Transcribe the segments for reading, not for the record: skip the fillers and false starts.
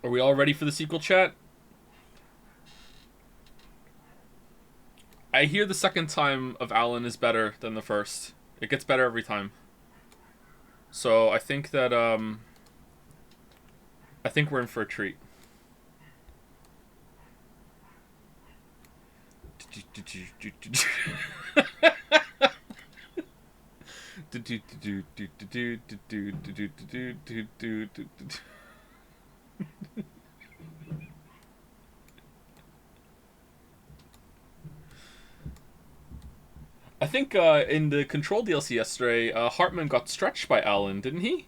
Are we all ready for the sequel, chat? I hear the second time of Alan is better than the first. It gets better every time. So I think that I think we're in for a treat. I think in the Control DLC yesterday, Hartman got stretched by Alan, didn't he?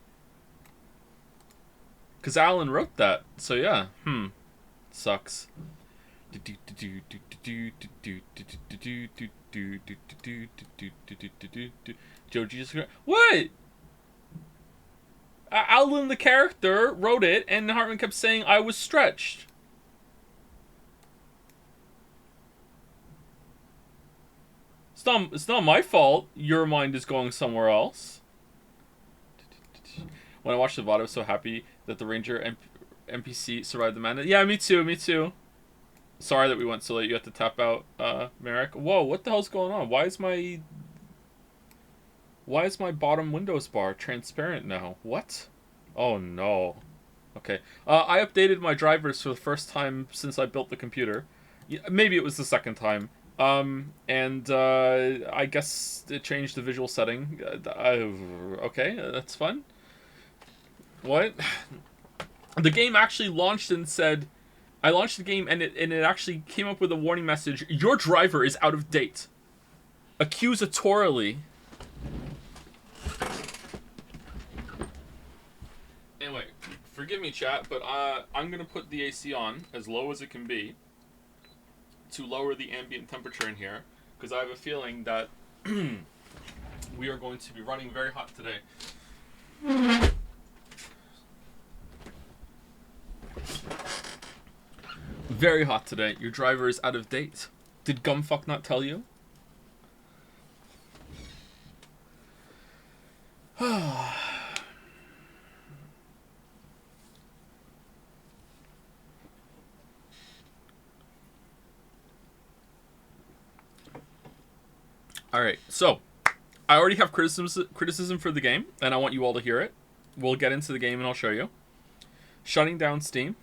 Because Alan wrote that. So yeah, sucks. Joji just what? Alan the character wrote it, and Hartman kept saying I was stretched. It's not my fault. Your mind is going somewhere else. When I watched the VOD, I was so happy that the Ranger NPC survived the madness. Yeah, me too. Sorry that we went so late. You have to tap out, Merrick. Whoa, what the hell's going on? Why is my bottom Windows bar transparent now? What? Oh no. Okay. I updated my drivers for the first time since I built the computer. Maybe it was the second time. And I guess it changed the visual setting. Okay, that's fun. What? The game actually launched and said, I launched the game and it actually came up with a warning message. Your driver is out of date. Accusatorily. Anyway, forgive me, chat, but I'm gonna put the AC on as low as it can be to lower the ambient temperature in here, because I have a feeling that we are going to be running very hot today. Very hot today. Your driver is out of date. Did Gumfuck not tell you? Alright, so I already have criticism for the game, and I want you all to hear it. We'll get into the game and I'll show you. Shutting down Steam.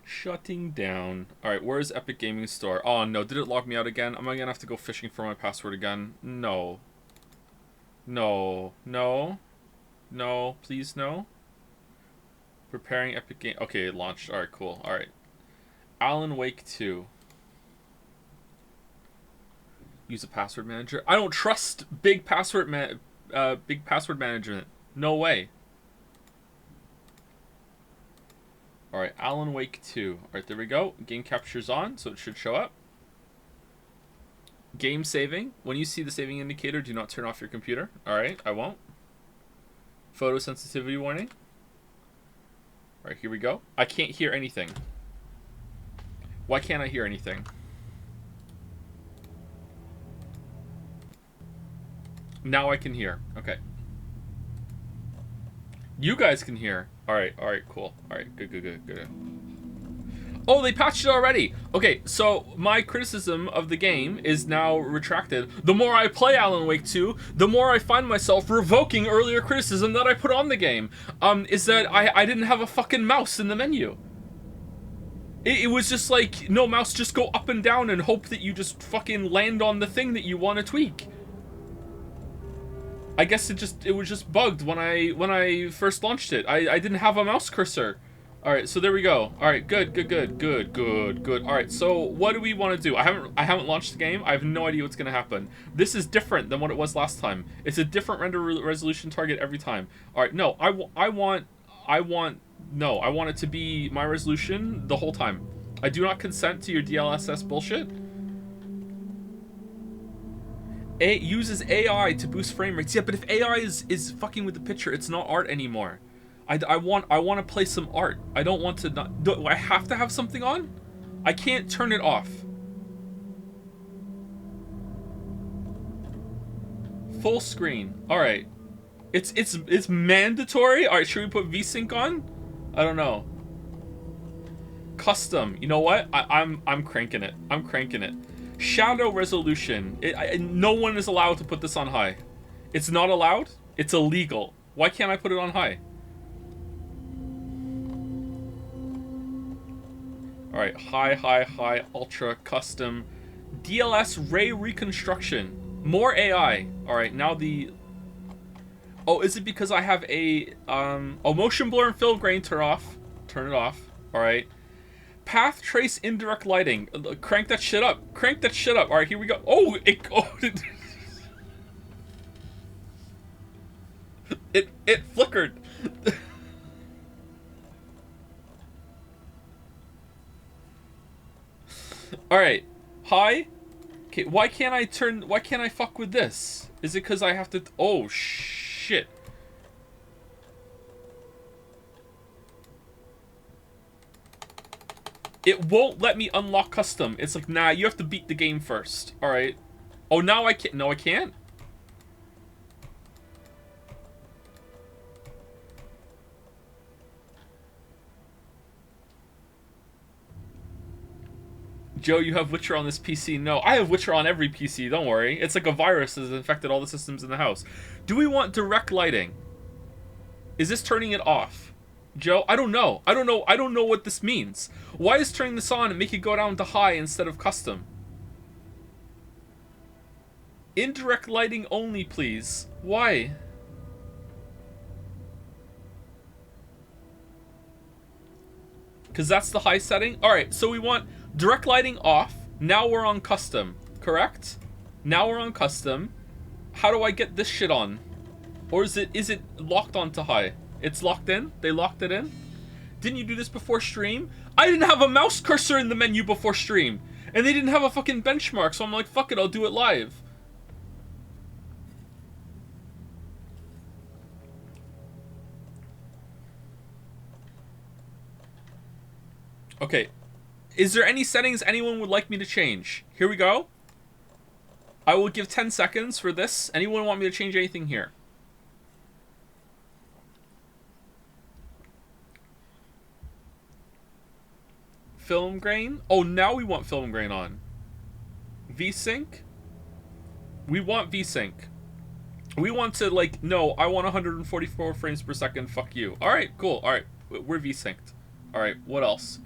Shutting down. Alright, where's Epic Gaming Store? Oh no, did it log me out again? Am I gonna have to go fishing for my password again? No. No. No. No. Please no. Preparing Epic Game. Okay, it launched. Alright, cool. Alright. Alan Wake 2. Use a password manager. I don't trust big password management. No way. Alright, Alan Wake 2. Alright, there we go. Game capture's on, so it should show up. Game saving. When you see the saving indicator, do not turn off your computer. Alright, I won't. Photo sensitivity warning. Alright, here we go. I can't hear anything. Why can't I hear anything? Now I can hear. Okay. You guys can hear. Alright, cool. Alright, good. Oh, they patched it already! Okay, so my criticism of the game is now retracted. The more I play Alan Wake 2, the more I find myself revoking earlier criticism that I put on the game. Is that I didn't have a fucking mouse in the menu. It was just like, no mouse, just go up and down and hope that you just fucking land on the thing that you want to tweak. I guess it was just bugged when I first launched it. I didn't have a mouse cursor. All right, so there we go. All right, good, good, good, good, good, good. All right, so what do we want to do? I haven't launched the game. I have no idea what's gonna happen. This is different than what it was last time. It's a different render resolution target every time. All right, no, I want it to be my resolution the whole time. I do not consent to your DLSS bullshit. It uses AI to boost frame rates. Yeah, but if AI is fucking with the picture, it's not art anymore. I want to play some art. I don't want to not. Do I have to have something on? I can't turn it off. Full screen. All right. It's mandatory. All right. Should we put VSync on? I don't know. Custom. You know what? I'm cranking it. I'm cranking it. Shadow resolution. No one is allowed to put this on high. It's not allowed. It's illegal. Why can't I put it on high? Alright, high, ultra, custom. DLS ray reconstruction. More AI. Alright, now the... Oh, is it because I have a... Oh, motion blur and fill grain, turn off. Turn it off. Alright. Path trace indirect lighting. Crank that shit up. Crank that shit up. Alright, here we go. Oh, it flickered. Alright. Hi. Okay, why can't I fuck with this? Is it because I have to... Oh, shit. It won't let me unlock custom. It's like, nah, you have to beat the game first. Alright. Oh, now I can't. No, I can't? Joe, you have Witcher on this PC. No, I have Witcher on every PC. Don't worry. It's like a virus that has infected all the systems in the house. Do we want direct lighting? Is this turning it off? Joe, I don't know. I don't know what this means. Why is turning this on and make it go down to high instead of custom? Indirect lighting only, please. Why? Because that's the high setting? Alright, so we want direct lighting off. Now we're on custom, correct? Now we're on custom. How do I get this shit on? Or is it locked onto high? It's locked in? They locked it in? Didn't you do this before stream? I didn't have a mouse cursor in the menu before stream. And they didn't have a fucking benchmark, so I'm like, fuck it, I'll do it live. Okay. Is there any settings anyone would like me to change? Here we go. I will give 10 seconds for this. Anyone want me to change anything here? Film grain? Oh, now we want film grain on. VSync? We want VSync. We want to, like, no, I want 144 frames per second, fuck you. Alright, cool, alright. We're VSynced. Alright, what else?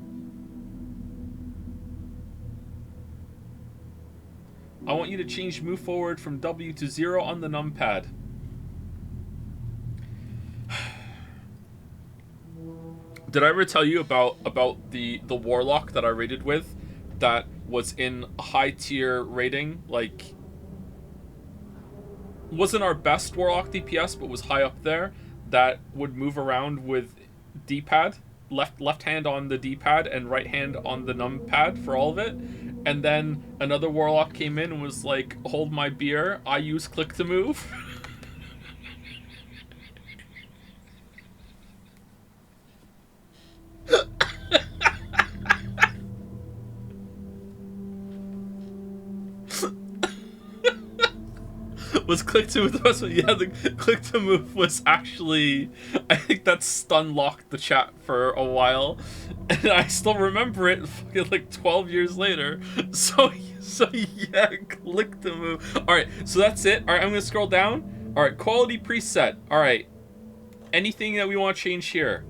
I want you to change move forward from W to 0 on the numpad. Did I ever tell you about the warlock that I raided with that was in a high tier rating? Like, wasn't our best warlock DPS, but was high up there, that would move around with D-pad, left hand on the D-pad and right hand on the numpad for all of it. And then another warlock came in and was like, hold my beer, I use click to move. Was click to move the best one? Yeah, the click to move was actually, I think that stun locked the chat for a while, and I still remember it fucking like 12 years later. So yeah, click to move. All right, so that's it. All right, I'm gonna scroll down. All right, quality preset. All right, anything that we want to change here?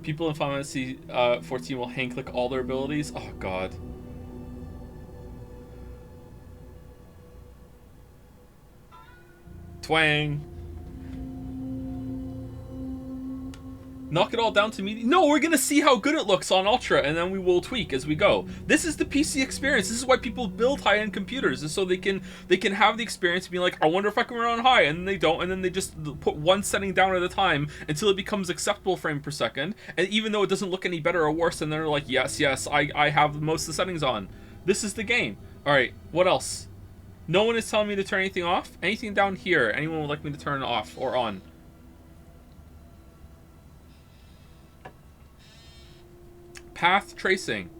People in Final Fantasy 14 will hand click all their abilities. Oh god. Twang. Knock it all down to medium. No, we're gonna see how good it looks on Ultra, and then we will tweak as we go. This is the PC experience. This is why people build high-end computers, is so they can have the experience of being like, I wonder if I can run on high, and then they don't, and then they just put one setting down at a time until it becomes acceptable frame per second. And even though it doesn't look any better or worse, and they're like, yes, I have most of the settings on. This is the game. All right, what else? No one is telling me to turn anything off. Anything down here? Anyone would like me to turn off or on? Path tracing.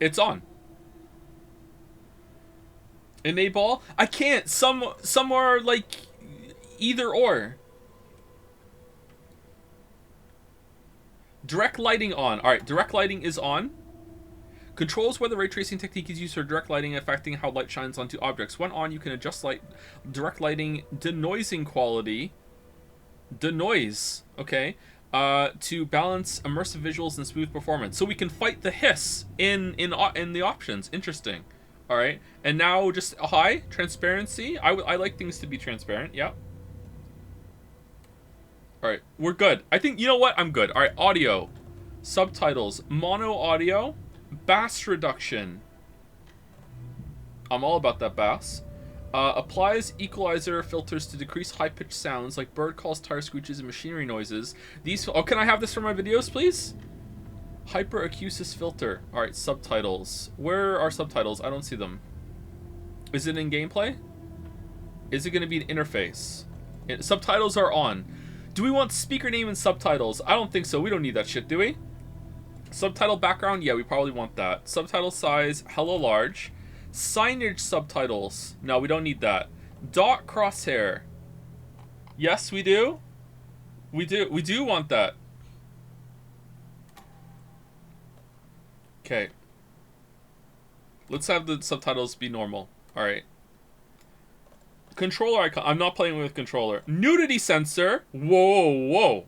It's on. Enable? I can't. Some are like either or. Direct lighting on. Alright, direct lighting is on. Controls whether ray tracing technique is used for direct lighting, affecting how light shines onto objects. When on, you can adjust direct lighting denoising quality. Denoise. Okay. To balance immersive visuals and smooth performance, so we can fight the hiss in the options. Interesting. All right, and now just high transparency. I like things to be transparent. Yeah. All right, we're good. I think, you know what? I'm good. All right, audio, subtitles, mono audio, bass reduction. I'm all about that bass. Applies equalizer filters to decrease high-pitched sounds like bird calls, tire screeches, and machinery noises. These... Oh, can I have this for my videos, please? Hyperacusis filter. Alright, subtitles. Where are subtitles? I don't see them. Is it in gameplay? Is it going to be an interface? Subtitles are on. Do we want speaker name and subtitles? I don't think so. We don't need that shit, do we? Subtitle background? Yeah, we probably want that. Subtitle size, hella large. Signage subtitles. No, we don't need that. Dot crosshair. Yes, we do. We do want that. Okay. Let's have the subtitles be normal. Alright. Controller icon. I'm not playing with controller. Nudity sensor. Whoa, whoa.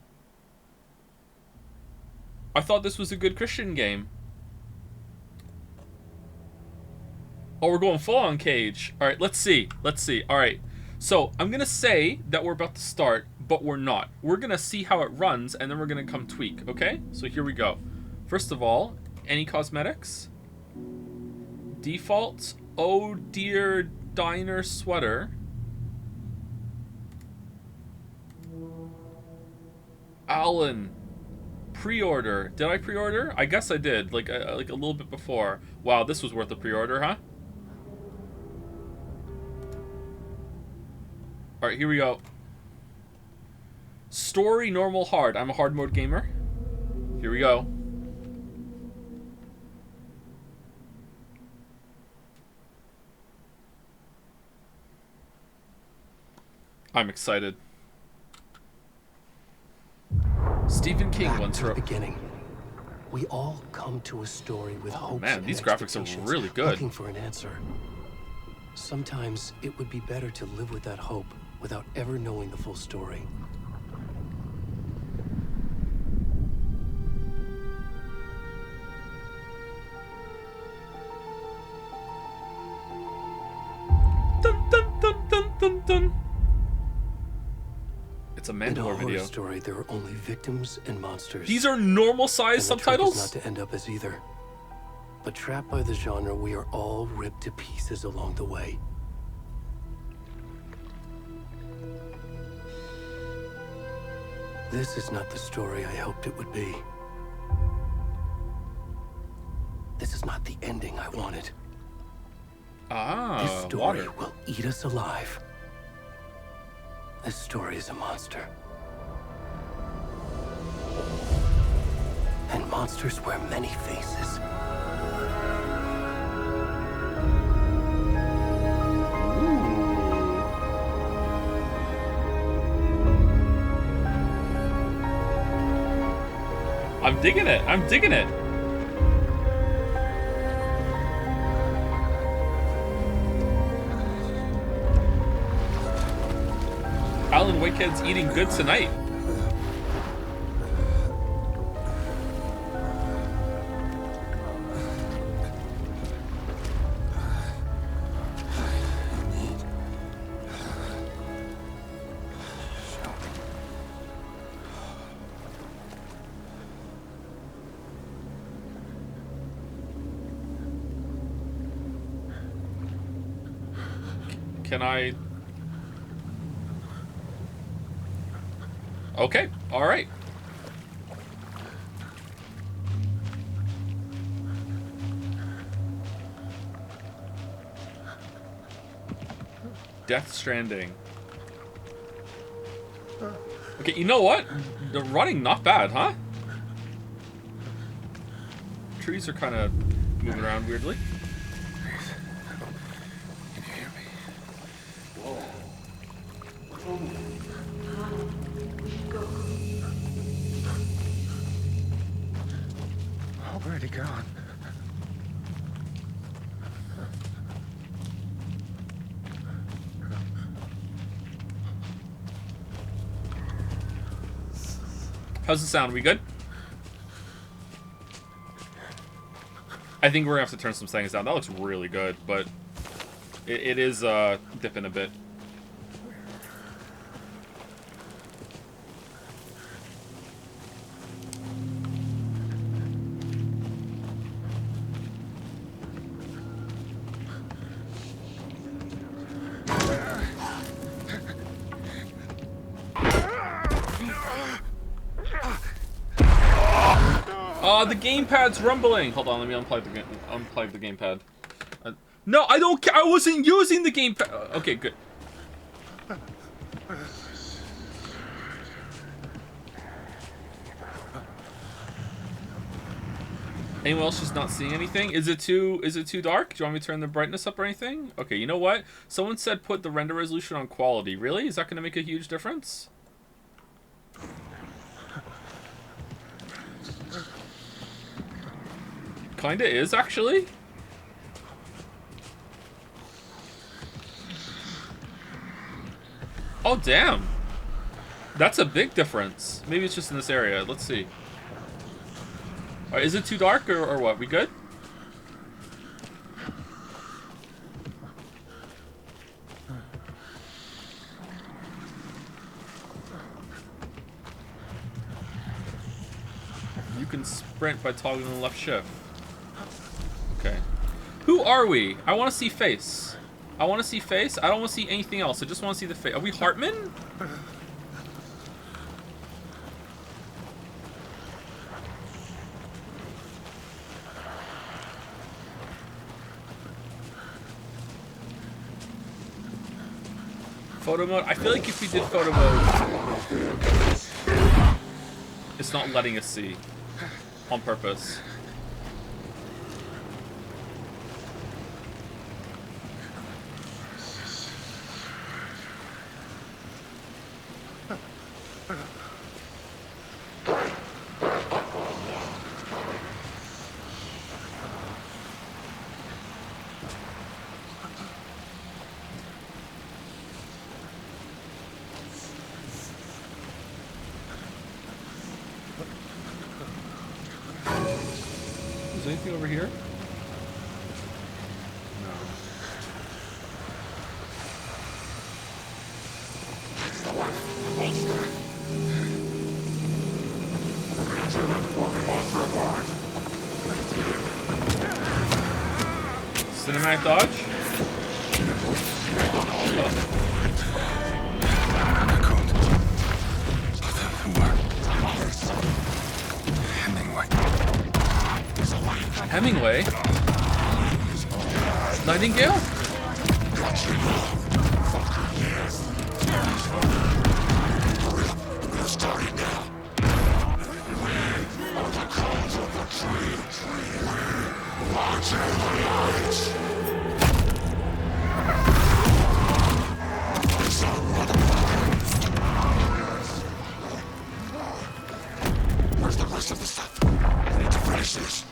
I thought this was a good Christian game. Oh, we're going full on Cage. All right, let's see. Let's see. All right. So I'm going to say that we're about to start, but we're not. We're going to see how it runs, and then we're going to come tweak, okay? So here we go. First of all, any cosmetics? Default. Oh, dear diner sweater. Alan. Pre-order. Did I pre-order? I guess I did, like a little bit before. Wow, this was worth a pre-order, huh? Alright, here we go. Story, normal, hard. I'm a hard mode gamer. Here we go. I'm excited. Stephen King once wrote. Beginning. We all come to a story with hopes. Man, these graphics are really good. Looking for an answer. Sometimes it would be better to live with that hope without ever knowing the full story. Dun, dun, dun, dun, dun, dun. It's a Mandalore video. In a horror story, there are only victims and monsters. These are normal size subtitles? Not to end up as either. But trapped by the genre, we are all ripped to pieces along the way. This is not the story I hoped it would be. This is not the ending I wanted. Ah, this story water. will eat us alive. This story is a monster. And monsters wear many faces. I'm digging it. I'm digging it. Alan Wakehead's eating good tonight. Can I... Okay, alright. Death Stranding. Okay, you know what? The running, not bad, huh? Trees are kind of moving around weirdly. Can you hear me? Already gone. How's the sound? We good? I think we're gonna have to turn some settings down. That looks really good, but it is dipping a bit. The gamepad's rumbling. Hold on, let me unplug the gamepad. No, I don't care. I wasn't using the gamepad. Okay, good. Anyone else just not seeing anything? Is it too dark? Do you want me to turn the brightness up or anything? Okay, you know what? Someone said put the render resolution on quality. Really? Is that going to make a huge difference? Kinda is, actually. Oh, damn. That's a big difference. Maybe it's just in this area. Let's see. Alright, is it too dark or what? We good? You can sprint by toggling the left shift. Okay. Who are we? I want to see face. I want to see face. I don't want to see anything else. I just want to see the face. Are we Hartman? Photo mode? I feel like if we did photo mode, it's not letting us see on purpose. Is there anything over here? Cinematic dodge? Hemingway? Nightingale? Where's the rest of the stuff? I need to finish this.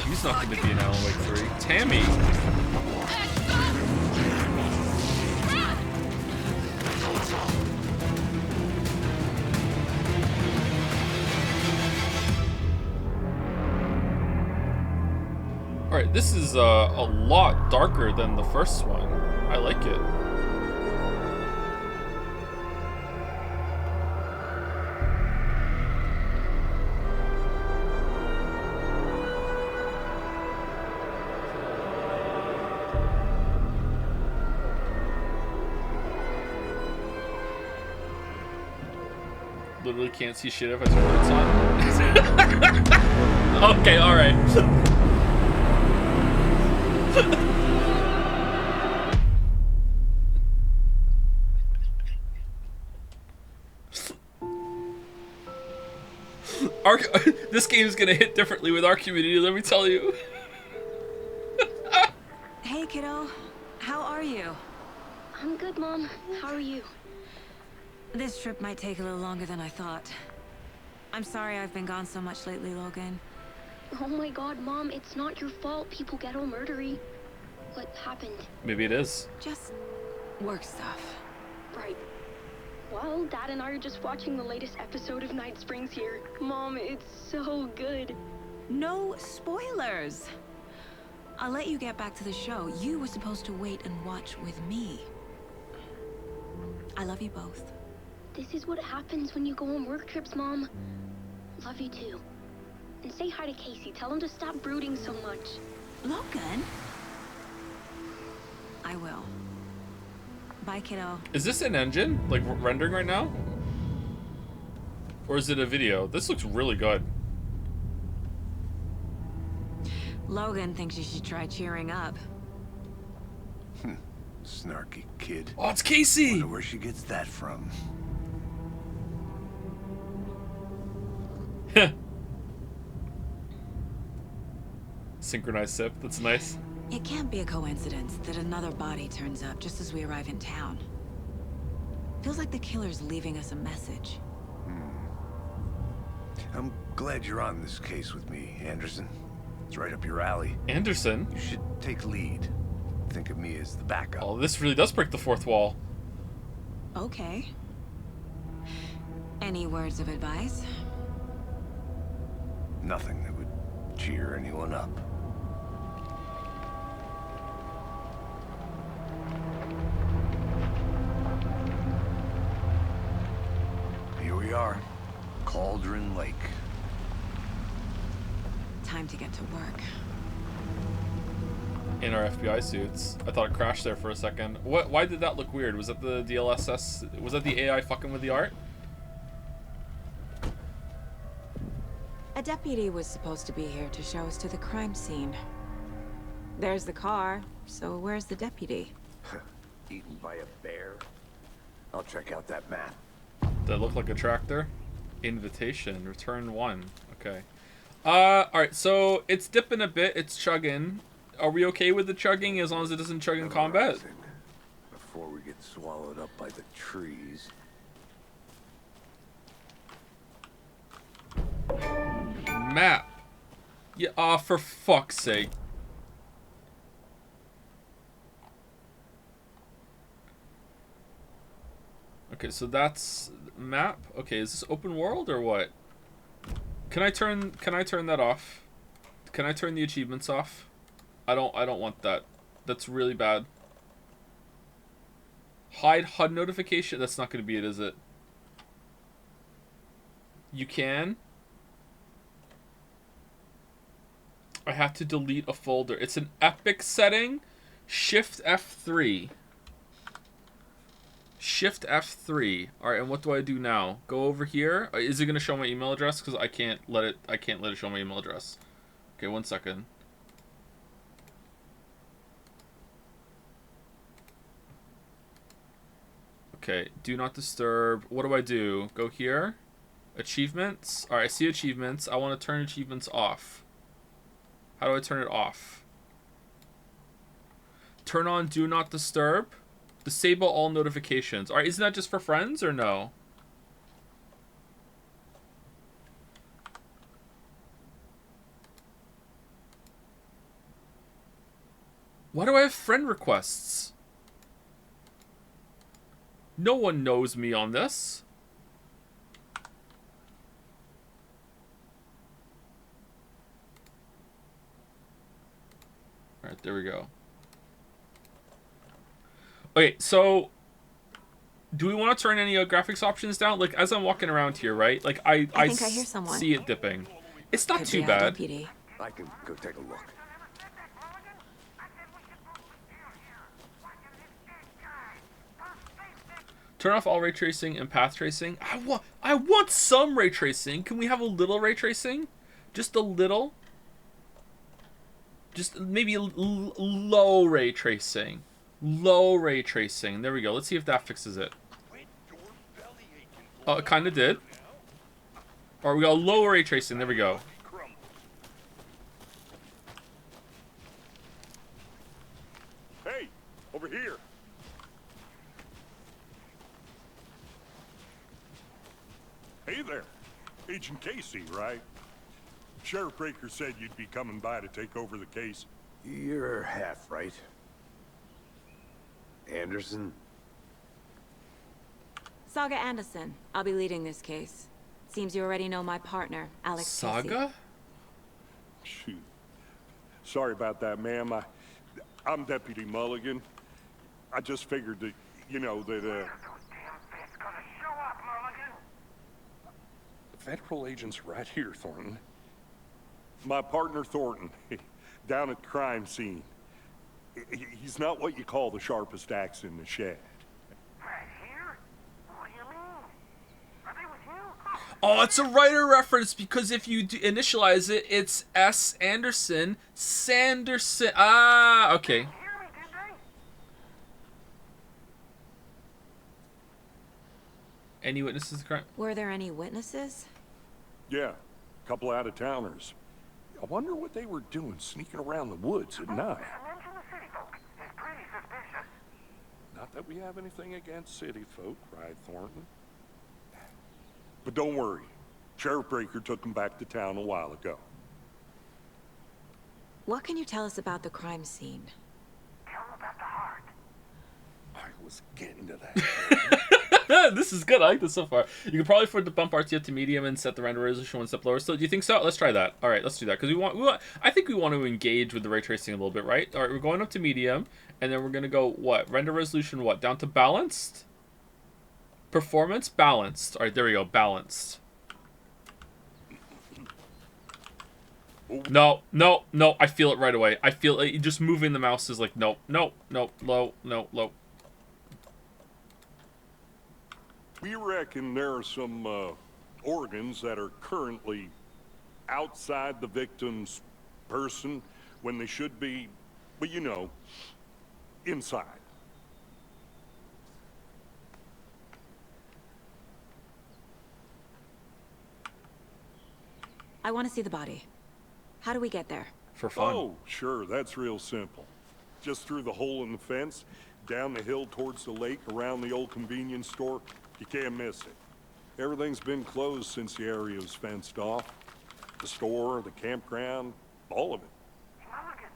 He's not going to be in Alan Wake 3. Tammy? Alright, this is a lot darker than the first one. I like it. literally can't see shit if I turn the lights on. Okay, alright. This game's gonna hit differently with our community, let me tell you. Hey, kiddo. How are you? I'm good, Mom. How are you? This trip might take a little longer than I thought. I'm sorry I've been gone so much lately, Logan. Oh my god, Mom, it's not your fault people get all murdery. What happened? Maybe it is. Just work stuff. Right. Well, Dad and I are just watching the latest episode of Night Springs here. Mom, it's so good. No spoilers! I'll let you get back to the show. You were supposed to wait and watch with me. I love you both. This is what happens when you go on work trips, Mom. Love you too. And say hi to Casey. Tell him to stop brooding so much. Logan? I will. Bye, kiddo. Is this an engine? Like, rendering right now? Or is it a video? This looks really good. Logan thinks you should try cheering up. Snarky kid. Oh, it's Casey! Wonder where she gets that from. Synchronized sip, that's nice. It can't be a coincidence that another body turns up just as we arrive in town. Feels like the killer's leaving us a message. I'm glad you're on this case with me, Anderson. It's right up your alley. Anderson? You should take lead. Think of me as the backup. Oh, this really does break the fourth wall. Okay. Any words of advice? Nothing that would cheer anyone up. Here we are. Cauldron Lake. Time to get to work. In our FBI suits. I thought it crashed there for a second. What? Why did that look weird? Was that the DLSS? Was that the AI fucking with the art? A deputy was supposed to be here to show us to the crime scene. There's the car, so where's the deputy? Eaten by a bear? I'll check out that map. That looked like a tractor. Invitation. Return 1. Okay. Alright, so it's dipping a bit. It's chugging. Are we okay with the chugging as long as it doesn't chug in combat? Before we get swallowed up by the trees. Map. Yeah, for fuck's sake. Okay, so that's map. Okay, is this open world or what? Can I turn that off? Can I turn the achievements off? I don't want that. That's really bad. Hide HUD notification. That's not going to be it, is it? You can. I have to delete a folder. It's an epic setting. Shift F3. Shift F3. All right, and what do I do now? Go over here. Is it going to show my email address? Because I can't let it show my email address. Okay, 1 second. Okay, do not disturb. What do I do? Go here. Achievements. All right, I see achievements. I want to turn achievements off. How do I turn it off? Turn on do not disturb. Disable all notifications. All right, isn't that just for friends or no? Why do I have friend requests? No one knows me on this. All right, there we go. Okay, so do we want to turn any graphics options down? Like, as I'm walking around here, right? Like, I think I hear someone. see it dipping. It's not Could too be our bad. deputy. I can go take a look. Turn off all ray tracing and path tracing. I want some ray tracing. Can we have a little ray tracing? Just a little? Just maybe low ray tracing. Low ray tracing. There we go. Let's see if that fixes it. Oh, it kind of did. Or we got low ray tracing. There we go. Hey, over here. Hey there. Agent Casey, right? Sheriff Breaker said you'd be coming by to take over the case. You're half right. Anderson? Saga Anderson. I'll be leading this case. Seems you already know my partner, Alex Casey. Saga? Shoot. Sorry about that, ma'am. I'm Deputy Mulligan. I just figured that, you know, that, Federal agent's right here, Thornton. My partner, Thornton, down at the crime scene. He's not what you call the sharpest axe in the shed. Right here? What do you mean? Are they with you? Oh, it's a writer reference because if you initialize it, it's S. Anderson Sanderson. Ah, okay. Hear me, did they? Any witnesses to the crime? Were there any witnesses? Yeah, a couple out-of-towners. I wonder what they were doing sneaking around the woods at night. Mention the city folk. It's pretty suspicious. Not that we have anything against city folk, right, Thornton? But don't worry. Sheriff Breaker took them back to town a while ago. What can you tell us about the crime scene? Tell them about the heart. I was getting to that. This is good. I like this so far. You can probably afford to bump RTX to medium and set the render resolution one step lower. So, do you think so? Let's try that. All right, let's do that because we want. I think we want to engage with the ray tracing a little bit, right? All right, we're going up to medium, and then we're gonna go what? Render resolution what? Down to balanced. Performance balanced. All right, there we go. Balanced. No, no, no. I feel it right away. I feel it. Just moving the mouse is like no, no, no, low, no, low. We reckon there are some organs that are currently outside the victim's person when they should be, well, you know, inside. I want to see the body. How do we get there? For fun. Oh, sure, that's real simple. Just through the hole in the fence, down the hill towards the lake, around the old convenience store. You can't miss it. Everything's been closed since the area was fenced off. The store, the campground, all of it. Mulligan,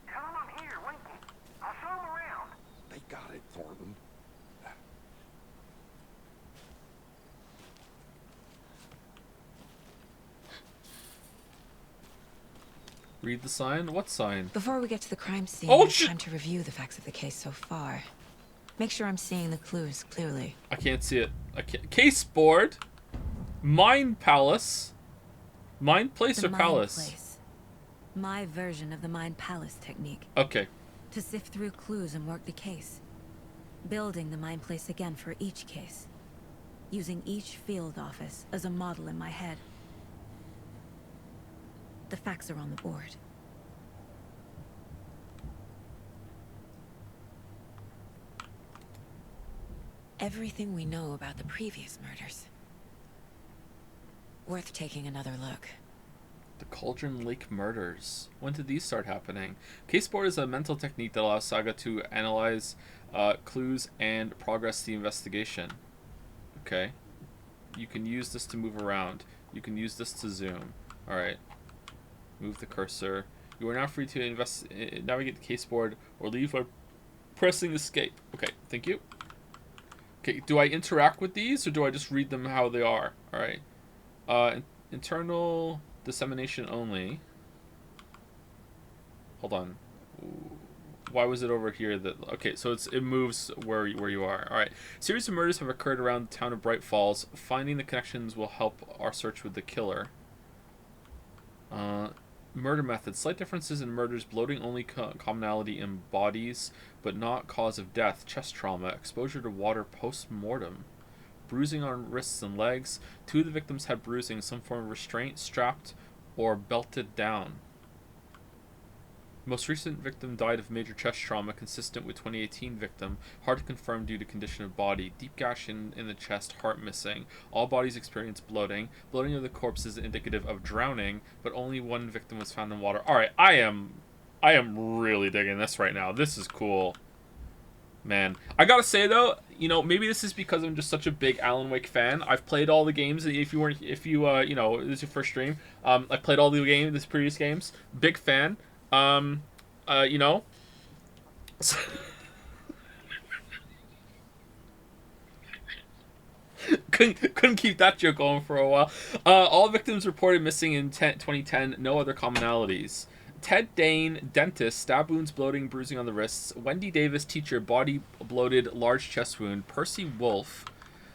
tell them I'm here, waiting. I'll show them around. They got it, Thornton. Read the sign. What sign? Before we get to the crime scene, Oh, it's shit. time to review the facts of the case so far. Make sure I'm seeing the clues clearly. I can't see it. I can't. Case board. Mind palace. Mind place The or Mind palace? Place. My version of the Mind Palace technique. Okay. To sift through clues and work the case. Building the Mind Place again for each case. Using each field office as a model in my head. The facts are on the board. Everything we know about the previous murders. Worth taking another look. The Cauldron Lake murders. When did these start happening? Case board is a mental technique that allows Saga to analyze clues and progress the investigation. Okay. You can use this to move around. You can use this to zoom. Alright. Move the cursor. You are now free to navigate the case board or leave by pressing escape. Okay, thank you. Okay, do I interact with these or do I just read them how they are? Alright. Internal dissemination only. Hold on. Why was it over here that... Okay, so it moves where you are. Alright. Series of murders have occurred around the town of Bright Falls. Finding the connections will help our search with the killer. Murder method. Slight differences in murders. Bloating only commonality in bodies, but not cause of death. Chest trauma. Exposure to water post-mortem. Bruising on wrists and legs. 2 of the victims had bruising, some form of restraint, strapped, or belted down. Most recent victim died of major chest trauma consistent with 2018 victim. Hard to confirm due to condition of body. Deep gash in the chest, heart missing. All bodies experience bloating. Bloating of the corpse is indicative of drowning, but only 1 victim was found in water. Alright, I am really digging this right now. This is cool. Man. I gotta say though, you know, maybe this is because I'm just such a big Alan Wake fan. I've played all the games. If you you know, this is your first stream. I played all the previous games. Big fan. You know, couldn't keep that joke going for a while. All victims reported missing in 2010. No other commonalities. Ted Dane, dentist, stab wounds, bloating, bruising on the wrists. Wendy Davis, teacher, body bloated, large chest wound. Percy Wolf,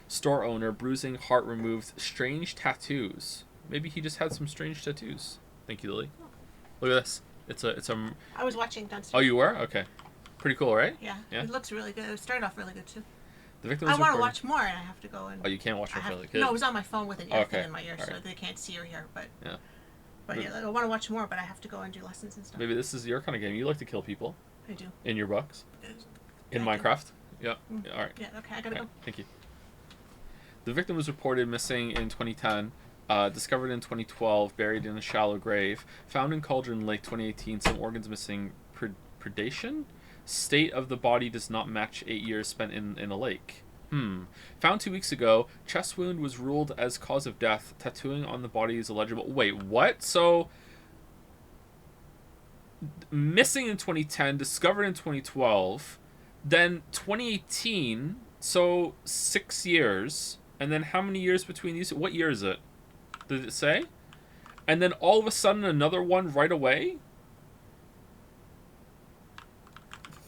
store owner, bruising, heart removed, strange tattoos. Maybe he just had some strange tattoos. Thank you, Lily. Look at this. It's a. I was watching downstairs. Oh, you were? Okay. Pretty cool, right? Yeah. Yeah. It looks really good. It started off really good too. The victim. I want to watch more, and I have to go and. Oh, you can't watch it really good. No, it was on my phone with an earphone okay. in my ear, All so right. they can't see or hear. But yeah. But yeah, I want to watch more, but I have to go and do lessons and stuff. Maybe this is your kind of game. You like to kill people. I do. In your books. In Yeah, Minecraft. Yeah. Mm. All right. Yeah. Okay, I gotta go. Thank you. The victim was reported missing in 2010. Discovered in 2012, buried in a shallow grave. Found in Cauldron Lake 2018, some organs missing. Predation? State of the body does not match 8 years spent in a lake. Found 2 weeks ago. Chest wound was ruled as cause of death. Tattooing on the body is illegible. Wait, what? So, missing in 2010, discovered in 2012, then 2018, so 6 years. And then how many years between these? What year is it? Did it say? And then all of a sudden another one right away?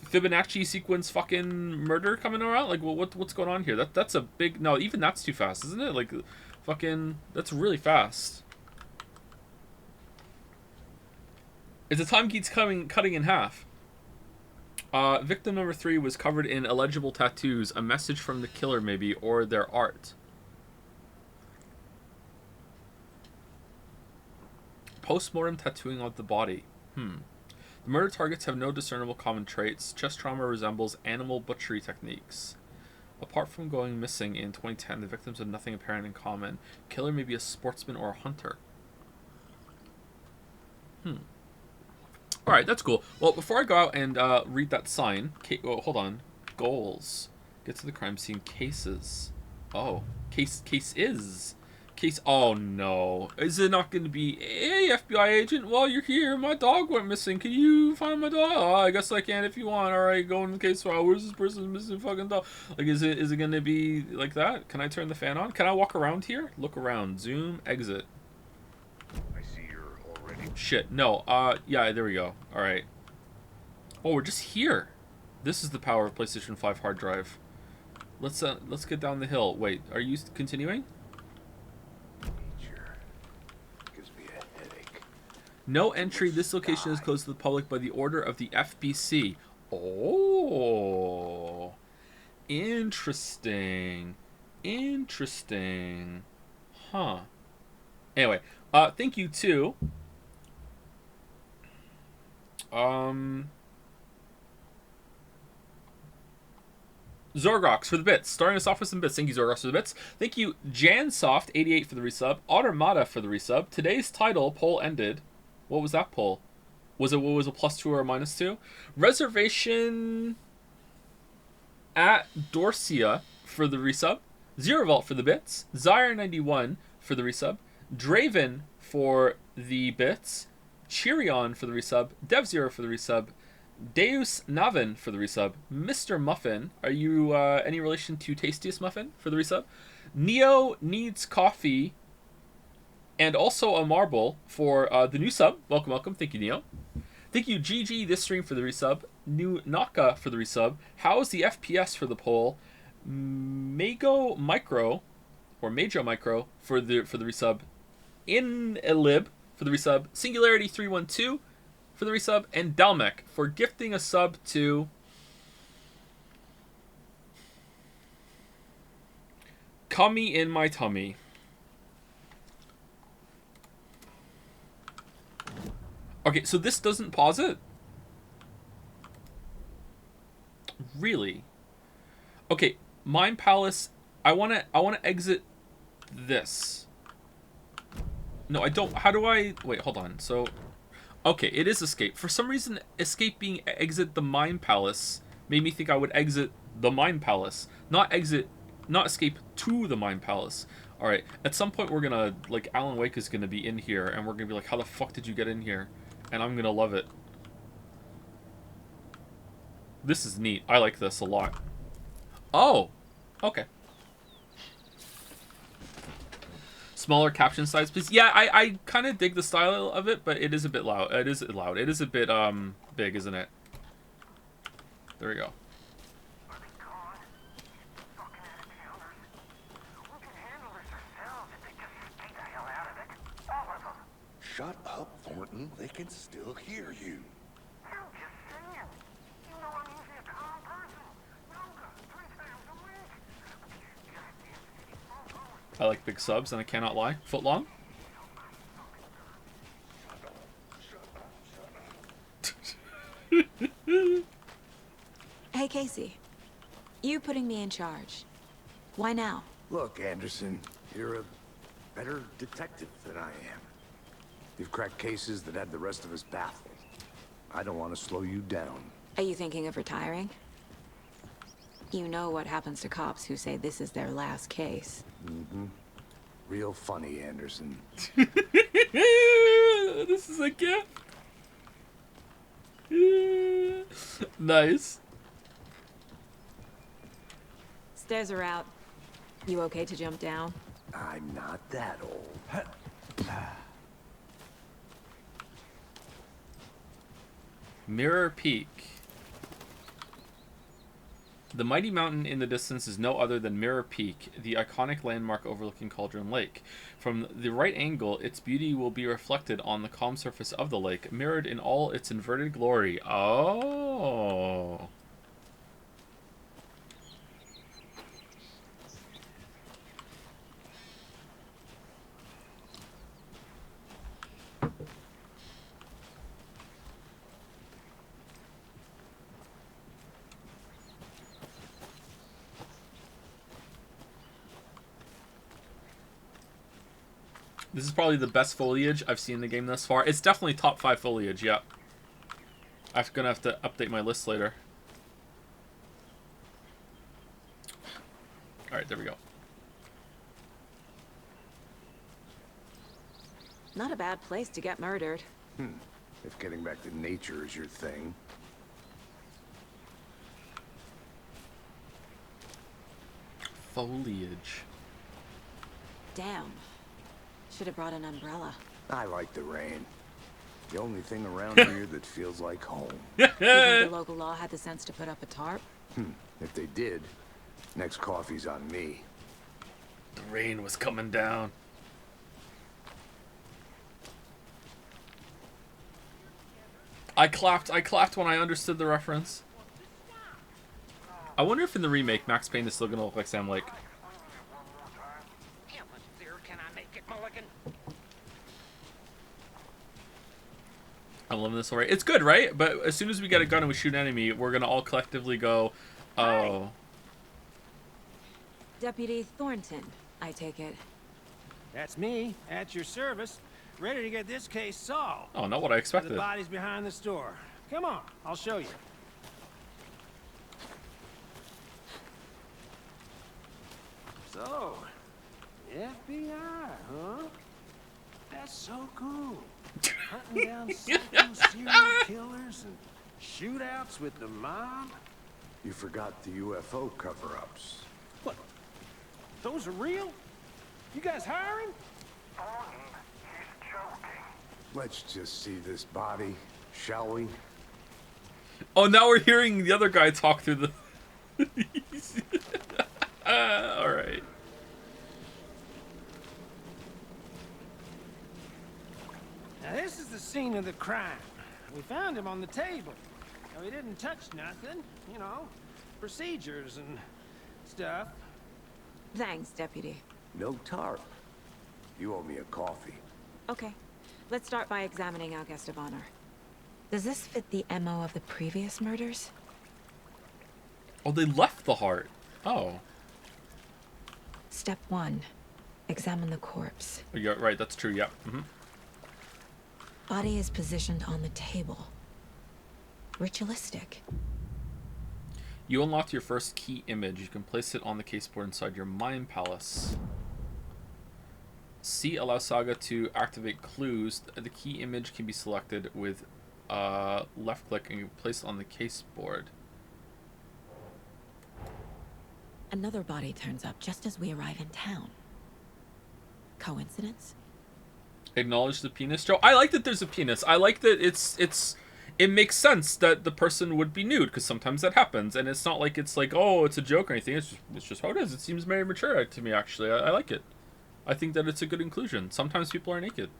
Fibonacci sequence fucking murder coming around? Like, well, what's going on here? That's a big... No, even that's too fast, isn't it? Like, fucking... That's really fast. If the time keeps cutting in half. Victim number 3 was covered in illegible tattoos. A message from the killer, maybe, or their art. Post-mortem tattooing of the body. The murder targets have no discernible common traits. Chest trauma resembles animal butchery techniques. Apart from going missing in 2010, the victims have nothing apparent in common. Killer may be a sportsman or a hunter. Alright, that's cool. Well, before I go out and read that sign... hold on. Goals. Get to the crime scene. Cases. Oh. Case is... Case. Oh no. Is it not going to be, hey FBI agent, while you're here, my dog went missing. Can you find my dog? Oh, I guess I can if you want. Alright, go in the case file. Where's this person's missing fucking dog? Like, is it going to be like that? Can I turn the fan on? Can I walk around here? Look around. Zoom. Exit. I see you're already... Shit. No. Yeah, there we go. Alright. Oh, we're just here. This is the power of PlayStation 5 hard drive. Let's get down the hill. Wait, are you continuing? No entry. This location is closed to the public by the order of the FBC. Oh. Interesting. Interesting. Huh. Anyway, thank you to Zorgox for the bits. Starting us off with some bits. Thank you, Zorgox, for the bits. Thank you, Jansoft88 for the resub. Automata for the resub. Today's title poll ended. What was that poll? Was it a +2 or a -2? Reservation at Dorcia for the resub. Zerovault for the bits. Zyre91 for the resub. Draven for the bits. Chirion for the resub. DevZero for the resub. Deus Navin for the resub. Mr. Muffin, are you any relation to Tastiest Muffin for the resub? Neo Needs Coffee. And also a marble for the new sub. Welcome, welcome. Thank you, Neo. Thank you, GG, this stream for the resub. New Naka for the resub. How's the FPS for the poll? Mago Micro for the resub. In Elib for the resub, Singularity312 for the resub, and Dalmec for gifting a sub to Cummy in My Tummy. Okay, so this doesn't pause it? Really? Okay, Mind Palace, I wanna exit this. No, I don't. How do I... Wait, hold on. So, okay, it is escape. For some reason, escaping exit the Mind Palace made me think I would exit the Mind Palace. Not escape to the Mind Palace. Alright, at some point we're gonna, like, Alan Wake is gonna be in here, and we're gonna be like, how the fuck did you get in here? And I'm gonna love it. This is neat. I like this a lot. Oh! Okay. Smaller caption size, please. Yeah, I kind of dig the style of it, but it is a bit loud. It is loud. It is a bit, big, isn't it? There we go. Are they gone? Fucking attitude. We can handle this ourselves if they just stay the hell out of it. All of them. Shut up, Thornton. They can still hear you. I'm just saying. You know I'm usually a calm person. Yoga 3 times a week. I like big subs, and I cannot lie. Footlong? Hey, Casey. You putting me in charge. Why now? Look, Anderson, you're a better detective than I am. You've cracked cases that had the rest of us baffled. I don't want to slow you down. Are you thinking of retiring? You know what happens to cops who say this is their last case. Real funny, Anderson. This is a gift. Nice. Stairs are out. You okay to jump down? I'm not that old. Mirror Peak. The mighty mountain in the distance is no other than Mirror Peak, the iconic landmark overlooking Cauldron Lake. From the right angle, its beauty will be reflected on the calm surface of the lake, mirrored in all its inverted glory. Oh. This is probably the best foliage I've seen in the game thus far. It's definitely top 5 foliage, yep. I'm gonna have to update my list later. Alright, there we go. Not a bad place to get murdered. If getting back to nature is your thing. Foliage. Damn. Should have brought an umbrella. I like the rain. The only thing around here that feels like home. You think the local law had the sense to put up a tarp? If they did, next coffee's on me. The rain was coming down. I clapped when I understood the reference. I wonder if in the remake Max Payne is still gonna look like Sam Lake. How much clearer can I make it, Mulligan? I'm loving this already. It's good, right? But as soon as we get a gun and we shoot an enemy, we're gonna all collectively go, oh. Deputy Thornton, I take it. That's me, at your service, ready to get this case solved. Oh, not what I The expected. body's behind the store. Come on, I'll show you. So, FBI, huh? That's so cool. Hunting down psycho serial killers and shootouts with the mob. You forgot the UFO cover-ups. What? Those are real? You guys hiring? He's joking. Let's just see this body, shall we? Oh, now we're hearing the other guy talk through the... scene of the crime. We found him on the table. Now, he didn't touch nothing, you know, procedures and stuff. Thanks, Deputy. No tarp. You owe me a coffee. Okay, let's start by examining our guest of honor. Does this fit the MO of the previous murders? Oh, they left the heart. Oh. Step 1. Examine the corpse. Oh, yeah, right, that's true, yeah. Body is positioned on the table. Ritualistic. You unlocked your first key image. You can place it on the caseboard inside your mind palace. C allows Saga to activate clues. The key image can be selected with left click and placed on the caseboard. Another body turns up just as we arrive in town. Coincidence? Acknowledge the penis, Joe. I like that there's a penis. I like that it makes sense that the person would be nude, because sometimes that happens, and it's not like it's like, oh, it's a joke or anything. It's just how it is. It seems very mature to me, actually. I like it. I think that it's a good inclusion. Sometimes people are naked.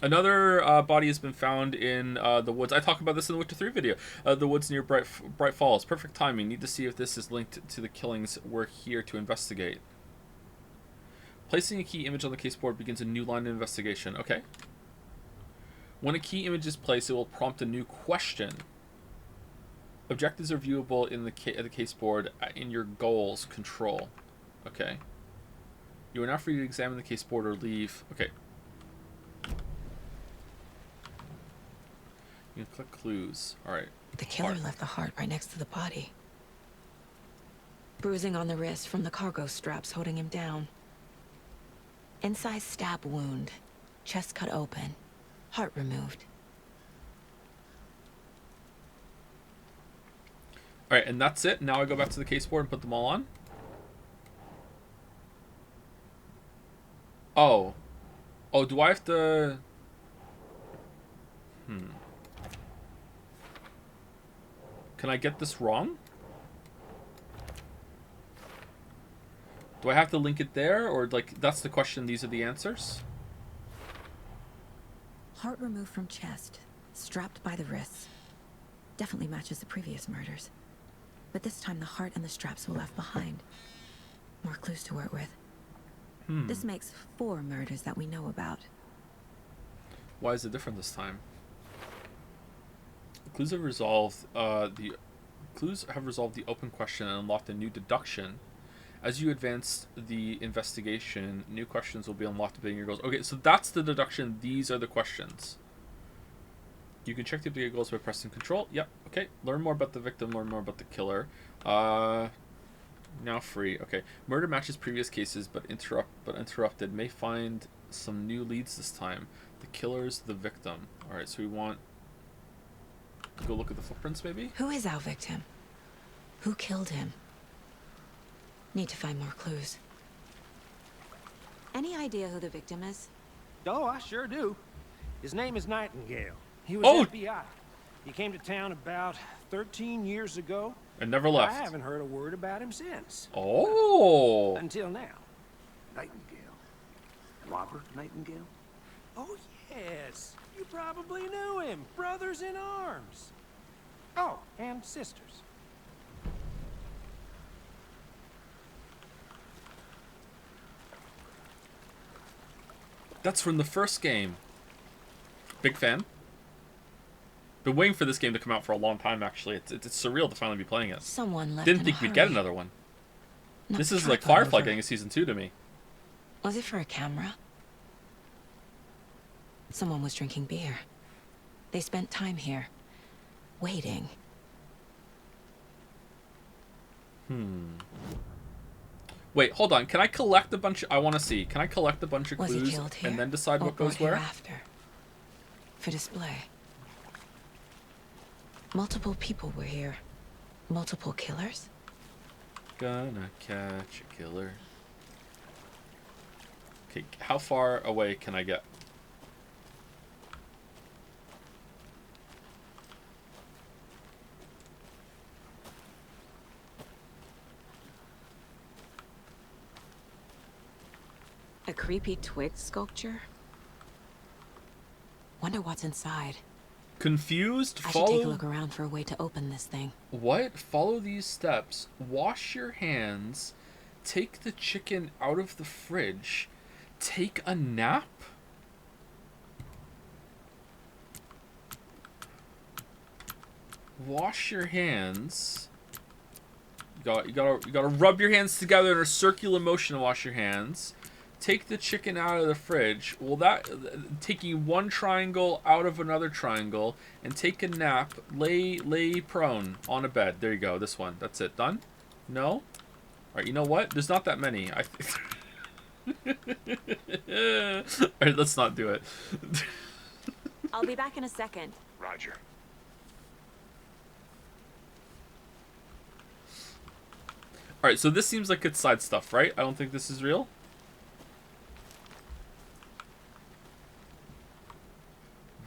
Another body has been found in the woods. I talked about this in the Witcher 3 video. The woods near Bright Falls. Perfect timing. Need to see if this is linked to the killings we're here to investigate. Placing a key image on the caseboard begins a new line of investigation. Okay. When a key image is placed, it will prompt a new question. Objectives are viewable in the caseboard in your goals control. Okay. You are now free to examine the caseboard or leave. Okay. You can click clues. Alright. The killer left the heart right next to the body. Bruising on the wrist from the cargo straps holding him down. Incised stab wound. Chest cut open. Heart removed. Alright, and that's it. Now I go back to the caseboard and put them all on. Oh. Oh, do I have to... Can I get this wrong? Do I have to link it there? Or, like, that's the question, these are the answers? Heart removed from chest. Strapped by the wrists. Definitely matches the previous murders. But this time the heart and the straps were left behind. More clues to work with. This makes 4 murders that we know about. Why is it different this time? Clues have resolved the open question and unlocked a new deduction. As you advance the investigation, new questions will be unlocked depending on your goals. Okay, so that's the deduction. These are the questions. You can check the updated goals by pressing Control. Yep. Okay. Learn more about the victim. Learn more about the killer. Now free. Okay. Murder matches previous cases, but interrupted. May find some new leads this time. The killer's the victim. All right. So we want to go look at the footprints, maybe. Who is our victim? Who killed him? Need to find more clues. Any idea who the victim is? Oh, I sure do. His name is Nightingale. He was FBI. He came to town about 13 years ago. And never left. I haven't heard a word about him since. Oh. Until now. Nightingale. Robert Nightingale? Oh, yes. You probably knew him. Brothers in arms. Oh, and sisters. That's from the first game. Big fan. Been waiting for this game to come out for a long time, actually. It's surreal to finally be playing it. Someone left. Didn't think we'd get another one. This is like Firefly getting a season 2 to me. Was it for a camera? Someone was drinking beer. They spent time here. Waiting. Wait, hold on. Can I collect a bunch? I want to see. Can I collect a bunch of Was he clues killed here? and then decide what goes Or where? after? For display. Multiple people were here. Multiple killers? Gonna catch a killer. Okay, how far away can I get? A creepy twig sculpture? Wonder what's inside. Confused? I should Follow... take a look around for a way to open this thing. What? Follow these steps. Wash your hands. Take the chicken out of the fridge. Take a nap? Wash your hands. You gotta rub your hands together in a circular motion to wash your hands. Take the chicken out of the fridge. Well, taking one triangle out of another triangle, and take a nap. Lay prone on a bed. There you go. This one. That's it. Done? No? All right. You know what? There's not that many. All right. Let's not do it. I'll be back in a second. Roger. All right. So this seems like it's side stuff, right? I don't think this is real.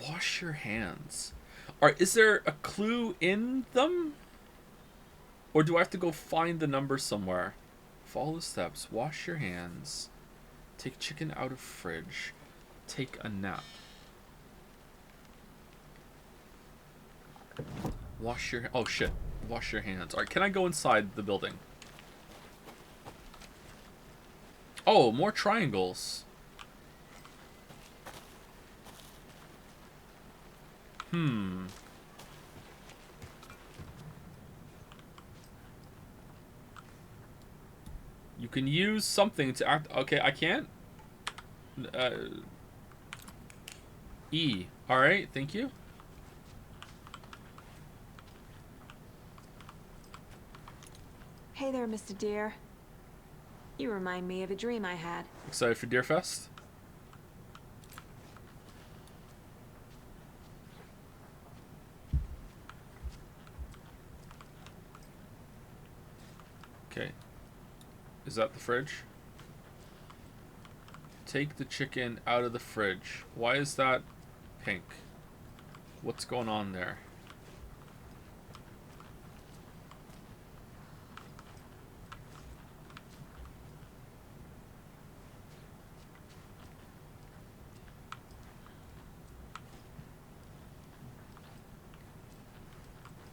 Wash your hands. Alright, is there a clue in them? Or do I have to go find the number somewhere? Follow the steps. Wash your hands. Take chicken out of fridge. Take a nap. Wash your... Oh, shit. Wash your hands. Alright, can I go inside the building? Oh, more triangles. You can use something to act... Okay, I can't? E. Alright, thank you. Hey there, Mr. Deer. You remind me of a dream I had. Excited for Deerfest? Okay. Is that the fridge? Take the chicken out of the fridge. Why is that pink? What's going on there?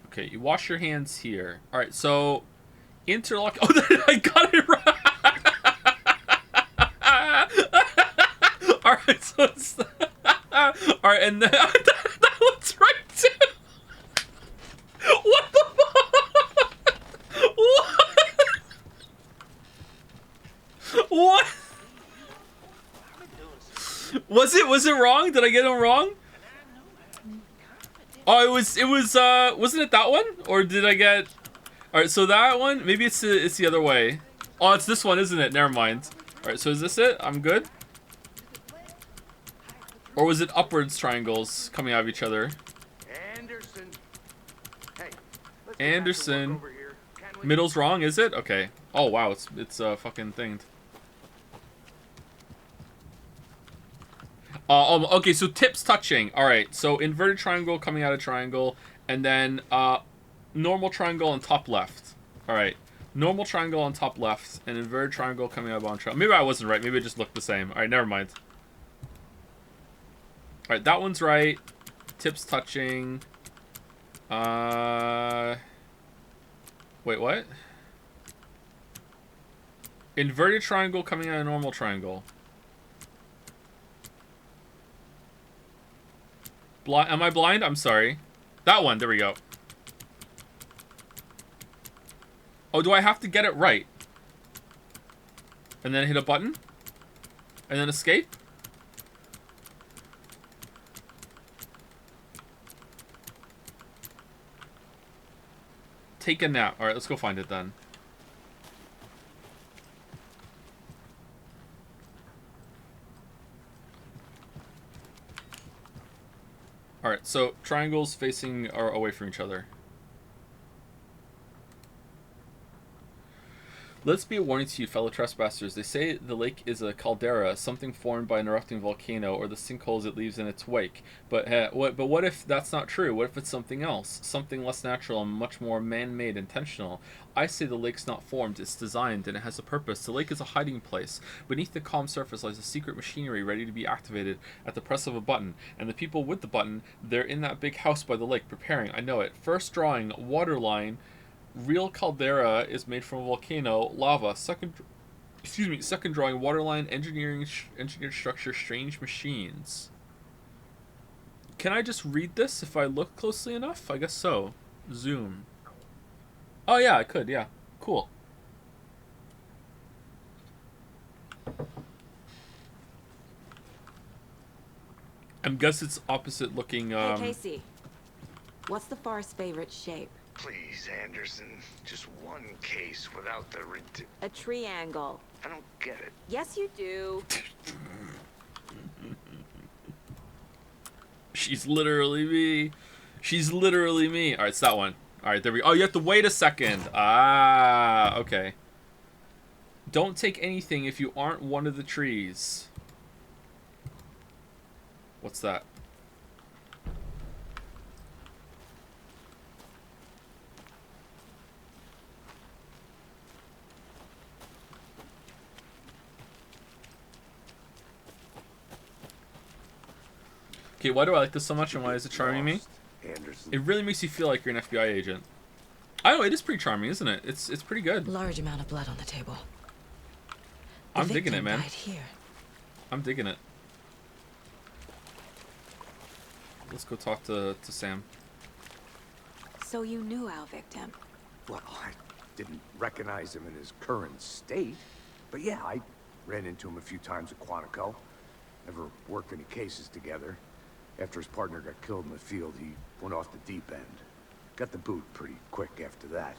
Okay, you wash your hands here. All right, so interlock. Oh, I got it right. All right, so it's all right, and then, that one's right too. What the fuck? What? What? Was it wrong? Did I get it wrong? Oh, it was wasn't it that one? Or did I get... Alright, so that one, maybe it's the other way. Oh, it's this one, isn't it? Never mind. Alright, so is this it? I'm good? Or was it upwards triangles coming out of each other? Anderson. Hey, let's Anderson. over here. Can we... Middle's wrong, is it? Okay. Oh, wow, it's fucking thinged. Okay, so tips touching. Alright, so inverted triangle coming out of triangle, and then normal triangle on top left. Alright, normal triangle on top left, and inverted triangle coming out of bottom triangle. Maybe I wasn't right, maybe it just looked the same. Alright, never mind. Alright, that one's right. Tips touching. Wait, what? Inverted triangle coming out of normal triangle. Am I blind? I'm sorry. That one. There we go. Oh, do I have to get it right? And then hit a button? And then escape? Take a nap. Alright, let's go find it then. Alright, so triangles facing or away from each other. Let's be a warning to you, fellow trespassers. They say the lake is a caldera, something formed by an erupting volcano, or the sinkholes it leaves in its wake. But what if that's not true? What if it's something else? Something less natural and much more man-made, intentional? I say the lake's not formed, it's designed, and it has a purpose. The lake is a hiding place. Beneath the calm surface lies a secret machinery ready to be activated at the press of a button. And the people with the button, they're in that big house by the lake, preparing. I know it. First drawing, waterline. Real caldera is made from a volcano, lava. Second drawing, waterline, engineered structure, strange machines. Can I just read this if I look closely enough? I guess so. Zoom. Oh yeah, I could, yeah. Cool. I guess it's opposite looking, Hey, Casey. What's the far's favorite shape? Please, Anderson. Just one case without the A triangle. I don't get it. Yes, you do. She's literally me. She's literally me. Alright, it's that one. Alright, there we go. Oh, you have to wait a second. Ah, okay. Don't take anything if you aren't one of the trees. What's that? Okay, why do I like this so much and why is it charming me? Anderson. It really makes you feel like you're an FBI agent. I know, it is pretty charming, isn't it? It's pretty good. Large amount of blood on the table. I'm digging it, man. Died here. I'm digging it. Let's go talk to Sam. So you knew our victim? Well, I didn't recognize him in his current state. But yeah, I ran into him a few times at Quantico. Never worked any cases together. After his partner got killed in the field, he went off the deep end. Got the boot pretty quick after that.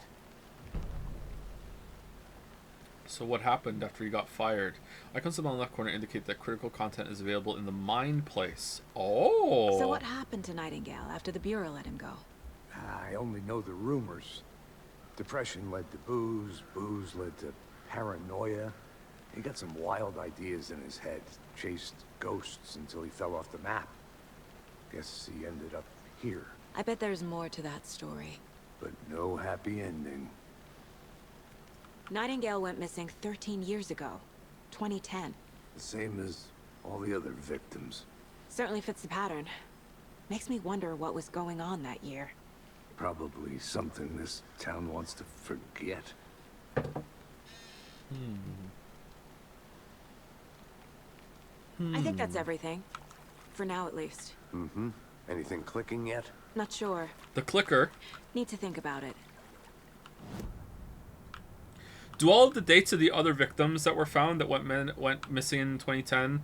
So what happened after he got fired? Icons on the left corner indicate that critical content is available in the mine place. Oh! So what happened to Nightingale after the Bureau let him go? I only know the rumors. Depression led to booze, booze led to paranoia. He got some wild ideas in his head, chased ghosts until he fell off the map. Guess he ended up here. I bet there's more to that story. But no happy ending. Nightingale went missing 13 years ago. 2010. The same as all the other victims. Certainly fits the pattern. Makes me wonder what was going on that year. Probably something this town wants to forget. I think that's everything. For now, at least. Mm-hmm. Anything clicking yet? Not sure. The clicker. Need to think about it. Do all of the dates of the other victims that were found that went missing in 2010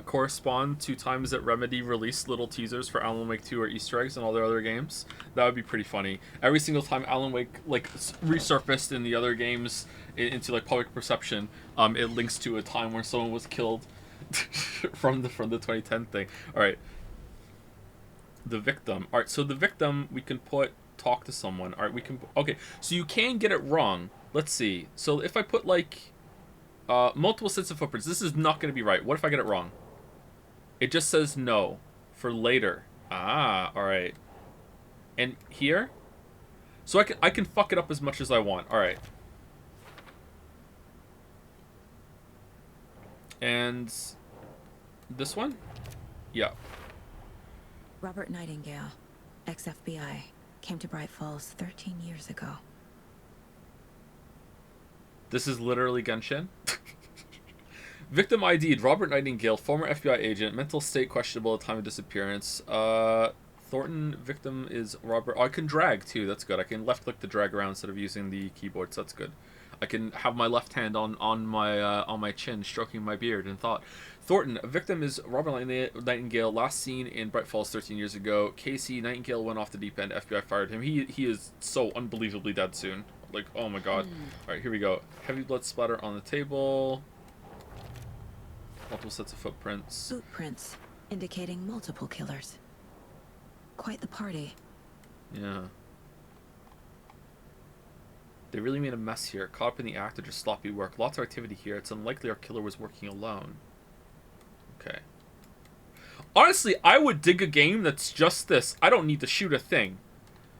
correspond to times that Remedy released little teasers for Alan Wake 2 or Easter eggs in all their other games? That would be pretty funny. Every single time Alan Wake resurfaced in the other games into public perception, it links to a time where someone was killed from the 2010 thing. All right. The victim. All right. So the victim, we can talk to someone. All right. We can. Okay. So you can get it wrong. Let's see. So if I put multiple sets of footprints, this is not going to be right. What if I get it wrong? It just says no for later. Ah, all right. And here, so I can fuck it up as much as I want. All right. And this one, yeah. Robert Nightingale, ex-FBI, came to Bright Falls 13 years ago. This is literally Genshin. Victim ID'd Robert Nightingale, former FBI agent, mental state questionable at time of disappearance. Thornton, victim is Robert. Oh, I can drag too. That's good. I can left click to drag around instead of using the keyboard. So that's good. I can have my left hand on my chin, stroking my beard in thought. Thornton, victim is Robert Nightingale, last seen in Bright Falls 13 years ago. Casey, Nightingale went off the deep end. FBI fired him. He is so unbelievably dead soon. Oh my god. Alright, here we go. Heavy blood splatter on the table. Multiple sets of footprints. Footprints, indicating multiple killers. Quite the party. Yeah. They really made a mess here. Caught up in the act of just sloppy work. Lots of activity here. It's unlikely our killer was working alone. Okay. Honestly, I would dig a game that's just this. I don't need to shoot a thing.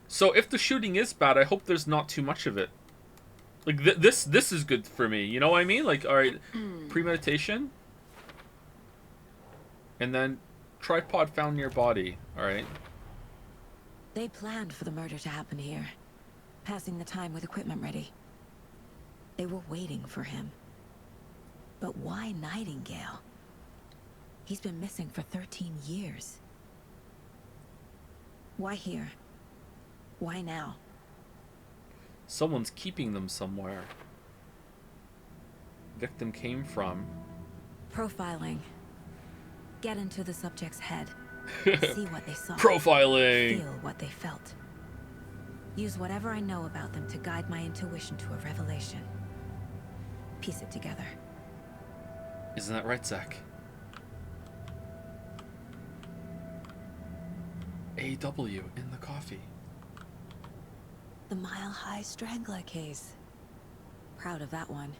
So if the shooting is bad, I hope there's not too much of it. Like, this is good for me. You know what I mean? Like, alright, premeditation. And then tripod found near body. Alright. They planned for the murder to happen here, passing the time with equipment ready. They were waiting for him. But why Nightingale? He's been missing for 13 years. Why here? Why now? Someone's keeping them somewhere. Victim came from. Profiling. Get into the subject's head. See what they saw. Profiling! Feel what they felt. Use whatever I know about them to guide my intuition to a revelation. Piece it together. Isn't that right, Zach? AW in the coffee. The Mile High Strangler case. Proud of that one.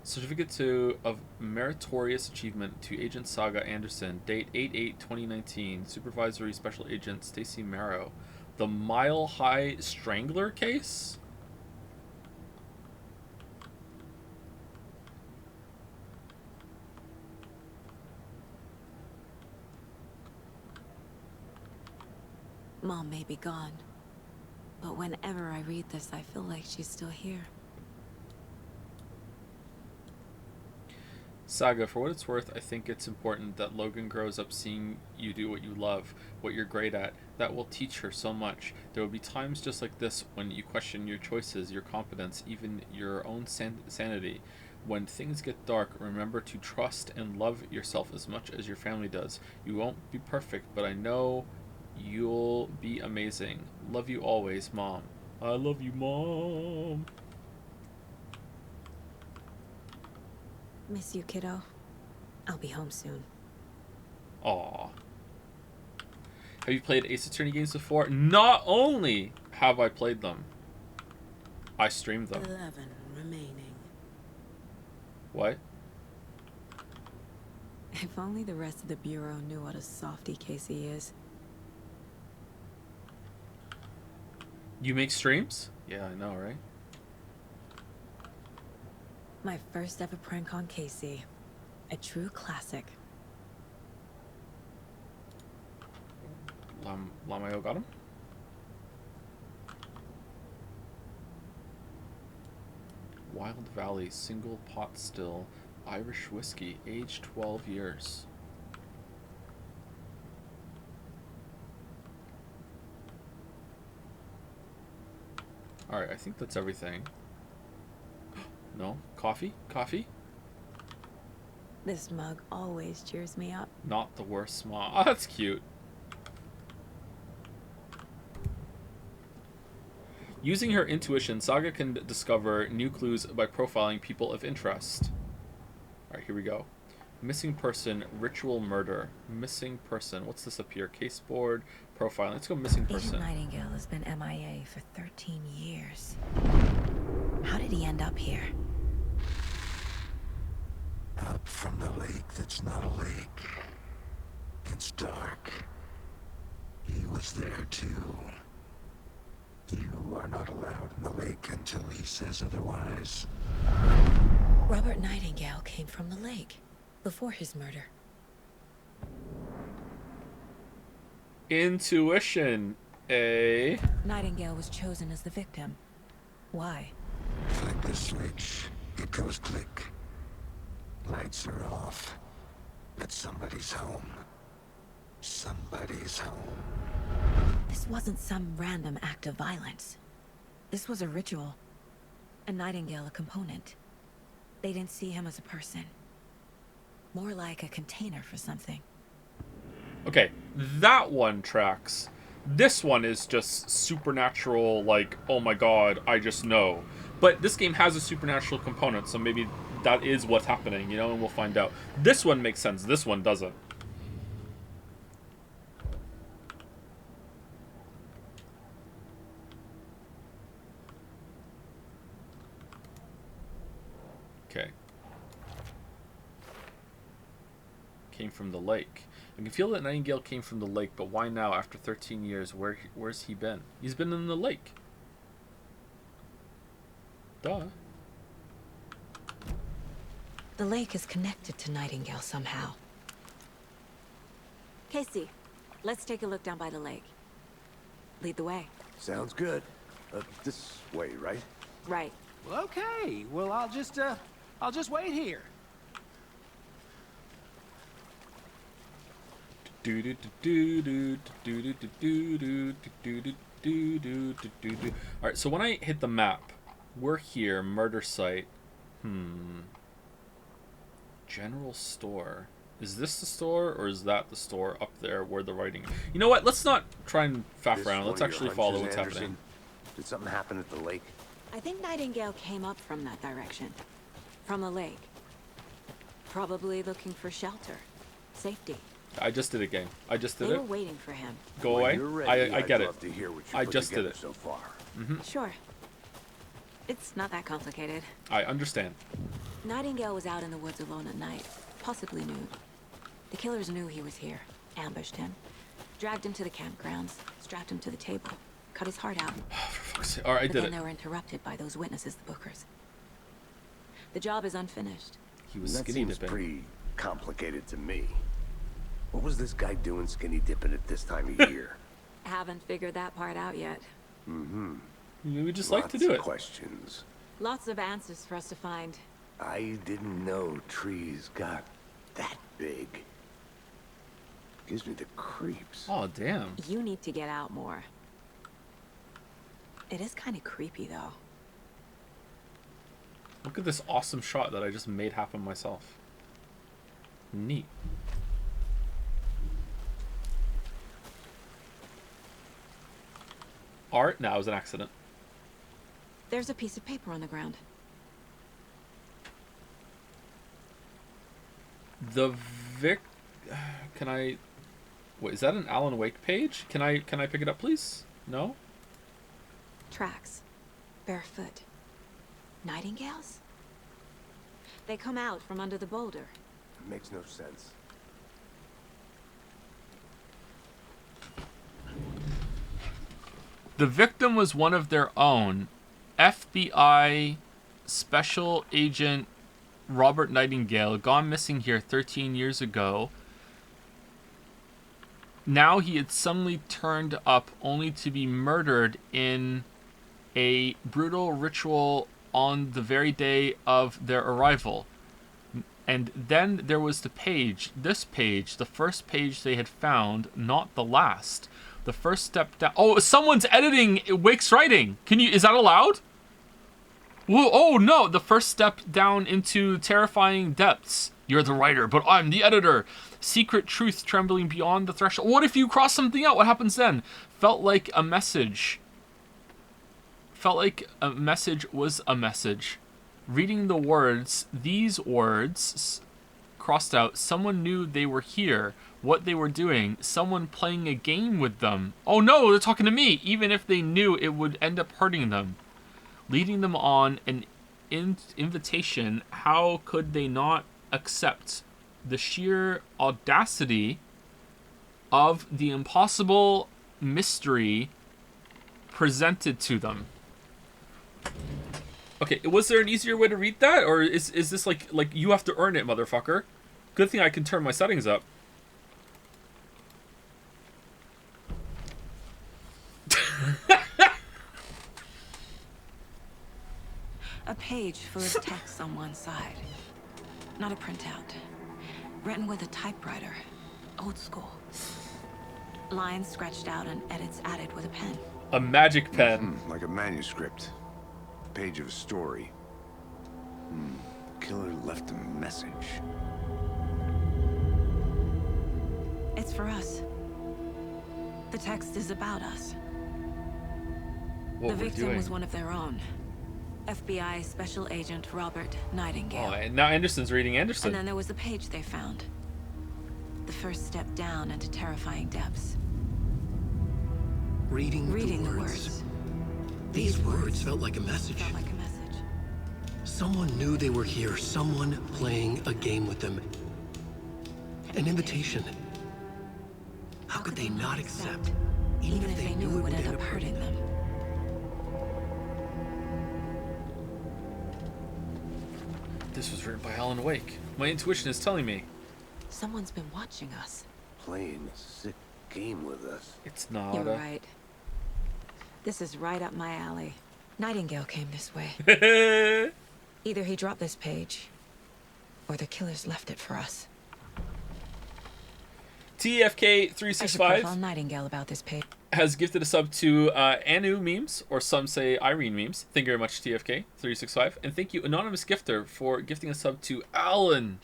Certificate of Meritorious Achievement to Agent Saga Anderson. Date 8/8/2019. Supervisory Special Agent Stacy Marrow. The Mile High Strangler case? Mom may be gone, but whenever I read this, I feel like she's still here. Saga, for what it's worth, I think it's important that Logan grows up seeing you do what you love, what you're great at. That will teach her so much. There will be times just like this when you question your choices, your competence, even your own sanity. When things get dark, remember to trust and love yourself as much as your family does. You won't be perfect, but I know you'll be amazing. Love you always, Mom. I love you, Mom. Miss you, kiddo. I'll be home soon. Aw. Have you played Ace Attorney games before? Not only have I played them, I streamed them. 11 remaining. What? If only the rest of the Bureau knew what a softie Casey is. You make streams? Yeah, I know, right? My first ever prank on Casey. A true classic. Lamayo got him? Wild Valley, single pot still, Irish whiskey, age 12 years. Alright, I think that's everything. No? Coffee? Coffee? This mug always cheers me up. Not the worst small. Oh, that's cute. Using her intuition, Saga can discover new clues by profiling people of interest. Alright, here we go. Missing person, ritual murder. Missing person. What's this up here? Case board, profiling. Let's go missing person. Agent Nightingale has been MIA for 13 years. How did he end up here? Up from the lake that's not a lake. It's dark. He was there too. You are not allowed in the lake until he says otherwise. Robert Nightingale came from the lake before his murder. Intuition, eh? Nightingale was chosen as the victim. Why? Flick the switch. It goes click. Lights are off. But somebody's home. Somebody's home. This wasn't some random act of violence. This was a ritual. And Nightingale a component. They didn't see him as a person. More like a container for something. Okay, that one tracks. This one is just supernatural, like, oh my god, I just know. But this game has a supernatural component, so maybe that is what's happening, you know, and we'll find out. This one makes sense, this one doesn't. Okay. Came from the lake. I can feel that Nightingale came from the lake, but why now, after 13 years? Where's he been? He's been in the lake. Duh. The lake is connected to Nightingale somehow. Casey, let's take a look down by the lake. Lead the way. Sounds good. This way, right? Right. Well, okay. Well, I'll just wait here. Alright, so when I hit the map, we're here, murder site. General store. Is this the store, or is that the store up there where the writing... You know what? Let's not try and faff around. Let's actually follow what's happening. Did something happen at the lake? I think Nightingale came up from that direction. From the lake. Probably looking for shelter. Safety. I just did it, gang. I just did They it. were waiting for him. Go away. I get it. Love to hear what you I put just did together it. so far. Sure. It's not that complicated. I understand. Nightingale was out in the woods alone at night, possibly nude. The killers knew he was here, ambushed him, dragged him to the campgrounds, strapped him to the table, cut his heart out. For fuck's sake. Alright, I But did then it. they were interrupted by those witnesses, the Bookers. The job is unfinished. He was That skinny seems dipping. pretty complicated to me. What was this guy doing skinny dipping at this time of year? Haven't figured that part out yet. We would just like to Lots do of it. questions. Lots of answers for us to find. I didn't know trees got that big. Gives me the creeps. Oh, damn. You need to get out more. It is kind of creepy, though. Look at this awesome shot that I just made happen myself. Neat. Art? No, it was an accident. There's a piece of paper on the ground. The Can I... Wait, is that an Alan Wake page? Can I pick it up, please? No? Tracks. Barefoot. Nightingales? They come out from under the boulder. Makes no sense. The victim was one of their own. FBI Special Agent Robert Nightingale, gone missing here 13 years ago. Now he had suddenly turned up only to be murdered in a brutal ritual on the very day of their arrival. And then there was the page, this page, the first page they had found, not the last. The first step down. Oh, someone's editing Wake's writing. Is that allowed? Whoa, oh no, the first step down into terrifying depths. You're the writer, but I'm the editor. Secret truth trembling beyond the threshold. What if you cross something out? What happens then? Felt like a message. Felt like a message was a message. Reading the words, these words crossed out. Someone knew they were here, what they were doing. Someone playing a game with them. Oh no, they're talking to me. Even if they knew it would end up hurting them. Leading them on an invitation. How could they not accept the sheer audacity of the impossible mystery presented to them? Okay, was there an easier way to read that? Or is this like you have to earn it, motherfucker? Good thing I can turn my settings up. A page full of text on one side. Not a printout. Written with a typewriter. Old school. Lines scratched out and edits added with a pen. A magic pen. Like a manuscript. Page of a story. Killer left a message. It's for us. The text is about us. What The we're victim doing. was one of their own. FBI Special Agent Robert Nightingale. Oh, and now Anderson's reading And Anderson. then there was the page they found. The first step down into terrifying depths. Reading Reading the the words. words. These words felt like a message. Felt like a message. Someone knew they were here. Someone playing a game with them. An invitation. How could they not accept? Even if they knew it would end up hurting them. This was written by Alan Wake. My intuition is telling me. Someone's been watching us. Playing a sick game with us. It's not. You're right. This is right up my alley. Nightingale came this way. Either he dropped this page, or the killers left it for us. TFK I should profile 365 Nightingale about this page. has gifted a sub to Anu memes, or some say Irene memes. Thank you very much, TFK 365, and thank you, anonymous gifter, for gifting a sub to Alan.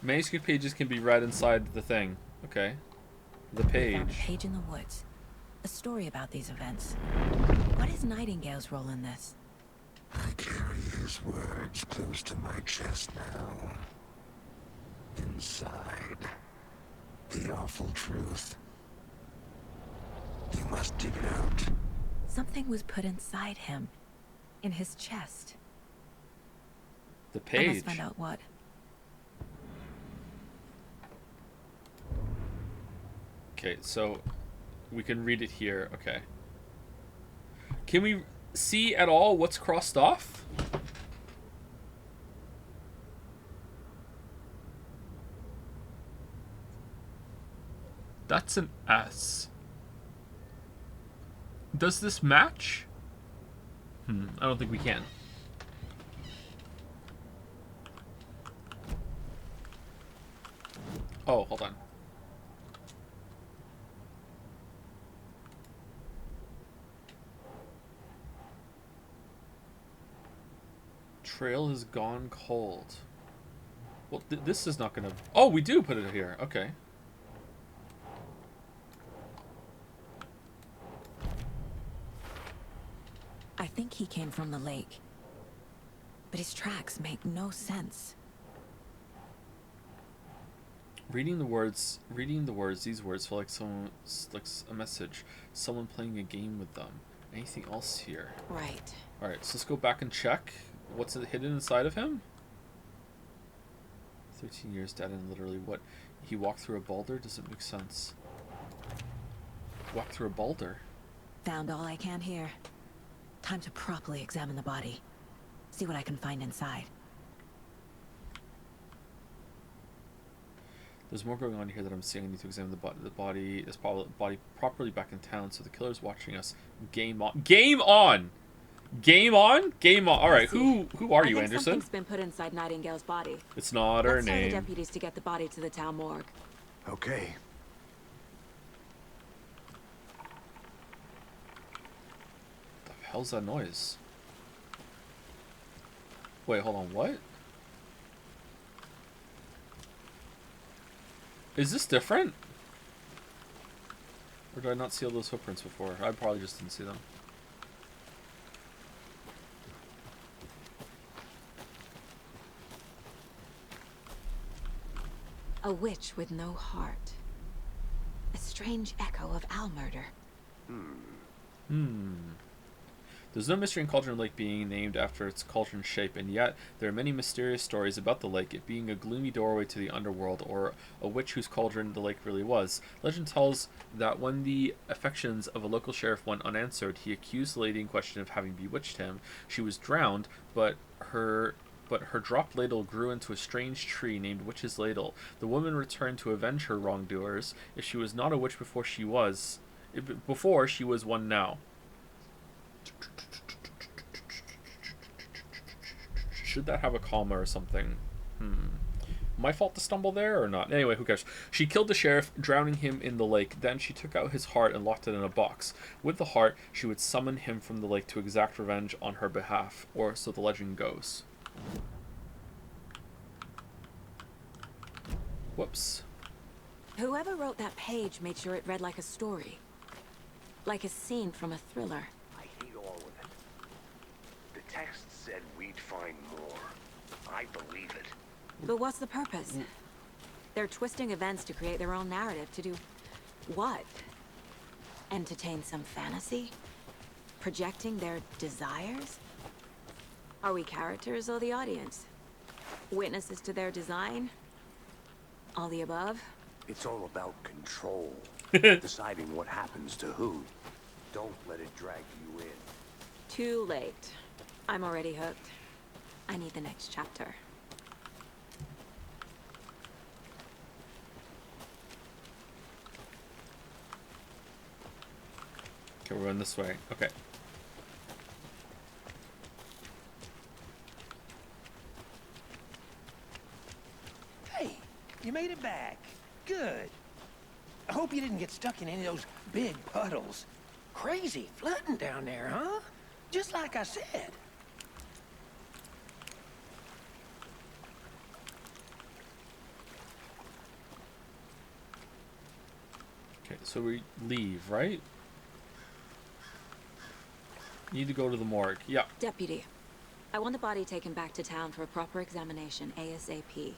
Manuscript pages can be read inside the thing. Okay. The We found a page. page in the woods. A story about these events. What is Nightingale's role in this? I carry his words close to my chest now. Inside, the awful truth. You must dig it out. Something was put inside him. In his chest. The I page. must find out what. Okay, so we can read it here. Okay. Can we see at all what's crossed off? That's an S. Does this match? I don't think we can. Oh, hold on. Trail has gone cold. Well, this is not gonna... Oh, we do put it here. Okay. I think he came from the lake. But his tracks make no sense. Reading the words, these words feel like someone, like a message. Someone playing a game with them. Anything else here? Right. Alright, so let's go back and check. What's hidden inside of him? 13 years dead and literally what? He walked through a boulder? Doesn't make sense. Walked through a boulder? Found all I can here. Time to properly examine the body. See what I can find inside. There's more going on here that I'm seeing. I need to examine the body. The body is probably properly back in town, so the killer's watching us. Game on. Game on! Game on? Game on. Alright, who are you, Anderson? Something's been put inside Nightingale's body. It's not her Let's tell the name. deputies to get the body to the town morgue. Okay. The hell's that noise? Wait, hold on, what? Is this different? Or did I not see all those footprints before? I probably just didn't see them. A witch with no heart. A strange echo of Al murder. There's no mystery in Cauldron Lake being named after its cauldron shape, and yet there are many mysterious stories about the lake, it being a gloomy doorway to the underworld, or a witch whose cauldron the lake really was. Legend tells that when the affections of a local sheriff went unanswered, he accused the lady in question of having bewitched him. She was drowned, but her dropped ladle grew into a strange tree named Witch's Ladle. The woman returned to avenge her wrongdoers. If she was not a witch before, she was one now. Should that have a comma or something? My fault to stumble there or not? Anyway, who cares? She killed the sheriff, drowning him in the lake. Then she took out his heart and locked it in a box. With the heart, she would summon him from the lake to exact revenge on her behalf, or so the legend goes. Whoops. Whoever wrote that page made sure it read like a story. Like a scene from a thriller. I hate all of it. The text said we'd find more. I believe it. But what's the purpose? They're twisting events to create their own narrative. To do what? Entertain some fantasy? Projecting their desires? Are we characters or the audience? Witnesses to their design? All the above? It's all about control. Deciding what happens to who. Don't let it drag you in. Too late. I'm already hooked. I need the next chapter. Okay, we're going this way. Okay. Hey, you made it back. Good. I hope you didn't get stuck in any of those big puddles. Crazy flooding down there, huh? Just like I said. Okay, so we leave, right? Need to go to the morgue. Yeah. Deputy, I want the body taken back to town for a proper examination ASAP.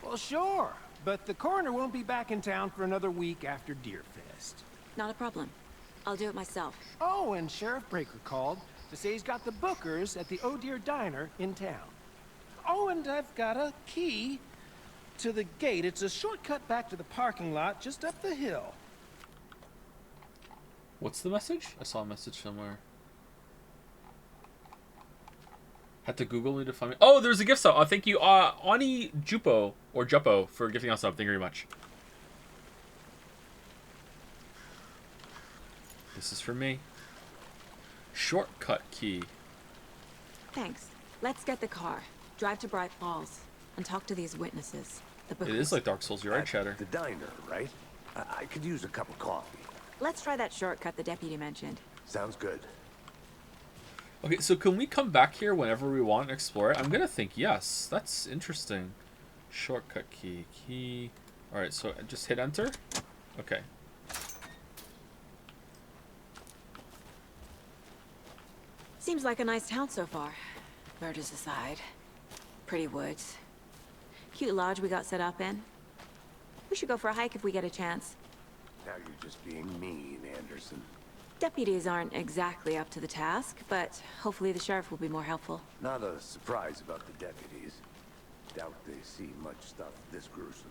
Well, sure. But the coroner won't be back in town for another week after Deerfest. Not a problem. I'll do it myself. Oh, and Sheriff Breaker called to say he's got the Bookers at the Oh Dear Diner in town. Oh, and I've got a key to the gate. It's a shortcut back to the parking lot just up the hill. What's the message? I saw a message somewhere. Had to Google me to find me. Oh, there's a gift sub. Thank you, Ani Jupo or Juppo for gifting us up. Thank you very much. This is for me. Shortcut key. Thanks. Let's get the car. Drive to Bright Falls and talk to these witnesses. The It is like Dark Souls. You're right, Shatter. The diner, right? I could use a cup of coffee. Let's try that shortcut the deputy mentioned. Sounds good. Okay, so can we come back here whenever we want and explore it? I'm gonna think yes. That's interesting. Shortcut key. Key. Alright, so just hit enter. Okay. Seems like a nice town so far. Murders aside. Pretty woods. Cute lodge we got set up in. We should go for a hike if we get a chance. Now you're just being mean, Anderson. Deputies aren't exactly up to the task, but hopefully the sheriff will be more helpful. Not a surprise about the deputies. Doubt they see much stuff this gruesome.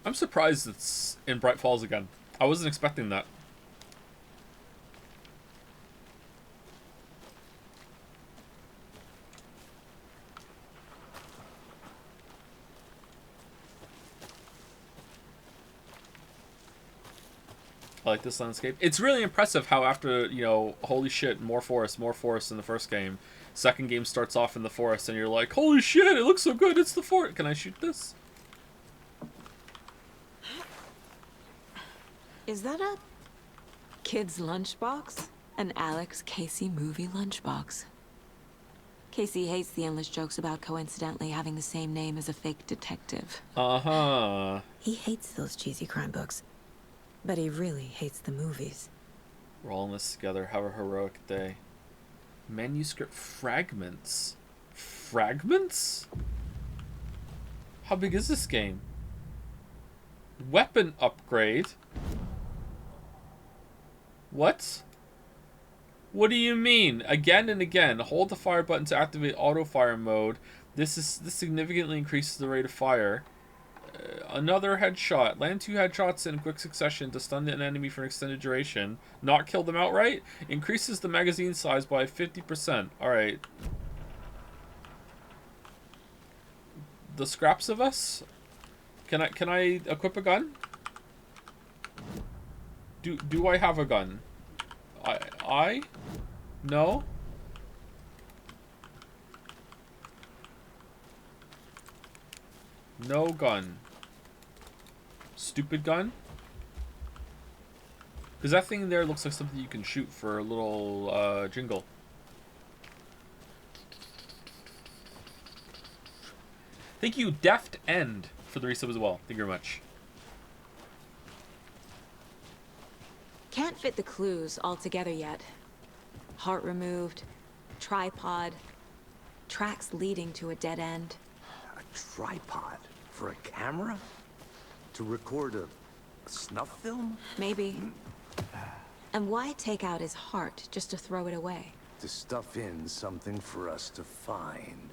I'm surprised it's in Bright Falls again. I wasn't expecting that. I like this landscape. It's really impressive how after, you know, holy shit, more forest in the first game. Second game starts off in the forest and you're like, holy shit, it looks so good, it's the forest. Can I shoot this? Is that a kid's lunchbox? An Alex Casey movie lunchbox. Casey hates the endless jokes about coincidentally having the same name as a fake detective. Uh-huh. He hates those cheesy crime books. But he really hates the movies. We're all in this together. Have a heroic day. Manuscript fragments. Fragments? How big is this game? Weapon upgrade? What? What do you mean? Again and again, hold the fire button to activate auto fire mode. This significantly increases the rate of fire. Another headshot. Land 2 headshots in quick succession to stun an enemy for an extended duration. Not kill them outright. Increases the magazine size by 50%. Alright. The scraps of us? Can I equip a gun? Do I have a gun? I? No? No gun. Stupid gun? Because that thing there looks like something you can shoot for a little jingle. Thank you, Deft End, for the resub as well. Thank you very much. Can't fit the clues all together yet. Heart removed, tripod, tracks leading to a dead end. A tripod? For a camera? To record a snuff film? Maybe. And why take out his heart just to throw it away? To stuff in something for us to find.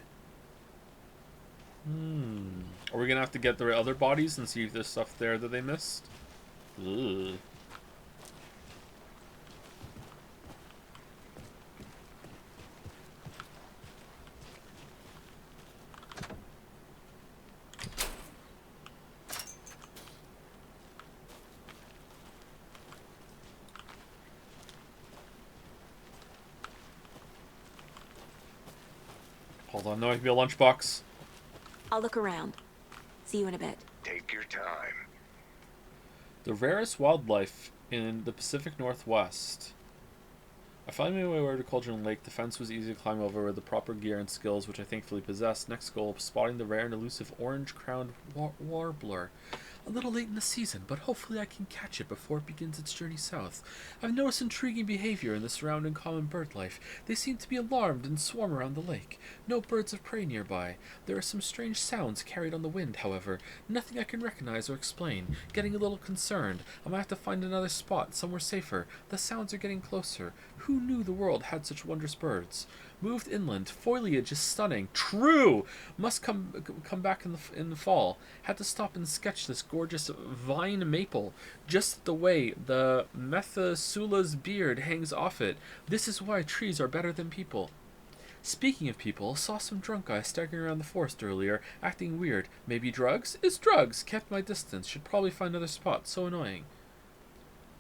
Are we gonna have to get the other bodies and see if there's stuff there that they missed? Ugh. Hold on, no, I can be a lunchbox. I'll look around. See you in a bit. Take your time. The rarest wildlife in the Pacific Northwest. I finally made my way to Cauldron Lake. The fence was easy to climb over with the proper gear and skills, which I thankfully possessed. Next goal, spotting the rare and elusive orange-crowned warbler. A little late in the season, but hopefully I can catch it before it begins its journey south. I've noticed intriguing behavior in the surrounding common bird life. They seem to be alarmed and swarm around the lake. No birds of prey nearby. There are some strange sounds carried on the wind, however. Nothing I can recognize or explain. Getting a little concerned. I'm gonna have to find another spot, somewhere safer. The sounds are getting closer. Who knew the world had such wondrous birds? Moved inland. Foliage is stunning. True! Must come back in the fall. Had to stop and sketch this gorgeous vine maple. Just the way the Methuselah's beard hangs off it. This is why trees are better than people. Speaking of people, saw some drunk guy staggering around the forest earlier, acting weird. Maybe drugs? It's drugs. Kept my distance. Should probably find another spot. So annoying.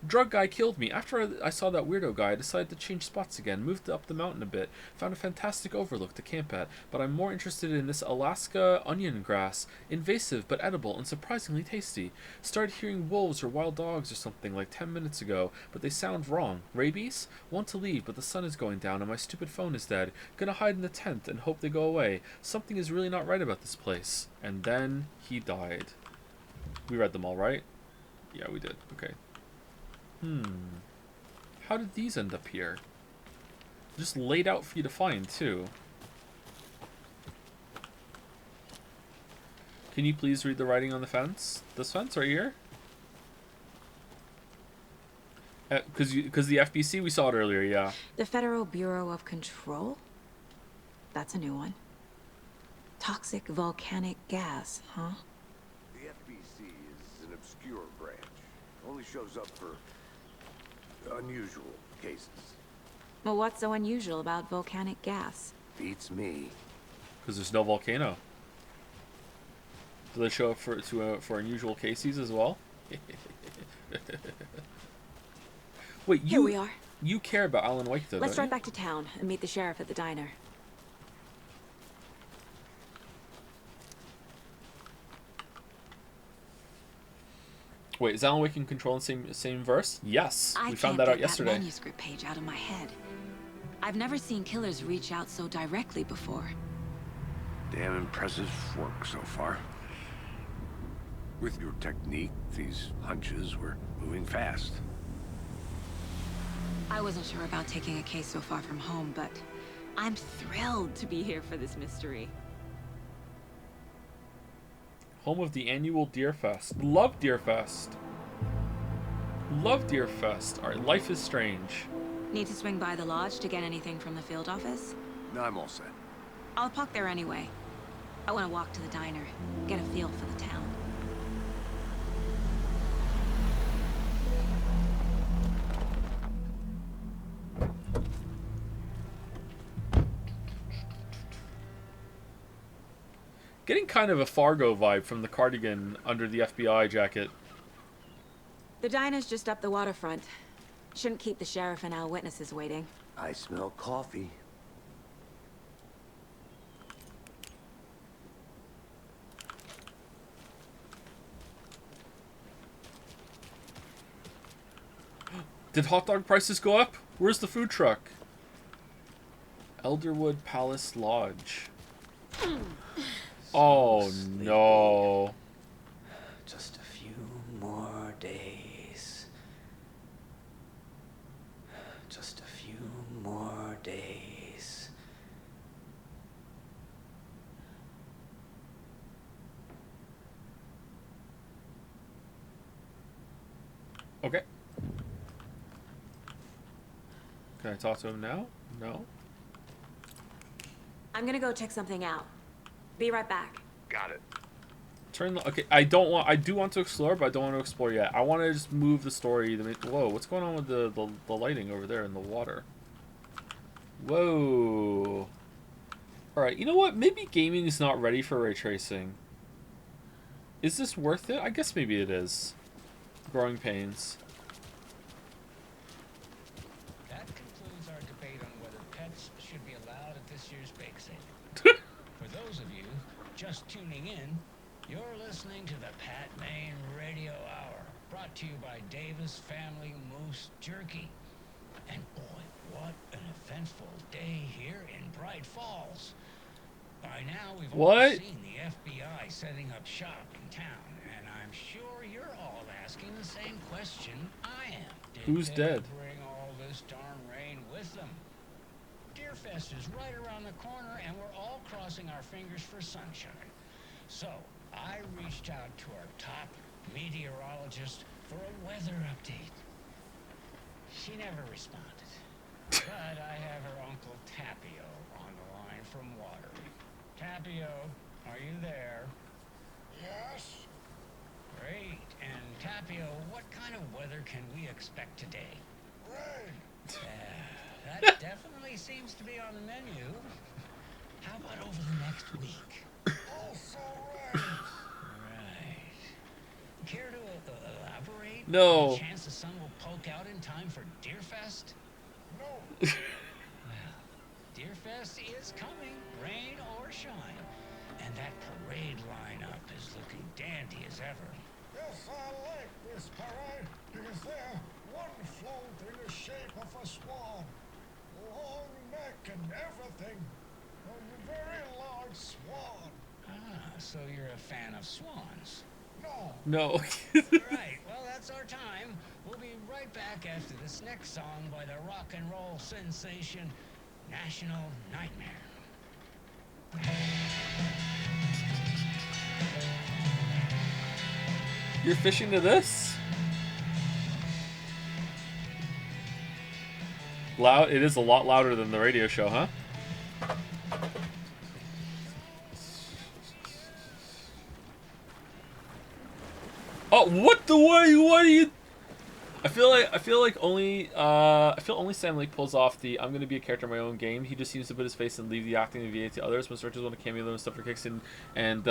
Drug guy killed me. After I saw that weirdo guy, I decided to change spots again, moved up the mountain a bit, found a fantastic overlook to camp at, but I'm more interested in this Alaska onion grass, invasive but edible and surprisingly tasty. Started hearing wolves or wild dogs or something like 10 minutes ago, but they sound wrong. Rabies? Want to leave, but the sun is going down and my stupid phone is dead. Gonna hide in the tent and hope they go away. Something is really not right about this place. And then he died. We read them all, right? Yeah, we did. Okay. How did these end up here? Just laid out for you to find, too. Can you please read the writing on the fence? This fence right here? Because the FBC, we saw it earlier, yeah. The Federal Bureau of Control? That's a new one. Toxic volcanic gas, huh? The FBC is an obscure branch. Only shows up for unusual cases. Well, what's so unusual about volcanic gas? Beats me. Because there's no volcano. Do they show up for unusual cases as well? Wait, Here we are. You care about Alan Wake, though, Let's don't drive back to town and meet the sheriff at the diner. Wait, is Alan Wake in Control in the same verse? Yes, we found that out yesterday. I can't get that manuscript page out of my head. I've never seen killers reach out so directly before. Damn impressive work so far. With your technique, these hunches were moving fast. I wasn't sure about taking a case so far from home, but I'm thrilled to be here for this mystery. Home of the annual Deer Fest. Love Deer Fest. Love Deer Fest. Alright, Life is Strange. Need to swing by the lodge to get anything from the field office? No, I'm all set. I'll park there anyway. I want to walk to the diner, get a feel for the town. Getting kind of a Fargo vibe from the cardigan under the FBI jacket. The diner's just up the waterfront. Shouldn't keep the sheriff and our witnesses waiting. I smell coffee. Did hot dog prices go up? Where's the food truck? Elderwood Palace Lodge. Oh no. Just a few more days. Just a few more days. Okay. Can I talk to him now? No. I'm gonna go check something out. Be right back. Got it. Turn the... Okay, I do want to explore, but I don't want to explore yet. I want to just move the story. Whoa, what's going on with the lighting over there in the water? Whoa. Alright, you know what? Maybe gaming is not ready for ray tracing. Is this worth it? I guess maybe it is. Growing pains. That concludes our debate on whether pets should be allowed at this year's bake sale. For those of you just tuning in, you're listening to the Pat Maine Radio Hour, brought to you by Davis Family Moose Jerky. And boy, what an eventful day here in Bright Falls. By now, we've all seen the FBI setting up shop in town, and I'm sure you're all asking the same question I am. Who's dead? Bring all this darn rain with them. Deerfest is right around the corner, and we're all crossing our fingers for sunshine. So, I reached out to our top meteorologist for a weather update. She never responded. But I have her Uncle Tapio on the line from Watery. Tapio, are you there? Yes. Great. And Tapio, what kind of weather can we expect today? Rain. That definitely seems to be on the menu. How about over the next week? Also rain. Right. Care to elaborate? No. Any chance the sun will poke out in time for Deerfest? No. Well, Deerfest is coming, rain or shine. And that parade lineup is looking dandy as ever. Yes, I like this parade because they're one float in the shape of a swan. Long neck and everything. A very large swan. Ah, so you're a fan of swans? No. No. Right, well, that's our time. We'll be right back after this next song by the rock and roll sensation, National Nightmare. You're fishing to this? Loud? It is a lot louder than the radio show, huh? Oh, what the way? What are you? I feel like only Sam Lake pulls off the I'm gonna be a character in my own game. He just seems to put his face and leave the acting and VA to others. When searchers want to cameo them and stuff for kicks in, and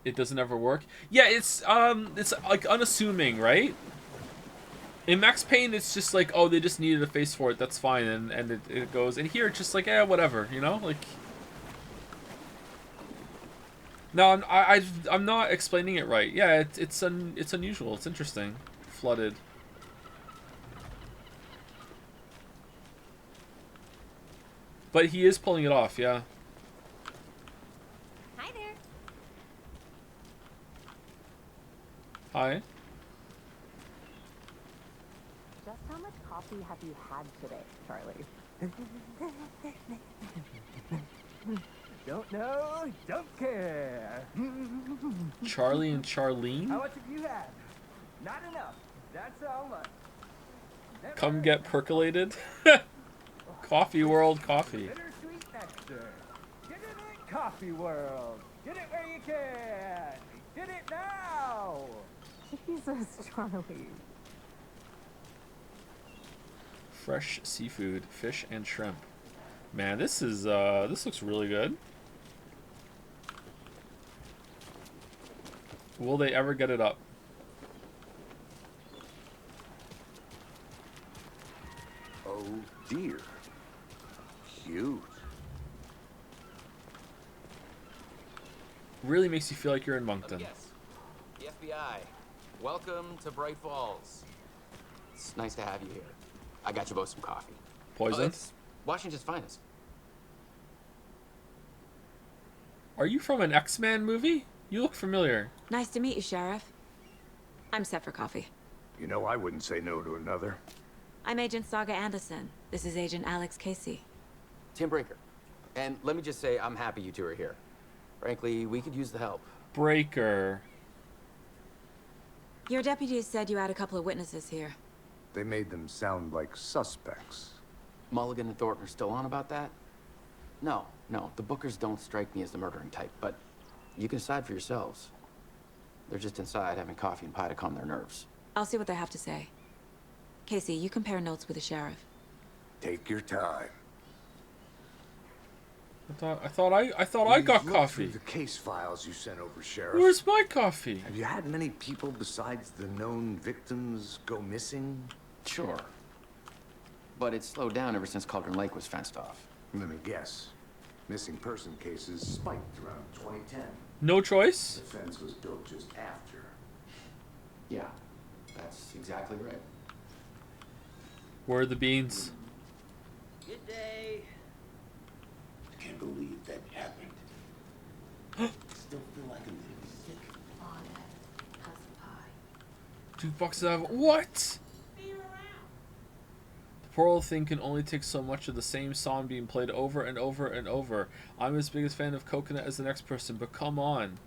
it doesn't ever work. Yeah, it's like unassuming, right? In Max Payne, it's just like, oh, they just needed a face for it. That's fine, and it goes. And here, it's just like, whatever, you know, like. No, I'm not explaining it right. Yeah, it's unusual. It's interesting. Flooded. But he is pulling it off, yeah. Hi there. Hi. Just how much coffee have you had today, Charlie? Don't know, don't care. Charlie and Charlene? How much have you had? Not enough. That's how much. Come get percolated? Coffee World coffee. Bittersweet nectar. Get it in Coffee World. Get it where you can. Get it now. Jesus, Charlie. Fresh seafood, fish and shrimp. Man, this looks really good. Will they ever get it up? Oh dear. Huge. Really makes you feel like you're in Moncton. Yes, the FBI. Welcome to Bright Falls. It's nice to have you here. I got you both some coffee. Poison? Oh, it's Washington's finest. Are you from an X-Men movie? You look familiar. Nice to meet you, Sheriff. I'm set for coffee. You know, I wouldn't say no to another. I'm Agent Saga Anderson. This is Agent Alex Casey. Tim Breaker. And let me just say, I'm happy you two are here. Frankly, we could use the help. Breaker. Your deputies said you had a couple of witnesses here. they made them sound like suspects. Mulligan and Thornton are still on about that? No, the Bookers don't strike me as the murdering type, but you can decide for yourselves. They're just inside having coffee and pie to calm their nerves. I'll see what they have to say. Casey, you compare notes with the sheriff. Take your time. I thought I got Looked coffee. through the case files you sent over, Sheriff. Where's my coffee? Have you had many people besides the known victims go missing? Sure. But it's slowed down ever since Cauldron Lake was fenced off. Let me guess. Missing person cases spiked around 2010. No choice? The fence was built just after. Yeah, that's exactly right. Where are the beans? Good day. I can't believe that happened. Still feel like I'm gonna be sick. Jukebox have what? The poor old thing can only take so much of the same song being played over and over and over. I'm as big a fan of Coconut as the next person, but come on.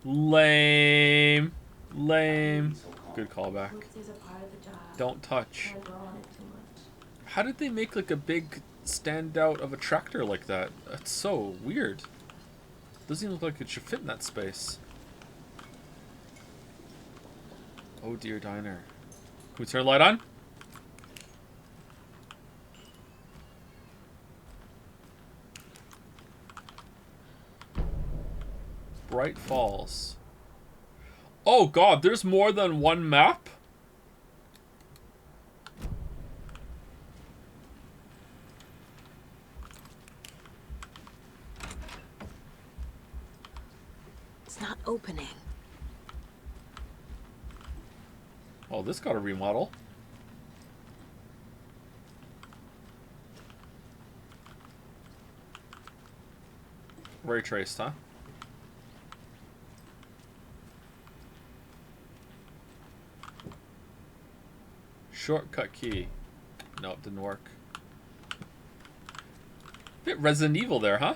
Lame. Good callback. Don't touch. How did they make like a big standout of a tractor like that? That's so weird. Doesn't even look like it should fit in that space. Oh dear, diner. Can we turn the light on? Bright Falls. Oh god, there's more than one map? It's not opening. Oh, this got a remodel. Ray traced, huh? Shortcut key. No, it didn't work. Bit Resident Evil there, huh?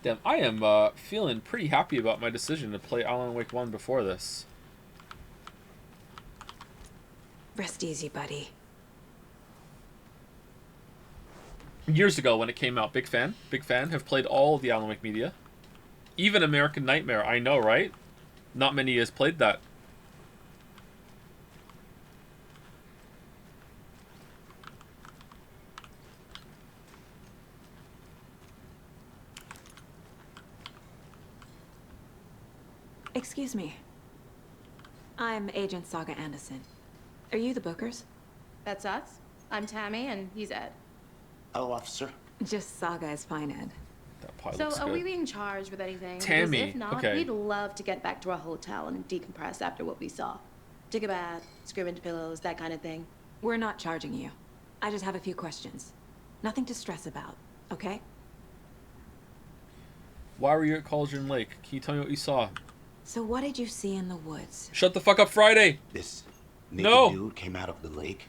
Damn, I am feeling pretty happy about my decision to play Alan Wake 1 before this. Rest easy, buddy. Years ago when it came out, big fan, have played all of the Alan Wake media. Even American Nightmare, I know, right? Not many has played that. Excuse me. I'm Agent Saga Anderson. Are you the Bookers? That's us. I'm Tammy, and he's Ed. Hello, officer. Just Saga is fine, Ed. That pie So, looks are good. we being charged with anything? Tammy, Because if not, okay. we'd love to get back to our hotel and decompress after what we saw. Take a bath, scream into pillows, that kind of thing. We're not charging you. I just have a few questions. Nothing to stress about, okay? Why were you at Cauldron Lake? Can you tell me what you saw? So what did you see in the woods? Shut the fuck up, Friday! This naked No! dude came out of the lake,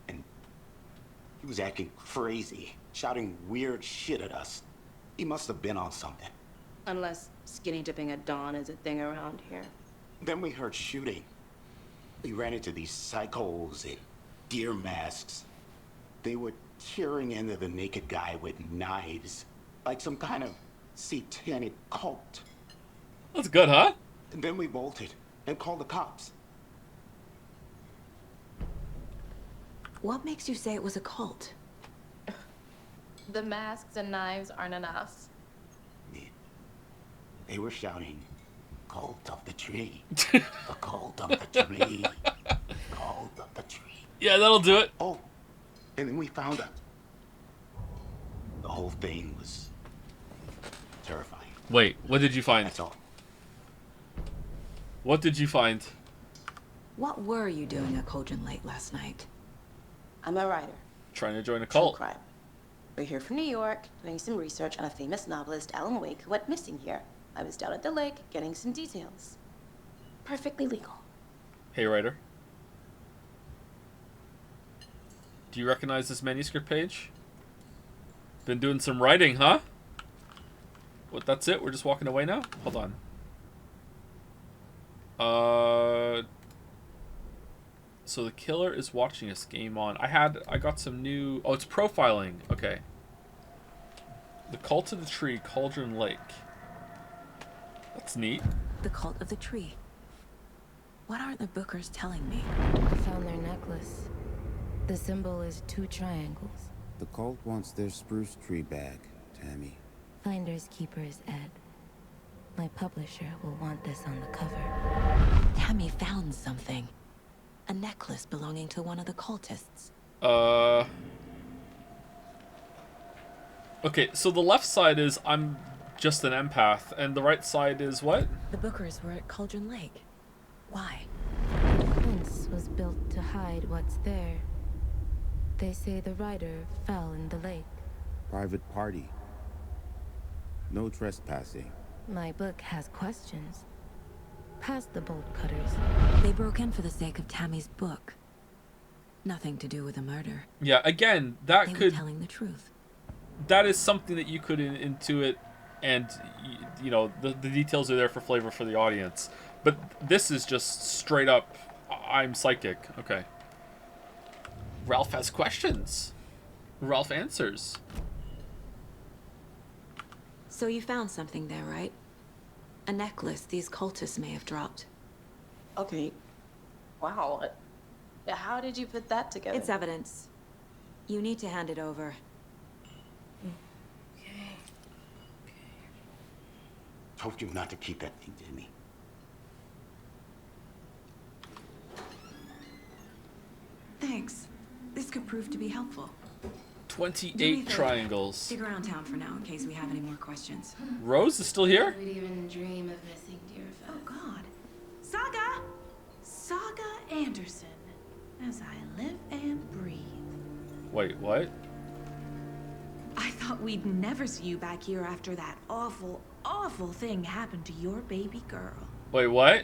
and he was acting crazy, shouting weird shit at us. He must have been on something. Unless skinny dipping at dawn is a thing around here. Then we heard shooting. We ran into these psychos in deer masks. They were tearing into the naked guy with knives, like some kind of satanic cult. That's good, huh? And then we bolted and called the cops. What makes you say it was a cult? The masks and knives aren't enough. They were shouting, "Cult of the tree, the cult of the tree, cult of the tree." Yeah, that'll do it. Oh, and then we found out. The whole thing was terrifying. Wait, what did you find? That's all. What did you find? What were you doing at Cauldron Lake last night? I'm a writer. Trying to join a True cult. crime. We're here from New York, doing some research on a famous novelist, Alan Wake, who went missing here. I was down at the lake, getting some details. Perfectly legal. Hey, writer. Do you recognize this manuscript page? Been doing some writing, huh? What, that's it? We're just walking away now? Hold on. So the killer is watching us. Game on. I got some new. Oh, it's profiling. Okay. The Cult of the Tree, Cauldron Lake. That's neat. The Cult of the Tree. What aren't the Bookers telling me? I found their necklace. The symbol is 2 triangles. The cult wants their spruce tree back, Tammy. Finders keepers, Ed. My publisher will want this on the cover. Tammy found something. A necklace belonging to one of the cultists. Okay, so the left side is I'm just an empath, and the right side is what? The Bookers were at Cauldron Lake. Why? The fence was built to hide what's there. They say the rider fell in the lake. Private party. No trespassing. My book has questions. Past the bolt cutters. They broke in for the sake of Tammy's book. Nothing to do with a murder. Yeah, again, that They could... were telling the truth. That is something that you could intuit, and, you know, the details are there for flavor for the audience. But this is just straight up, I'm psychic. Okay. Ralph has questions. Ralph answers. So you found something there, right? A necklace these cultists may have dropped. Okay. Wow. How did you put that together? It's evidence. You need to hand it over. Told you not to keep that thing, Jimmy. Thanks. This could prove to be helpful. 28 triangles. Stick around town for now in case we have any more questions. Rose is still here? Would even dream of missing Deerfest. Oh God. Saga! Saga Anderson. As I live and breathe. Wait, what? I thought we'd never see you back here after that awful, awful thing happened to your baby girl. Wait, what?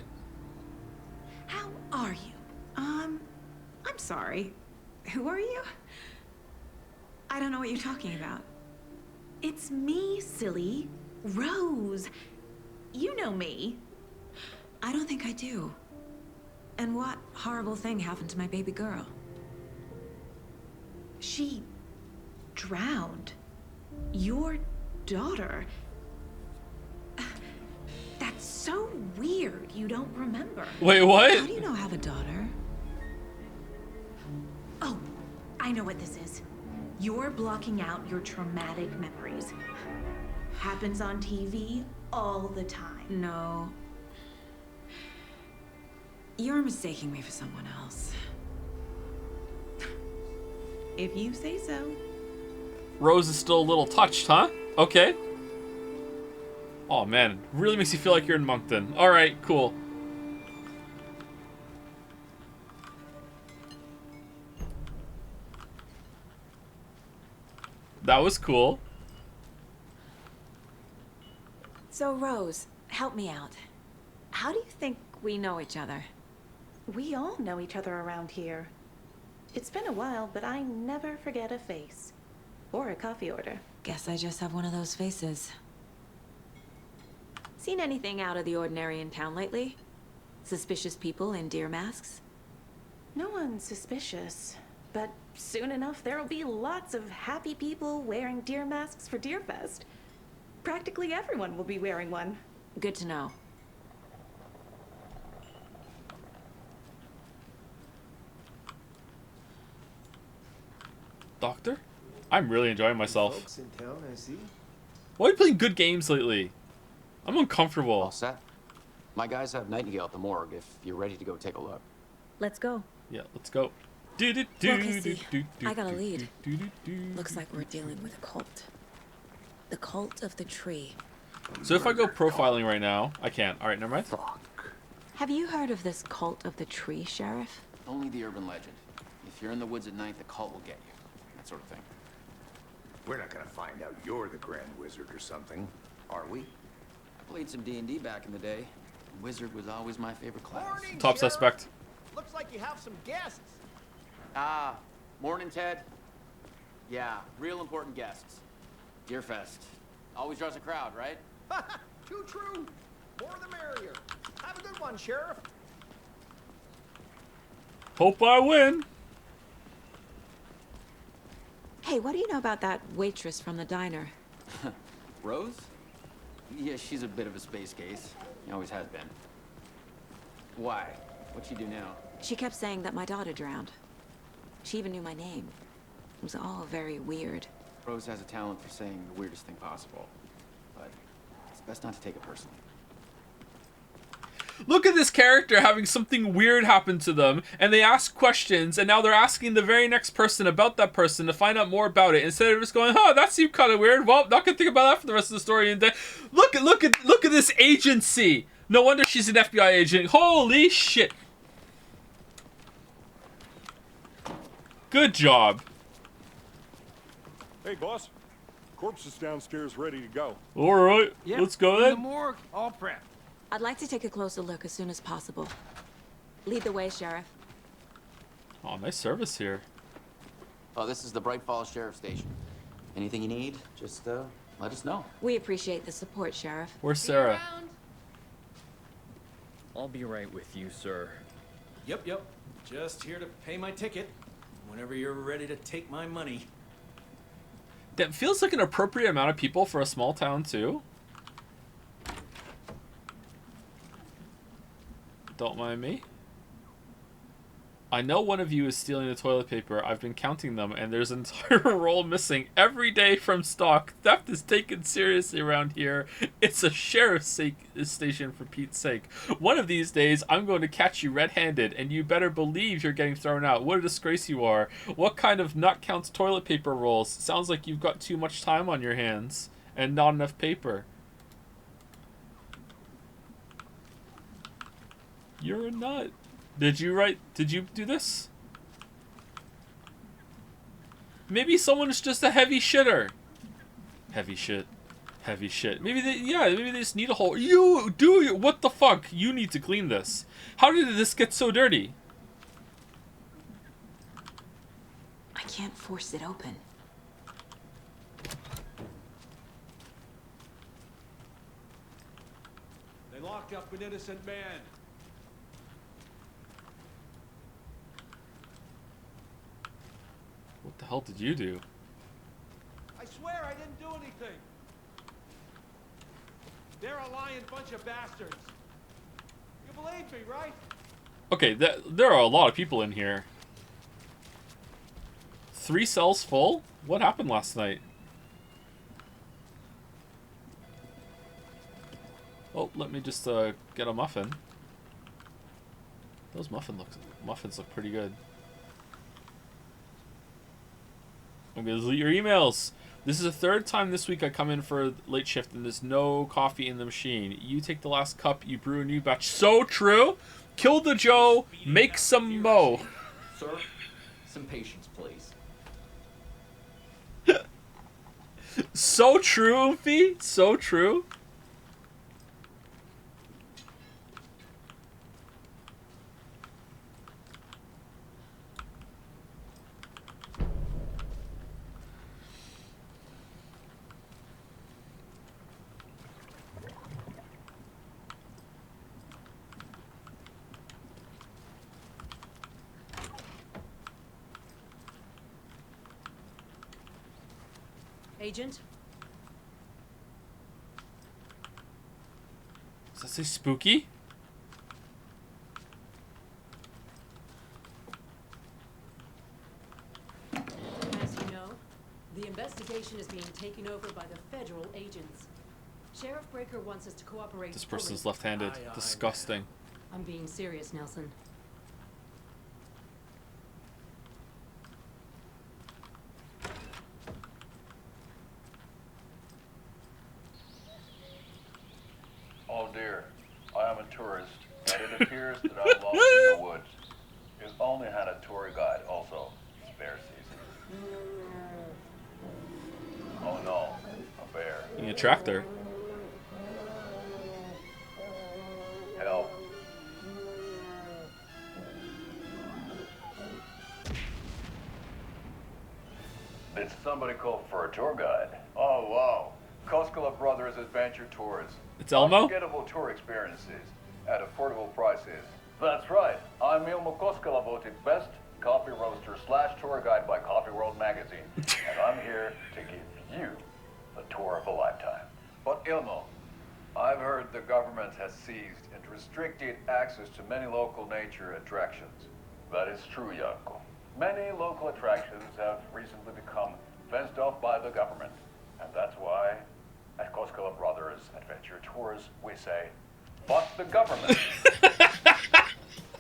How are you? I'm sorry. Who are you? I don't know what you're talking about. It's me, silly. Rose. You know me. I don't think I do. And what horrible thing happened to my baby girl? She drowned. Your daughter. That's so weird you don't remember. Wait, what? How do you know I have a daughter? Oh, I know what this is. You're blocking out your traumatic memories. Happens on TV all the time. No. You're mistaking me for someone else. If you say so. Rose is still a little touched, huh? Okay. Oh man, really makes you feel like you're in Moncton. Alright, cool. That was cool. So, Rose, help me out. How do you think we know each other? We all know each other around here. It's been a while, but I never forget a face. Or a coffee order. Guess I just have one of those faces. Seen anything out of the ordinary in town lately? Suspicious people in deer masks? No one's suspicious. But soon enough, there'll be lots of happy people wearing deer masks for Deerfest. Practically everyone will be wearing one. Good to know. Doctor? I'm really enjoying myself. Folks in town, I see. Why are you playing good games lately? I'm uncomfortable. All set. My guys have Nightingale at the morgue if you're ready to go take a look. Let's go. Yeah, let's go. Look, I got a lead. Looks like we're dealing with a cult. The Cult of the Tree. So if I go profiling right now, I can't. Alright, never mind. Have you heard of this Cult of the Tree, Sheriff? Only the urban legend. If you're in the woods at night, the cult will get you. That sort of thing. We're not gonna find out you're the Grand Wizard or something, are we? I played some D&D back in the day. Wizard was always my favorite class. Morning, Top Sheriff. suspect. Looks like you have some guests. Ah, morning, Ted. Yeah, real important guests. Deerfest. Always draws a crowd, right? Too true. More the merrier. Have a good one, Sheriff. Hope I win. Hey, what do you know about that waitress from the diner? Rose? Yeah, she's a bit of a space case. She always has been. Why? What'd she do now? She kept saying that my daughter drowned. She even knew my name. It was all very weird. Rose has a talent for saying the weirdest thing possible. But it's best not to take it personally. Look at this character having something weird happen to them, and they ask questions, and now they're asking the very next person about that person to find out more about it, instead of just going, "Oh, that seemed kind of weird. Well, not gonna think about that for the rest of the story." And then, look at this agency. No wonder she's an FBI agent. Holy shit! Good job. Hey, boss. Corpse is downstairs ready to go. All right, Yep, let's go in then. the morgue, all prepped. I'd like to take a closer look as soon as possible. Lead the way, Sheriff. Oh, nice service here. Oh, this is the Bright Falls Sheriff Station. Anything you need, just let us know. We appreciate the support, Sheriff. Where's Sarah? I'll be right with you, sir. Yep. Just here to pay my ticket. Whenever you're ready to take my money. That feels like an appropriate amount of people for a small town, too. Don't mind me. I know one of you is stealing the toilet paper. I've been counting them, and there's an entire roll missing every day from stock. Theft is taken seriously around here. It's a sheriff's station, for Pete's sake. One of these days, I'm going to catch you red-handed, and you better believe you're getting thrown out. What a disgrace you are. What kind of nut counts toilet paper rolls? Sounds like you've got too much time on your hands, and not enough paper. You're a nut. Did you do this? Maybe someone's just a heavy shitter. Heavy shit. Maybe they just need a whole... What the fuck? You need to clean this. How did this get so dirty? I can't force it open. They locked up an innocent man. What the hell did you do? I swear I didn't do anything. They're a lying bunch of bastards. You believe me, right? Okay, there are a lot of people in here. 3 cells full? What happened last night? Oh, let me just get a muffin. Those muffins look pretty good. I'm gonna delete your emails. This is the 3rd time this week I come in for a late shift and there's no coffee in the machine. You take the last cup, you brew a new batch. So true. Kill the Joe, make some mo. Sir, some patience, please. So true, Oofy. So true. Agent? Does that say spooky? As you know, the investigation is being taken over by the federal agents. Sheriff Breaker wants us to cooperate. This person's fully. left-handed. Disgusting. I'm being serious, Nelson. Oh dear, I am a tourist, and it appears that I'm lost in the woods. You've only had a tour guide, also. Bear season. Oh no, a bear. You need a tractor. Help. Did somebody call for a tour guide? Oh wow. Koskela Brothers Adventure Tours. It's Elmo? Unforgettable tour experiences. at affordable prices. That's right. I'm Ilmo Koskela, voted best coffee roaster / tour guide by Coffee World magazine. And I'm here to give you the tour of a lifetime. But Ilmo, I've heard the government has seized and restricted access to many local nature attractions. That is true, Janko. Many local attractions have recently become fenced off by the government. And that's why, at Koskela Brothers Adventure Tours, we say, fuck the government.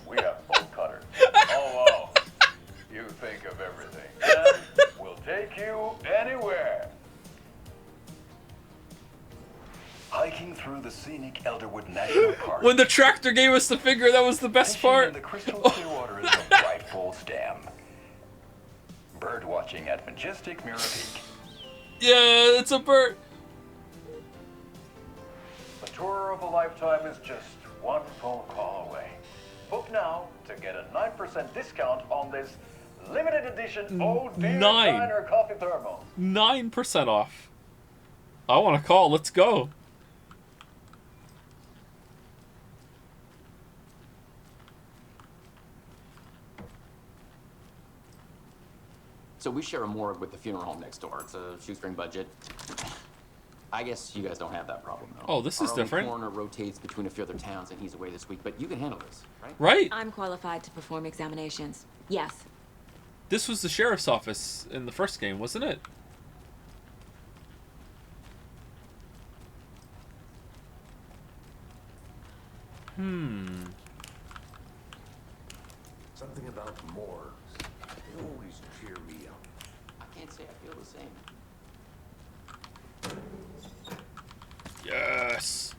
We have both cutters. Oh, wow. You think of everything. And we'll take you anywhere. Hiking through the scenic Elderwood National Park. When the tractor gave us the finger, that was the best part. The crystal clear waters of Bright Falls Dam. Bird watching at majestic Mirror Peak. Yeah, it's a bird. The tour of a lifetime is just one phone call away. Book now to get a 9% discount on this limited edition Oh Dear Diner coffee thermal. 9% off. I want to call. Let's go. So we share a morgue with the funeral home next door. It's a shoestring budget. I guess you guys don't have that problem, though. Oh, this is different. Our coroner rotates between a few other towns, and he's away this week. But you can handle this, right? Right. I'm qualified to perform examinations. Yes. This was the sheriff's office in the first game, wasn't it? Something about morgues. They always cheer me up. I can't say I feel the same. Yes.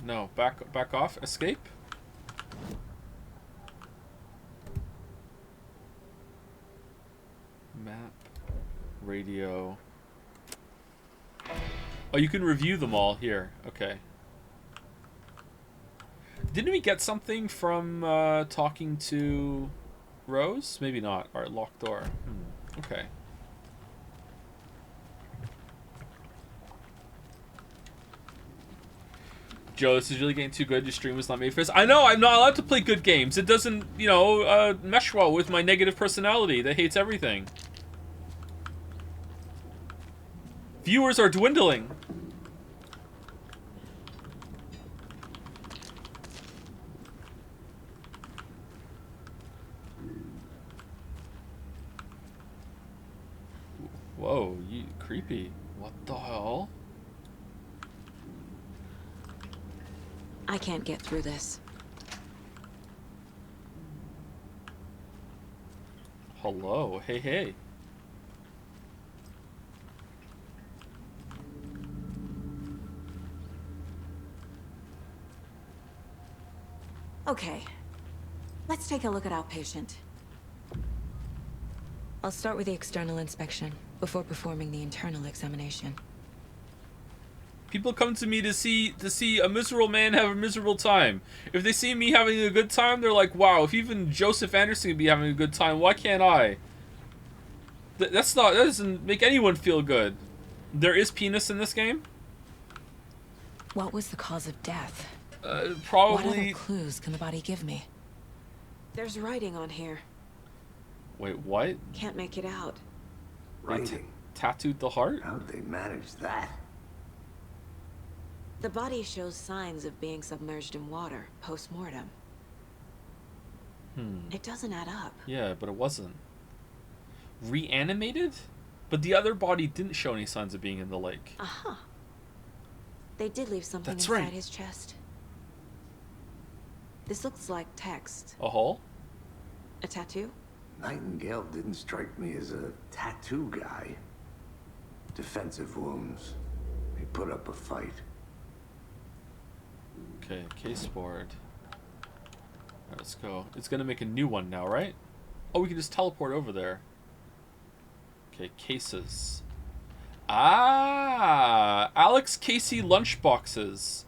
No, back off. Escape. Map. Radio. Oh, you can review them all here. Okay. Didn't we get something from talking to Rose? Maybe not. Alright, locked door. Okay. Joe, this is really getting too good. Your stream was not made for this. I know, I'm not allowed to play good games. It doesn't, you know, mesh well with my negative personality that hates everything. Viewers are dwindling. Whoa, you creepy. What the hell? I can't get through this. Hello. Hey, hey. Okay. Let's take a look at outpatient. I'll start with the external inspection before performing the internal examination. People come to me to see a miserable man have a miserable time. If they see me having a good time, they're like, wow, if even Joseph Anderson can be having a good time, why can't I? That doesn't make anyone feel good. There is penis in this game? What was the cause of death? Probably... What other clues can the body give me? There's writing on here. Wait, what? Can't make it out. Writing? Tattooed the heart? How'd they manage that? The body shows signs of being submerged in water post-mortem. It doesn't add up. Yeah, but it wasn't. Reanimated? But the other body didn't show any signs of being in the lake. Uh-huh. They did leave something That's inside right. his chest. This looks like text. A hole? A tattoo? Nightingale didn't strike me as a tattoo guy. Defensive wounds. He put up a fight. Okay, case board. Alright, let's go. It's gonna make a new one now, right? Oh, we can just teleport over there. Okay, cases. Ah! Alex Casey lunchboxes.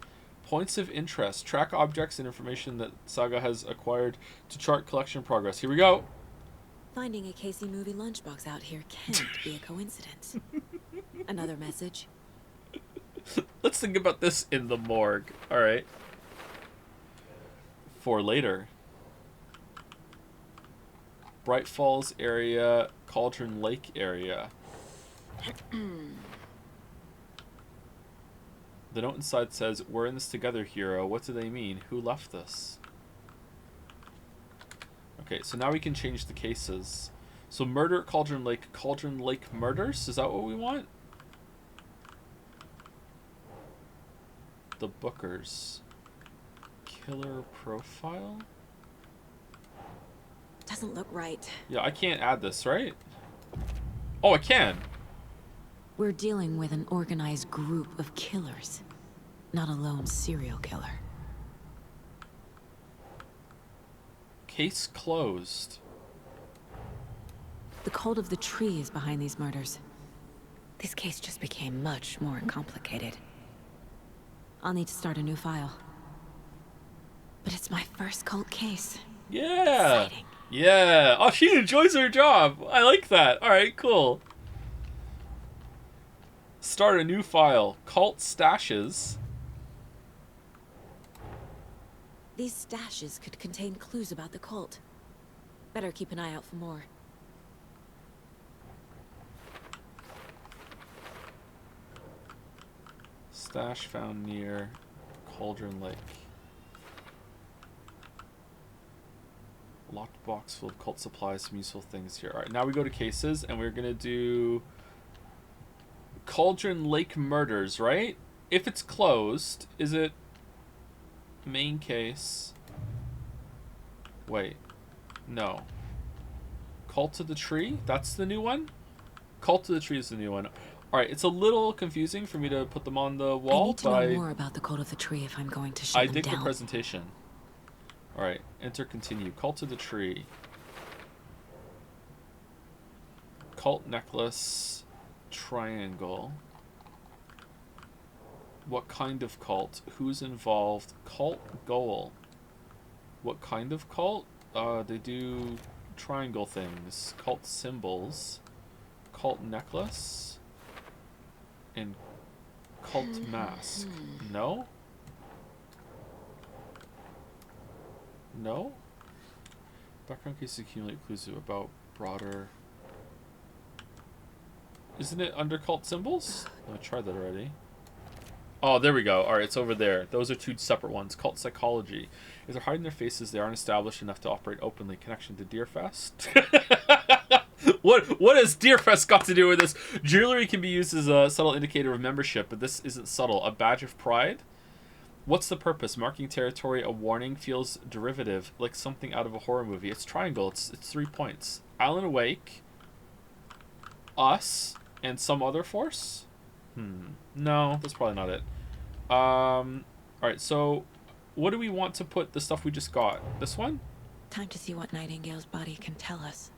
Points of interest. Track objects and information that Saga has acquired to chart collection progress. Here we go. Finding a Casey movie lunchbox out here can't be a coincidence. Another message? Let's think about this in the morgue. Alright. For later. Bright Falls area, Cauldron Lake area. The note inside says, "We're in this together, hero." What do they mean? Who left this? Okay, so now we can change the cases. So murder at Cauldron Lake murders? Is that what we want? The Bookers. Killer profile? Doesn't look right. Yeah, I can't add this, right? Oh, I can. We're dealing with an organized group of killers, not a lone serial killer. Case closed. The cult of the tree is behind these murders. This case just became much more complicated. I'll need to start a new file. But it's my first cult case. Yeah. Exciting. Yeah. Oh, she enjoys her job. I like that. All right, cool. Start a new file. Cult stashes. These stashes could contain clues about the cult. Better keep an eye out for more. Stash found near Cauldron Lake. Locked box full of cult supplies, some useful things here. Alright, now we go to cases, and we're gonna do Cauldron Lake murders, right? If it's closed, is it main case? Wait. No. Cult of the Tree? That's the new one? Cult of the Tree is the new one. Alright, it's a little confusing for me to put them on the wall, I need to know more about the Cult of the Tree if I'm going to shut them down. I dig the presentation. Alright, enter continue. Cult of the Tree. Cult necklace. Triangle. What kind of cult? Who's involved? Cult goal. What kind of cult? They do triangle things. Cult symbols. Cult necklace. And cult mask. No? No? Background cases accumulate clues about broader... Isn't it under cult symbols? I tried that already. Oh, there we go. Alright, it's over there. Those are two separate ones. Cult psychology. If they're hiding their faces, they aren't established enough to operate openly. Connection to Deerfest? What has Deerfest got to do with this? Jewelry can be used as a subtle indicator of membership, but this isn't subtle. A badge of pride? What's the purpose? Marking territory, a warning, feels derivative, like something out of a horror movie. It's triangle. It's 3 points. Alan Wake, us, and some other force? No, that's probably not it. Alright, so what do we want to put the stuff we just got? This one? Time to see what Nightingale's body can tell us.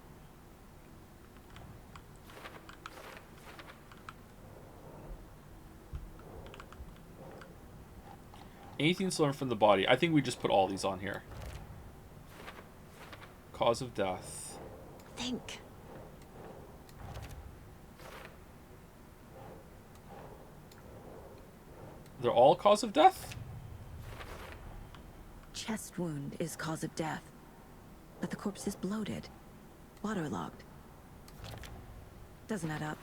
Anything to learn from the body. I think we just put all these on here. Cause of death. Think. They're all cause of death? Chest wound is cause of death. But the corpse is bloated. Waterlogged. Doesn't add up.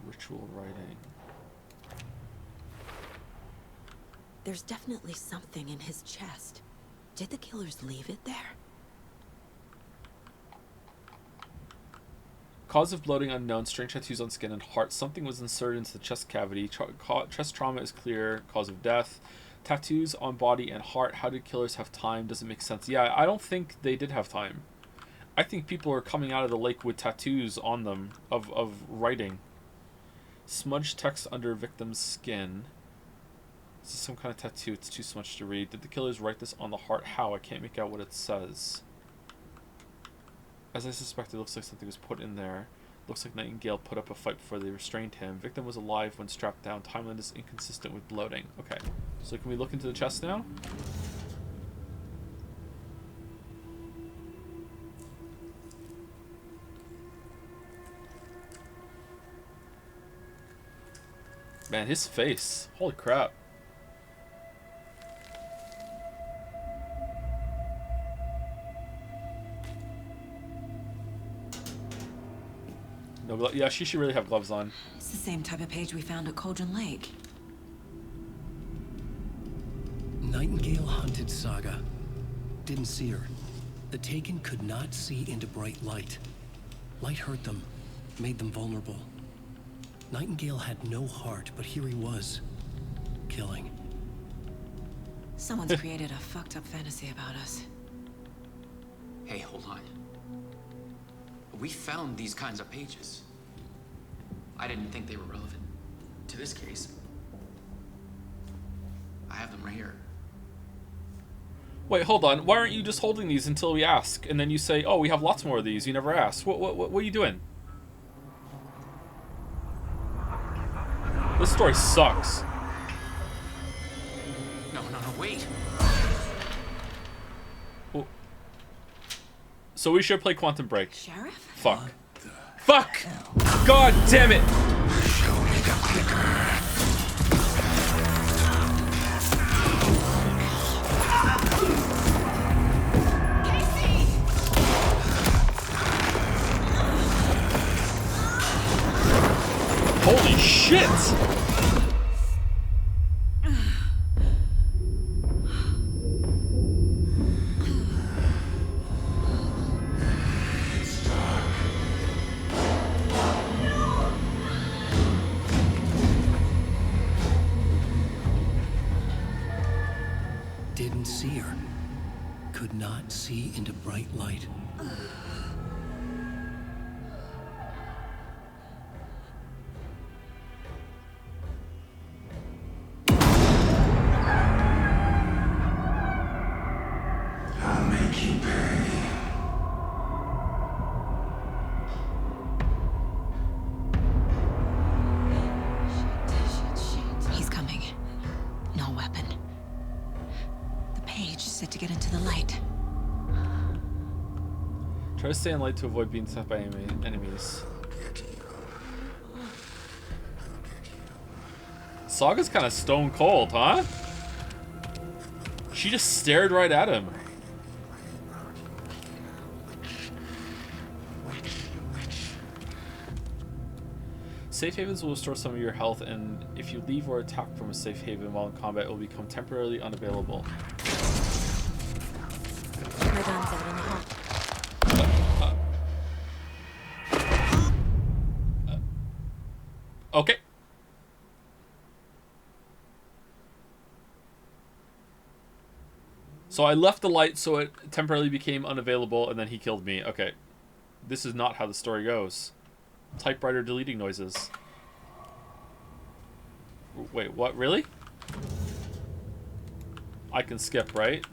Ritual writing. There's definitely something in his chest. Did the killers leave it there? Cause of bloating unknown. Strange tattoos on skin and heart. Something was inserted into the chest cavity. Chest trauma is clear. Cause of death. Tattoos on body and heart. How did killers have time? Doesn't make sense. Yeah, I don't think they did have time. I think people are coming out of the lake with tattoos on them of writing. Smudged text under victim's skin. This is some kind of tattoo. It's too smudged to read. Did the killers write this on the heart? How? I can't make out what it says. As I suspected, it looks like something was put in there. Looks like Nightingale put up a fight before they restrained him. Victim was alive when strapped down. Timeline is inconsistent with bloating. Okay. So can we look into the chest now? Man, his face. Holy crap. No, yeah, she should really have gloves on. It's the same type of page we found at Cauldron Lake. Nightingale hunted Saga. Didn't see her. The Taken could not see into bright light. Light hurt them, made them vulnerable. Nightingale had no heart, but here he was, killing. Someone's created a fucked up fantasy about us. Hey, hold on. We found these kinds of pages. I didn't think they were relevant to this case. I have them right here. Wait, hold on. Why aren't you just holding these until we ask? And then you say, oh, we have lots more of these. You never asked. What are you doing? This story sucks. No, wait. Well, so we should play Quantum Break. Sheriff? Fuck. Fuck! God damn it! Show me the clicker. Holy shit! Didn't see her. Could not see into bright light. I'll make you pay. He's coming. No weapon. The page said to get into the light. Try to stay in light to avoid being sent by enemies. Saga's kind of stone cold, huh? She just stared right at him. Safe havens will restore some of your health, and if you leave or attack from a safe haven while in combat, it will become temporarily unavailable. My gun's out in the hall. Okay. So I left the light so it temporarily became unavailable, and then he killed me. Okay. This is not how the story goes. Typewriter deleting noises. Wait, what? Really? I can skip, right?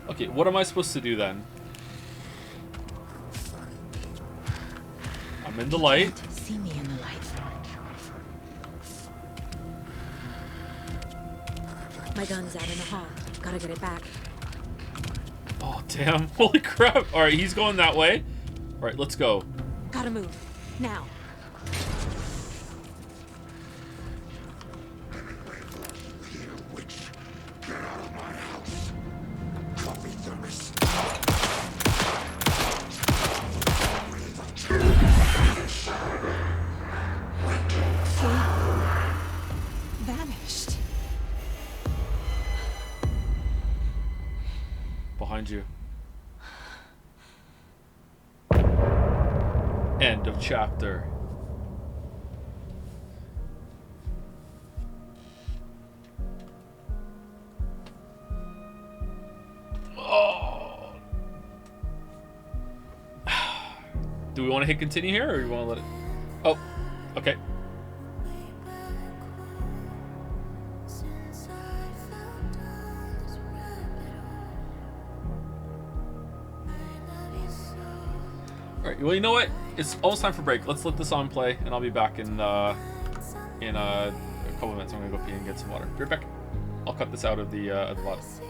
Okay, what am I supposed to do then? I'm in the light. See me in the light. My gun's out in the hall. Gotta get it back. Oh, damn. Holy crap. All right, he's going that way. All right, let's go. Gotta move. Now. Vanished. Behind you. End of chapter. Oh. Do we want to hit continue here, or do we want to let it? Oh, okay. Alright, well, you know what? It's almost time for break. Let's let the song play, and I'll be back in a couple minutes. I'm gonna go pee and get some water. Be right back. I'll cut this out of the VOD.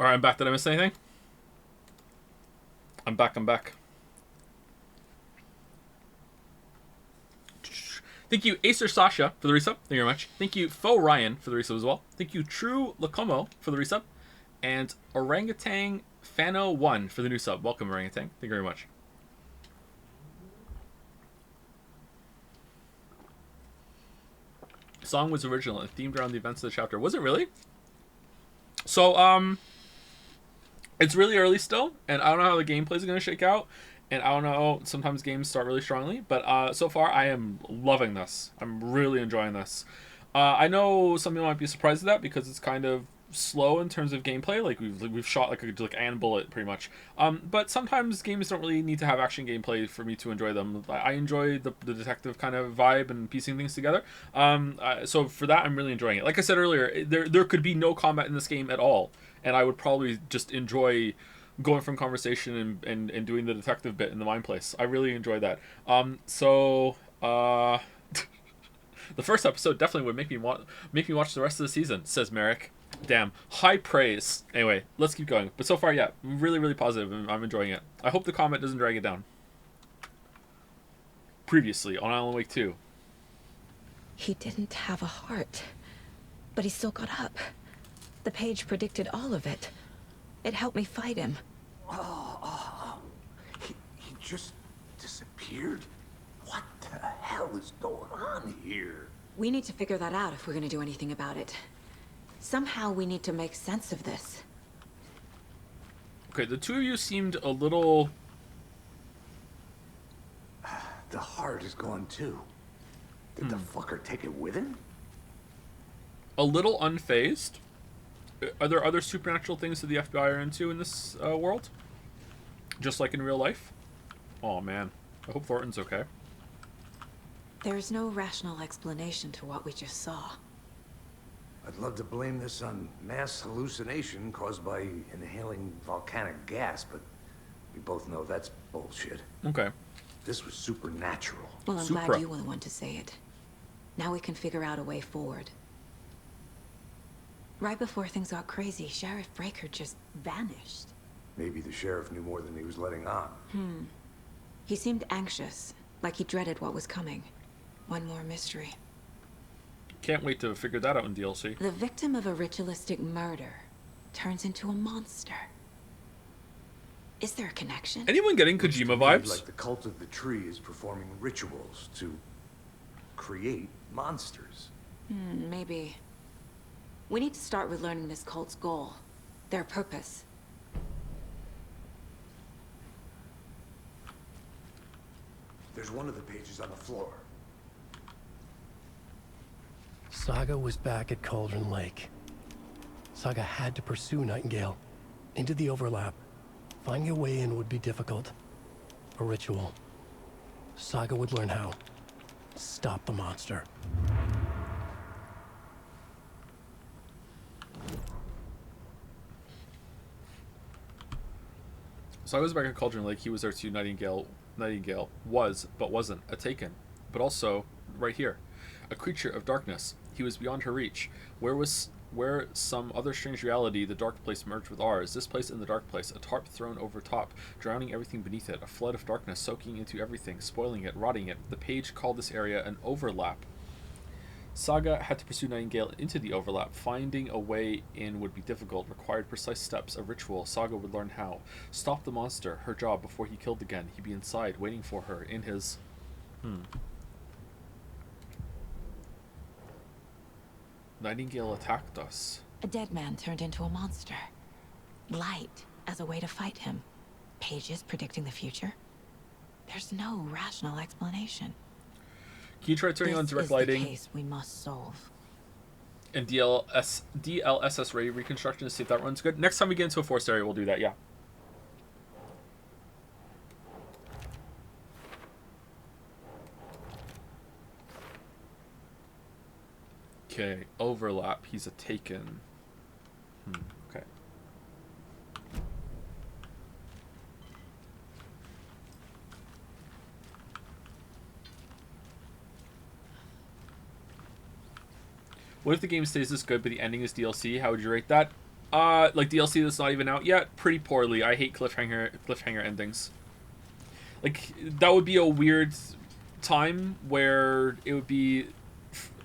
Alright, I'm back. Did I miss anything? I'm back. Thank you, Acer Sasha, for the resub. Thank you very much. Thank you, Faux Ryan, for the resub as well. Thank you, True Lacomo, for the resub. And Orangutan Fano1 for the new sub. Welcome, Orangutan. Thank you very much. The song was original and themed around the events of the chapter. Was it really? So, it's really early still, and I don't know how the gameplay is going to shake out, and I don't know, sometimes games start really strongly, but so far I am loving this. I'm really enjoying this. I know some people might be surprised at that because it's kind of slow in terms of gameplay, like we've shot like Ann Bullet pretty much, but sometimes games don't really need to have action gameplay for me to enjoy them. I enjoy the detective kind of vibe and piecing things together, so for that I'm really enjoying it. Like I said earlier, there could be no combat in this game at all, and I would probably just enjoy going from conversation and doing the detective bit in the mine place. I really enjoy that. The first episode definitely would make me watch the rest of the season, says Merrick. Damn, high praise. Anyway, let's keep going. But so far, yeah, really, really positive, and I'm enjoying it. I hope the comment doesn't drag it down. Previously on Alan Wake 2. He didn't have a heart, but he still got up. The page predicted all of it. It helped me fight him. He just disappeared? What the hell is going on here? We need to figure that out if we're gonna do anything about it. Somehow we need to make sense of this. Okay, the two of you seemed a little... The heart is gone too. Did the fucker take it with him? A little unfazed. Are there other supernatural things that the FBI are into in this world? Just like in real life? Oh man, I hope Thornton's okay. There's no rational explanation to what we just saw. I'd love to blame this on mass hallucination caused by inhaling volcanic gas, but we both know that's bullshit. Okay. This was supernatural. Well, I'm glad you were the one to say it. Now we can figure out a way forward. Right before things got crazy, Sheriff Breaker just vanished. Maybe the sheriff knew more than he was letting on. He seemed anxious, like he dreaded what was coming. One more mystery. Can't wait to figure that out in DLC. The victim of a ritualistic murder turns into a monster. Is there a connection? Anyone getting Kojima vibes? Like the cult of the tree is performing rituals to create monsters. Maybe. We need to start with learning this cult's goal. Their purpose. There's one of the pages on the floor. Saga was back at Cauldron Lake. Saga had to pursue Nightingale into the overlap. Finding a way in would be difficult. A ritual. Saga would learn how. Stop the monster. So I was back at Cauldron Lake. He was there too. Nightingale was, but wasn't, a Taken. But also, right here, a creature of darkness. He was beyond her reach. Where some other strange reality, the dark place merged with ours. This place in the dark place, a tarp thrown over top, drowning everything beneath it. A flood of darkness soaking into everything, spoiling it, rotting it. The page called this area an overlap. Saga had to pursue Nightingale into the overlap. Finding a way in would be difficult, required precise steps, a ritual. Saga would learn how. Stop the monster, her job, before he killed again. He'd be inside, waiting for her, in his... Nightingale attacked us. A dead man turned into a monster. Light as a way to fight him. Pages predicting the future. There's no rational explanation. Can you try turning on direct This is lighting? the case we must solve. And DLSS ray reconstruction to see if that runs good. Next time we get into a forest area, we'll do that, yeah. Okay, overlap. He's a Taken. Okay. What if the game stays this good, but the ending is DLC? How would you rate that? Like DLC that's not even out yet? Pretty poorly. I hate cliffhanger endings. Like, that would be a weird time where it would be...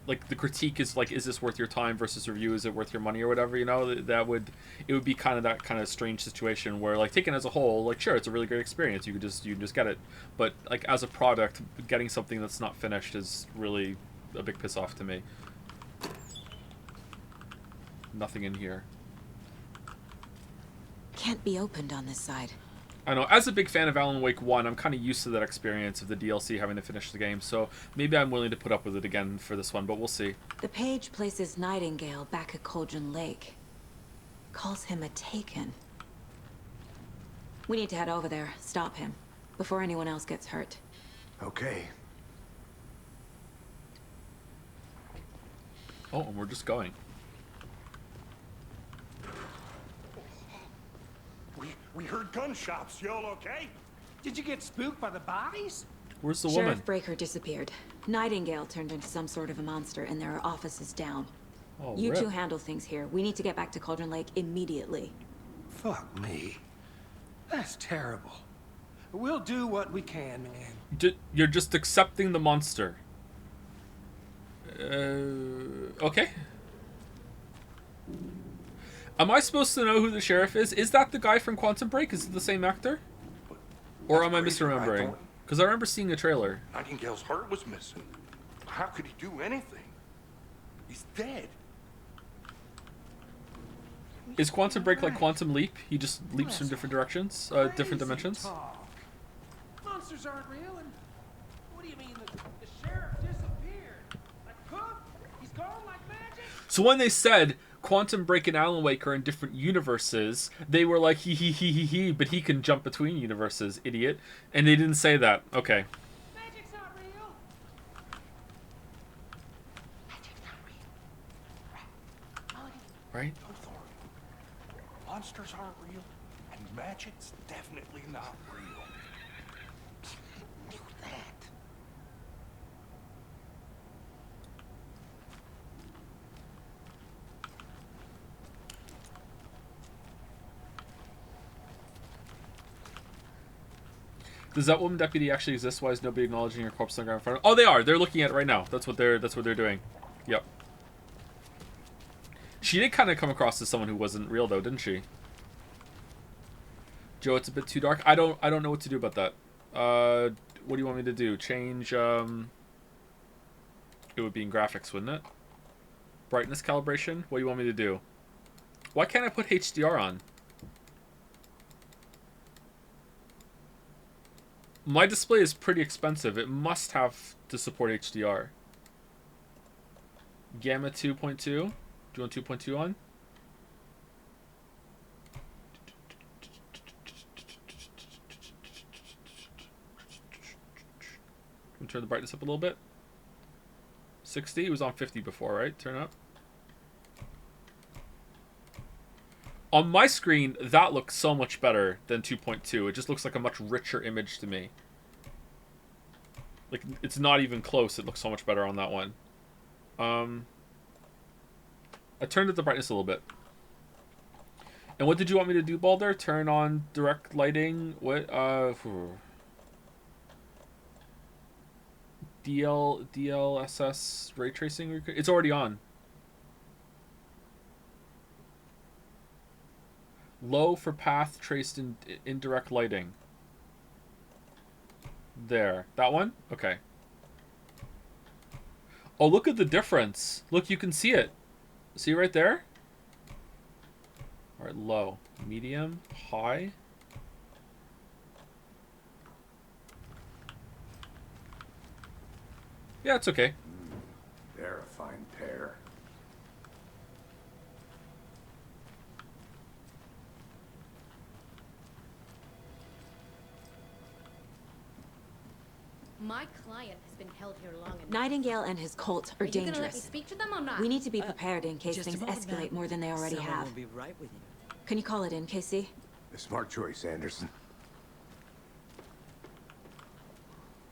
like the critique is like, is this worth your time versus review, is it worth your money or whatever, you know? It would be kind of that kind of strange situation where, like, taken as a whole, like, sure, it's a really great experience, you can just get it, but like as a product, getting something that's not finished is really a big piss off to me. Nothing in here. Can't be opened on this side. I know, as a big fan of Alan Wake 1, I'm kind of used to that experience of the DLC having to finish the game, so maybe I'm willing to put up with it again for this one, but we'll see. The page places Nightingale back at Cauldron Lake. Calls him a Taken. We need to head over there, stop him, before anyone else gets hurt. Okay. Oh, and we're just going. We heard gunshots. Y'all okay? Did you get spooked by the bodies? Where's the Sheriff woman? Breaker disappeared. Nightingale turned into some sort of a monster, and there are offices down. Oh, You rip. two handle things here. We need to get back to Cauldron Lake immediately. Fuck me. That's terrible. We'll do what we can, man. You're just accepting the monster. Okay. Am I supposed to know who the sheriff is? Is that the guy from Quantum Break? Is it the same actor? Or am I misremembering? Because I remember seeing a trailer. Nightingale's heart was missing. How could he do anything? He's dead. Is Quantum Break like Quantum Leap? He just leaps from different directions, different dimensions. Monsters aren't real, and what do you mean the sheriff disappeared? Like Cook? He's gone like magic? So when they said Quantum Break and Alan Wake are in different universes, they were like he, but he can jump between universes, idiot. And they didn't say that. Okay. Magic's not real. Right? Monsters aren't real, and magic's definitely not real. Knew that. Does that woman deputy actually exist? Why is nobody acknowledging your corpse on the ground in front of? Oh, they are. They're looking at it right now. That's what they're doing. Yep. She did kind of come across as someone who wasn't real, though, didn't she? Joe, it's a bit too dark. I don't know what to do about that. What do you want me to do? Change, it would be in graphics, wouldn't it? Brightness calibration? What do you want me to do? Why can't I put HDR on? My display is pretty expensive. It must have to support HDR. Gamma 2.2? Do you want 2.2 on? Can we turn the brightness up a little bit? 60? It was on 50 before, right? Turn up. On my screen, that looks so much better than 2.2. It just looks like a much richer image to me. Like, it's not even close. It looks so much better on that one. I turned up the brightness a little bit. And what did you want me to do, Balder? Turn on direct lighting? What? DLSS ray tracing? It's already on. Low for path traced in indirect lighting. There. That one? Okay. Oh, look at the difference. Look, you can see it. See right there? Alright, low. Medium. High. Yeah, it's okay. They're a fine pair. My client has been held here long enough. Nightingale and his cult are you gonna let me dangerous. speak to them or not? We need to be prepared in case just a things moment, escalate ma'am. more than they already Someone have. will be right with you. Can you call it in, Casey? A smart choice, Anderson.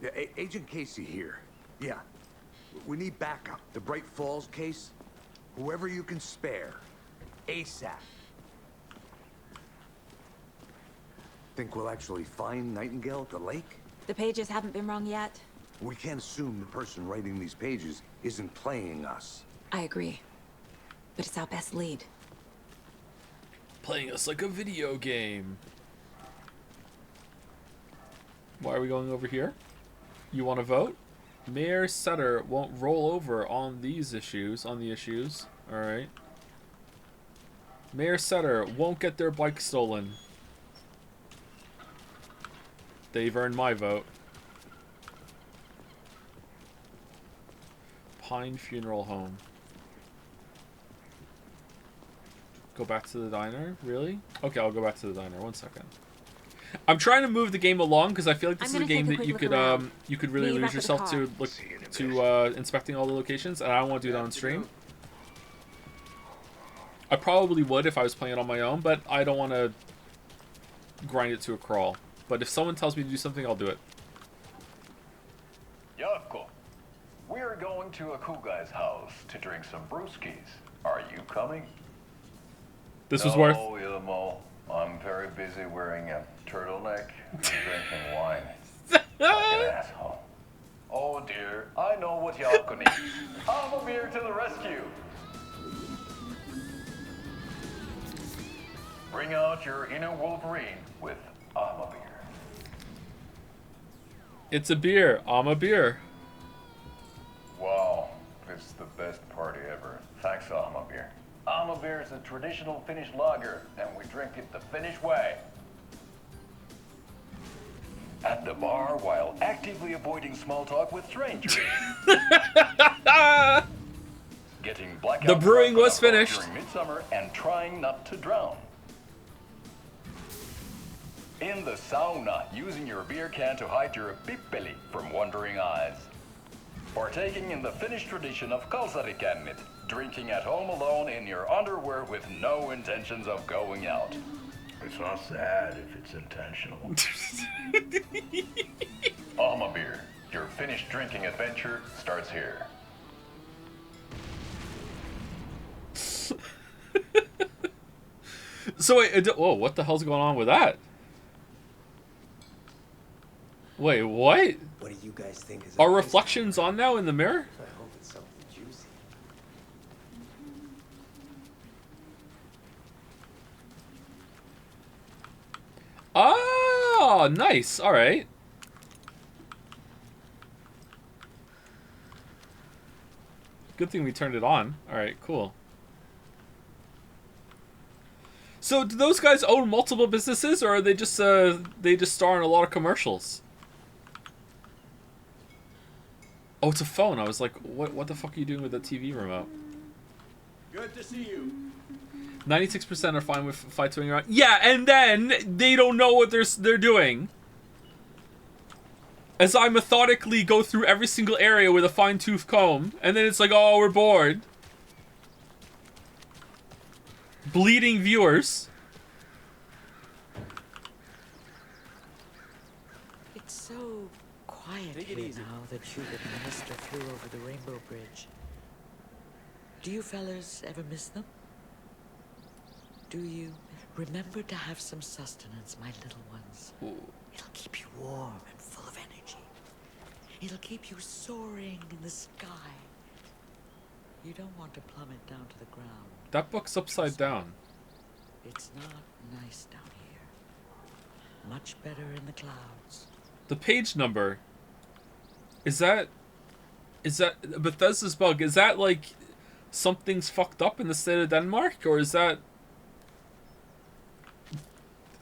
Yeah, Agent Casey here. Yeah. We need backup. The Bright Falls case. Whoever you can spare. ASAP. Think we'll actually find Nightingale at the lake? The pages haven't been rung yet. We can't assume the person writing these pages isn't playing us. I agree. But it's our best lead. Playing us like a video game. Why are we going over here? You want to vote? Mayor Sutter won't roll over on these issues, Alright. Mayor Sutter won't get their bike stolen. They've earned my vote. Pine Funeral Home. Go back to the diner? Really? Okay, I'll go back to the diner. 1 second. I'm trying to move the game along because I feel like this is a game that you could really lose yourself to inspecting all the locations, and I don't want to do that on stream. I probably would if I was playing it on my own, but I don't want to grind it to a crawl. But if someone tells me to do something, I'll do it. Yako, we're going to a cool guy's house to drink some brewskis. Are you coming? This was worth. Oh, Ilmo, I'm very busy wearing a turtleneck and drinking wine. Like an asshole. Oh dear, I know what Yako needs. I'm a beer to the rescue. Bring out your inner Wolverine with I'm a beer. It's a beer. I'm a beer. Wow, this is the best party ever. Thanks, I'm a beer. I'm a beer is a traditional Finnish lager, and we drink it the Finnish way. At the bar while actively avoiding small talk with strangers. Getting blackout The brewing was drunk finished. during midsummer and trying not to drown. In the sauna, using your beer can to hide your pippeli from wondering eyes. Partaking in the Finnish tradition of kalsarikännit, drinking at home alone in your underwear with no intentions of going out. It's not sad if it's intentional. Alma Beer, your Finnish drinking adventure starts here. So wait, whoa, what the hell's going on with that? Wait, what? What do you guys think is Are reflections on now in the mirror? I hope it's something juicy. Oh, nice. All right. Good thing we turned it on. All right, cool. So, do those guys own multiple businesses, or are they just star in a lot of commercials? Oh, it's a phone. I was like, what the fuck are you doing with the TV remote? Good to see you. 96% are fine with fights going around. Yeah, and then they don't know what they're doing. As I methodically go through every single area with a fine-tooth comb, and then it's like, oh, we're bored. Bleeding viewers. It's so quiet here now that Hubert and Hester flew over the Rainbow Bridge. Do you fellas ever miss them? Do you remember to have some sustenance, my little ones? Ooh. It'll keep you warm and full of energy. It'll keep you soaring in the sky. You don't want to plummet down to the ground. That book's upside down. It's not nice down here. Much better in the clouds. The page number. Is that Bethesda's bug? Is that like something's fucked up in the state of Denmark, or is that,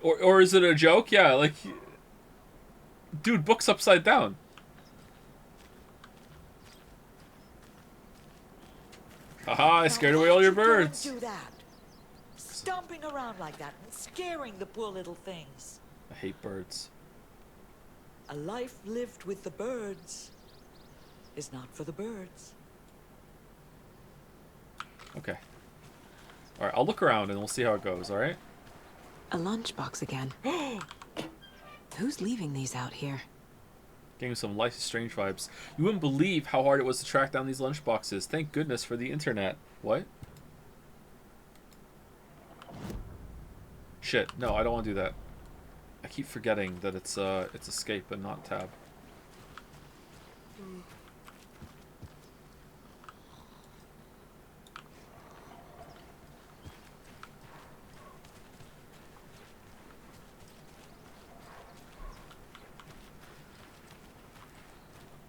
or is it a joke? Yeah, like, dude, book's upside down. Haha, I scared away all your birds. Don't do that. Stomping around like that and scaring the poor little things. I hate birds. A life lived with the birds is not for the birds. Okay. Alright, I'll look around and we'll see how it goes, alright? A lunchbox again. Who's leaving these out here? Getting some Life is Strange vibes. You wouldn't believe how hard it was to track down these lunchboxes. Thank goodness for the internet. What? Shit, no, I don't want to do that. I keep forgetting that it's escape and not tab.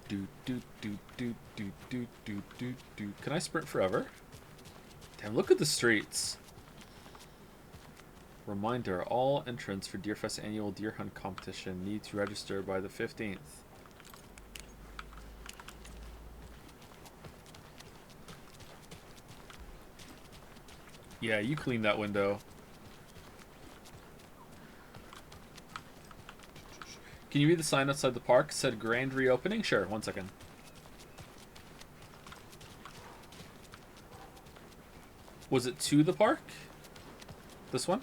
Do. Can I sprint forever? Damn, look at the streets. Reminder, all entrants for Deerfest annual deer hunt competition need to register by the 15th. Yeah, you clean that window. Can you read the sign outside the park? It said grand reopening? Sure, 1 second. Was it to the park? This one?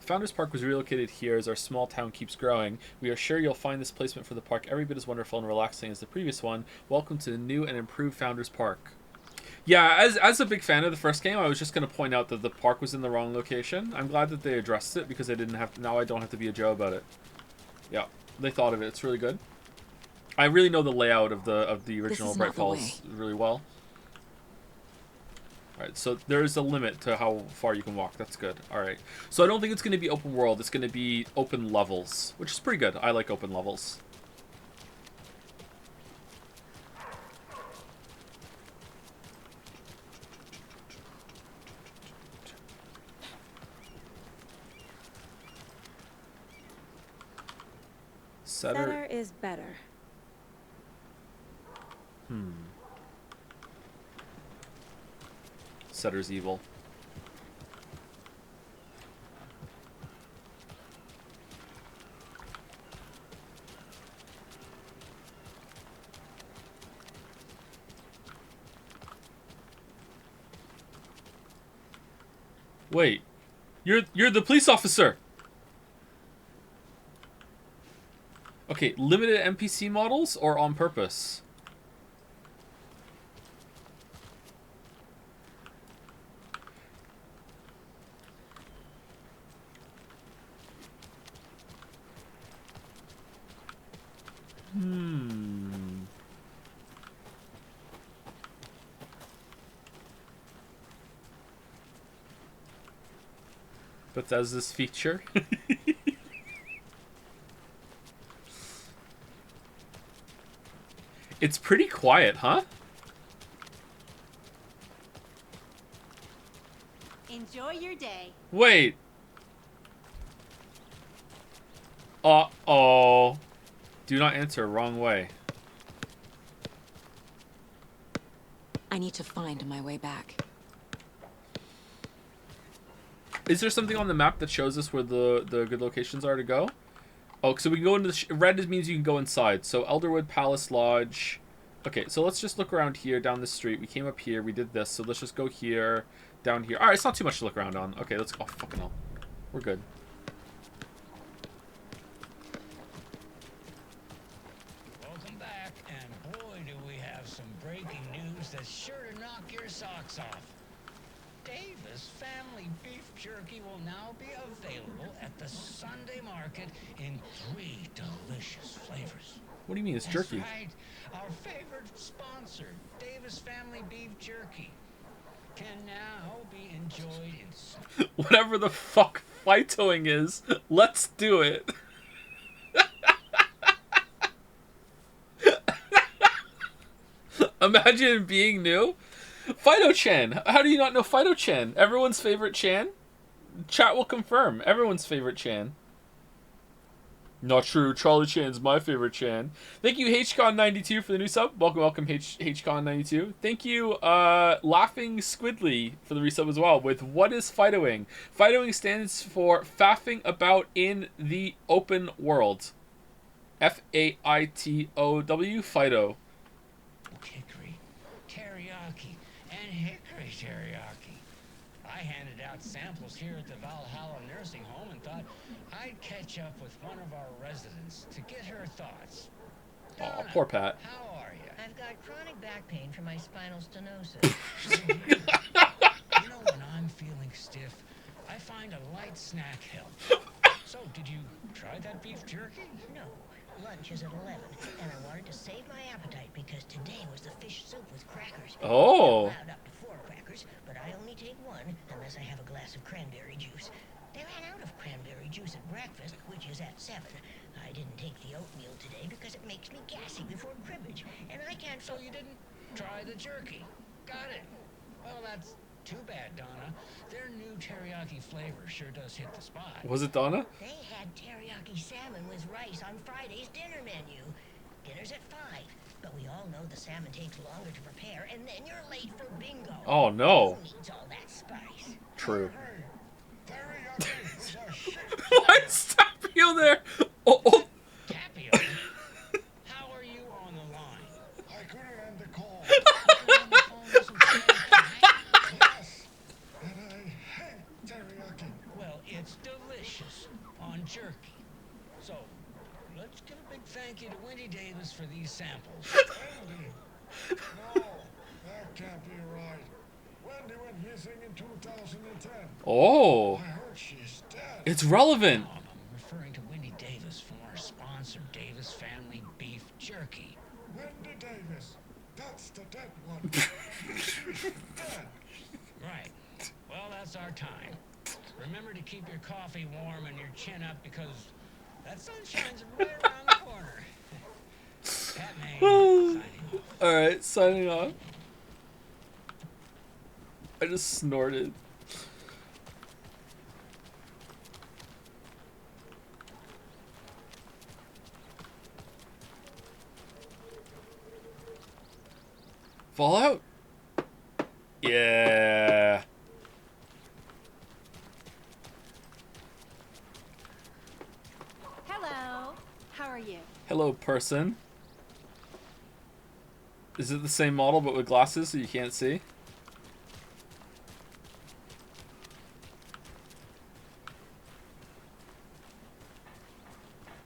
Founders Park was relocated here as our small town keeps growing. We are sure you'll find this placement for the park every bit as wonderful and relaxing as the previous one. Welcome to the new and improved Founders Park. Yeah, as a big fan of the first game, I was just going to point out that the park was in the wrong location. I'm glad that they addressed it because I didn't have to, now I don't have to be a Joe about it. Yeah, they thought of it. It's really good. I really know the layout of the original Bright Falls really well. Alright, so there is a limit to how far you can walk. That's good. Alright. So I don't think it's going to be open world. It's going to be open levels, which is pretty good. I like open levels. Setter is better. Setter's evil. Wait. You're the police officer. Okay, limited NPC models or on purpose? Bethesda's feature. It's pretty quiet, huh? Enjoy your day. Wait. Uh-oh. Do not enter. Wrong way. I need to find my way back. Is there something on the map that shows us where the good locations are to go? Oh, so we can go into the... red means you can go inside. So Elderwood Palace Lodge. Okay, so let's just look around here, down the street. We came up here, we did this. So let's just go here, down here. Alright, it's not too much to look around on. Okay, let's go. Oh, fucking hell. We're good. Welcome back, and boy, do we have some breaking news that's sure to knock your socks off. Davis Family Beef Jerky will now be available at the Sunday Market in 3 delicious flavors. What do you mean it's jerky? That's right. Our favorite sponsor, Davis Family Beef Jerky, can now be enjoyed in... Whatever the fuck Phytoing is, let's do it. Imagine being new. Fido-chan. How do you not know Fido-chan? Everyone's favorite Chan? Chat will confirm. Everyone's favorite Chan. Not true. Charlie Chan's my favorite Chan. Thank you, HCon92 for the new sub. Welcome, HCon92. Thank you, Laughing Squidly for the resub as well with What is Fidoing? Fidoing stands for Faffing About in the Open World. F-A-I-T-O-W, Fido. Hickory teriyaki and hickory teriyaki. I handed out samples here at the Valhalla Nursing Home and thought I'd catch up with one of our residents to get her thoughts. Aw, poor Pat. How are you? I've got chronic back pain from my spinal stenosis. You know, when I'm feeling stiff, I find a light snack helps. So, did you try that beef jerky? No. Lunch is at 11, and I wanted to save my appetite because today was the fish soup with crackers. Oh. I'm allowed up to 4 crackers, but I only take 1 unless I have a glass of cranberry juice. They ran out of cranberry juice at breakfast, which is at 7. I didn't take the oatmeal today because it makes me gassy before cribbage, and I can't... So you didn't try the jerky. Got it. Well, that's too bad, Donna. Their new teriyaki flavor sure does hit the spot. Was it Donna? They had teriyaki salmon with rice on Friday's dinner menu. Dinner's at 5, but we all know the salmon takes longer to prepare, and then you're late for bingo. Oh, no. Who needs all that spice? True. Why is Tapio there? Oh. Tapio? How are you on the line? I couldn't end the call. Yes, and I hate teriyaki. Well, it's delicious on jerky. So, let's give a big thank you to Wendy Davis for these samples. Wendy? No, that can't be right. Wendy went missing in 2010. Oh. I heard she's dead. It's relevant. I'm referring to Wendy Davis from our sponsor, Davis Family Beef Jerky. Wendy Davis. That's the dead one. She's dead. Right. Well, that's our time. Remember to keep your coffee warm and your chin up because that sunshine's right around the corner. Batman, signing off. Alright, signing off. I just snorted. Fallout? Yeah. Hello. How are you? Hello, person. Is it the same model but with glasses so you can't see?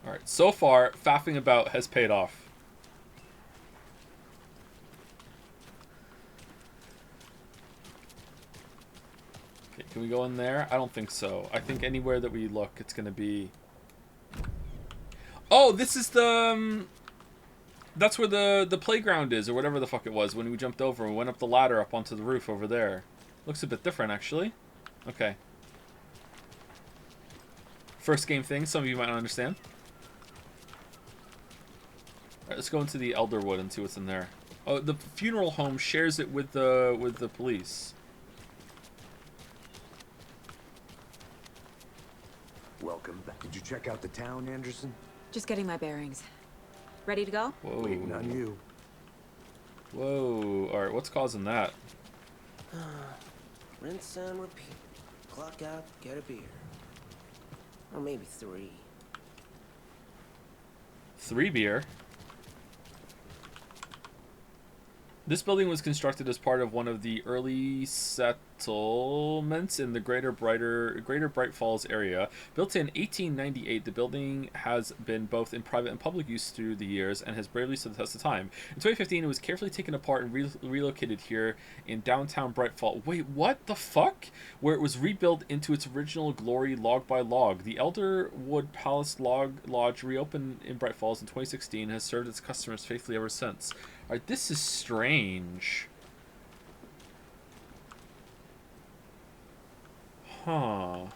Alright, so far, faffing about has paid off. Okay, can we go in there? I don't think so. I think anywhere that we look, it's gonna be... Oh, this is the... That's where the playground is, or whatever the fuck it was, when we jumped over and went up the ladder up onto the roof over there. Looks a bit different, actually. Okay. First game thing, some of you might not understand. Alright, let's go into the Elderwood and see what's in there. Oh, the funeral home shares it with the police. Welcome back. Did you check out the town, Anderson? Just getting my bearings. Ready to go? Whoa. Waiting on you. Whoa. Alright, what's causing that? Rinse and repeat. Clock out, get a beer. Or maybe 3. 3 beer? This building was constructed as part of one of the early settlements in the Greater Bright Falls area. Built in 1898, the building has been both in private and public use through the years and has bravely stood the test of time. In 2015, it was carefully taken apart and relocated here in downtown Bright Falls. Wait, what the fuck? Where it was rebuilt into its original glory log by log. The Elderwood Palace Lodge reopened in Bright Falls in 2016 and has served its customers faithfully ever since. Alright, this is strange. Huh.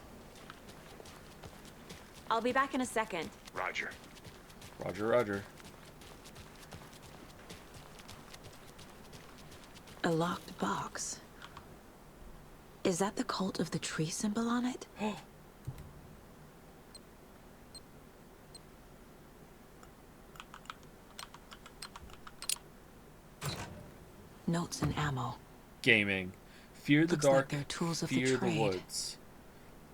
I'll be back in a second. Roger. Roger, roger. A locked box. Is that the cult of the tree symbol on it? Notes and ammo. Gaming. Fear the Looks dark, like they're tools of the fear the trade. woods.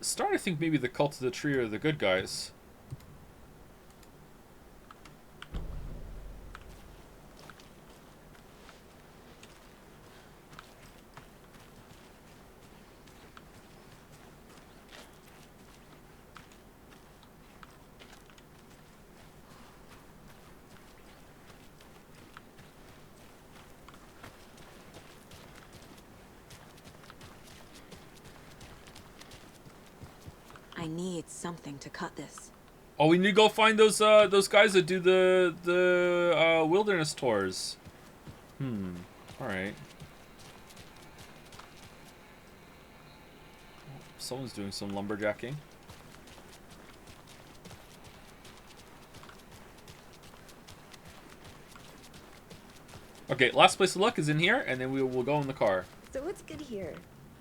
Starting to think maybe the cult of the tree are the good guys. I need something to cut this. Oh, we need to go find those guys that do the wilderness tours. All right. Someone's doing some lumberjacking. Okay, last place to look is in here, and then we will go in the car. So what's good here?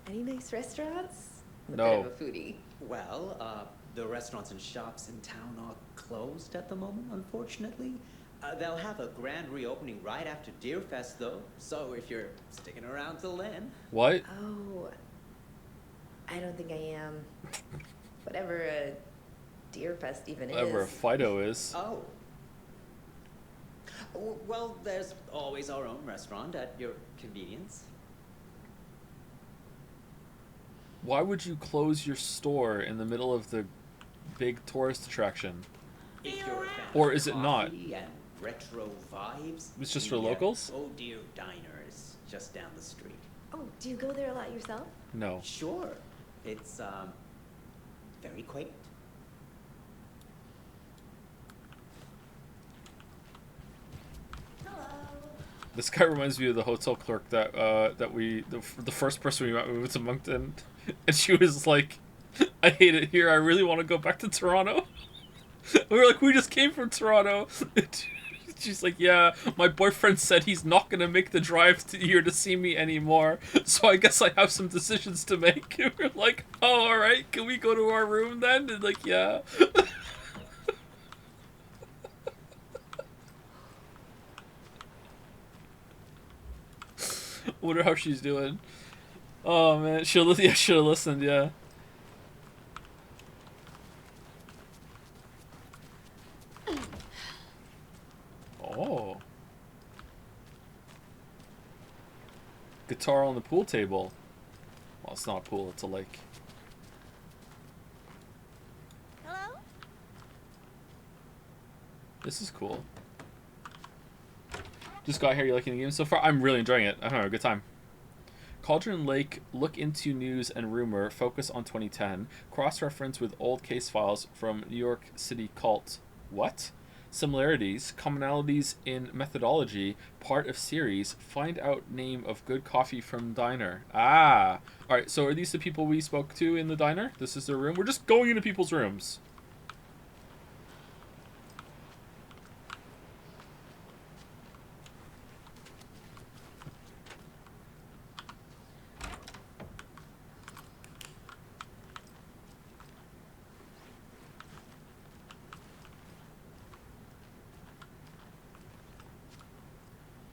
Any nice restaurants? I'm a No. bit of a foodie. Well, the restaurants and shops in town are closed at the moment, unfortunately. They'll have a grand reopening right after Deerfest, though. So if you're sticking around till then. What? Oh, I don't think I am. Whatever a Deerfest even Whatever a is. Fido is. Oh. Well, there's always our own restaurant at your convenience. Why would you close your store in the middle of the big tourist attraction? If you're a fan Or of is it not? coffee and retro vibes. It's just the, for locals? Oh Dear Diner is just down the street. Oh, do you go there a lot yourself? No. Sure. It's very quaint. This guy reminds me of the hotel clerk that the first person we met when we went to Moncton, and she was like, "I hate it here. I really want to go back to Toronto." We were like, "We just came from Toronto." She's like, "Yeah, my boyfriend said he's not gonna make the drive to here to see me anymore, so I guess I have some decisions to make." And we're like, "Oh, all right. Can we go to our room then?" And like, yeah. Wonder how she's doing. Oh man, should have listened. Yeah. Oh. Guitar on the pool table. Well, it's not a pool, it's a lake. Hello? This is cool. Just got here, you liking the game so far? I'm really enjoying it. I'm having a good time. Cauldron Lake, look into news and rumor, focus on 2010, cross-reference with old case files from New York City cult. What? Similarities, commonalities in methodology, part of series, find out name of good coffee from diner. Ah! Alright, so are these the people we spoke to in the diner? This is their room? We're just going into people's rooms.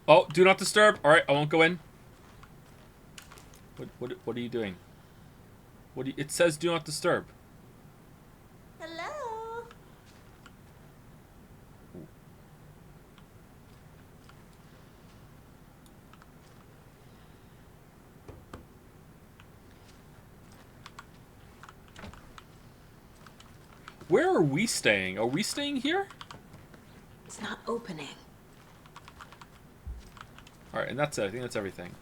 Oh, do not disturb. All right, I won't go in. What are you doing? It says do not disturb. Hello? Where are we staying? Are we staying here? It's not opening. All right, and that's it. I think that's everything.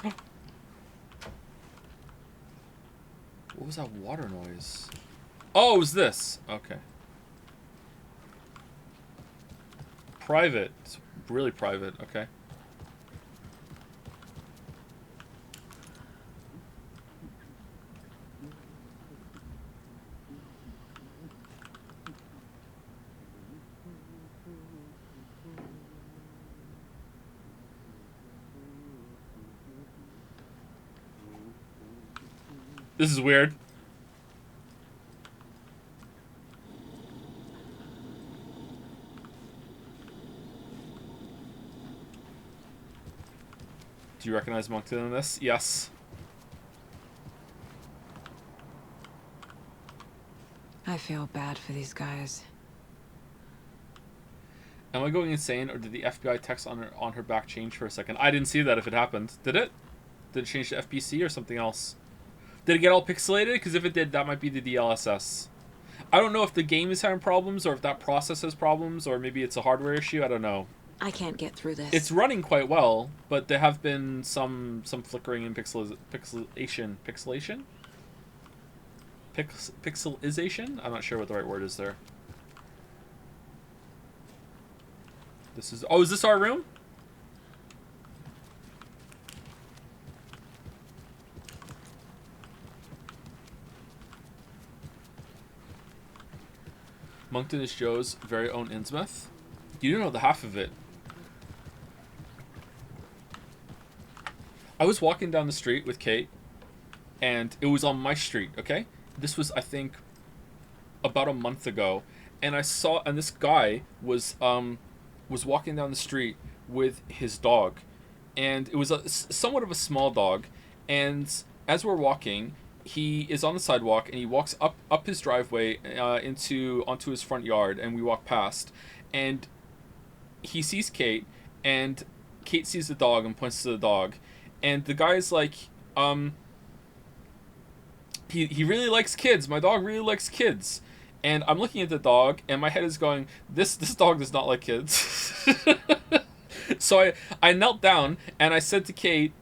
What was that water noise? Oh, it was this. Okay. Private. It's really private. Okay. This is weird. Do you recognize Moncton in this? Yes. I feel bad for these guys. Am I going insane, or did the FBI text on her back change for a second? I didn't see that if it happened. Did it? Did it change to FPC or something else? Did it get all pixelated? Because if it did, that might be the DLSS. I don't know if the game is having problems, or if that process has problems, or maybe it's a hardware issue. I don't know. I can't get through this. It's running quite well, but there have been some flickering and pixelization. Pixelization? I'm not sure what the right word is there. This is... Oh, is this our room? Moncton is Joe's very own Innsmouth. You don't know the half of it. I was walking down the street with Kate, and it was on my street, okay? This was, I think, about a month ago, and I saw, and this guy was walking down the street with his dog, and it was somewhat of a small dog, and as we're walking, he is on the sidewalk, and he walks up his driveway onto his front yard, and we walk past, and he sees Kate, and Kate sees the dog and points to the dog, and the guy's like, he really likes kids. My dog really likes kids. And I'm looking at the dog, and my head is going, this dog does not like kids. So I knelt down, and I said to Kate,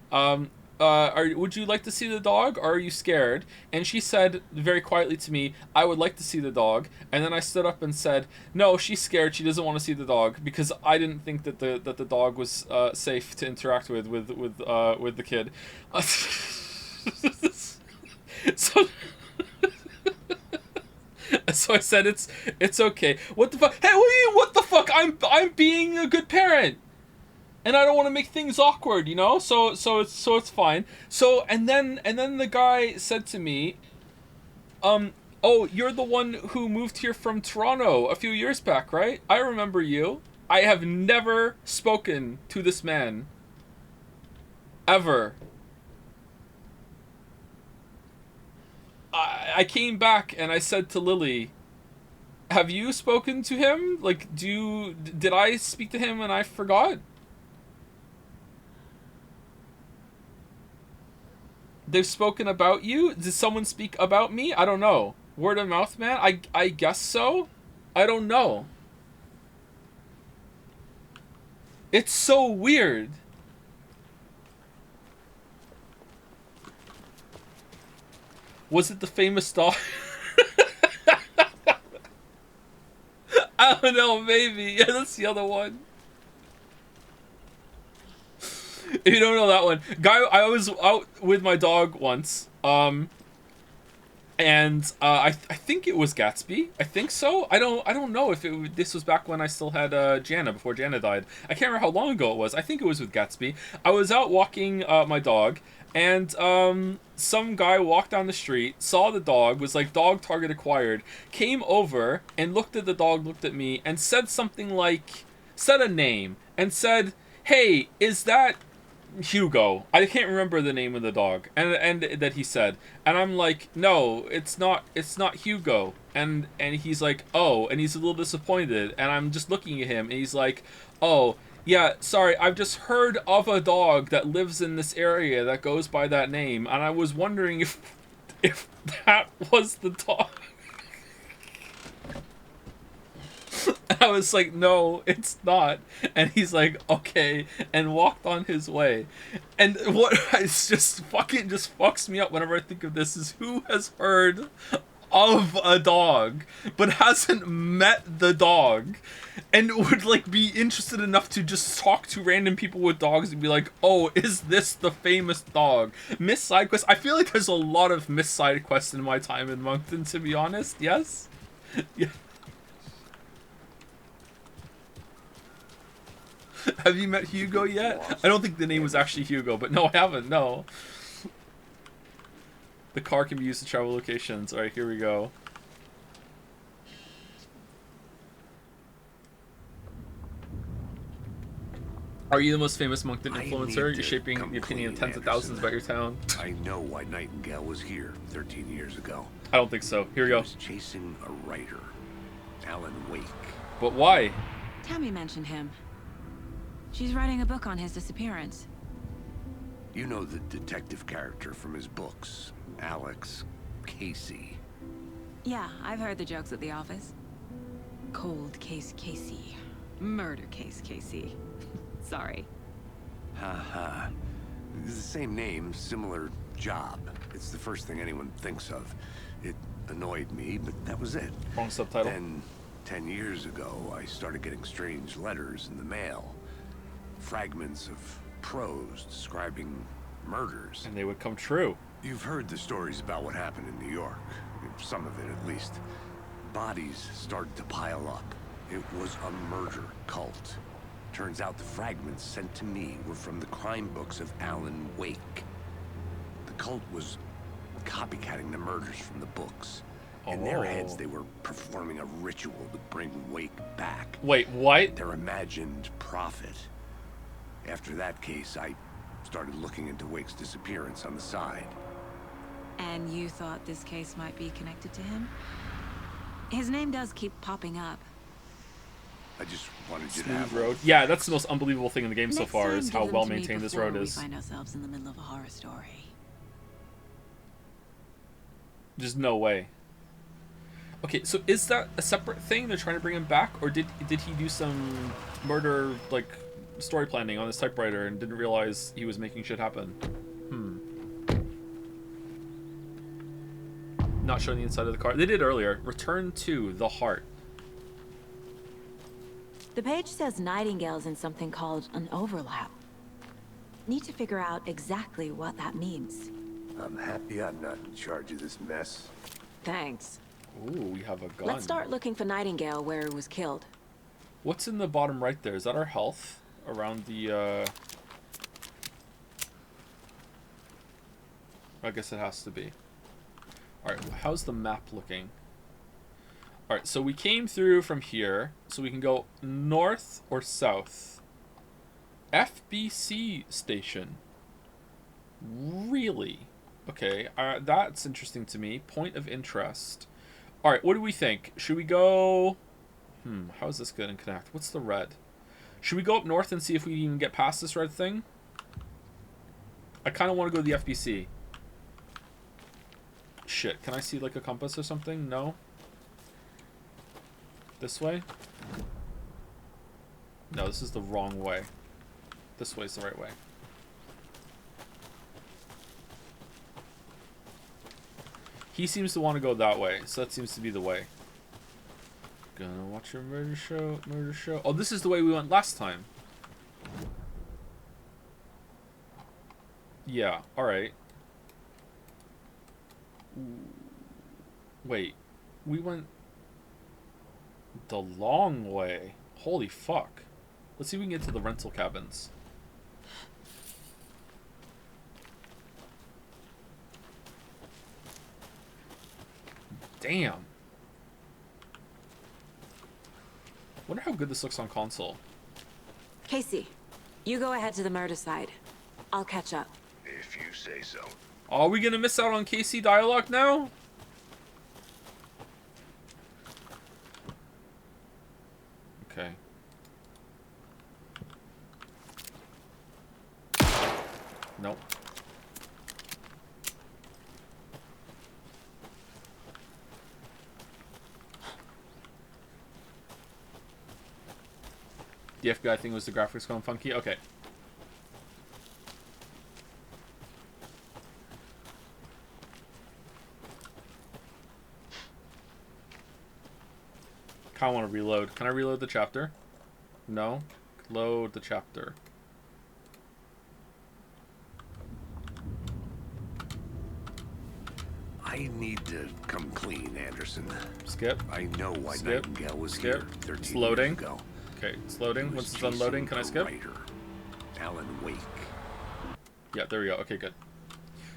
would you like to see the dog, or are you scared? And she said very quietly to me, I would like to see the dog. And then I stood up and said, no, she's scared. She doesn't want to see the dog, because I didn't think that the dog was safe to interact with the kid. So. So I said it's okay. What the fuck? Hey, what the fuck? I'm being a good parent, and I don't want to make things awkward, you know. So it's fine. So and then the guy said to me, oh, you're the one who moved here from Toronto a few years back, right? I remember you. I have never spoken to this man ever. I came back and I said to Lily, have you spoken to him? Like, did I speak to him and I forgot? They've spoken about you? Did someone speak about me? I don't know. Word of mouth, man? I guess so? I don't know. It's so weird. Was it the famous dog? I don't know, maybe. Yeah, that's the other one. If you don't know that one, I was out with my dog once, and I think it was Gatsby. I think so. I don't know if this was back when I still had Jana, before Jana died. I can't remember how long ago it was. I think it was with Gatsby. I was out walking my dog, and some guy walked down the street, saw the dog, was like, dog target acquired, came over and looked at the dog, looked at me, and said something like, said a name, and said, hey, is that Hugo? I can't remember the name of the dog, and that he said, and I'm like, no, it's not Hugo, and he's like, oh, and he's a little disappointed, and I'm just looking at him, and he's like, oh, yeah, sorry, I've just heard of a dog that lives in this area that goes by that name, and I was wondering if that was the dog. And I was like, no, it's not. And he's like, okay, and walked on his way. And what just fucks me up whenever I think of this is, who has heard of a dog but hasn't met the dog and would like be interested enough to just talk to random people with dogs and be like, oh, is this the famous dog? Miss Side Quest. I feel like there's a lot of Miss Side Quests in my time in Moncton, to be honest. Yes? Yeah. Have you met Hugo yet? I don't think the name was actually Hugo, but no, I haven't, no. The car can be used to travel locations. Alright, here we go. Are you the most famous Moncton influencer? You're shaping the opinion of tens of thousands about your town. I know why Nightingale was here 13 years ago. I don't think so. Here we go. He was chasing a writer, Alan Wake. But why? Tammy mentioned him. She's writing a book on his disappearance. You know the detective character from his books, Alex Casey. Yeah, I've heard the jokes at the office. Cold case Casey. Murder case Casey. Sorry. Haha. It's the same name, similar job. It's the first thing anyone thinks of. It annoyed me, but that was it. Wrong subtitle. Then, 10 years ago, I started getting strange letters in the mail. Fragments of prose describing murders. And they would come true. You've heard the stories about what happened in New York. Some of it, at least. Bodies started to pile up. It was a murder cult. Turns out the fragments sent to me were from the crime books of Alan Wake. The cult was copycatting the murders from the books. In their heads, they were performing a ritual to bring Wake back. Wait, what? Their imagined prophet. After that case, I started looking into Wake's disappearance on the side. And you thought this case might be connected to him? His name does keep popping up. I just wanted you to have road. Yeah, that's the most unbelievable thing in the game so Next far time, is give how them well to me maintained this before road we is. find ourselves in the middle of a horror story. There's no way. Okay, so is that a separate thing? They're trying to bring him back, or did he do some murder like story planning on his typewriter and didn't realize he was making shit happen? Not showing the inside of the car. They did earlier. Return to the heart. The page says Nightingale's in something called an overlap. Need to figure out exactly what that means. I'm happy I'm not in charge of this mess. Thanks. Ooh, we have a gun. Let's start looking for Nightingale where it was killed. What's in the bottom right there? Is that our health? Around the, I guess it has to be. Alright, how's the map looking? Alright, so we came through from here, so we can go north or south. FBC station. Really? Okay, that's interesting to me. Point of interest. Alright, what do we think? Should we go... how is this going to connect? What's the red? Should we go up north and see if we can get past this red thing? I kind of want to go to the FBC. Shit, can I see like a compass or something? No? This way? No, this is the wrong way. This way's the right way. He seems to want to go that way, so that seems to be the way. Gonna watch a murder show. Oh, this is the way we went last time. Yeah, alright. Wait, we went the long way. Holy fuck. Let's see if we can get to the rental cabins. Damn. Wonder how good this looks on console. Casey, you go ahead to the murder side. I'll catch up. If you say so. Are we gonna miss out on Casey dialogue now? Okay. Nope. The FBI thing was the graphics going funky? Okay. I want to reload. Can I reload the chapter? No? Load the chapter. I need to come clean, Anderson. Skip. I know why Skip. Nightingale was Skip. here 13 It's loading. years ago. Okay, it's loading. He was Once it's done loading, can I chasing skip? a writer, Alan Wake. Yeah, there we go. Okay, good.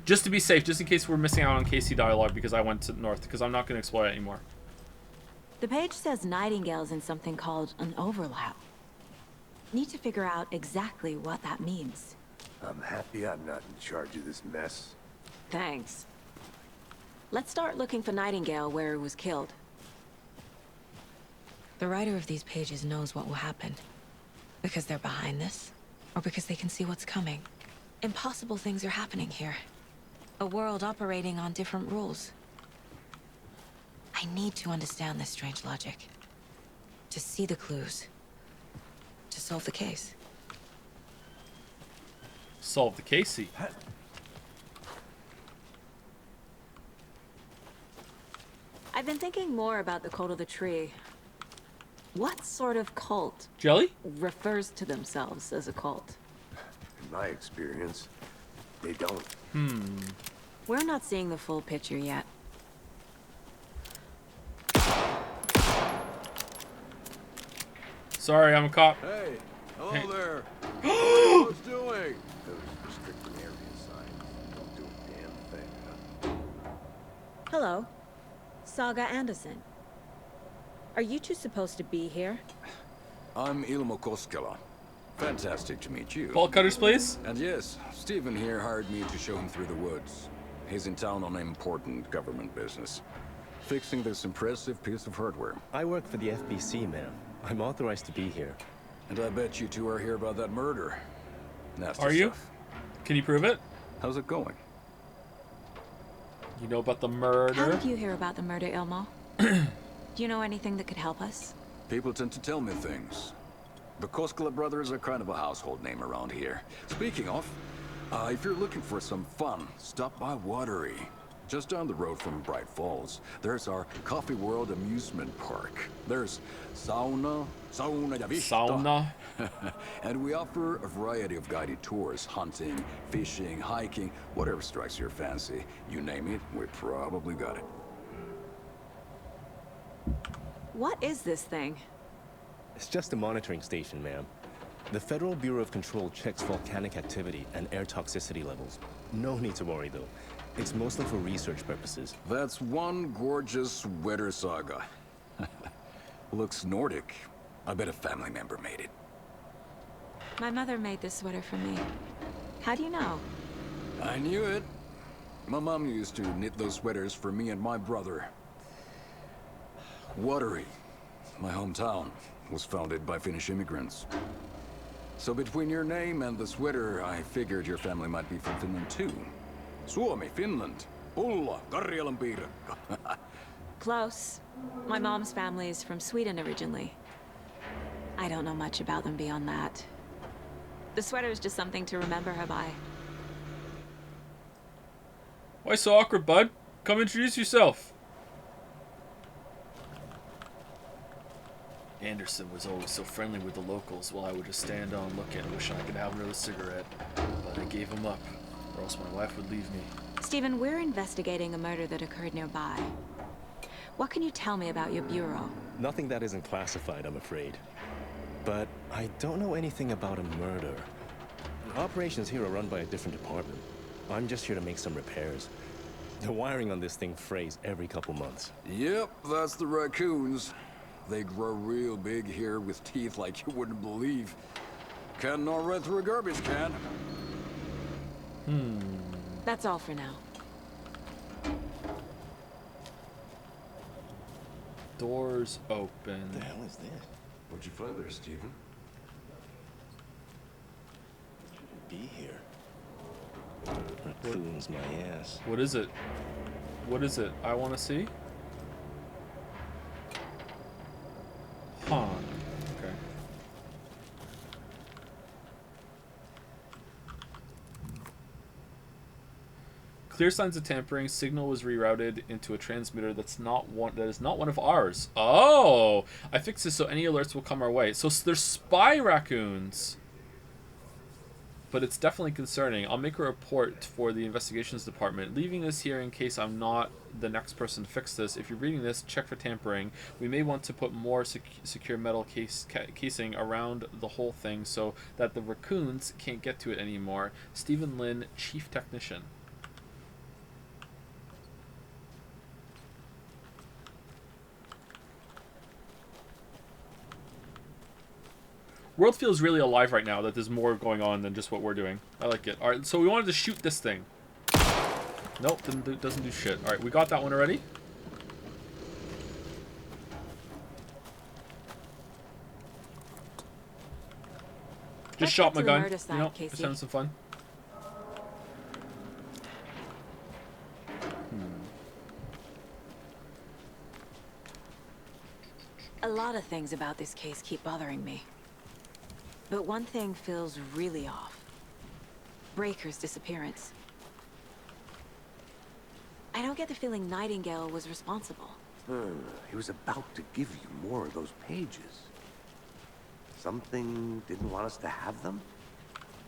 Just to be safe, just in case we're missing out on Casey dialogue because I went to north, because I'm not going to explore it anymore. The page says Nightingale's in something called an overlap. Need to figure out exactly what that means. I'm happy I'm not in charge of this mess. Thanks. Let's start looking for Nightingale where it was killed. The writer of these pages knows what will happen. Because they're behind this, or because they can see what's coming. Impossible things are happening here. A world operating on different rules. I need to understand this strange logic. To see the clues. To solve the case. Solve the Casey. I've been thinking more about the cult of the tree. What sort of cult Jelly? refers to themselves as a cult? In my experience, they don't. We're not seeing the full picture yet. Sorry, I'm a cop. Hey, hello Hey. there. What are you doing? Those restricted area signs don't do a damn thing. Hello. Saga Anderson. Are you two supposed to be here? I'm Ilmo Koskela. Fantastic to meet you. Bolt cutters, please. And yes, Stephen here hired me to show him through the woods. He's in town on important government business. Fixing this impressive piece of hardware. I work for the FBC, ma'am. I'm authorized to be here. And I bet you two are here about that murder. Nasty Are you? stuff. Can you prove it? How's it going? You know about the How murder? did you hear about the murder, Ilmo? Do you know anything that could help us? People tend to tell me things. The Koskela brothers are kind of a household name around here. Speaking of, If you're looking for some fun, stop by Watery. Just down the road from Bright Falls, there's our Coffee World amusement park. There's sauna ya vista. Sauna? And we offer a variety of guided tours, hunting, fishing, hiking, whatever strikes your fancy. You name it, we probably got it. What is this thing? It's just a monitoring station, ma'am. The Federal Bureau of Control checks volcanic activity and air toxicity levels. No need to worry, though. It's mostly for research purposes. That's one gorgeous weather saga. Looks Nordic. I bet a family member made it. My mother made this sweater for me. How do you know? I knew it. My mom used to knit those sweaters for me and my brother. Watery, my hometown, was founded by Finnish immigrants. So between your name and the sweater, I figured your family might be from Finland too. Suomi, Finland. Ulla, Karjalan piirakka. Close. My mom's family is from Sweden originally. I don't know much about them beyond that. The sweater is just something to remember her by. Why so awkward, bud? Come introduce yourself. Anderson was always so friendly with the locals while I would just stand on looking, wishing I could have another cigarette. But I gave him up, or else my wife would leave me. Stephen, we're investigating a murder that occurred nearby. What can you tell me about your bureau? Nothing that isn't classified, I'm afraid. But I don't know anything about a murder. Operations here are run by a different department. I'm just here to make some repairs. The wiring on this thing frays every couple months. Yep, that's the raccoons. They grow real big here with teeth like you wouldn't believe. Can't gnaw right through a garbage can. That's all for now. Doors open. What the hell is this? What'd you find there, Stephen? Shouldn't be here. Raccoons, my ass. What is it? What is it? I want to see. Huh. Okay. Clear signs of tampering. Signal was rerouted into a transmitter that is not one of ours. Oh, I fixed this so any alerts will come our way. So there's spy raccoons. But it's definitely concerning. I'll make a report for the investigations department, leaving this here in case I'm not the next person to fix this. If you're reading this, check for tampering. We may want to put more secure metal casing around the whole thing so that the raccoons can't get to it anymore. Stephen Lynn, Chief Technician. World feels really alive right now that there's more going on than just what we're doing. I like it. Alright, so we wanted to shoot this thing. Nope, doesn't do shit. Alright, we got that one already. Just shot my gun, you know, just having some fun. A lot of things about this case keep bothering me. But one thing feels really off. Breaker's disappearance. I don't get the feeling Nightingale was responsible. He was about to give you more of those pages. Something didn't want us to have them?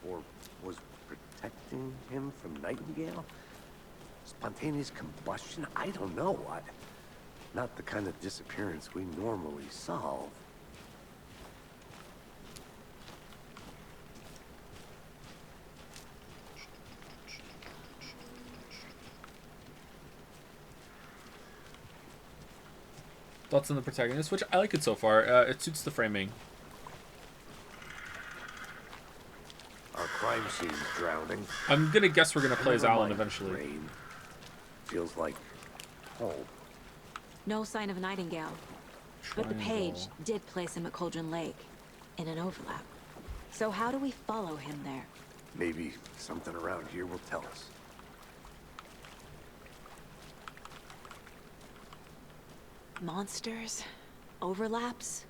Or was protecting him from Nightingale? Spontaneous combustion? I don't know. Not the kind of disappearance we normally solve. Thoughts on the protagonist, which I like it so far. It suits the framing. Our crime scene's drowning. I'm gonna guess we're gonna play as Alan eventually. Rain. Feels like home. No sign of Nightingale. But the page did place him at Cauldron Lake, in an overlap. So how do we follow him there? Maybe something around here will tell us. Monsters? Overlaps?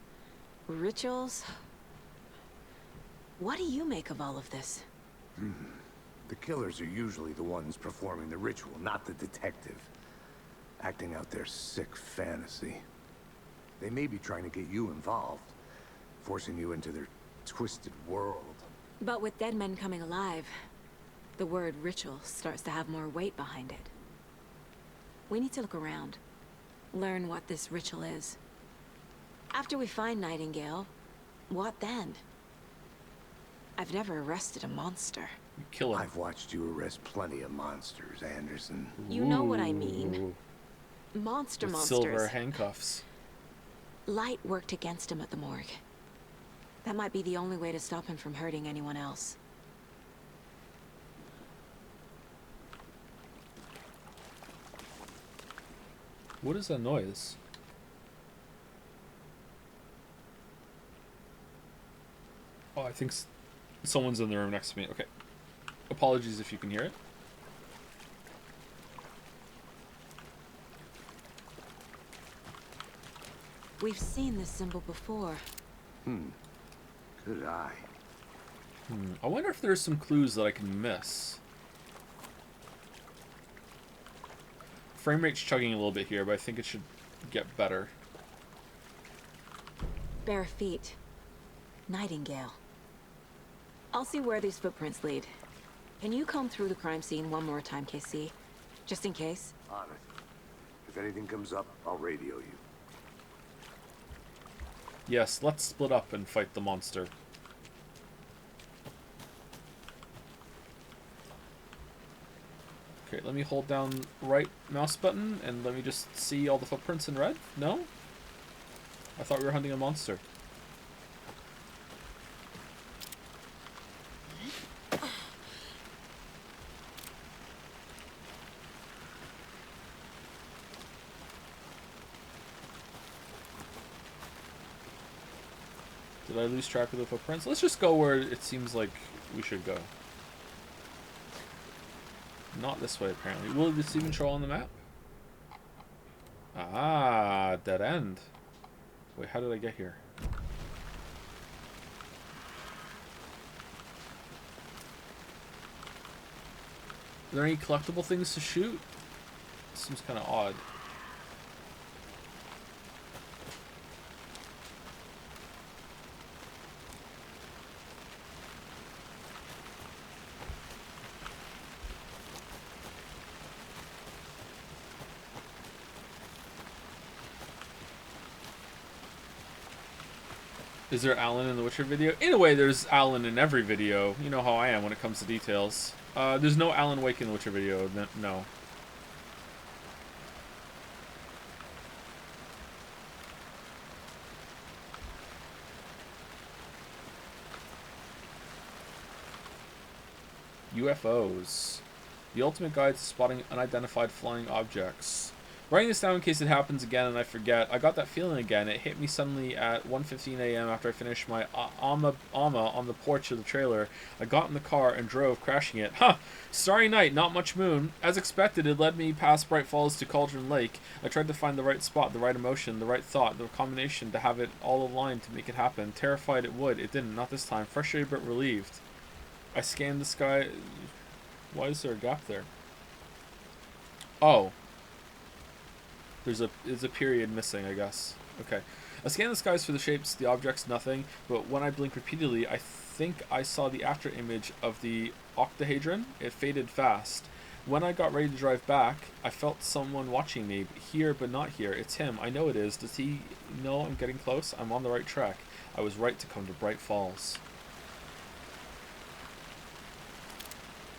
Rituals? What do you make of all of this? The killers are usually the ones performing the ritual, not the detective. Acting out their sick fantasy. They may be trying to get you involved, forcing you into their twisted world. But with dead men coming alive, the word ritual starts to have more weight behind it. We need to look around, learn what this ritual is. After we find Nightingale, what then? I've never arrested a monster. You kill him. I've watched you arrest plenty of monsters, Anderson. You know what I mean. Monsters. Silver handcuffs. Light worked against him at the morgue. That might be the only way to stop him from hurting anyone else. What is that noise? Oh, I think someone's in the room next to me. Okay. Apologies if you can hear it. We've seen this symbol before. Good eye. I wonder if there's some clues that I can miss. Frame rate's chugging a little bit here, but I think it should get better. Bare feet. Nightingale. I'll see where these footprints lead. Can you comb through the crime scene one more time, KC? Just in case? On it. If anything comes up, I'll radio you. Yes, let's split up and fight the monster. Okay, let me hold down right mouse button and let me just see all the footprints in red. No? I thought we were hunting a monster. Did I lose track of the footprints? Let's just go where it seems like we should go. Not this way, apparently. Will this even show on the map? Ah, dead end. Wait, how did I get here? Are there any collectible things to shoot? Seems kind of odd. Is there Alan in the Witcher video? In a way, there's Alan in every video. You know how I am when it comes to details. There's no Alan Wake in the Witcher video. No. UFOs. The ultimate guide to spotting unidentified flying objects. Writing this down in case it happens again and I forget. I got that feeling again. It hit me suddenly at 1:15 a.m. after I finished my Ama on the porch of the trailer. I got in the car and drove, crashing it. Huh! Starry night, not much moon. As expected, it led me past Bright Falls to Cauldron Lake. I tried to find the right spot, the right emotion, the right thought, the combination to have it all aligned to make it happen. Terrified it would. It didn't. Not this time. Frustrated but relieved. I scanned the sky. Why is there a gap there? Oh. There's a period missing, I guess. Okay. I scanned the skies for the shapes, the objects, nothing. But when I blinked repeatedly, I think I saw the after image of the octahedron. It faded fast. When I got ready to drive back, I felt someone watching me. Here, but not here. It's him. I know it is. Does he know I'm getting close? I'm on the right track. I was right to come to Bright Falls.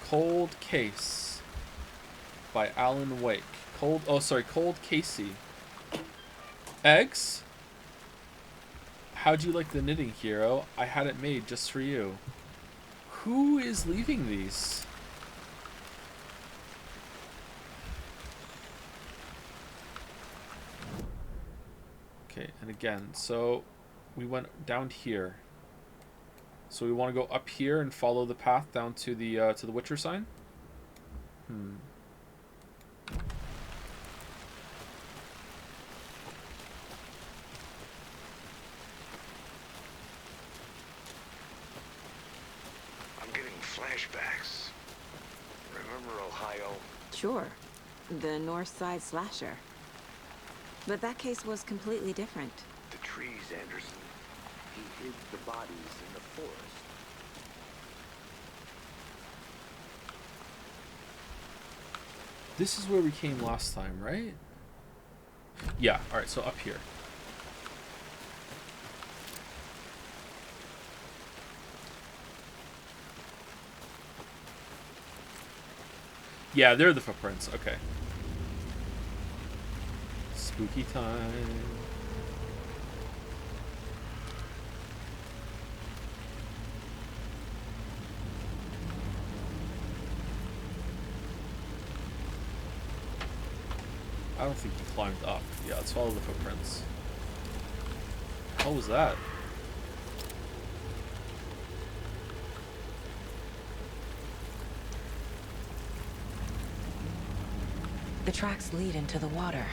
Cold Case by Alan Wake. Cold Casey. Eggs? How'd you like the knitting, hero? I had it made just for you. Who is leaving these? Okay, and again, so we went down here. So we want to go up here and follow the path down to the Witcher sign? I'm getting flashbacks. Remember Ohio? Sure. The North Side slasher. But that case was completely different. The trees, Anderson. He hid the bodies in the forest. This is where we came last time, right? Yeah, alright, so up here. Yeah, they're the footprints, okay. Spooky time. I don't think he climbed up. Yeah, let's follow the footprints. What was that? The tracks lead into the water.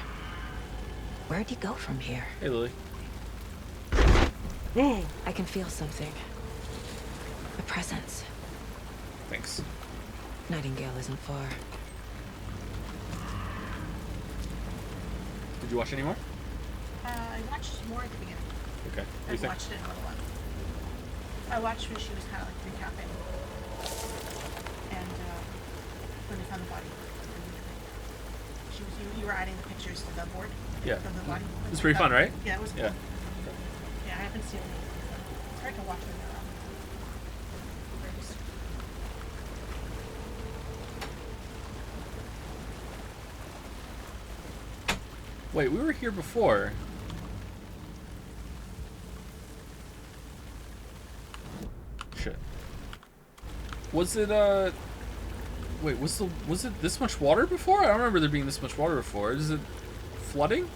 Where'd you go from here? Hey, Lily. I can feel something. A presence. Thanks. Nightingale isn't far. Did you watch any more? I watched more at the beginning. Okay. What do you I've think? watched it a little while. I watched when she was kind of like recapping. And when they found the body. You were adding the pictures to the board. Yeah. Of the body. It was pretty fun, right? Yeah, it was cool. Yeah. Yeah, I haven't seen it. It's hard to watch when they're Wait, we were here before. Shit. Was it wait, was it this much water before? I don't remember there being this much water before. Is it flooding?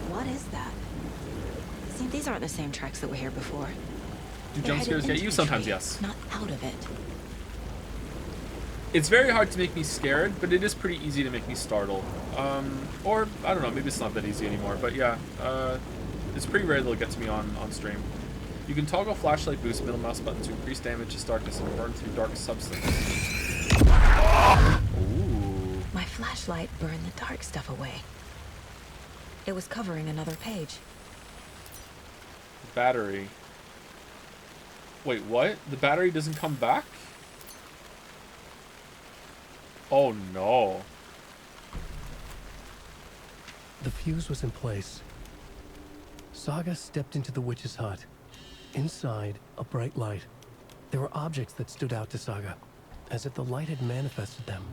What is that? See, these aren't the same tracks that were here before. Do They're jump headed scares get into you? the Sometimes, tree, yes. Not out of it. It's very hard to make me scared, but it is pretty easy to make me startled. Or, I don't know, maybe it's not that easy anymore, but yeah. It's pretty rare they'll get to me on stream. You can toggle flashlight boost middle mouse button to increase damage as darkness and burn through dark substance. Ooh. My flashlight burned the dark stuff away. It was covering another page. Battery. Wait, what? The battery doesn't come back? Oh no. The fuse was in place. Saga stepped into the witch's hut. Inside, a bright light. There were objects that stood out to Saga, as if the light had manifested them.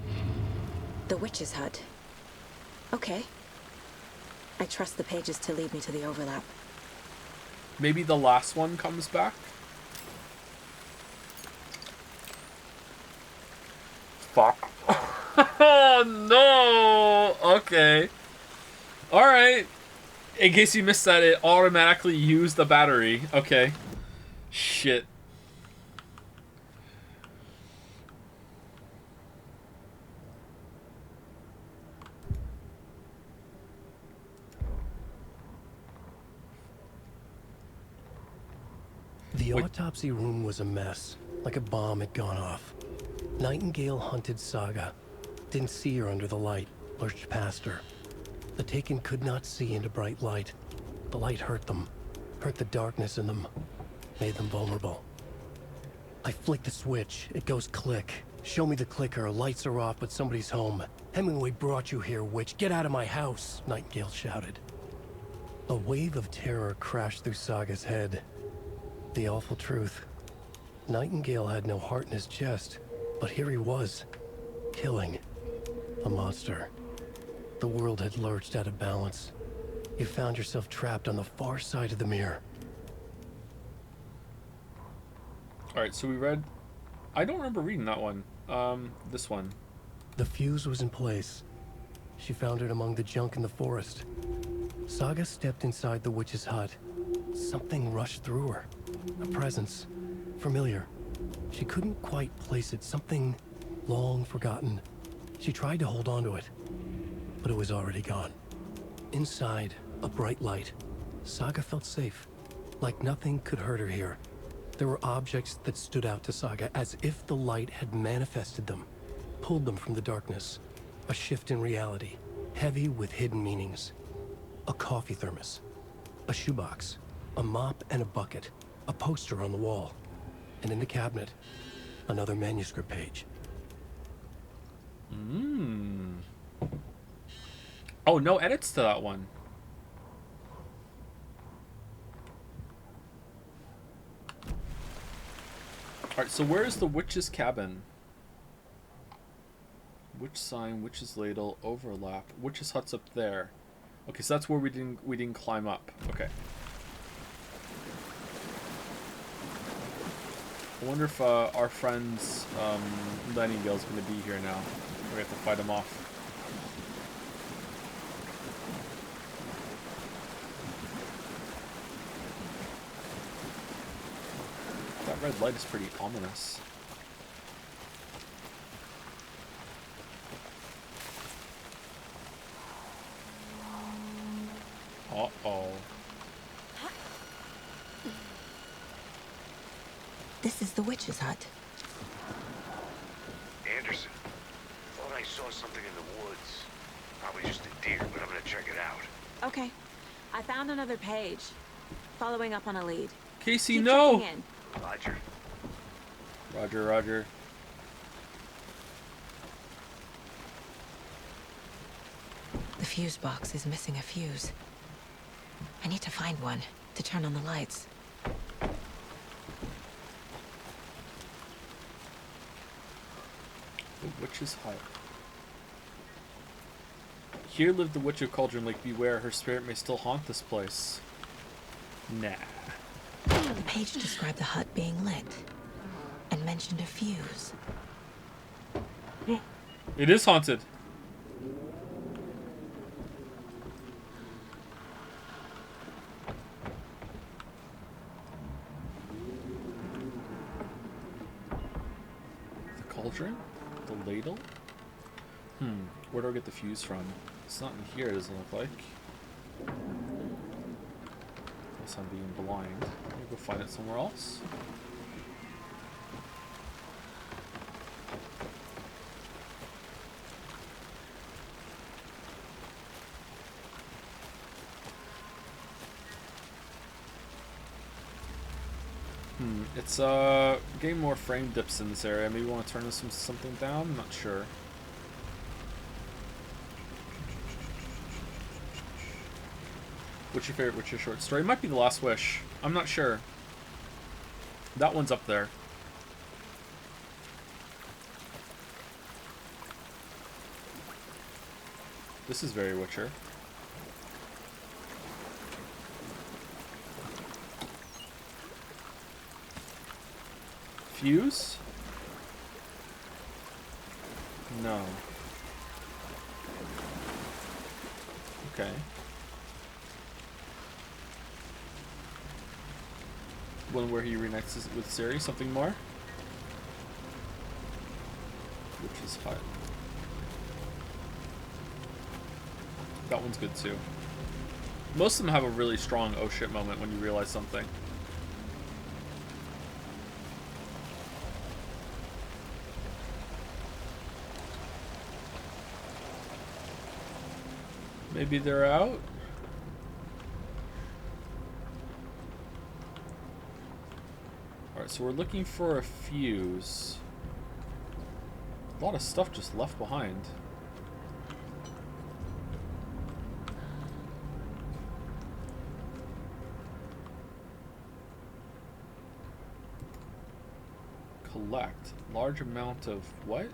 The witch's hut. Okay. I trust the pages to lead me to the overlap. Maybe the last one comes back? Fuck. Oh no! Okay. Alright. In case you missed that, it automatically used the battery. Okay. Shit. The autopsy room was a mess, like a bomb had gone off. Nightingale hunted Saga. Didn't see her under the light, lurched past her. The Taken could not see into bright light. The light hurt them, hurt the darkness in them, made them vulnerable. I flick the switch, it goes click. Show me the clicker, lights are off, but somebody's home. Hemingway brought you here, witch. Get out of my house, Nightingale shouted. A wave of terror crashed through Saga's head. The awful truth. Nightingale had no heart in his chest, but here he was, killing a monster. The world had lurched out of balance. You found yourself trapped on the far side of the mirror. Alright, so we read... I don't remember reading that one. This one. The fuse was in place. She found it among the junk in the forest. Saga stepped inside the witch's hut. Something rushed through her. A presence. Familiar. She couldn't quite place it. Something long forgotten. She tried to hold on to it, but it was already gone. Inside, a bright light. Saga felt safe, like nothing could hurt her here. There were objects that stood out to Saga as if the light had manifested them, pulled them from the darkness. A shift in reality, heavy with hidden meanings. A coffee thermos, a shoebox, a mop and a bucket, a poster on the wall, and in the cabinet, another manuscript page. Oh, no edits to that one. Alright, so where's the witch's cabin? Witch sign, witch's ladle, overlap. Witch's hut's up there. Okay, so that's where we didn't climb up. Okay. I wonder if our friend's Nightingale's gonna be here now. We have to fight him off. That red light is pretty ominous. Uh-oh. This is the witch's hut. Anderson, thought I saw something in the woods. Probably just a deer, but I'm gonna check it out. Okay. I found another page. Following up on a lead. Casey, Keep no! checking in. Roger. Roger, roger. The fuse box is missing a fuse. I need to find one to turn on the lights. The witch's hut. Here lived the witch of Cauldron Lake. Beware, her spirit may still haunt this place. Nah. The page described the hut being lit and mentioned a fuse. It is haunted. The cauldron? The ladle? Where do I get the fuse from? It's not in here, it doesn't look like. Unless I'm being blind. Let me go find it somewhere else. It's getting more frame dips in this area. Maybe we want to turn this something down? I'm not sure. What's your favorite Witcher short story? It might be The Last Wish. I'm not sure. That one's up there. This is very Witcher. Fuse? No. Okay. One where he reconnects with Ciri. Something more? Witch's hut. That one's good too. Most of them have a really strong oh shit moment when you realize something. Maybe they're out? Alright, so we're looking for a fuse. A lot of stuff just left behind. Collect. Large amount of what?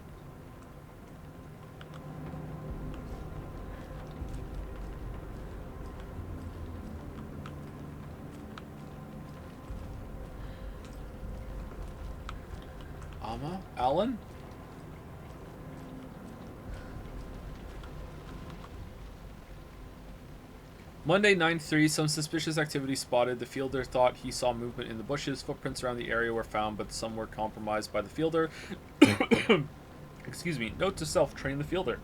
Alan? Monday, 9/3, some suspicious activity spotted. The fielder thought he saw movement in the bushes. Footprints around the area were found, but some were compromised by the fielder. Excuse me. Note to self, train the fielder.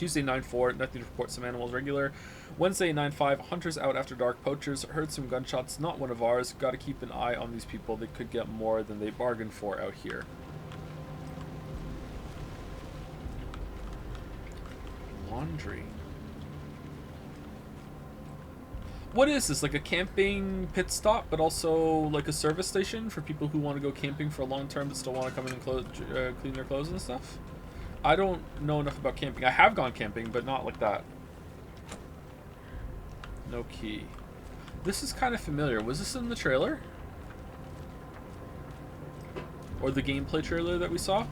Tuesday 9-4, nothing to report, some animals regular. Wednesday 9-5, hunters out after dark, poachers, heard some gunshots, not one of ours. Gotta keep an eye on these people, they could get more than they bargained for out here. Laundry. What is this, like a camping pit stop, but also like a service station for people who want to go camping for a long term but still want to come in and clean their clothes and stuff? I don't know enough about camping. I have gone camping, but not like that. No key. This is kind of familiar. Was this in the trailer? Or the gameplay trailer that we saw?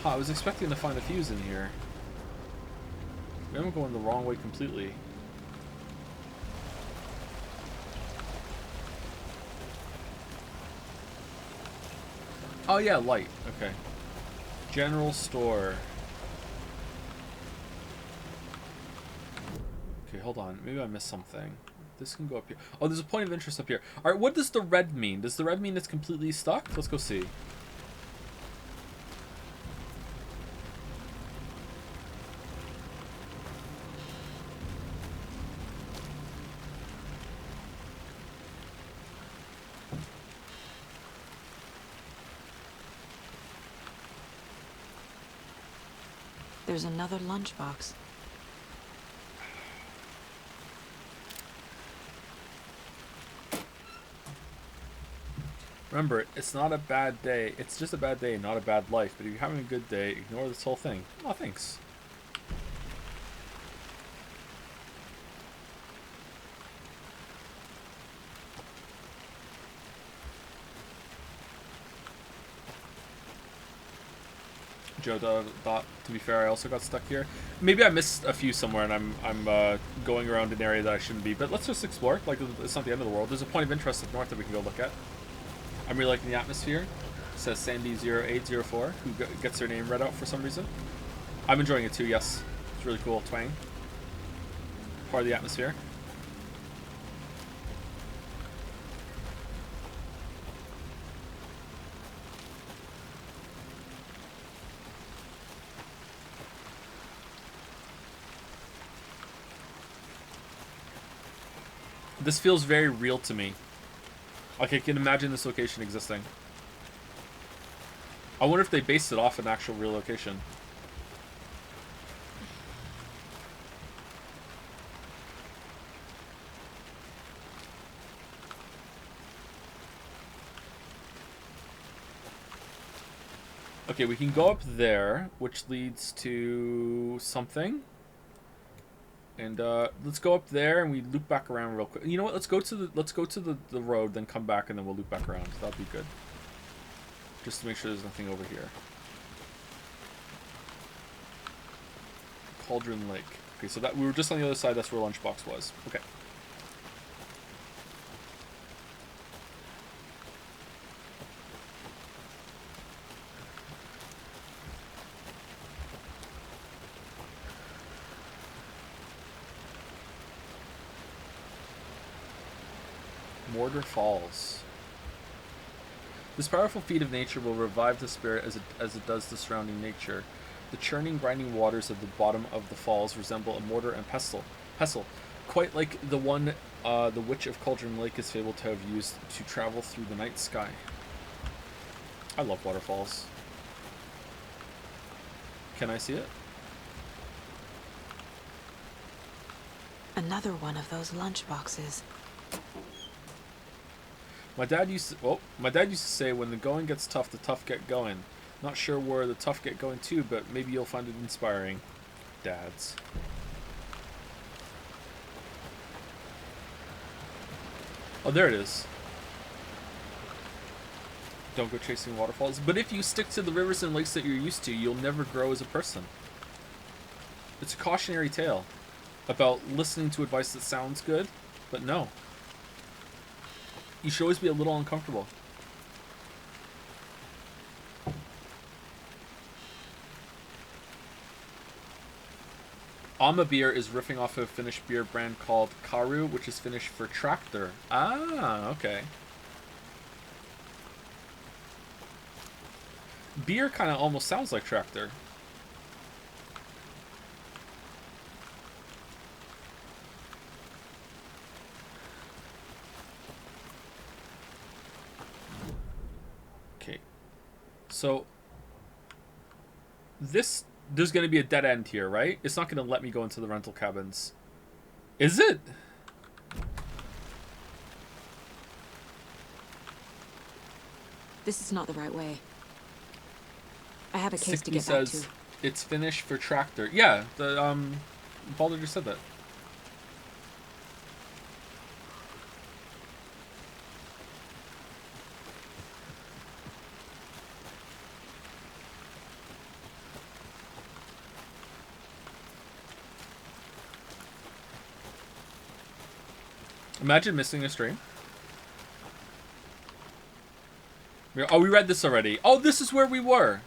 I was expecting to find a fuse in here. Maybe I'm going the wrong way completely. Oh yeah, light. Okay. General store. Okay, hold on. Maybe I missed something. This can go up here. Oh, there's a point of interest up here. Alright, what does the red mean? Does the red mean it's completely stuck? Let's go see. There's another lunchbox. Remember, it's not a bad day. It's just a bad day, not a bad life. But if you're having a good day, ignore this whole thing. Oh, thanks. Joe thought, to be fair, I also got stuck here. Maybe I missed a few somewhere and I'm going around an area that I shouldn't be. But let's just explore. Like, it's not the end of the world. There's a point of interest up north that we can go look at. I'm really liking the atmosphere. It says Sandy0804, who gets her name read out for some reason. I'm enjoying it too, yes. It's really cool. Twang. Part of the atmosphere. This feels very real to me. Like, I can imagine this location existing. I wonder if they based it off an actual real location. Okay, we can go up there, which leads to something. And let's go up there and we loop back around real quick. You know what? Let's go to the road, then come back, and then we'll loop back around. That'll be good. Just to make sure there's nothing over here. Cauldron Lake. Okay, so that we were just on the other side. That's where Lunchbox was. Okay. Mortar Falls. This powerful feat of nature will revive the spirit as it does the surrounding nature. The churning, grinding waters at the bottom of the falls resemble a mortar and pestle, quite like the one the Witch of Cauldron Lake is fabled to have used to travel through the night sky. I love waterfalls. Can I see it? Another one of those lunchboxes. My dad used to say, when the going gets tough, the tough get going. Not sure where the tough get going to, but maybe you'll find it inspiring. Dads. Oh, there it is. Don't go chasing waterfalls. But if you stick to the rivers and lakes that you're used to, you'll never grow as a person. It's a cautionary tale about listening to advice that sounds good, but no. You should always be a little uncomfortable. Alma Beer is riffing off a Finnish beer brand called Karu, which is Finnish for tractor. Ah, okay. Beer kind of almost sounds like tractor. Okay. So, there's going to be a dead end here, right? It's not going to let me go into the rental cabins. Is it? This is not the right way. I have a case to Sikki get back says to. it's Finnish for tractor. Yeah, the Baldur just said that. Imagine missing a stream. Oh, we read this already. Oh, this is where we were.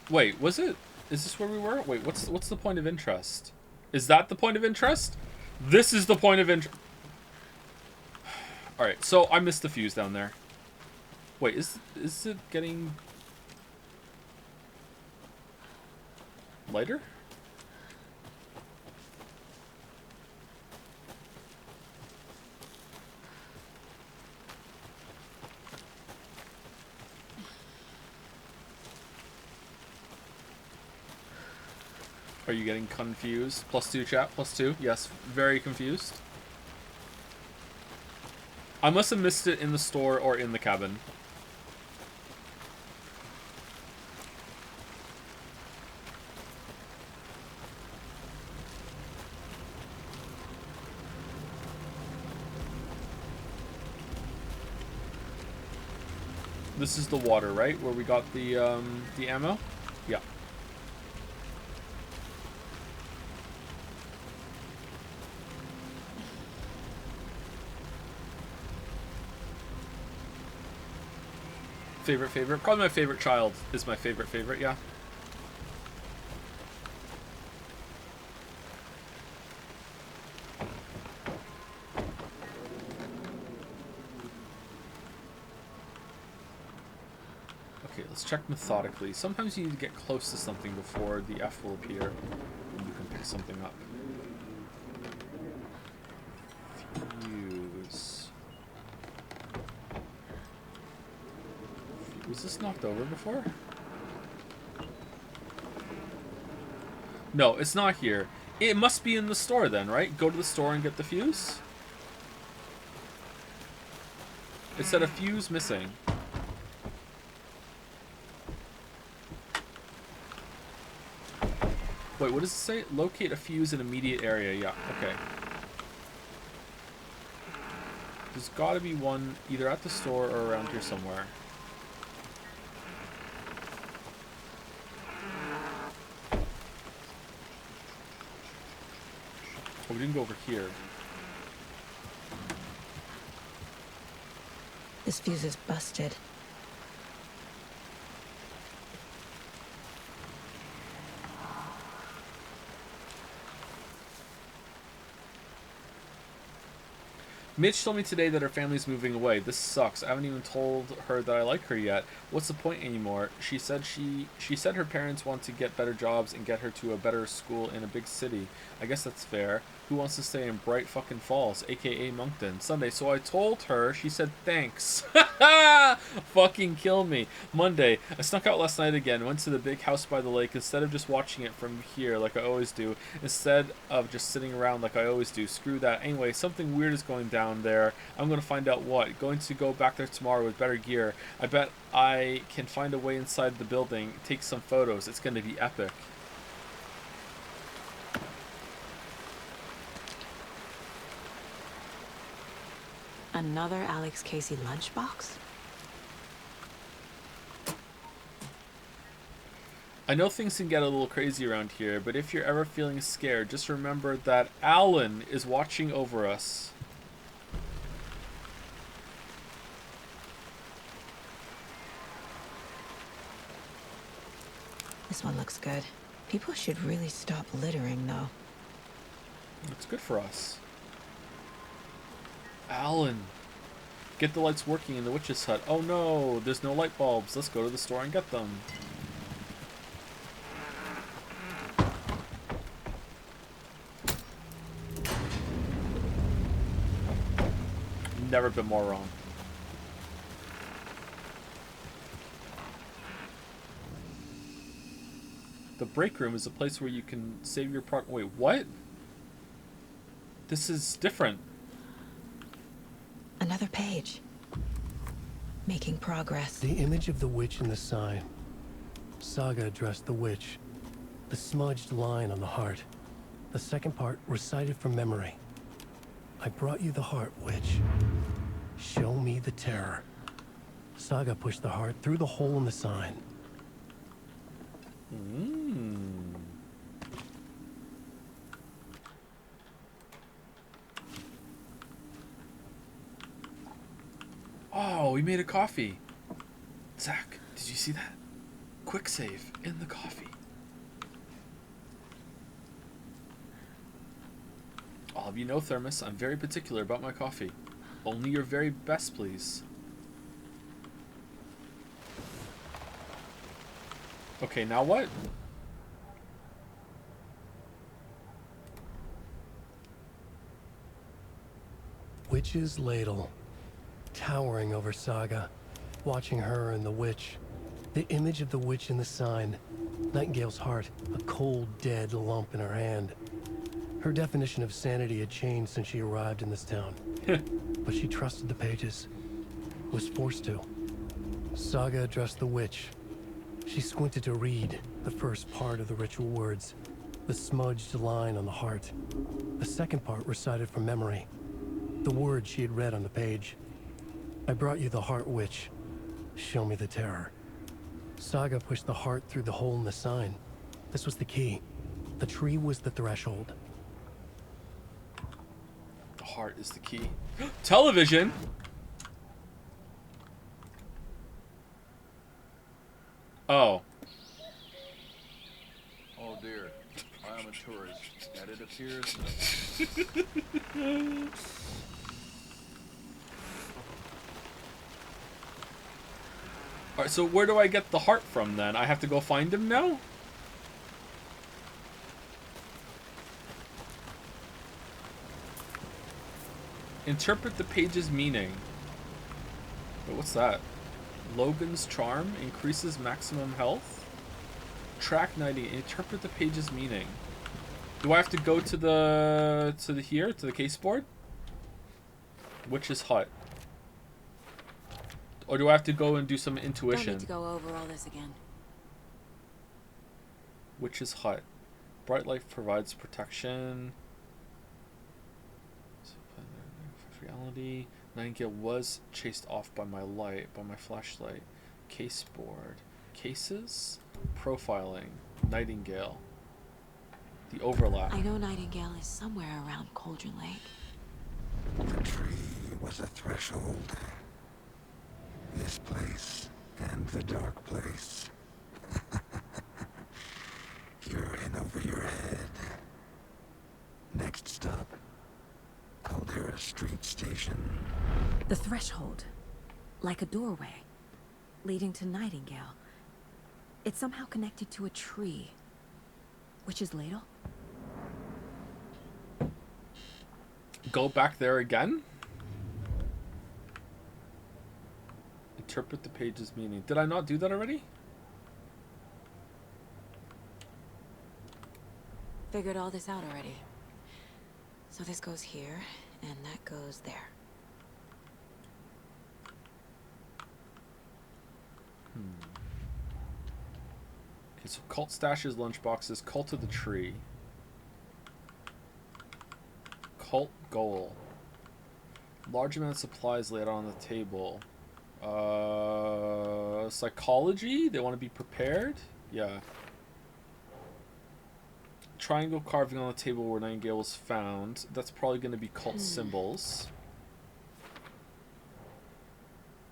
Wait, was it? Is this where we were? Wait, what's the point of interest? Is that the point of interest? This is the point of interest. All right, so I missed the fuse down there. Wait, is it getting lighter? Are you getting confused? +2 chat, +2. Yes, very confused. I must have missed it in the store or in the cabin. This is the water, right? Where we got the ammo? Yeah. Favorite? Probably my favorite child is my favorite, yeah. Okay, let's check methodically. Sometimes you need to get close to something before the F will appear and you can pick something up. Fuse. Was this knocked over before? No, it's not here. It must be in the store then, right? Go to the store and get the fuse? It said a fuse missing. Wait, what does it say? Locate a fuse in immediate area. Yeah, okay. There's gotta be one either at the store or around here somewhere. Oh, we didn't go over here. This fuse is busted. Mitch told me today that her family's moving away. This sucks. I haven't even told her that I like her yet. What's the point anymore? She said her parents want to get better jobs and get her to a better school in a big city. I guess that's fair. Who wants to stay in Bright fucking Falls, aka Moncton? Sunday. So I told her. She said thanks. Fucking kill me. Monday. I snuck out last night again. Went to the big house by the lake instead of just watching it from here like I always do. Instead of just sitting around like I always do. Screw that. Anyway, something weird is going down there. I'm gonna find out what. Going to go back there tomorrow with better gear. I bet I can find a way inside the building. Take some photos. It's gonna be epic. Another Alex Casey lunchbox? I know things can get a little crazy around here, but if you're ever feeling scared, just remember that Alan is watching over us. This one looks good. People should really stop littering, though. It's good for us. Alan, get the lights working in the witch's hut. Oh no, there's no light bulbs. Let's go to the store and get them. Never been more wrong. The break room is a place where you can save your Wait, what? This is different. Another page. Making progress. The image of the witch in the sign. Saga addressed the witch. The smudged line on the heart. The second part recited from memory. I brought you the heart, witch. Show me the terror. Saga pushed the heart through the hole in the sign. Oh, we made a coffee. Zach, did you see that? Quick save in the coffee. I'll have you know, Thermos, I'm very particular about my coffee. Only your very best, please. Okay, now what? Witch's ladle. Towering over Saga. Watching her and the witch. The image of the witch in the sign. Nightingale's heart. A cold, dead lump in her hand. Her definition of sanity had changed since she arrived in this town. But she trusted the pages. Was forced to. Saga addressed the witch. She squinted to read the first part of the ritual words. The smudged line on the heart. The second part recited from memory. The words she had read on the page. I brought you the heart, witch. Show me the terror. Saga pushed the heart through the hole in the sign. This was the key. The tree was the threshold. The heart is the key. Television! Oh. Oh dear, I am a tourist, and it appears Alright, so where do I get the heart from then? I have to go find him now? Interpret the page's meaning. Wait, what's that? Logan's charm increases maximum health? Track 90. Interpret the page's meaning. Do I have to go to the here to the case board? Witch's hut. Or do I have to go and do some intuition? Don't need to go over all this again. Witch's hut. Bright light provides protection. Reality. Nightingale was chased off by my flashlight. Case board. Cases? Profiling. Nightingale. The overlap. I know Nightingale is somewhere around Cauldron Lake. The tree was a threshold. This place and the dark place. You're in over your head. Next stop. Caldera Street Station. The threshold. Like a doorway. Leading to Nightingale. It's somehow connected to a tree. Witch's ladle? Go back there again? Interpret the page's meaning. Did I not do that already? Figured all this out already. So this goes here, and that goes there. Okay, so cult stashes, lunchboxes, cult of the tree. Cult goal. Large amount of supplies laid on the table. Psychology? They want to be prepared? Yeah. Triangle carving on the table where Nightingale was found. That's probably going to be cult symbols.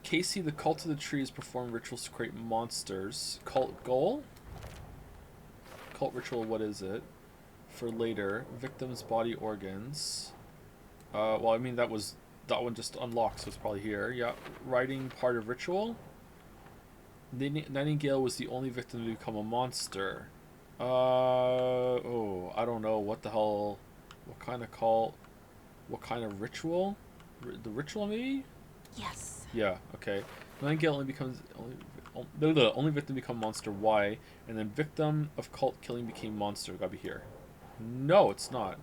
Casey, the cult of the tree, is performing rituals to create monsters. Cult goal? Cult ritual, what is it? for later. Victim's body organs. Well, I mean, that one just unlocked, so it's probably here. Yeah. Writing part of ritual. Nightingale was the only victim to become a monster. Oh, I don't know. What the hell? What kind of call? What kind of ritual? The ritual, maybe? Yes. Yeah, okay. Nightingale only becomes... Only victim become monster. Why? And then victim of cult killing became monster. Gotta be here. No, it's not.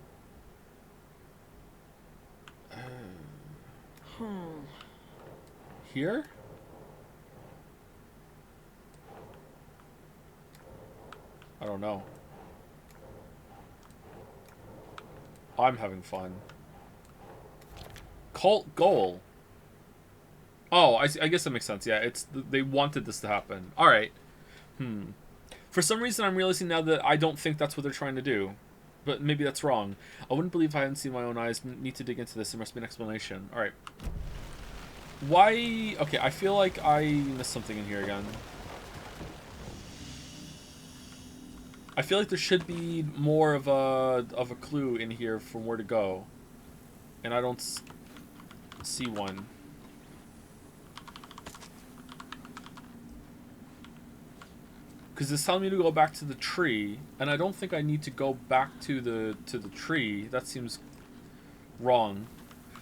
Here? I don't know. I'm having fun. Cult goal. Oh, I guess that makes sense. Yeah, they wanted this to happen. All right. For some reason, I'm realizing now that I don't think that's what they're trying to do. But maybe that's wrong. I wouldn't believe I hadn't seen my own eyes. Need to dig into this. There must be an explanation. All right. Why? Okay, I feel like I missed something in here again. I feel like there should be more of a clue in here from where to go, and I don't see one. Because it's telling me to go back to the tree, and I don't think I need to go back to the tree. That seems wrong.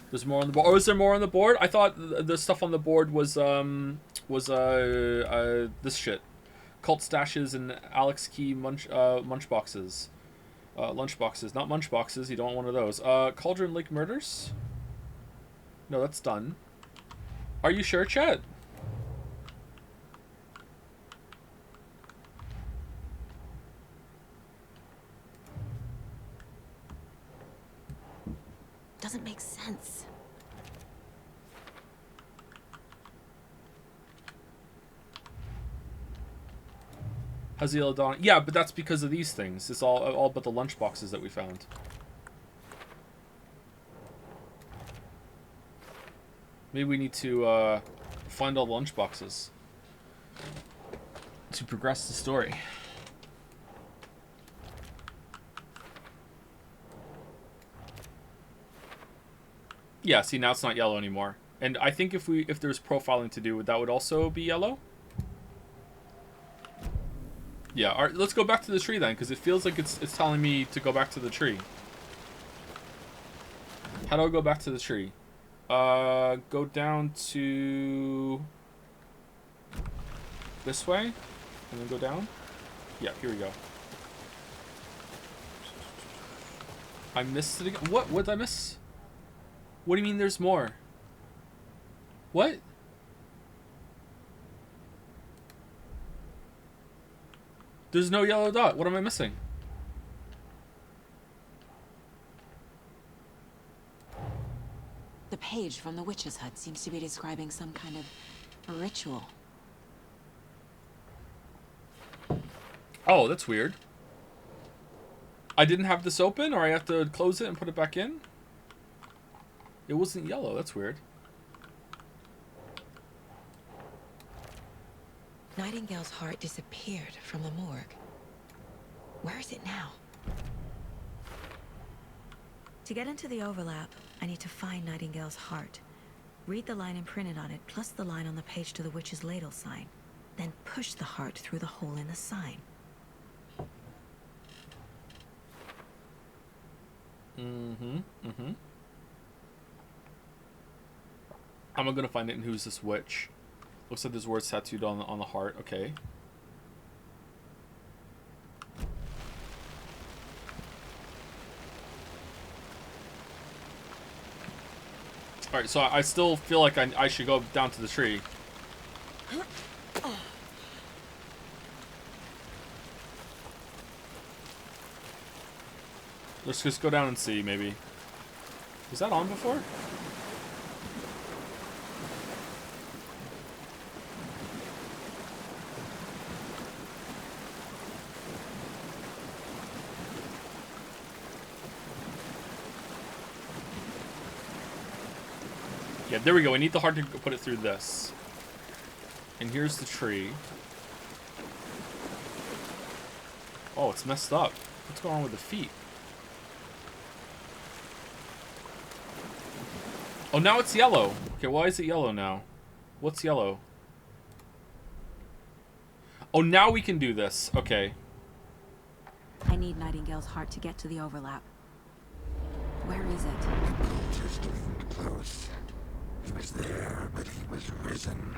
There's more on the board. Or is there more on the board? I thought the stuff on the board was this shit. Cult stashes and Alex Key munch boxes. Lunch boxes, not munch boxes. You don't want one of those. Cauldron Lake murders? No, that's done. Are you sure, chat? Doesn't make sense. Haziel Dawn. Yeah, but that's because of these things. It's all but the lunch boxes that we found. Maybe we need to find all the lunch boxes to progress the story. Yeah, see, now it's not yellow anymore. And I think if there's profiling to do, that would also be yellow. Yeah, all right, let's go back to the tree then, because it feels like it's telling me to go back to the tree. How do I go back to the tree? Go down to this way, and then go down. Yeah, here we go. I missed it again. What did I miss? What do you mean there's more? What? There's no yellow dot. What am I missing? The page from the witch's hut seems to be describing some kind of ritual. Oh, that's weird. I didn't have this open, or I have to close it and put it back in? It wasn't yellow. That's weird. Nightingale's heart disappeared from the morgue. Where is it now? To get into the overlap, I need to find Nightingale's heart. Read the line imprinted on it, plus the line on the page to the witch's ladle sign. Then push the heart through the hole in the sign. I'm gonna find it in Who's This Witch. Looks like there's words tattooed on the heart. Okay. Alright, so I still feel like I should go down to the tree. Let's just go down and see, maybe. Was that on before? Yeah, there we go. We need the heart to put it through this. And here's the tree. Oh, it's messed up. What's going on with the feet? Oh, now it's yellow. Okay, why is it yellow now? What's yellow? Oh, now we can do this. Okay. I need Nightingale's heart to get to the overlap. Where is it? Just isn't close. He was there, but he was risen.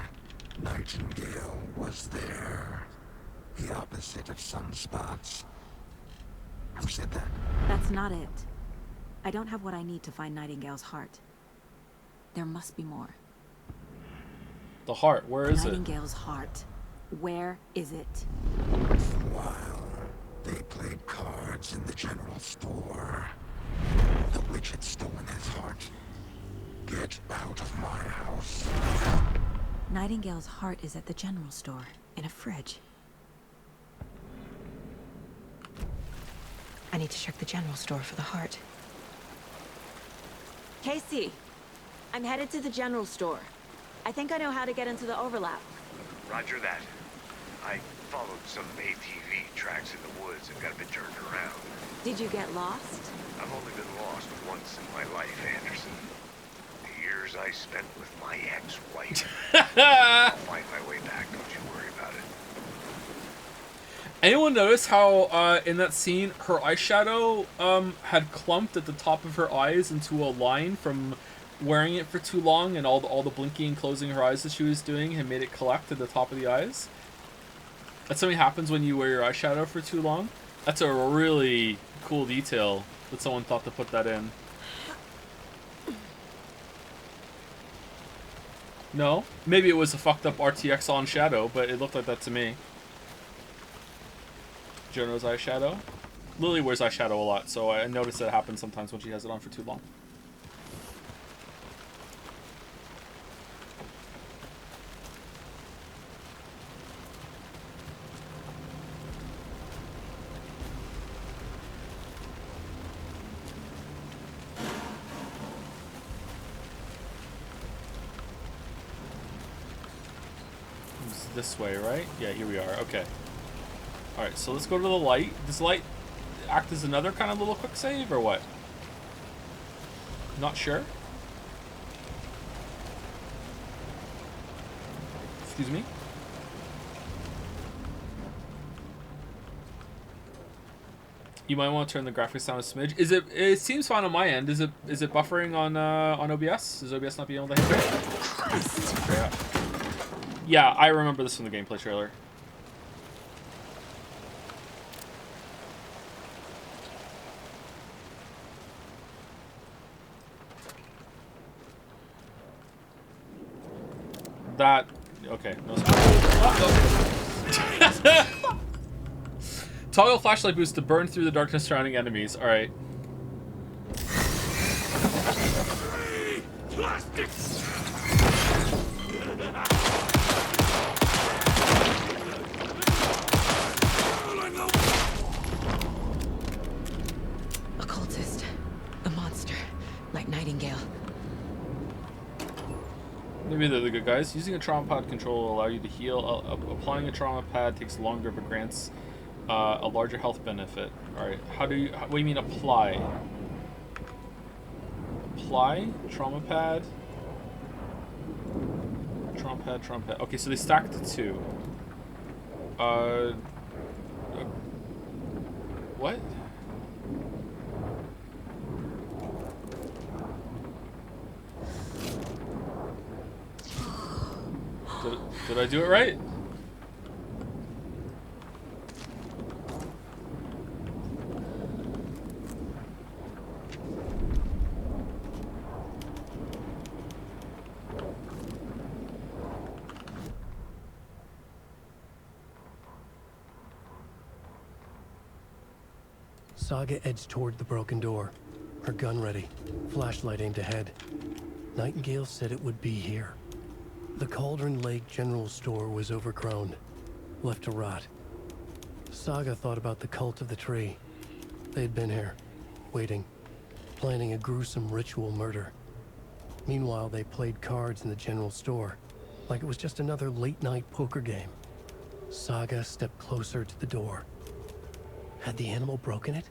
Nightingale was there. The opposite of sunspots. Who said that? That's not it. I don't have what I need to find Nightingale's heart. There must be more. The heart, where is it? Nightingale's heart. Where is it? Once in a while, they played cards in the general store. The witch had stolen his heart. Get out of my house. Nightingale's heart is at the general store, in a fridge. I need to check the general store for the heart. Casey, I'm headed to the general store. I think I know how to get into the overlap. Roger that. I followed some ATV tracks in the woods and got a bit turned around. Did you get lost? I've only been lost once in my life, Anderson. The years I spent with my ex-wife. I'll find my way back, don't you worry about it. Anyone notice how in that scene her eyeshadow had clumped at the top of her eyes into a line from wearing it for too long, and all the blinking and closing her eyes that she was doing had made it collect at the top of the eyes? That's something happens when you wear your eyeshadow for too long. That's a really cool detail that someone thought to put that in. No? Maybe it was a fucked up RTX on shadow, but it looked like that to me. Jono's eyeshadow. Lily wears eyeshadow a lot, so I notice that happens sometimes when she has it on for too long. It's this way, right? Yeah, here we are. Okay. Alright, so let's go to the light. Does the light act as another kind of little quick save, or what? Not sure. Excuse me? You might want to turn the graphics down a smidge. Is it? It seems fine on my end. Is it buffering on OBS? Is OBS not being able to hit it? Yeah. Yeah, I remember this from the gameplay trailer. That okay. No. Toggle flashlight boost to burn through the darkness surrounding enemies. All right. Occultist. A monster. Like Nightingale. Maybe they're the good guys. Using a trauma pad control will allow you to heal. Applying a trauma pad takes longer but grants a larger health benefit. Alright, what do you mean apply? Apply? Trauma pad? Trauma pad, trauma pad. Okay, so they stack the two. What? Did I do it right? Saga edged toward the broken door, her gun ready, flashlight aimed ahead. Nightingale said it would be here. The Cauldron Lake General Store was overgrown, left to rot. Saga thought about the cult of the tree. They had been here, waiting, planning a gruesome ritual murder. Meanwhile, they played cards in the general store, like it was just another late-night poker game. Saga stepped closer to the door. Had the animal broken it?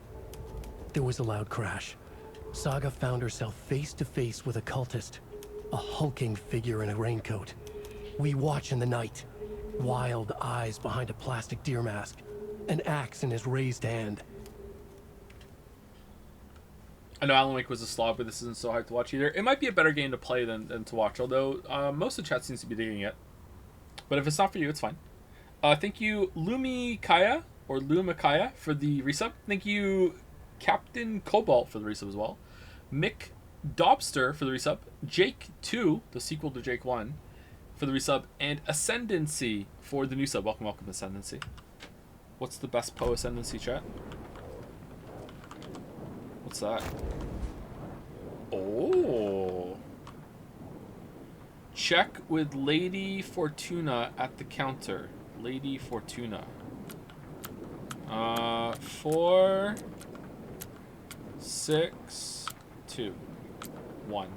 There was a loud crash. Saga found herself face to face with a cultist, A hulking figure in a raincoat. We watch in the night. Wild eyes behind a plastic deer mask. An axe in his raised hand. I know Alan Wake was a slog, but this isn't so hyped to watch either. It might be a better game to play than to watch, although most of the chat seems to be digging it. But if it's not for you, it's fine. Thank you, Lumikaya, or Lumakaya, for the resub. Thank you, Captain Cobalt, for the resub as well. Mick Dobster for the resub. Jake 2, the sequel to Jake 1, for the resub. And Ascendancy for the new sub. Welcome, welcome, Ascendancy. What's the best Poe Ascendancy, chat? What's that? Oh. Check with Lady Fortuna at the counter. Lady Fortuna. 4 6 2 1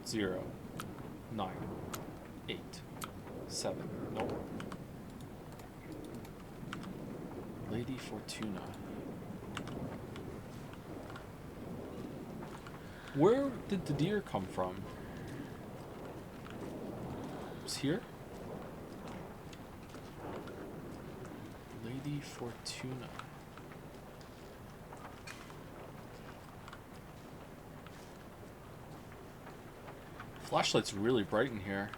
0 9 8 7. Nope. Lady Fortuna. Where did the deer come from? It's here? Lady Fortuna. Flashlight's really bright in here.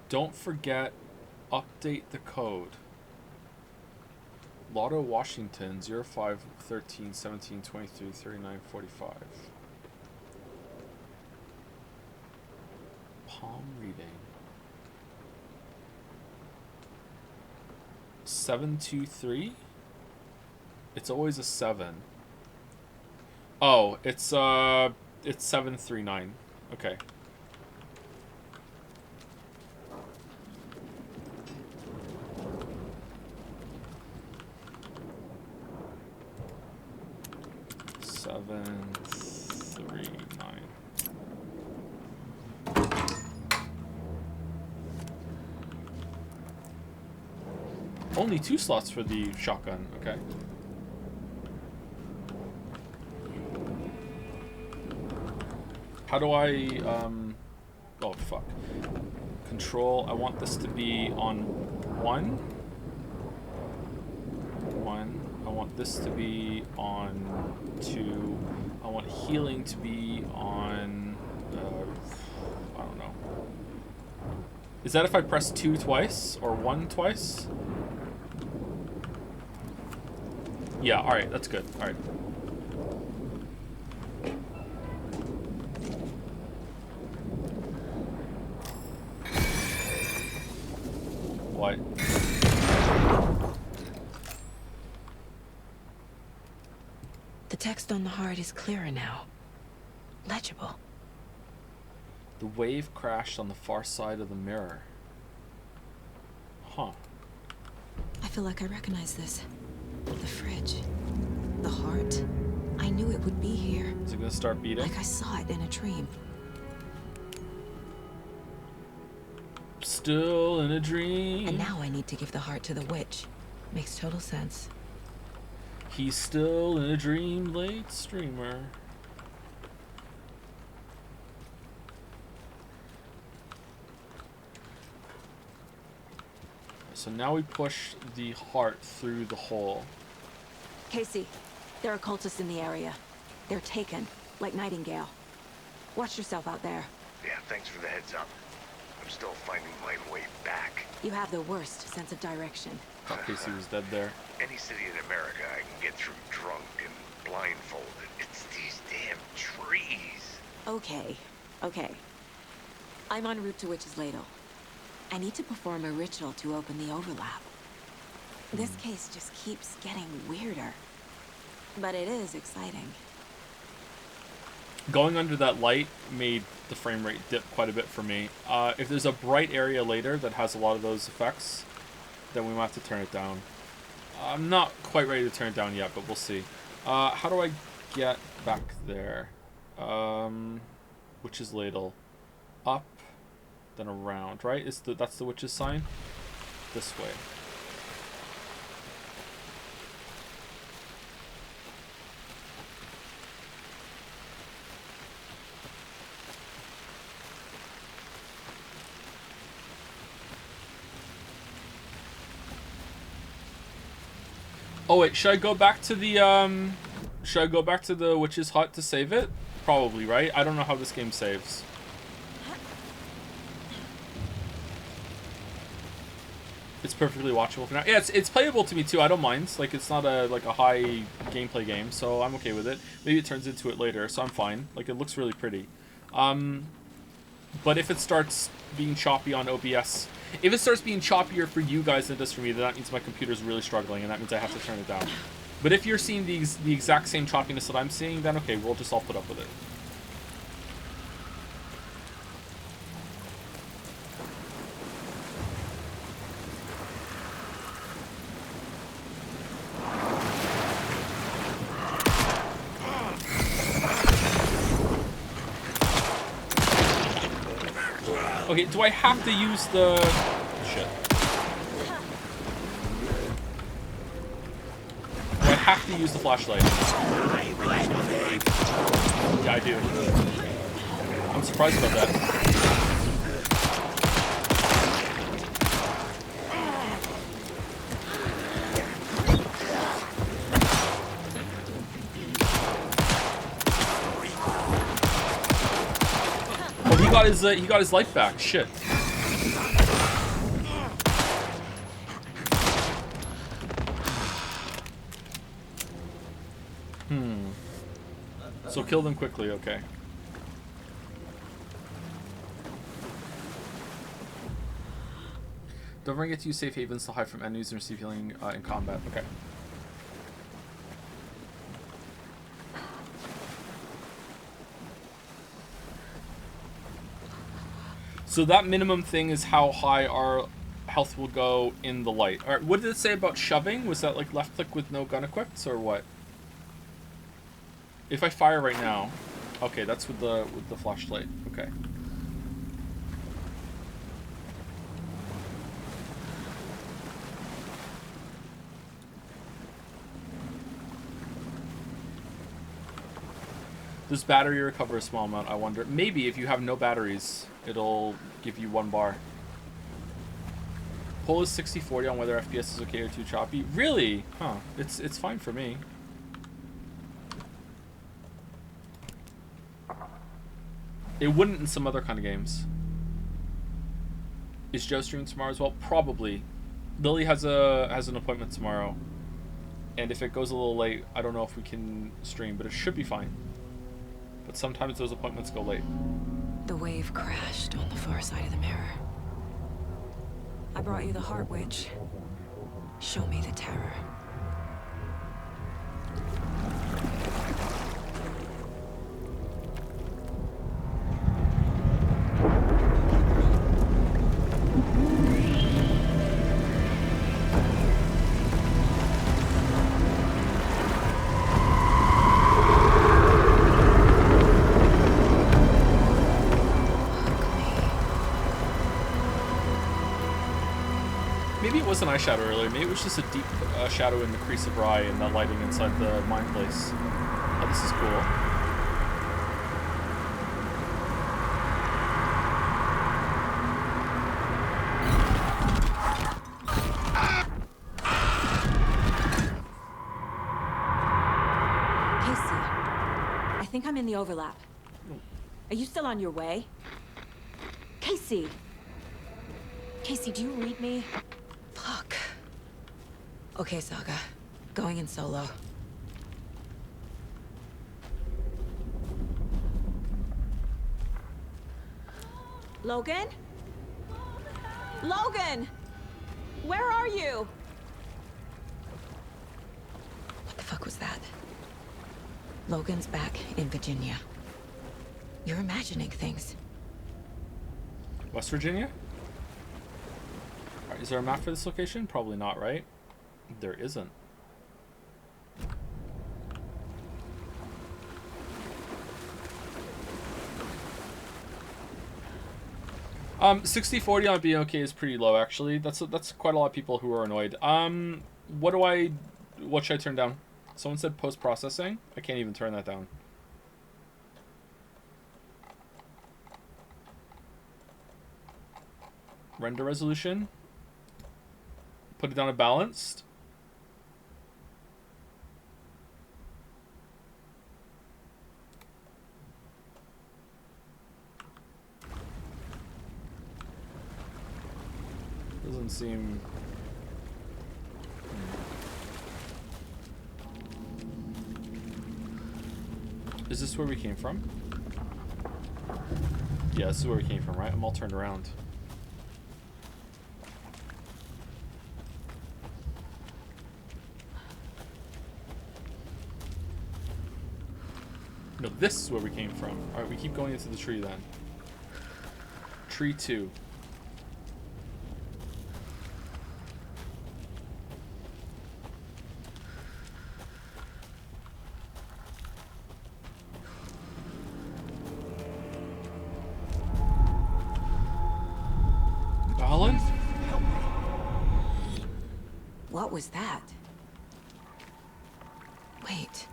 Don't forget, update the code. Lotto Washington 05 13 17 23 39 45. Palm reading 723. It's always a 7. Oh, it's 739. Okay. Seven, 3, 9. Only 2 slots for the shotgun. Okay. How do I oh fuck. Control. I want this to be on 1. I want this to be on 2. I want healing to be on, I don't know. Is that if I press 2 twice or 1 twice? Yeah, alright, that's good. Alright. What? The text on the heart is clearer now. Legible. The wave crashed on the far side of the mirror. Huh. I feel like I recognize this. The fridge. The heart. I knew it would be here. Is it gonna start beating? Like I saw it in a dream. Still in a dream. And now I need to give the heart to the witch. Makes total sense. He's still in a dream, late streamer. So now we push the heart through the hole. Casey, there are cultists in the area. They're taken, like Nightingale. Watch yourself out there. Yeah, thanks for the heads up. I'm still finding my way back. You have the worst sense of direction. Thought Casey was dead there. Any city in America I can get through drunk and blindfolded. It's these damn trees. Okay, okay. I'm en route to Witch's Ladle. I need to perform a ritual to open the overlap. This case just keeps getting weirder. But it is exciting. Going under that light made the frame rate dip quite a bit for me. If there's a bright area later that has a lot of those effects, then we might have to turn it down. I'm not quite ready to turn it down yet, but we'll see. How do I get back there? Witch's Ladle. Up, then around, right? That's the witch's sign? This way. Oh wait, should I go back to the witch's hut to save it? Probably, right? I don't know how this game saves. It's perfectly watchable for now. Yeah, it's playable to me too. I don't mind. Like, it's not a high gameplay game, so I'm okay with it. Maybe it turns into it later, so I'm fine. Like, it looks really pretty. But if it starts being choppy on OBS, if it starts being choppier for you guys than it does for me, then that means my computer's really struggling, and that means I have to turn it down. But if you're seeing the exact same choppiness that I'm seeing, then okay, we'll just all put up with it. Okay, do I have to use the... Shit. Do I have to use the flashlight? Yeah, I do. I'm surprised about that. He got his life back. Shit. So kill them quickly, okay. Don't forget to use safe havens to hide from enemies and receive healing in combat. Okay. So that minimum thing is how high our health will go in the light. Alright, what did it say about shoving? Was that like left click with no gun equipped or what? If I fire right now, okay, that's with the flashlight. Okay. Does battery recover a small amount? I wonder. Maybe if you have no batteries, it'll give you 1 bar. Poll is 60-40 on whether FPS is okay or too choppy. Really? Huh. It's fine for me. It wouldn't in some other kind of games. Is Joe streaming tomorrow as well? Probably. Lily has an appointment tomorrow. And if it goes a little late, I don't know if we can stream, but it should be fine. But sometimes those appointments go late. The wave crashed on the far side of the mirror. I brought you the Heart Witch. Show me the terror. An eyeshadow earlier. Maybe it was just a deep shadow in the crease of her eye and that lighting inside the mine place. Oh, this is cool. Casey, I think I'm in the overlap. Are you still on your way? Casey! Casey, do you read me? Fuck. Okay, Saga. Going in solo. Logan? Logan! Where are you? What the fuck was that? Logan's back in Virginia. You're imagining things. West Virginia? Is there a map for this location? Probably not, right? There isn't. 60-40 on being okay is pretty low, actually. That's quite a lot of people who are annoyed. What should I turn down? Someone said post-processing. I can't even turn that down. Render resolution. Put it down to balanced. Doesn't seem... Is this where we came from? Yeah, this is where we came from, right? I'm all turned around. No, this is where we came from. Alright, we keep going into the tree then. Tree 2. Balin? What was that? Wait.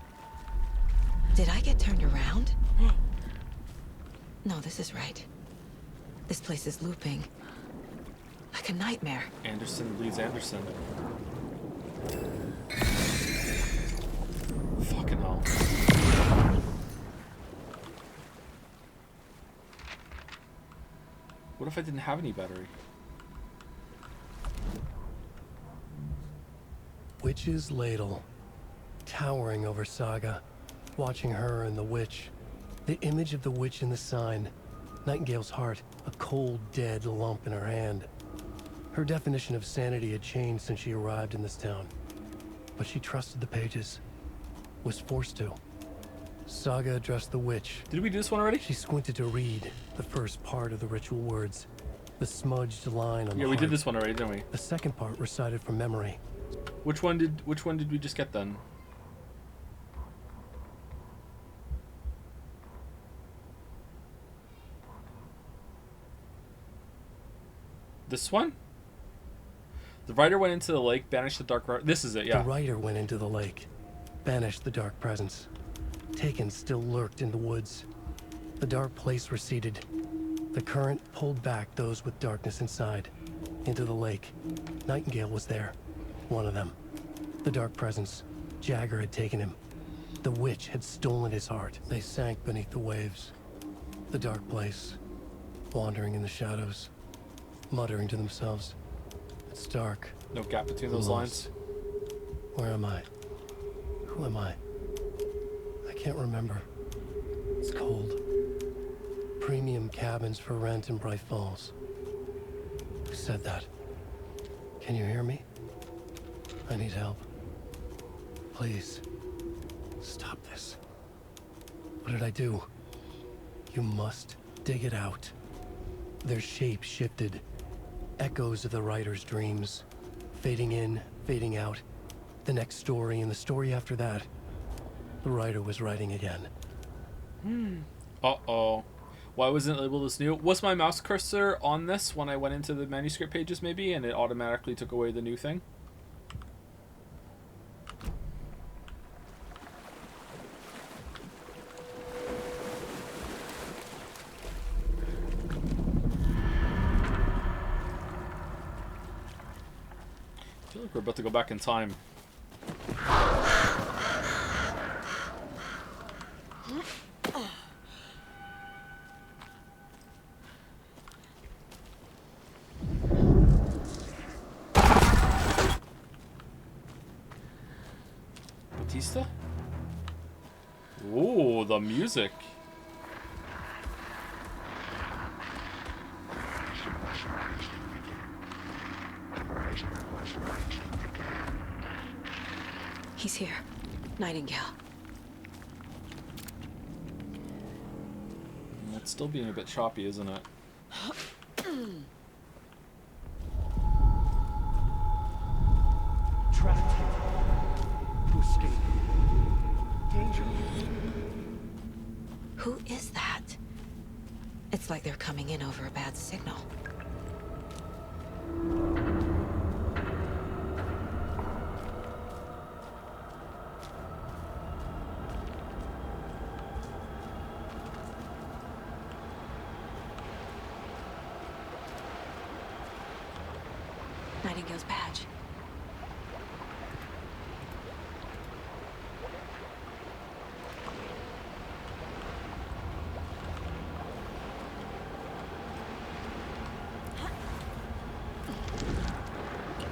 Did I get turned around? No, this is right. This place is looping. Like a nightmare. Anderson bleeds Anderson. Fucking hell. What if I didn't have any battery? Witch's Ladle, towering over Saga, watching her and the witch. The image of the witch in the sign, Nightingale's heart, a cold, dead lump in her hand. Her definition of sanity had changed since she arrived in this town, but she trusted the pages, was forced to. Saga addressed the witch. Did we do this one already? She squinted to read the first part of the ritual words, the smudged line on the Yeah, we heart. did this one already, didn't we? The second part recited from memory. Which one did we just get then? This one? The writer went into the lake, banished the dark... This is it, yeah. The writer went into the lake, banished the dark presence. Taken still lurked in the woods. The dark place receded. The current pulled back those with darkness inside, into the lake. Nightingale was there, one of them. The dark presence, Jagger had taken him. The witch had stolen his heart. They sank beneath the waves. The dark place, wandering in the shadows, muttering to themselves. It's dark. No gap between those Lost. lines. Where am I? Who am I? I can't remember. It's cold. Premium cabins for rent in Bright Falls. Who said that? Can you hear me? I need help. Please. Stop this. What did I do? You must dig it out. Their shape shifted. Echoes of the writer's dreams. Fading in, fading out. The next story and the story after that. The writer was writing again. Uh-oh. Why wasn't it labeled as new? Was my mouse cursor on this when I went into the manuscript pages maybe, and it automatically took away the new thing? I feel like we're about to go back in time. Batista? Ooh, the music. He's here. Nightingale. It's still being a bit choppy, isn't it? Trapped here. To escape. Danger. Who is that? It's like they're coming in over a bad signal. Nightingale's badge.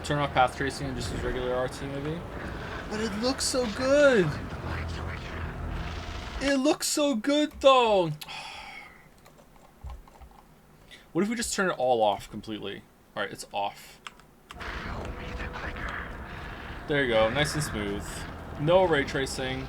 turn off path tracing and just use regular RT maybe. But it looks so good. It looks so good though. What if we just turn it all off completely? All right, it's off. There you go, nice and smooth. No ray tracing.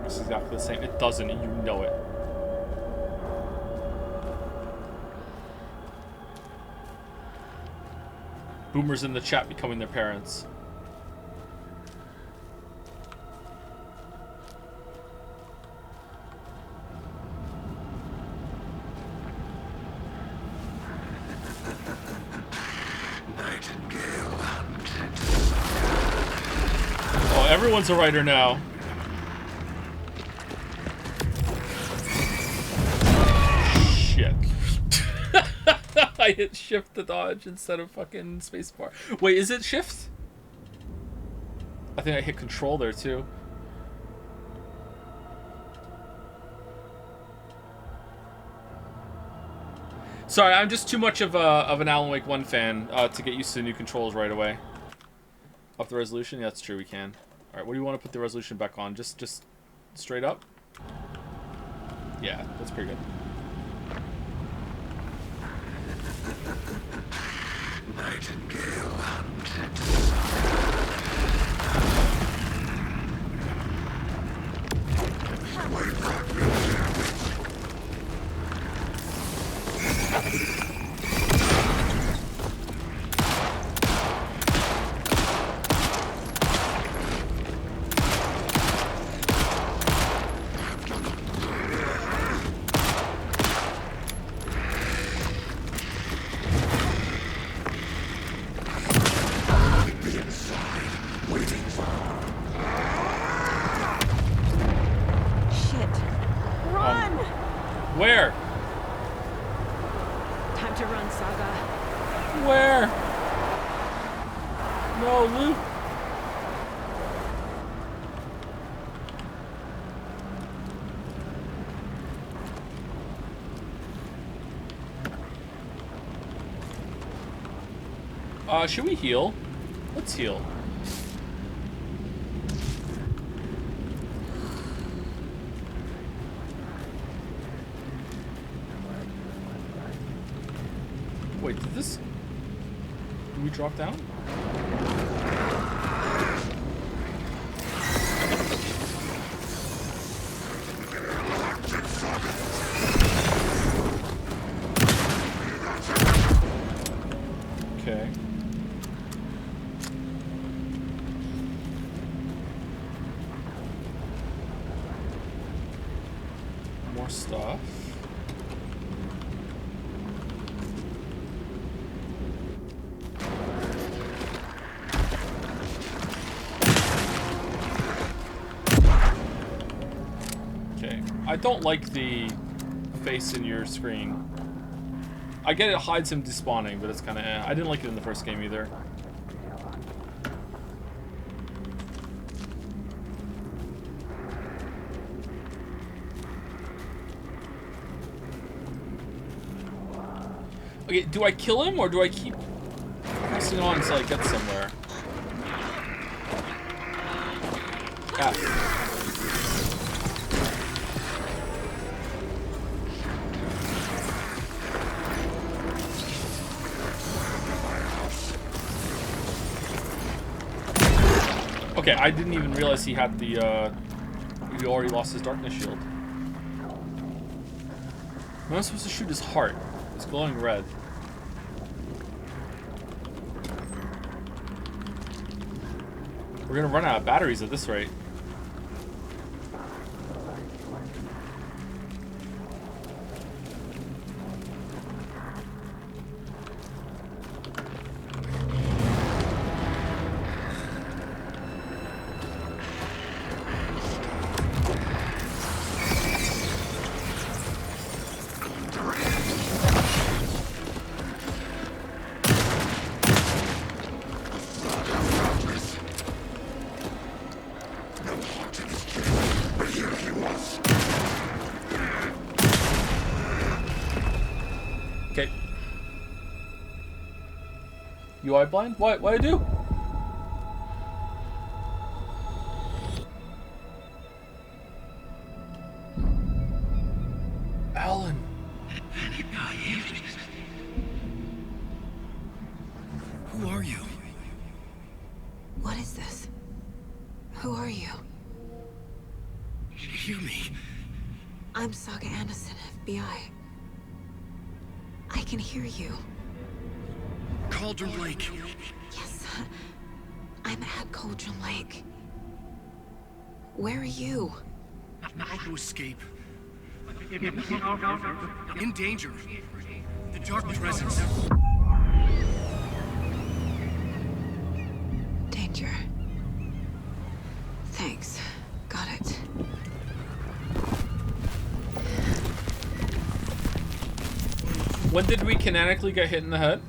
It's exactly the same. It doesn't, you know it. Boomers in the chat becoming their parents. Oh, everyone's a writer now. Shit. I hit shift to dodge instead of fucking spacebar. Wait, is it shift? I think I hit control there too. Sorry, I'm just too much of an Alan Wake 1 fan to get used to the new controls right away. Up the resolution? Yeah, that's true, we can. Alright, what do you want to put the resolution back on? Just straight up? Yeah, that's pretty good. Nightingale hunted. We brought no Where? Time to run, Saga. Where? No, Luke. Should we heal? Let's heal. Wait, did this... Did we drop down? Okay. More stuff. I don't like the face in your screen. I get it hides him despawning, but it's kind of I didn't like it in the first game either. Okay, do I kill him or do I keep pressing on until I get somewhere? F. Okay, I didn't even realize he had the, he already lost his darkness shield. Am I supposed to shoot his heart? It's glowing red. We're gonna run out of batteries at this rate. Okay. UI blind? What? What'd I do? Alan. Who are you? What is this? Who are you? Hear me. I'm Saga Anderson, FBI. I can hear you. Cauldron Lake. Yes, I'm at Cauldron Lake. Where are you? How to escape. In danger. The dark presence. Danger. Thanks. Got it. When did we canonically get hit in the head?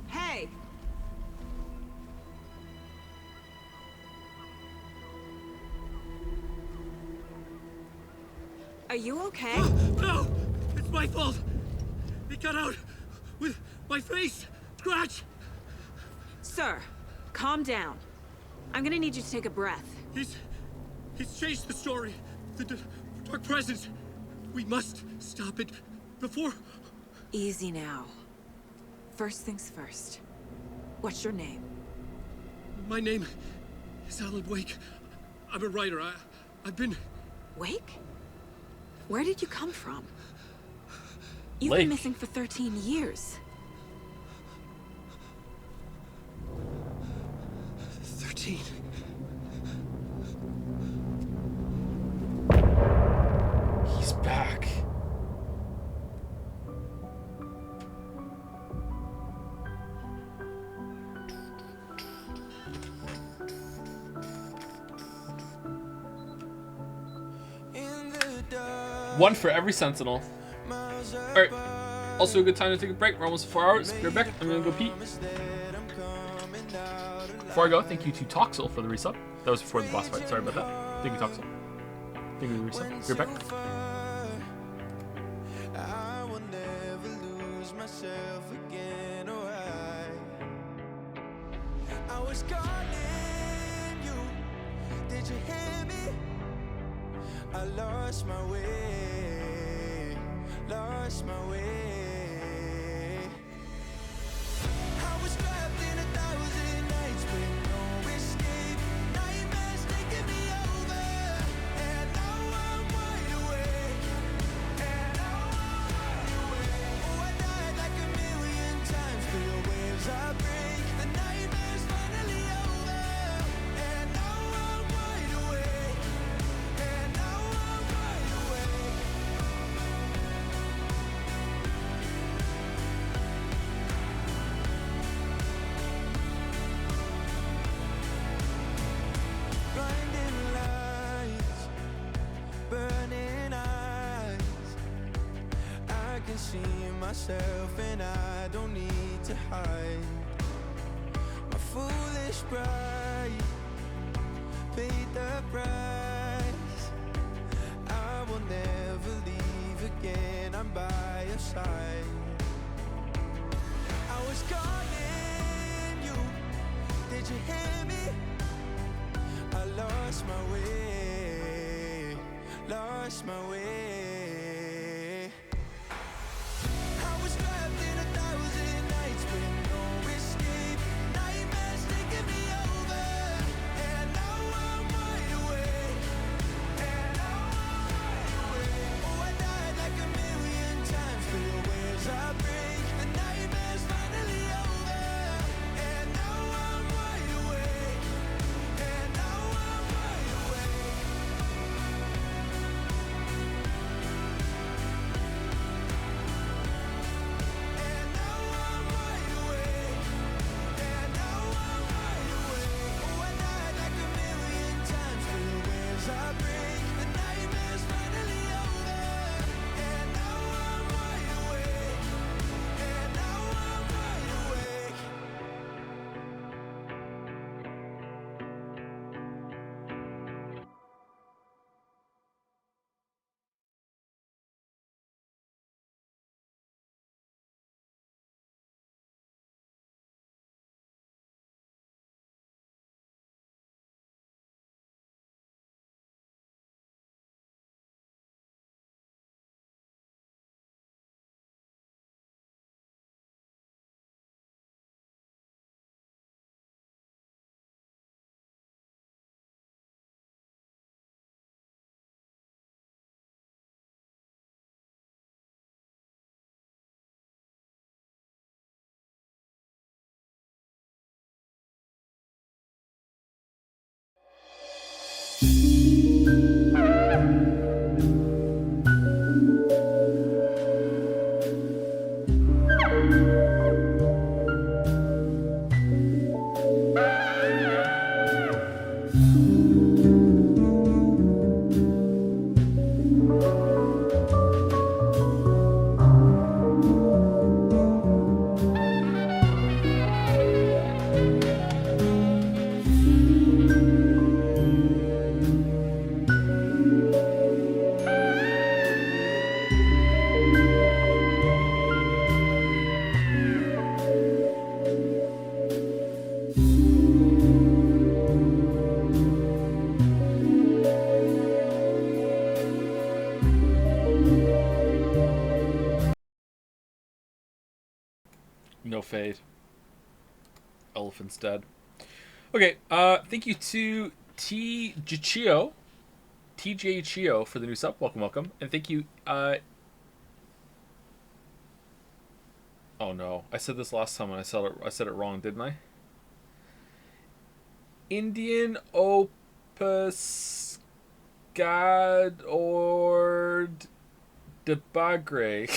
Hey! Are you okay? No! It's my fault! It got out with my face! Scratch! Sir, calm down. I'm gonna need you to take a breath. He's changed the story. The dark presence. We must stop it before... Easy now. First things first. What's your name? My name is Alan Wake. I'm a writer. I've been... Wake? Where did you come from? You've Lake. been missing for 13 years. 13. He's back. One for every sentinel. Alright. Also a good time to take a break. We're almost 4 hours. Be right back. I'm gonna go pee. Before I go, thank you to Toxel for the resub. That was before the boss fight. Sorry about that. Thank you, Toxel. Thank you for the resub. Be right back. I will never lose myself again, or I was calling you. Did you hear me? I lost my way, lost my way. I was trapped in 1,000 nights with no escape. Nightmares taking me over, and now I'm wide awake. And now I'm wide awake. Oh, I died like 1,000,000 times, feel the waves I break. The nightmare's finally over, and now I'm wide awake. And now I'm wide awake. Blinding lights, burning eyes. I can see myself and I don't need to hide. My foolish pride paid the price. I will never leave again, I'm by your side. I was calling you, did you hear me? I lost my way, lost my way. I was trapped in 1,000 nights with no escape. Nightmares taking me over, and now I'm wide awake. And now I'm wide awake. Oh, I died like 1,000,000 times, feel the waves I break. The nightmare's finally over, and now I'm wide awake. And now I'm wide awake. No fade. Elephant's dead. Okay, thank you to TJ Chio for the new sub. Welcome, welcome. And thank you, oh no. I said this last time and I said it wrong, didn't I? Indian Opus God or Debagre.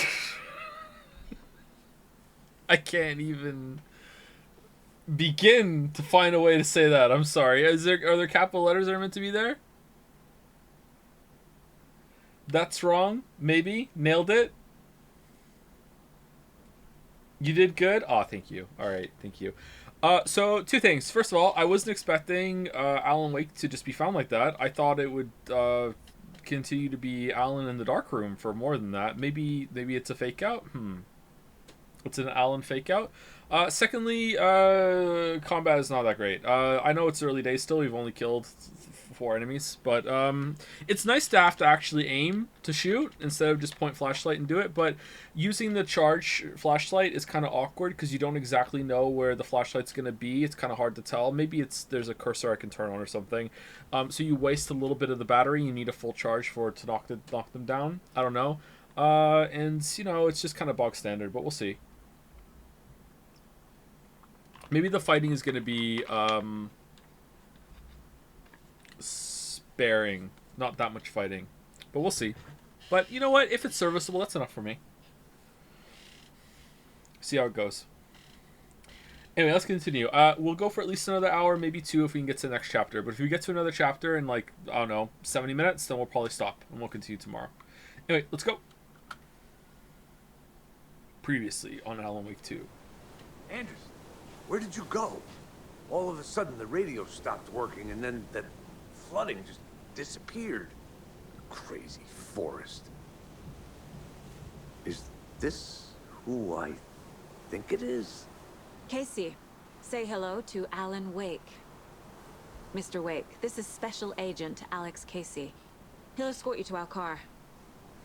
I can't even begin to find a way to say that. I'm sorry. Are there capital letters that are meant to be there? That's wrong. Maybe. Nailed it. You did good. Oh, thank you. All right. Thank you. So two things. First of all, I wasn't expecting Alan Wake to just be found like that. I thought it would continue to be Alan in the dark room for more than that. Maybe it's a fake out. It's an Alan fake out. Secondly, combat is not that great. I know it's early days still. We've only killed 4 enemies, but it's nice to have to actually aim to shoot instead of just point flashlight and do it. But using the charge flashlight is kind of awkward because you don't exactly know where the flashlight's going to be. It's kind of hard to tell. Maybe there's a cursor I can turn on or something. So you waste a little bit of the battery. You need a full charge for it to knock them down. I don't know. And you know, it's just kind of bog standard, but we'll see. Maybe the fighting is going to be sparing. Not that much fighting. But we'll see. But you know what? If it's serviceable, that's enough for me. See how it goes. Anyway, let's continue. We'll go for at least another hour, maybe 2 if we can get to the next chapter. But if we get to another chapter in, like, I don't know, 70 minutes, then we'll probably stop. And we'll continue tomorrow. Anyway, let's go. Previously on Alan Wake 2. Anderson, where did you go? All of a sudden the radio stopped working and then the flooding just disappeared. Crazy forest. Is this who I think it is? Casey, say hello to Alan Wake. Mr. Wake, this is Special Agent Alex Casey. He'll escort you to our car.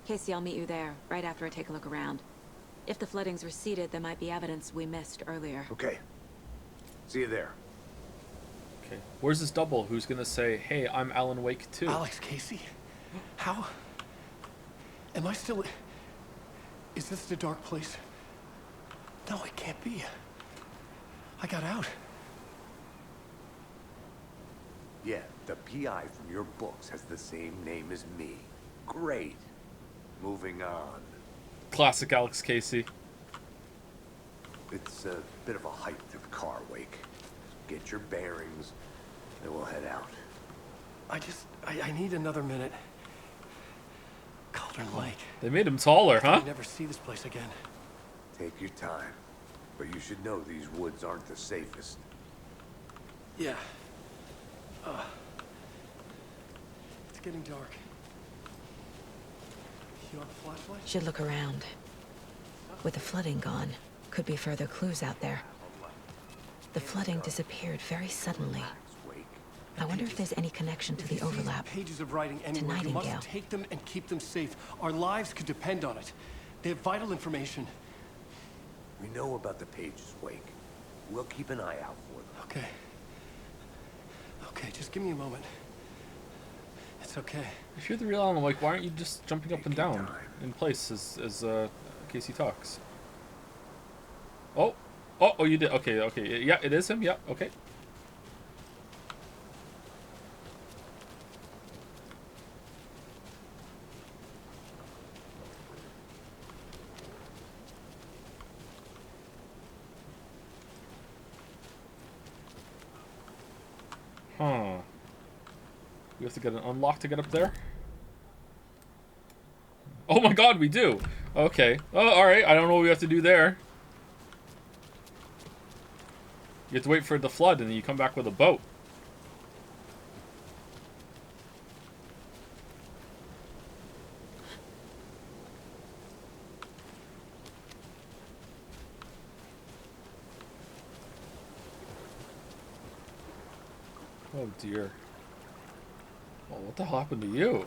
Casey, I'll meet you there, right after I take a look around. If the flooding's receded, there might be evidence we missed earlier. Okay. See you there. Okay. Where's this double who's gonna say, hey, I'm Alan Wake too? Alex Casey? How? Am I still... Is this the dark place? No, it can't be. I got out. Yeah, the PI from your books has the same name as me. Great. Moving on. Classic Alex Casey. It's a bit of a hike to the car, Wake. Get your bearings, then we'll head out. I need another minute. Cauldron Lake. They made him taller, huh? I never see this place again. Take your time. But you should know these woods aren't the safest. Yeah. It's getting dark. You have a flashlight? Should look around. With the flooding gone, could be further clues out there. The flooding disappeared very suddenly. I wonder if there's any connection to the overlap. Pages of writing to anywhere. You Nightingale. must take them and keep them safe. Our lives could depend on it. They have vital information. We know about the pages, Wake. We'll keep an eye out for them. Okay. Okay, just give me a moment. It's okay. If you're the real Alan Wake, why aren't you just jumping up and down in place as Casey talks? Oh, you did. Okay. Yeah, it is him. Yeah, okay. Huh. We have to get an unlock to get up there? Oh my god, we do! Okay. Oh, alright. I don't know what we have to do there. You have to wait for the flood and then you come back with a boat. Oh dear. Well, what the hell happened to you?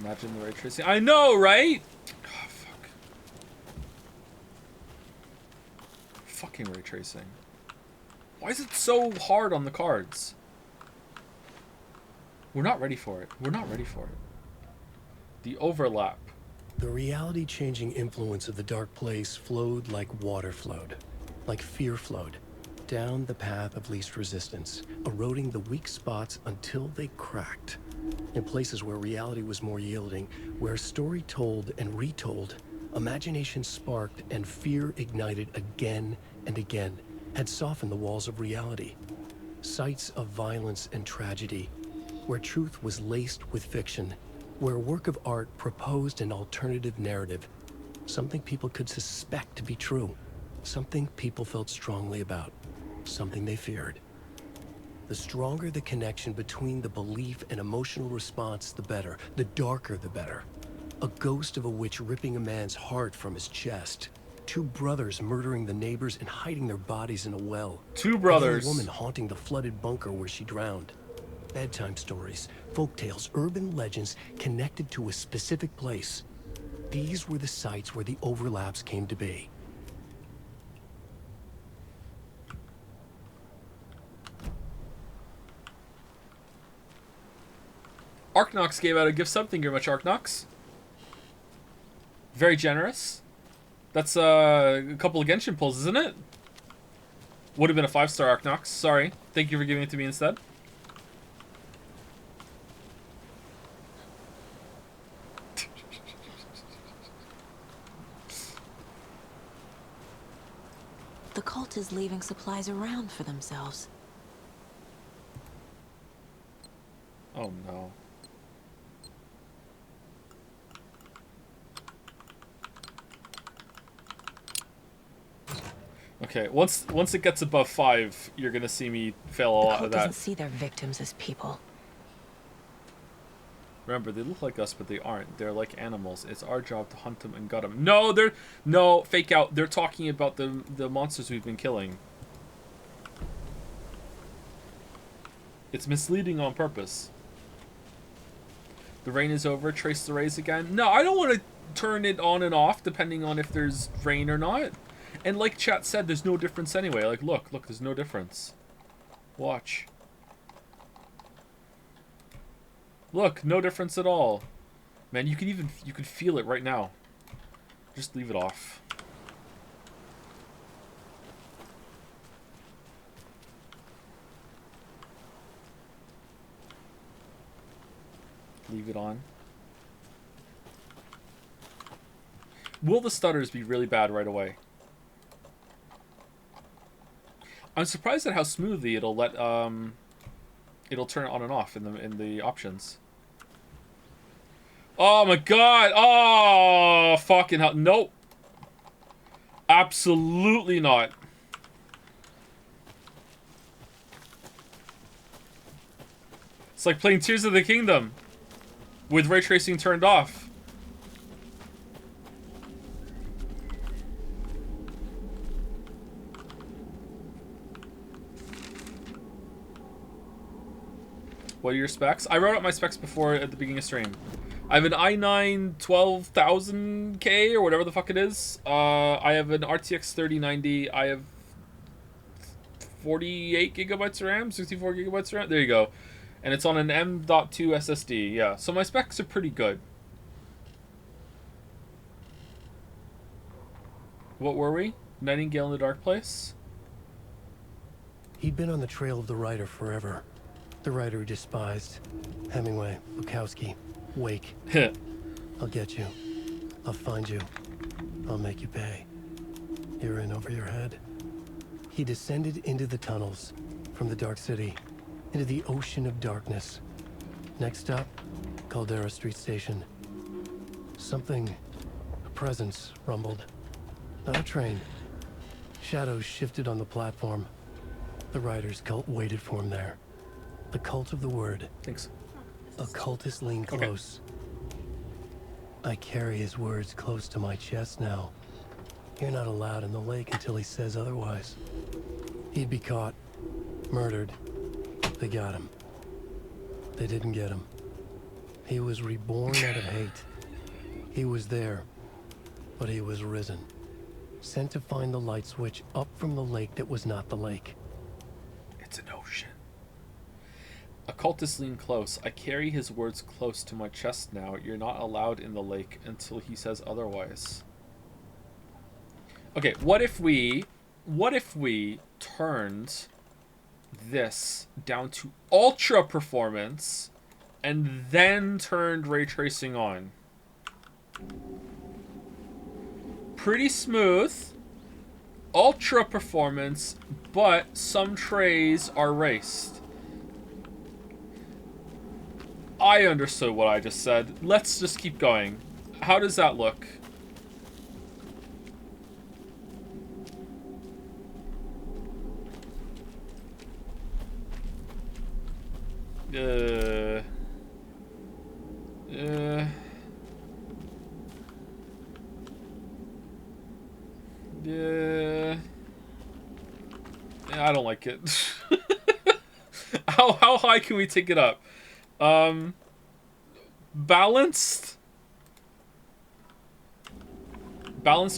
Imagine the ray tracing. I know, right? Oh, fuck. Fucking ray tracing. Why is it so hard on the cards? We're not ready for it. We're not ready for it. The overlap. The reality-changing influence of the Dark Place flowed like water flowed, like fear flowed, down the path of least resistance, eroding the weak spots until they cracked. In places where reality was more yielding, where story told and retold, imagination sparked and fear ignited again and again, had softened the walls of reality. Sites of violence and tragedy, where truth was laced with fiction, where a work of art proposed an alternative narrative, something people could suspect to be true, something people felt strongly about, something they feared. The stronger the connection between the belief and emotional response, the better. The darker, the better. A ghost of a witch ripping a man's heart from his chest. Two brothers murdering the neighbors and hiding their bodies in a well. Two brothers. A woman haunting the flooded bunker where she drowned. Bedtime stories, folktales, urban legends connected to a specific place. These were the sites where the overlaps came to be. Arknox gave out a gift sub. Thank you very much, Arknox. Very generous. That's a couple of Genshin pulls, isn't it? Would have been a 5-star Arknox. Sorry. Thank you for giving it to me instead. The cult is leaving supplies around for themselves. Oh no. Okay, once it gets above 5, you're gonna see me fail a lot of The cult that. doesn't see their victims as people. Remember, they look like us, but they aren't. They're like animals. It's our job to hunt them and gut them. No, fake out. They're talking about the monsters we've been killing. It's misleading on purpose. The rain is over. Trace the rays again. No, I don't want to turn it on and off depending on if there's rain or not. And like chat said, there's no difference anyway. Like, look, there's no difference. Watch. Look, no difference at all. Man, you could feel it right now. Just leave it off. Leave it on. Will the stutters be really bad right away? I'm surprised at how smoothly it'll let it'll turn it on and off in the options. Oh my god! Oh fucking hell! Nope. Absolutely not. It's like playing Tears of the Kingdom with ray tracing turned off. What are your specs? I wrote out my specs before at the beginning of stream. I have an i9 12000K or whatever the fuck it is. I have an RTX 3090. I have 48 gigabytes of RAM, 64 gigabytes of RAM. There you go. And it's on an M.2 SSD. Yeah, so my specs are pretty good. What were we? Nightingale in the Dark Place? He'd been on the trail of the writer forever. The writer he despised. Hemingway, Bukowski, Wake. I'll get you. I'll find you. I'll make you pay. You're in over your head. He descended into the tunnels, from the Dark City, into the ocean of darkness. Next stop, Caldera Street Station. Something, a presence, rumbled. Not a train. Shadows shifted on the platform. The writer's cult waited for him there. The cult of the word. Thanks. A cultist leaned close. I carry his words close to my chest now. You're not allowed in the lake until he says otherwise. He'd be caught, murdered. They got him. They didn't get him. He was reborn out of hate. He was there, but he was risen. Sent to find the light switch up from the lake that was not the lake. It's an ocean. A cultist leaned close. I carry his words close to my chest now. You're not allowed in the lake until he says otherwise. Okay, what if we turned this down to ultra performance and then turned ray tracing on? Pretty smooth, ultra performance, but some trays are raced. I understood what I just said. Let's just keep going. How does that look? I don't like it. How high can we take it up? Balanced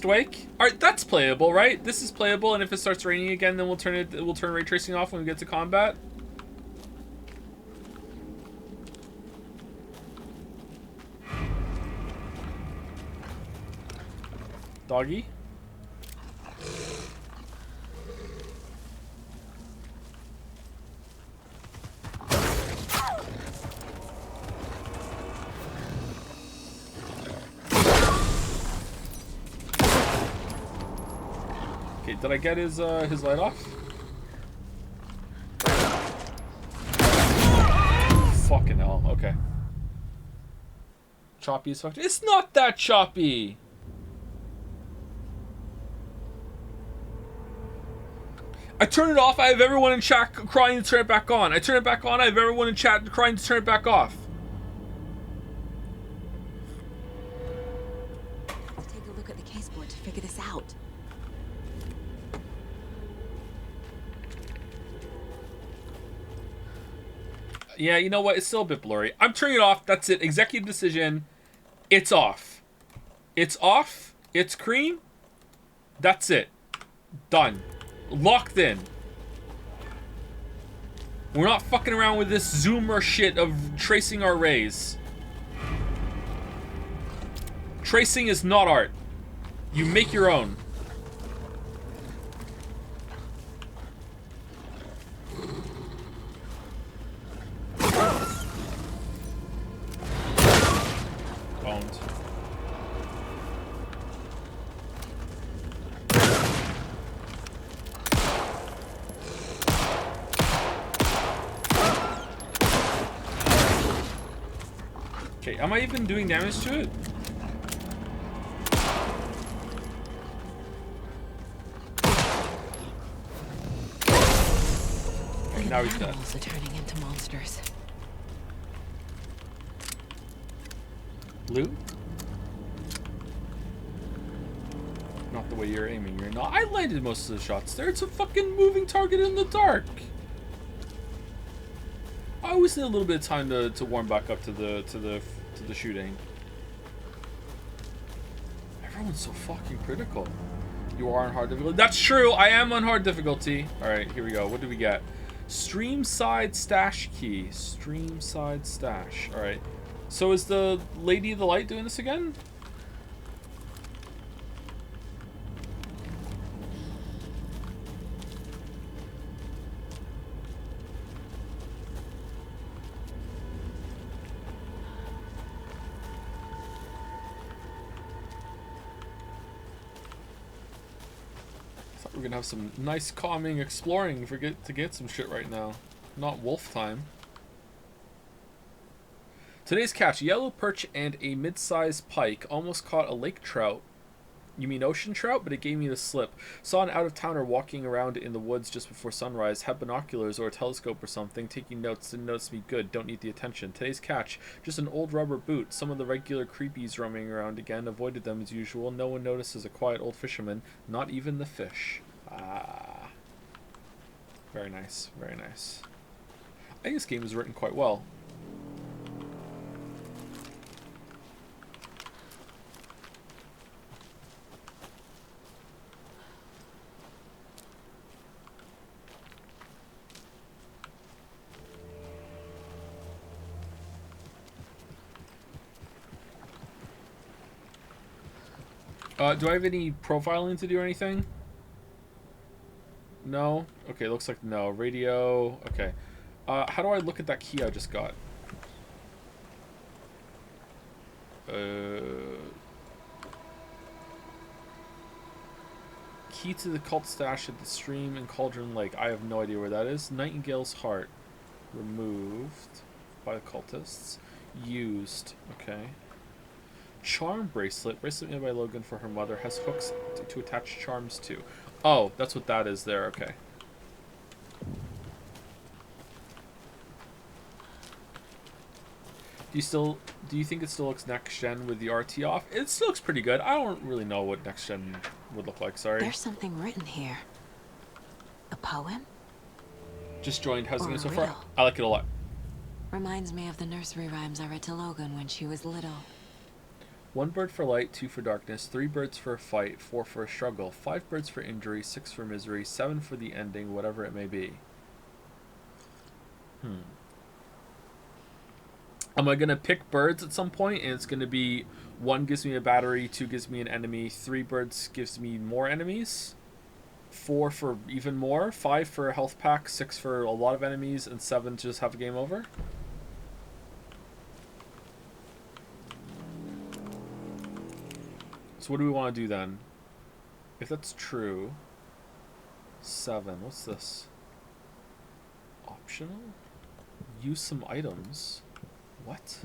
wake. All right, that's playable, right? This is playable, and if it starts raining again, then we'll turn ray tracing off when we get to combat. Doggy. Okay, did I get his light off? Fucking hell. Okay. Choppy as fuck. It's not that choppy. I turn it off, I have everyone in chat crying to turn it back on. I turn it back on, I have everyone in chat crying to turn it back off. Let's take a look at the caseboard to figure this out. Yeah, you know what? It's still a bit blurry. I'm turning it off. That's it. Executive decision. It's off. It's off. It's cream. That's it. Done. Locked in. We're not fucking around with this zoomer shit of tracing our rays. Tracing is not art. You make your own. Owned. Okay, am I even doing damage to it? Okay, now he's dead. Animals are turning into monsters. Loot? Not the way you're aiming. You're not. I landed most of the shots there. It's a fucking moving target in the dark. I always need a little bit of time to warm back up to the shooting. Everyone's so fucking critical. You are on hard difficulty. That's true. I am on hard difficulty. All right, here we go. What do we get? Stream side stash key. Stream side stash. All right. So is the Lady of the Light doing this again? We're gonna have some nice calming exploring to get some shit right now. Not wolf time. Today's catch, yellow perch and a mid-sized pike almost caught a lake trout You mean ocean trout? But it gave me the slip. Saw an out-of-towner walking around in the woods just before sunrise. Had binoculars or a telescope or something. Taking notes. Didn't notice me good. Don't need the attention. Today's catch. Just an old rubber boot. Some of the regular creepies roaming around again. Avoided them as usual. No one notices a quiet old fisherman. Not even the fish. Ah. Very nice. Very nice. I think this game is written quite well. Do I have any profiling to do or anything? No? Okay, looks like no. Radio. Okay. How do I look at that key I just got? Key to the cult stash at the stream in Cauldron Lake. I have no idea where that is. Nightingale's heart. Removed by the cultists. Used. Okay. Charm bracelet. Bracelet made by Logan for her mother. Has hooks to attach charms to. Oh, that's what that is there. Okay. Do you think it still looks next gen with the RT off? It still looks pretty good. I don't really know what next gen would look like. Sorry. There's something written here. A poem? Just joined. How's it going so riddle. far? I like it a lot. Reminds me of the nursery rhymes I read to Logan when she was little. 1 bird for light, 2 for darkness, 3 birds for a fight, 4 for a struggle, 5 birds for injury, 6 for misery, 7 for the ending, whatever it may be. Am I going to pick birds at some point? And it's going to be 1 gives me a battery, 2 gives me an enemy, 3 birds gives me more enemies, 4 for even more, 5 for a health pack, 6 for a lot of enemies, and 7 to just have a game over? So what do we want to do then? If that's true, 7. What's this? Optional? Use some items. What?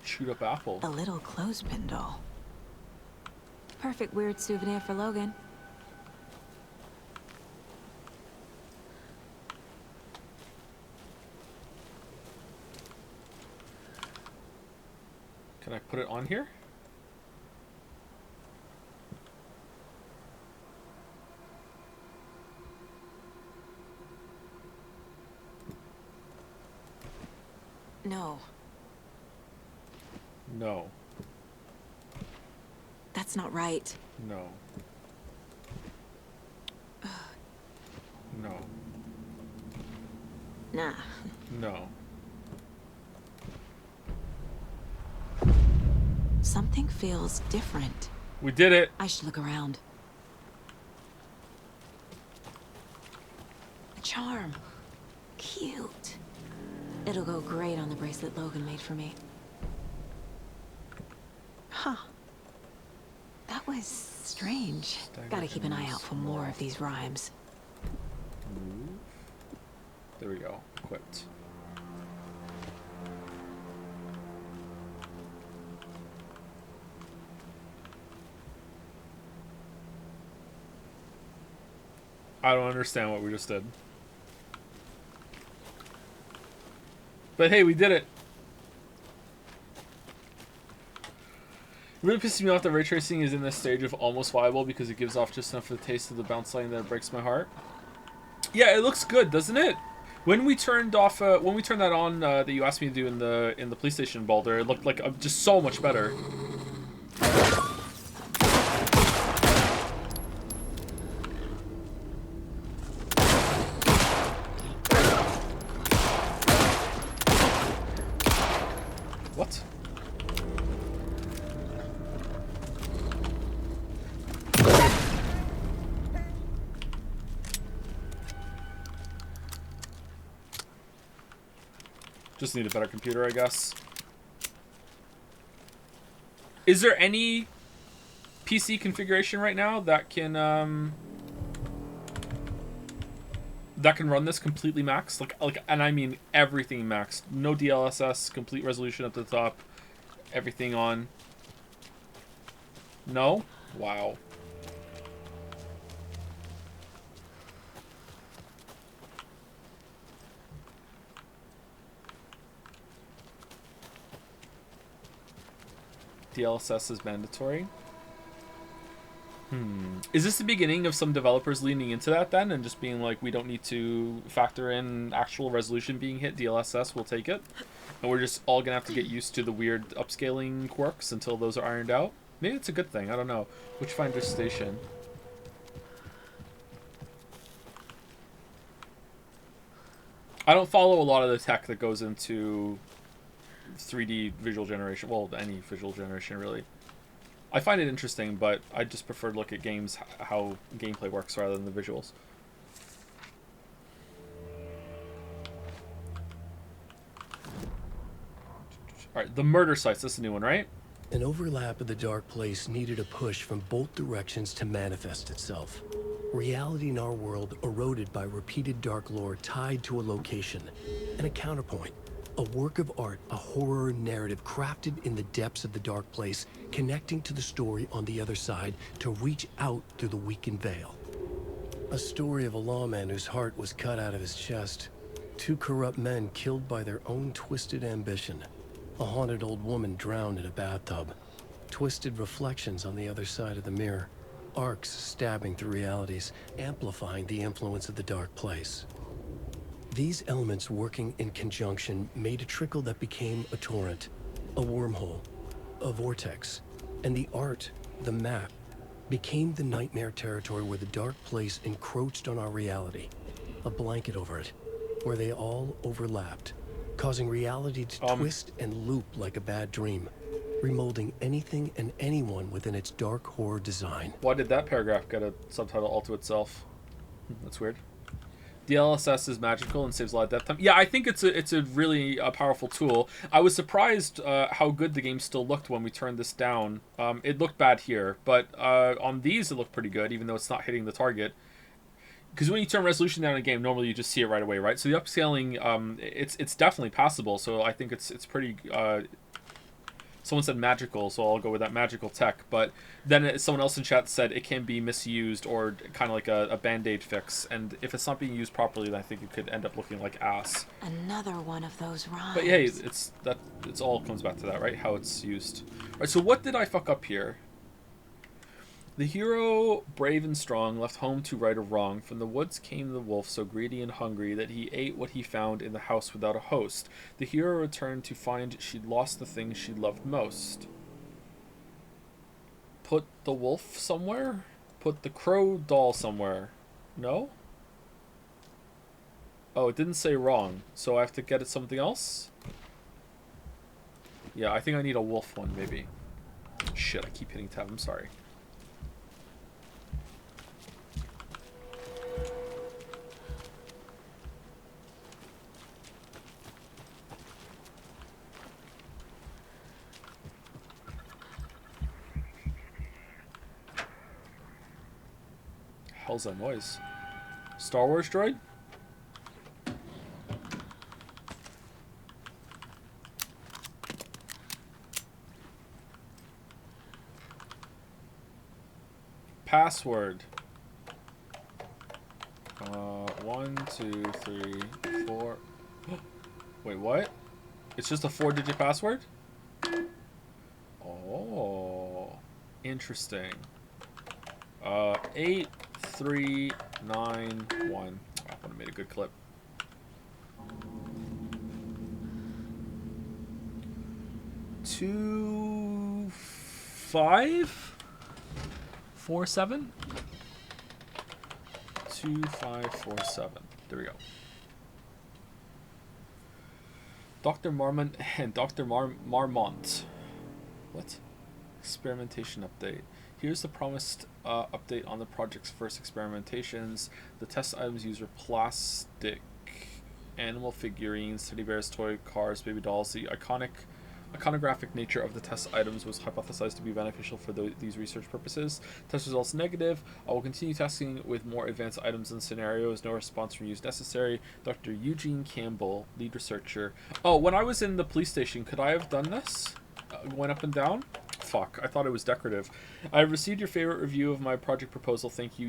Shoot up apple. A little clothespin doll. Perfect weird souvenir for Logan. Can I put it on here? No. No. That's not right. No. No. Nah. No. Something feels different. We did it. I should look around. A charm. Cute. It'll go great on the bracelet Logan made for me. Huh. That was strange. Gotta keep an eye out for more of these rhymes. Move. There we go. Equipped. I don't understand what we just did. But hey, we did it. It really pisses me off that ray tracing is in this stage of almost viable because it gives off just enough of the taste of the bounce line that it breaks my heart. Yeah, it looks good, doesn't it? When we turned off, when we turned that on, that you asked me to do in the police station, Baldur, it looked like just so much better. What? Just need a better computer, I guess. Is there any PC configuration right now that can run this completely maxed? Like, and I mean everything maxed. No DLSS, complete resolution up to the top, everything on. No? Wow. DLSS is mandatory. Is this the beginning of some developers leaning into that then and just being like, we don't need to factor in actual resolution being hit, DLSS will take it? And we're just all gonna have to get used to the weird upscaling quirks until those are ironed out? Maybe it's a good thing, I don't know. Witchfinder Station. I don't follow a lot of the tech that goes into 3D visual generation. Well, any visual generation, really. I find it interesting, but I just prefer to look at games, how gameplay works, rather than the visuals. Alright, the murder sites. That's a new one, right? An overlap of the dark place needed a push from both directions to manifest itself. Reality in our world eroded by repeated dark lore tied to a location, and a counterpoint. A work of art, a horror narrative crafted in the depths of the dark place, connecting to the story on the other side to reach out through the weakened veil. A story of a lawman whose heart was cut out of his chest. Two corrupt men killed by their own twisted ambition. A haunted old woman drowned in a bathtub. Twisted reflections on the other side of the mirror. Arcs stabbing through realities, amplifying the influence of the dark place. These elements working in conjunction made a trickle that became a torrent, a wormhole, a vortex, and the art, the map, became the nightmare territory where the dark place encroached on our reality, a blanket over it, where they all overlapped, causing reality to twist and loop like a bad dream, remolding anything and anyone within its dark horror design. Why did that paragraph get a subtitle all to itself? That's weird. DLSS is magical and saves a lot of death time. Yeah, I think it's a really powerful tool. I was surprised how good the game still looked when we turned this down. It looked bad here, but on these it looked pretty good, even though it's not hitting the target. Because when you turn resolution down in a game, normally you just see it right away, right? So the upscaling, it's definitely passable. So I think it's pretty. Someone said magical, so I'll go with that, magical tech. But then someone else in chat said it can be misused or kind of like a band-aid fix. And if it's not being used properly, then I think it could end up looking like ass. Another one of those rhymes. But hey, it's all comes back to that, right? How it's used. All right, so what did I fuck up here? The hero, brave and strong, left home to right a wrong. From the woods came the wolf, so greedy and hungry that he ate what he found in the house without a host. The hero returned to find she'd lost the thing she loved most. Put the wolf somewhere? Put the crow doll somewhere. No? Oh, it didn't say wrong, so I have to get it something else? Yeah, I think I need a wolf one, maybe. Shit, I keep hitting tab, I'm sorry. Hell's that noise? Star Wars droid? Password. 1, 2, 3, 4. Wait, what? It's just a 4-digit password? Oh, interesting. 8391. I would have made a good clip. Two 5 4 7 2547. There we go. Dr. Marmont and Dr. Marmont. What? Experimentation update. Here's the promised update on the project's first experimentations. The test items use are plastic, animal figurines, teddy bears, toy cars, baby dolls. The iconic iconographic nature of the test items was hypothesized to be beneficial for these research purposes. Test results negative. I will continue testing with more advanced items and scenarios. No response from use necessary. Dr. Eugene Campbell, lead researcher. Oh, when I was in the police station, could I have done this? Went up and down? Fuck, I thought it was decorative. I have received your favorite review of my project proposal. Thank you.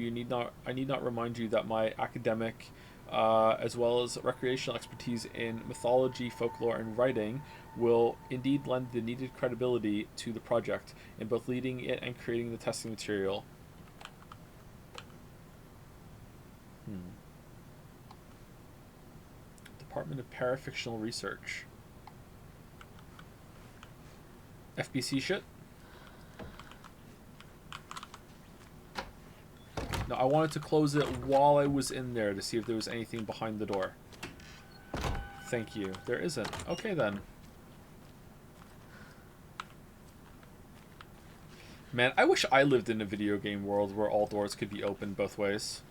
I need not remind you that my academic as well as recreational expertise in mythology, folklore, and writing will indeed lend the needed credibility to the project in both leading it and creating the testing material. Department of Parafictional Research. FBC shit? No, I wanted to close it while I was in there to see if there was anything behind the door. Thank you. There isn't. Okay then. Man, I wish I lived in a video game world where all doors could be opened both ways.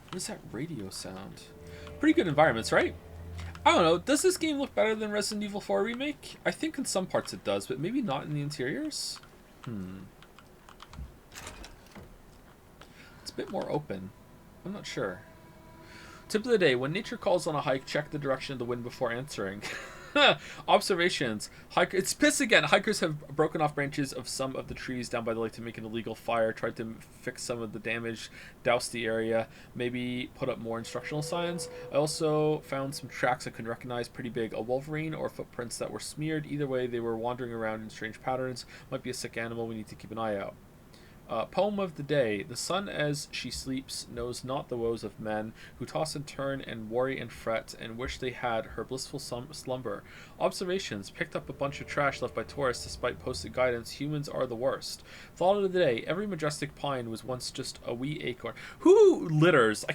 What is that radio sound? Pretty good environments, right? I don't know. Does this game look better than Resident Evil 4 Remake? I think in some parts it does, but maybe not in the interiors? It's a bit more open. I'm not sure. Tip of the day. When nature calls on a hike, check the direction of the wind before answering. Observations. It's piss again. Hikers have broken off branches of some of the trees down by the lake to make an illegal fire, tried to fix some of the damage, douse the area, maybe put up more instructional signs. I also found some tracks I couldn't recognize, pretty big. A wolverine or footprints that were smeared. Either way, they were wandering around in strange patterns. Might be a sick animal. We need to keep an eye out. Poem of the day. The sun as she sleeps knows not the woes of men who toss and turn and worry and fret and wish they had her blissful slumber. Observations. Picked up a bunch of trash left by tourists despite posted guidance. Humans are the worst. Thought of the day. Every majestic pine was once just a wee acorn. Who litters? I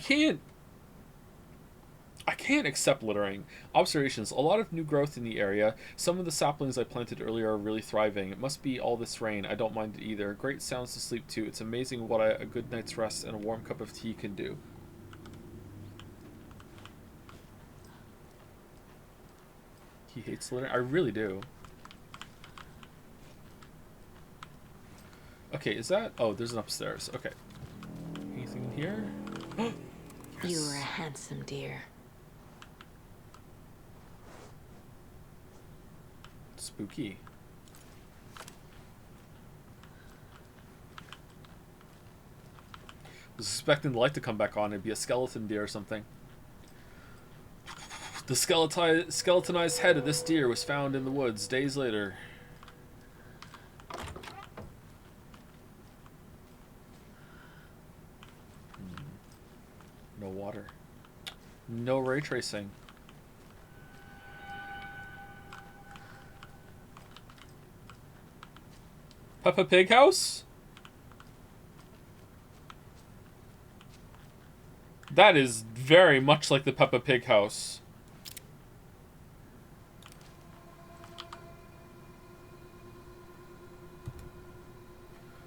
can't accept littering. Observations. A lot of new growth in the area. Some of the saplings I planted earlier are really thriving. It must be all this rain. I don't mind it either. Great sounds to sleep to. It's amazing what a good night's rest and a warm cup of tea can do. He hates littering? I really do. Okay, is that... Oh, there's an upstairs. Okay. Anything in here? Yes. You were a handsome deer. Spooky. Was expecting the light to come back on. It'd be a skeleton deer or something. The skeletonized head of this deer was found in the woods days later. No water. No ray tracing. Peppa Pig house? That is very much like the Peppa Pig house.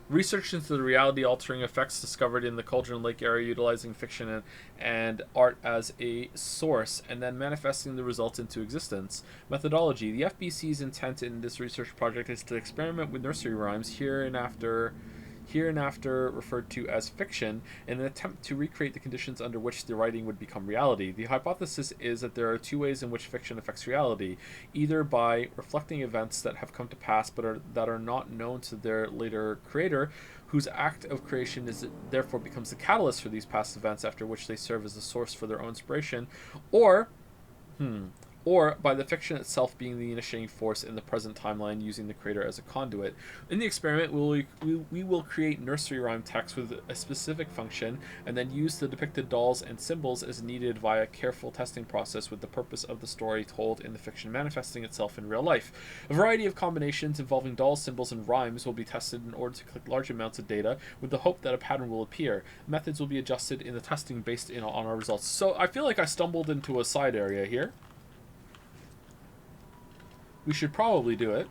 Research into the reality-altering effects discovered in the Cauldron Lake area utilizing fiction and art as a source, and then manifesting the results into existence. Methodology. The FBC's intent in this research project is to experiment with nursery rhymes, hereinafter referred to as fiction, in an attempt to recreate the conditions under which the writing would become reality. The hypothesis is that there are two ways in which fiction affects reality, either by reflecting events that have come to pass but that are not known to their later creator, whose act of creation therefore becomes the catalyst for these past events, after which they serve as the source for their own inspiration, or by the fiction itself being the initiating force in the present timeline, using the creator as a conduit. In the experiment, we will create nursery rhyme text with a specific function, and then use the depicted dolls and symbols as needed via careful testing process with the purpose of the story told in the fiction manifesting itself in real life. A variety of combinations involving dolls, symbols, and rhymes will be tested in order to collect large amounts of data, with the hope that a pattern will appear. Methods will be adjusted in the testing based on our results. So I feel like I stumbled into a side area here. We should probably do it.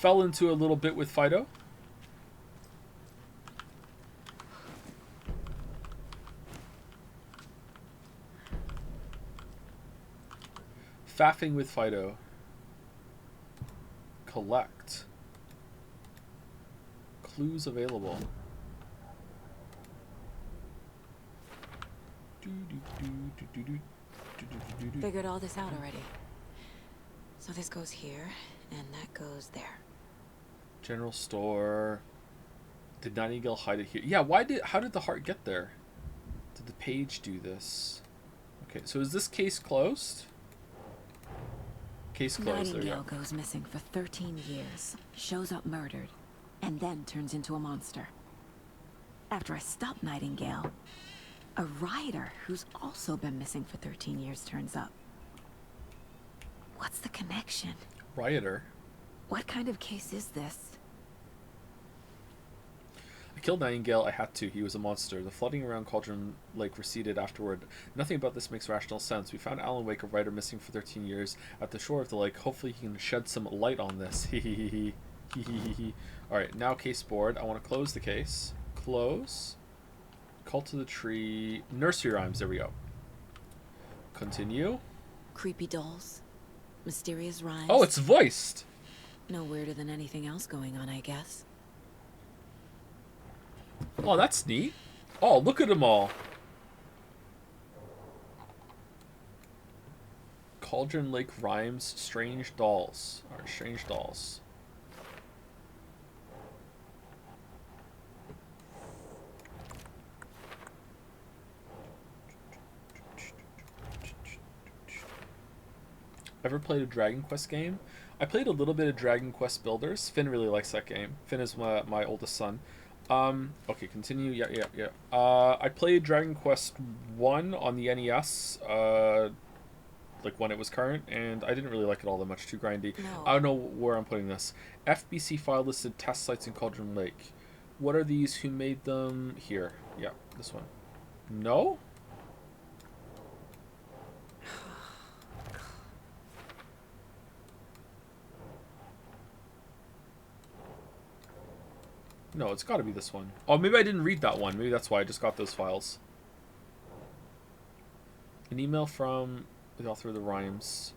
fell into a little bit with Fido. Faffing with Fido. Collect. Clues available. Figured all this out already. So this goes here, and that goes there. General store. Did Nightingale hide it here? Yeah, how did the heart get there? Did the page do this? Okay, so is this case closed? Case closed, there we go. Nightingale goes missing for 13 years, shows up murdered, and then turns into a monster. After I stop Nightingale, a rider who's also been missing for 13 years turns up. What's the connection? Rioter. What kind of case is this? I killed Nightingale, I had to. He was a monster. The flooding around Cauldron Lake receded afterward. Nothing about this makes rational sense. We found Alan Wake, a writer missing for 13 years, at the shore of the lake. Hopefully he can shed some light on this. Alright, now case board. I want to close the case. Close. Cult of the Tree. Nursery rhymes. There we go. Continue. Creepy dolls. Mysterious rhymes. Oh, it's voiced! No weirder than anything else going on, I guess. Oh, that's neat. Oh, look at them all. Cauldron Lake Rhymes, Strange Dolls. Or Strange Dolls. Ever played a Dragon Quest game? I played a little bit of Dragon Quest Builders. Finn really likes that game. Finn is my oldest son. Okay, continue. Yeah. I played Dragon Quest 1 on the NES, like when it was current, and I didn't really like it all that much. Too grindy. No. I don't know where I'm putting this. FBC file listed test sites in Cauldron Lake. What are these? Who made them? Here. Yeah, this one. No? No, it's got to be this one. Oh, maybe I didn't read that one. Maybe that's why I just got those files. An email from the author of the rhymes.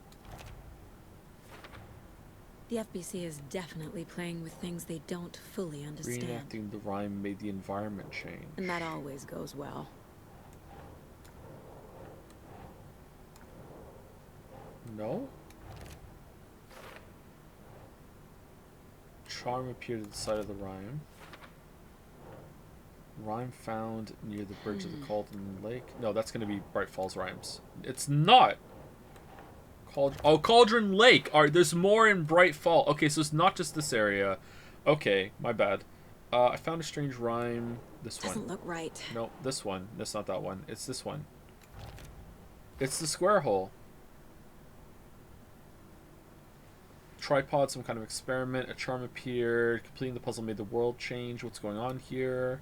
The FBC is definitely playing with things they don't fully understand. Reenacting the rhyme made the environment change. And that always goes well. No? Charm appeared at the side of the rhyme. Rhyme found near the bridge of the Cauldron Lake. No, that's going to be Bright Falls Rhymes. It's not! Cauldron Lake! Alright, there's more in Bright Fall. Okay, so it's not just this area. Okay, my bad. I found a strange rhyme. This one. Doesn't look right. No, this one. That's not that one. It's this one. It's the square hole. Tripod, some kind of experiment. A charm appeared. Completing the puzzle made the world change. What's going on here?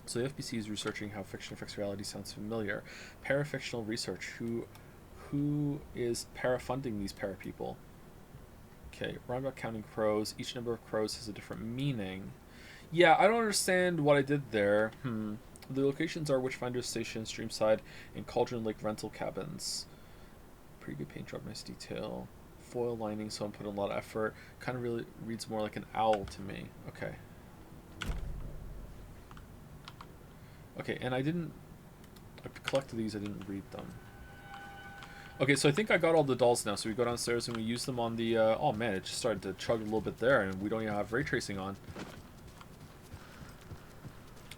So the FBC is researching how fiction affects reality. Sounds familiar. Parafictional research. Who is para-funding these para people? Okay, rhyme about counting crows. Each number of crows has a different meaning. Yeah, I don't understand what I did there. The locations are Witchfinder Station, Streamside, and Cauldron Lake rental cabins. Pretty good paint job, nice detail. Foil lining, someone put in a lot of effort. Kind of really reads more like an owl to me. Okay. Okay, and I collected these, I didn't read them. Okay, so I think I got all the dolls now, so we go downstairs and we use them on the, oh man, it just started to chug a little bit there, and we don't even have ray tracing on.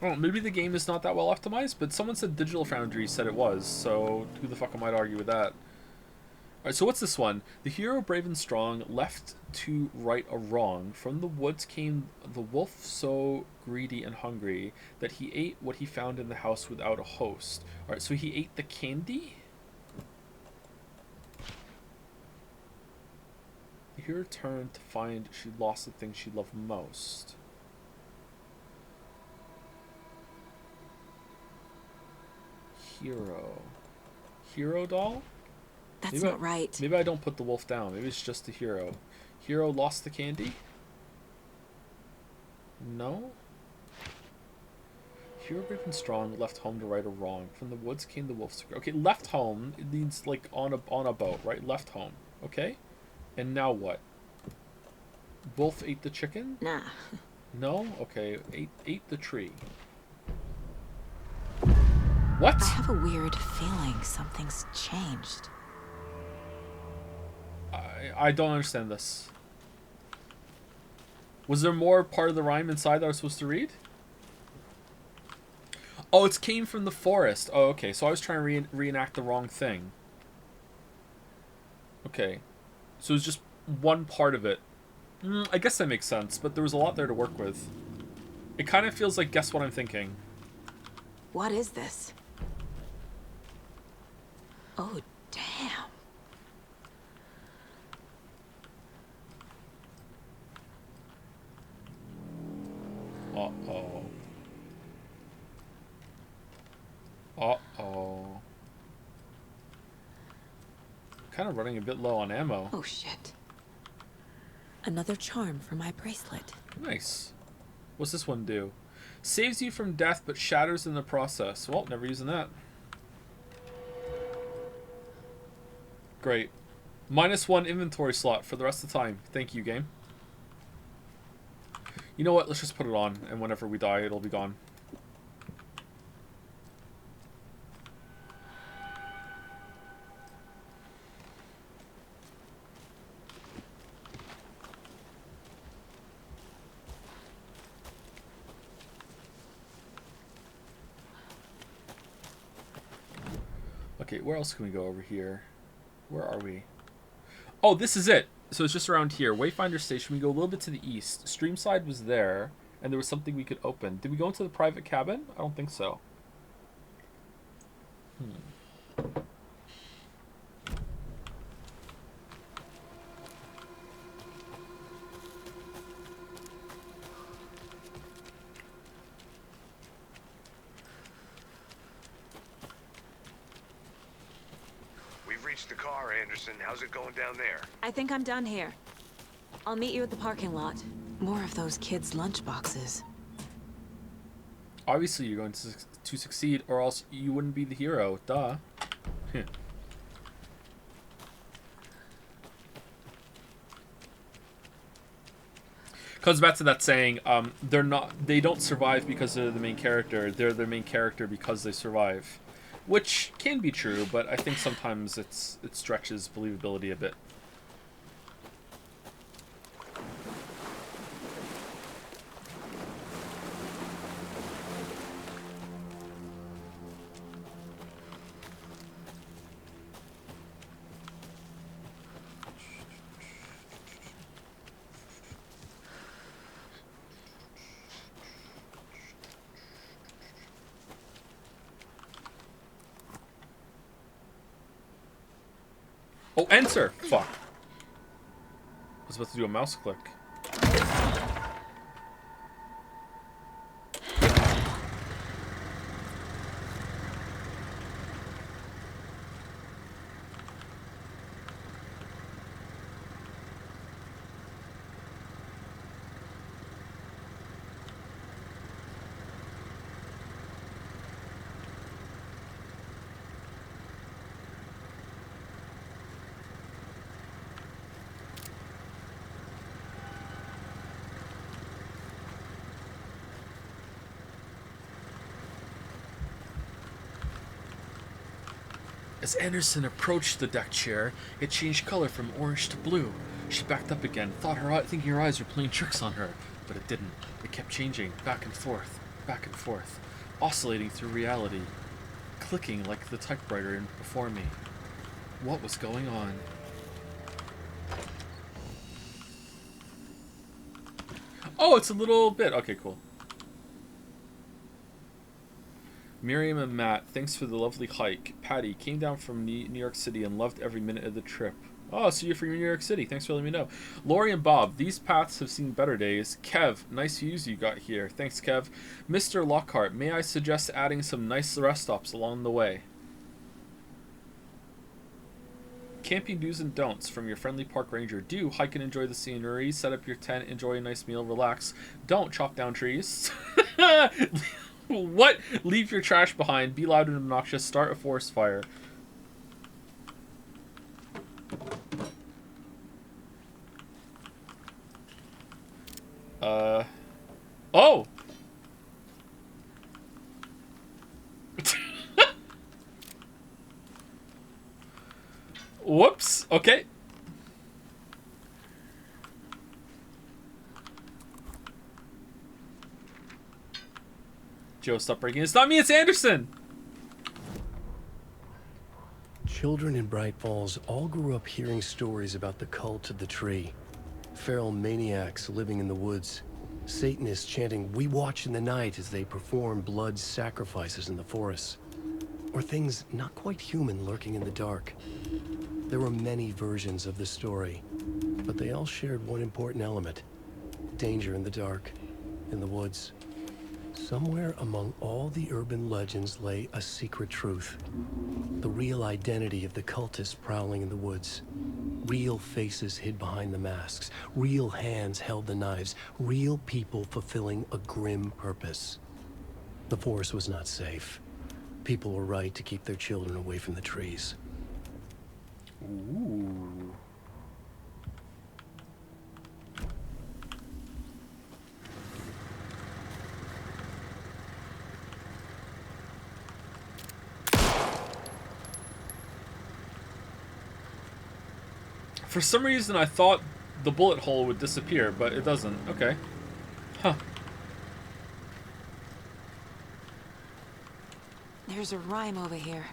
Oh, maybe the game is not that well optimized, but someone said Digital Foundry said it was, so who the fuck am I to argue with that? Alright, so what's this one? The hero, brave and strong, left to right a wrong. From the woods came the wolf, so greedy and hungry that he ate what he found in the house without a host. Alright, so he ate the candy? The hero turned to find she lost the thing she loved most. Hero doll? That's not right. Maybe I don't put the wolf down. Maybe it's just the hero. Hero lost the candy? No? Hero good and strong, left home to right or wrong. From the woods came the wolves. Okay, left home, it means like on a boat, right? Left home. Okay? And now what? Wolf ate the chicken? Nah. No? Okay, ate the tree. What? I have a weird feeling something's changed. I don't understand this. Was there more part of the rhyme inside that I was supposed to read? Oh, it came from the forest. Oh, okay. So I was trying to reenact the wrong thing. Okay. So it was just one part of it. I guess that makes sense, but there was a lot there to work with. It kind of feels like Guess What I'm Thinking. What is this? Oh, damn. Uh-oh. Uh-oh. Kind of running a bit low on ammo. Oh, shit. Another charm for my bracelet. Nice. What's this one do? Saves you from death, but shatters in the process. Well, never using that. Great. -1 inventory slot for the rest of the time. Thank you, game. You know what? Let's just put it on, and whenever we die, it'll be gone. Okay, where else can we go over here? Where are we? Oh, this is it. So it's just around here. Wayfinder Station. We go a little bit to the east. Streamside was there, and there was something we could open. Did we go into the private cabin? I don't think so. We've reached the car, Anderson. How's it going down there? I think I'm done here. I'll meet you at the parking lot. More of those kids' lunchboxes. Obviously, you're going to succeed, or else you wouldn't be the hero. Duh. Comes back to that saying, they don't survive because they're the main character. They're the main character because they survive, which can be true, but I think sometimes it stretches believability a bit. Oh, enter! Fuck. I was about to do a mouse click. As Anderson approached the deck chair, it changed color from orange to blue. She backed up again, thinking her eyes were playing tricks on her, but it didn't. It kept changing, back and forth, oscillating through reality, clicking like the typewriter before me. What was going on? Oh, it's a little bit. Okay, cool. Miriam and Matt, thanks for the lovely hike. Patty came down from New York City and loved every minute of the trip. Oh, so you're from New York City. Thanks for letting me know. Lori and Bob, these paths have seen better days. Kev, nice views you got here. Thanks, Kev. Mr. Lockhart, may I suggest adding some nice rest stops along the way? Camping do's and don'ts from your friendly park ranger. Do hike and enjoy the scenery. Set up your tent, enjoy a nice meal, relax. Don't chop down trees. What? Leave your trash behind. Be loud and obnoxious. Start a forest fire. Oh! Whoops. Okay. Joe, stop breaking. It's not me, it's Anderson! Children in Bright Falls all grew up hearing stories about the cult of the tree. Feral maniacs living in the woods. Satanists chanting, "We watch in the night," as they perform blood sacrifices in the forests. Or things not quite human lurking in the dark. There were many versions of the story, but they all shared one important element. Danger in the dark, in the woods. Somewhere among all the urban legends lay a secret truth. The real identity of the cultists prowling in the woods. Real faces hid behind the masks. Real hands held the knives. Real people fulfilling a grim purpose. The forest was not safe. People were right to keep their children away from the trees. Ooh. For some reason, I thought the bullet hole would disappear, but it doesn't. Okay. Huh. There's a rhyme over here.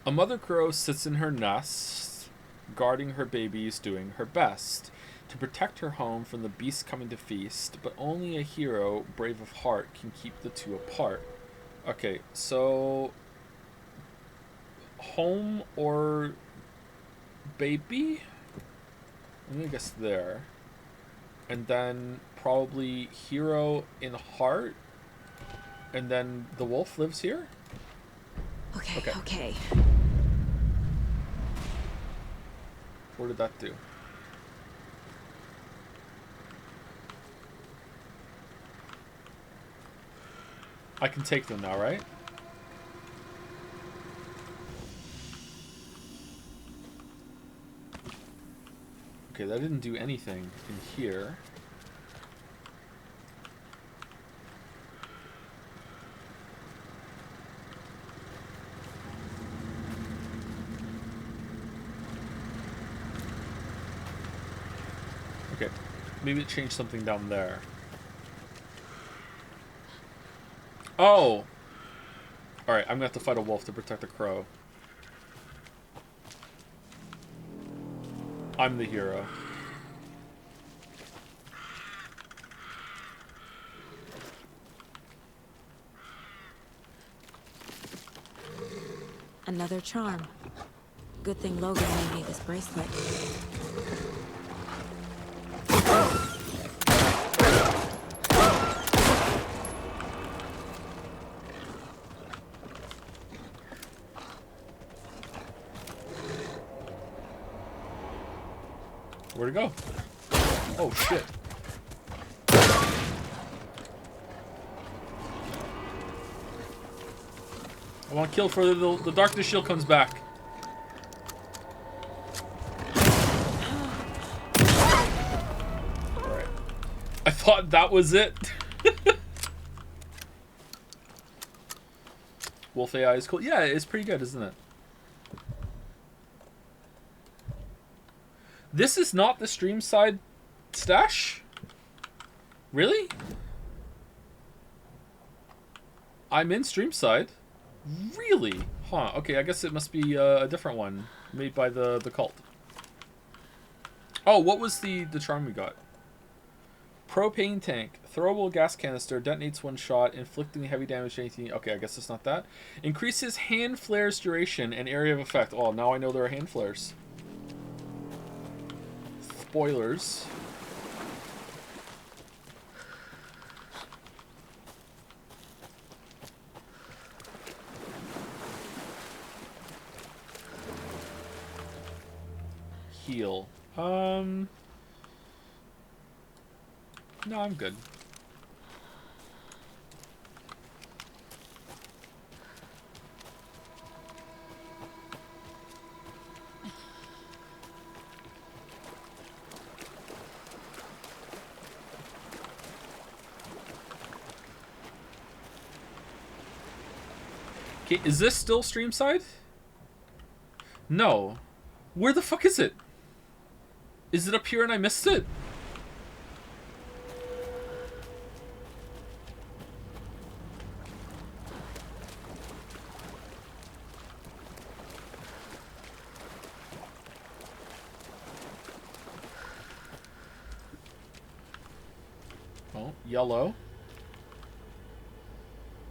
A mother crow sits in her nest, guarding her babies, doing her best to protect her home from the beast coming to feast, but only a hero, brave of heart, can keep the two apart. Okay, so home or baby? I'm gonna guess there. And then probably hero in heart. And then the wolf lives here? Okay. What did that do? I can take them now, right? Okay, that didn't do anything in here. Okay, maybe it changed something down there. Oh! Alright, I'm gonna have to fight a wolf to protect a crow. I'm the hero. Another charm. Good thing Logan made me this bracelet. Where'd it go? Oh shit. I want to kill for the darkness shield comes back. Alright. I thought that was it. Wolf AI is cool. Yeah, it's pretty good, isn't it? This is not the stream side stash? Really? I'm in stream side? Really? Huh, okay, I guess it must be a different one made by the cult. Oh, what was the charm we got? Propane tank. Throwable gas canister. Detonates one shot, inflicting heavy damage to anything. Okay, I guess it's not that. Increases hand flares duration and area of effect. Oh, now I know there are hand flares. Spoilers. heal. No, I'm good. Okay, is this still Streamside? No. Where the fuck is it? Is it up here and I missed it? Oh, yellow.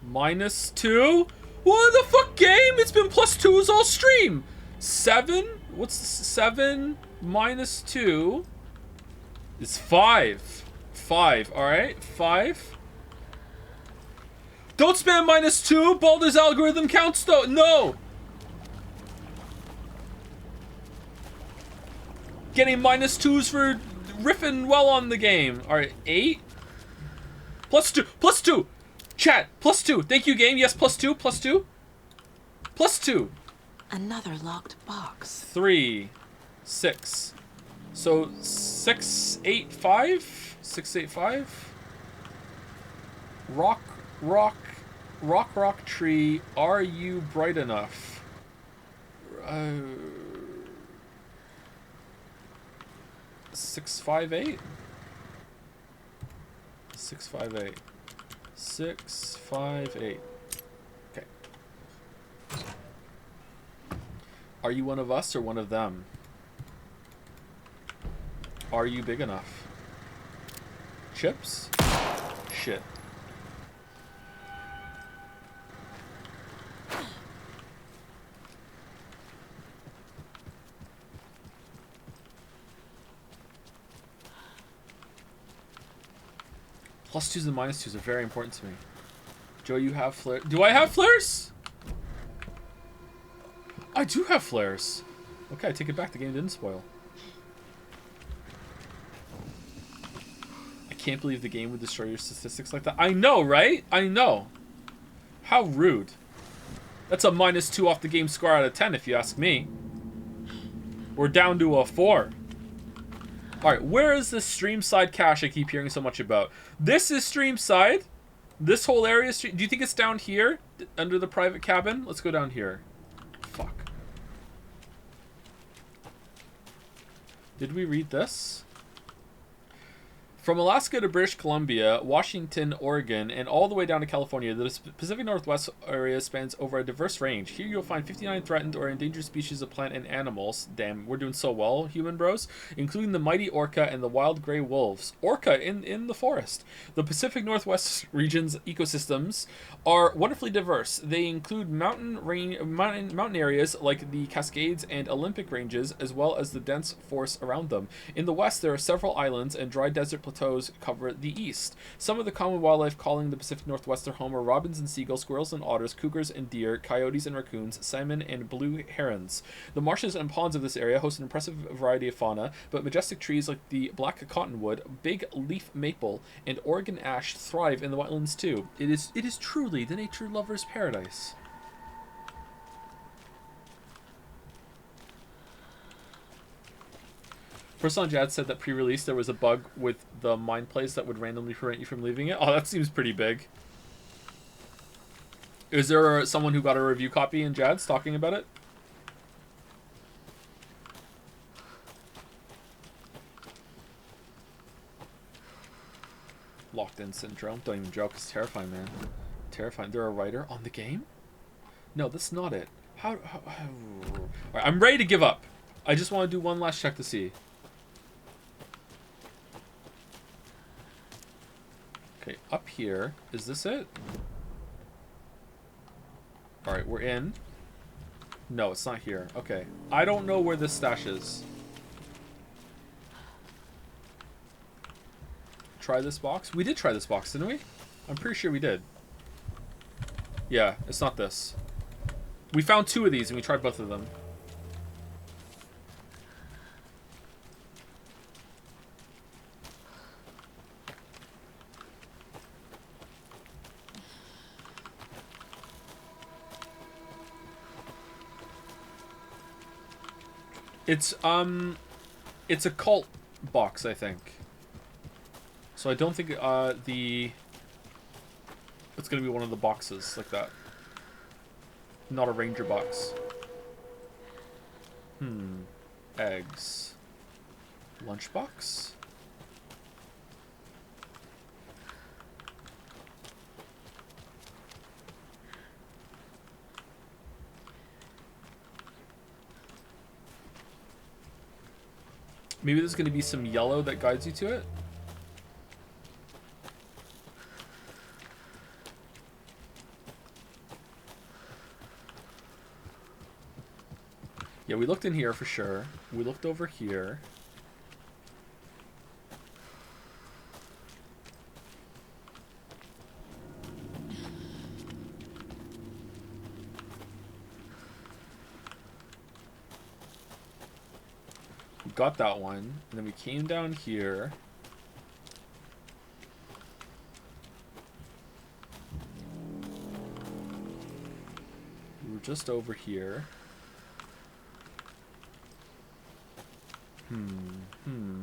-2? What the fuck, game? It's been +2s all stream. 7? What's 7 minus 2? It's 5. 5, alright? 5. Don't spam -2! Baldur's algorithm counts though! No! Getting -2s for riffing well on the game. Alright, 8? +2! +2! Chat! +2! Thank you, game. Yes, +2, +2. +2. Another locked box. 3, 6. So 685? 685? Rock tree, are you bright enough? 658? 658. 658. Okay. Are you one of us or one of them? Are you big enough? Chips? Shit. +2s and -2s are very important to me. Joe, you have flare. Do I have flares? I do have flares. Okay, I take it back. The game didn't spoil. I can't believe the game would destroy your statistics like that. I know, right? I know. How rude. That's a -2 off the game score out of 10 if you ask me. We're down to a 4. Alright, where is this Streamside cache I keep hearing so much about? This is Streamside. This whole area is... Do you think it's down here? Under the private cabin? Let's go down here. Fuck. Did we read this? From Alaska to British Columbia, Washington, Oregon, and all the way down to California, the Pacific Northwest area spans over a diverse range. Here you'll find 59 threatened or endangered species of plant and animals. Damn, we're doing so well, human bros. Including the mighty orca and the wild gray wolves. Orca in the forest. The Pacific Northwest region's ecosystems are wonderfully diverse. They include mountain areas like the Cascades and Olympic ranges, as well as the dense forest around them. In the west, there are several islands and dry desert plateaus cover the east. Some of the common wildlife calling the Pacific Northwest their home are robins and seagulls, squirrels and otters, cougars and deer, coyotes and raccoons, salmon and blue herons. The marshes and ponds of this area host an impressive variety of fauna, but majestic trees like the black cottonwood, big leaf maple, and Oregon ash thrive in the wetlands too. It is truly the nature lover's paradise. Person on Jad said that pre-release there was a bug with the mine place that would randomly prevent you from leaving it. Oh, that seems pretty big. Is there someone who got a review copy in Jad's talking about it? Locked in syndrome. Don't even joke. It's terrifying, man. Terrifying. They're a writer on the game? No, that's not it. How Alright, I'm ready to give up. I just want to do one last check to see. Okay, up here. Is this it? Alright, we're in. No, it's not here. Okay. I don't know where this stash is. Try this box? We did try this box, didn't we? I'm pretty sure we did. Yeah, it's not this. We found 2 of these and we tried both of them. It's a cult box, I think. So I don't think it's gonna be one of the boxes like that. Not a ranger box. Eggs. Lunchbox? Maybe there's gonna be some yellow that guides you to it? Yeah, we looked in here for sure. We looked over here. We got that one, and then we came down here. We were just over here.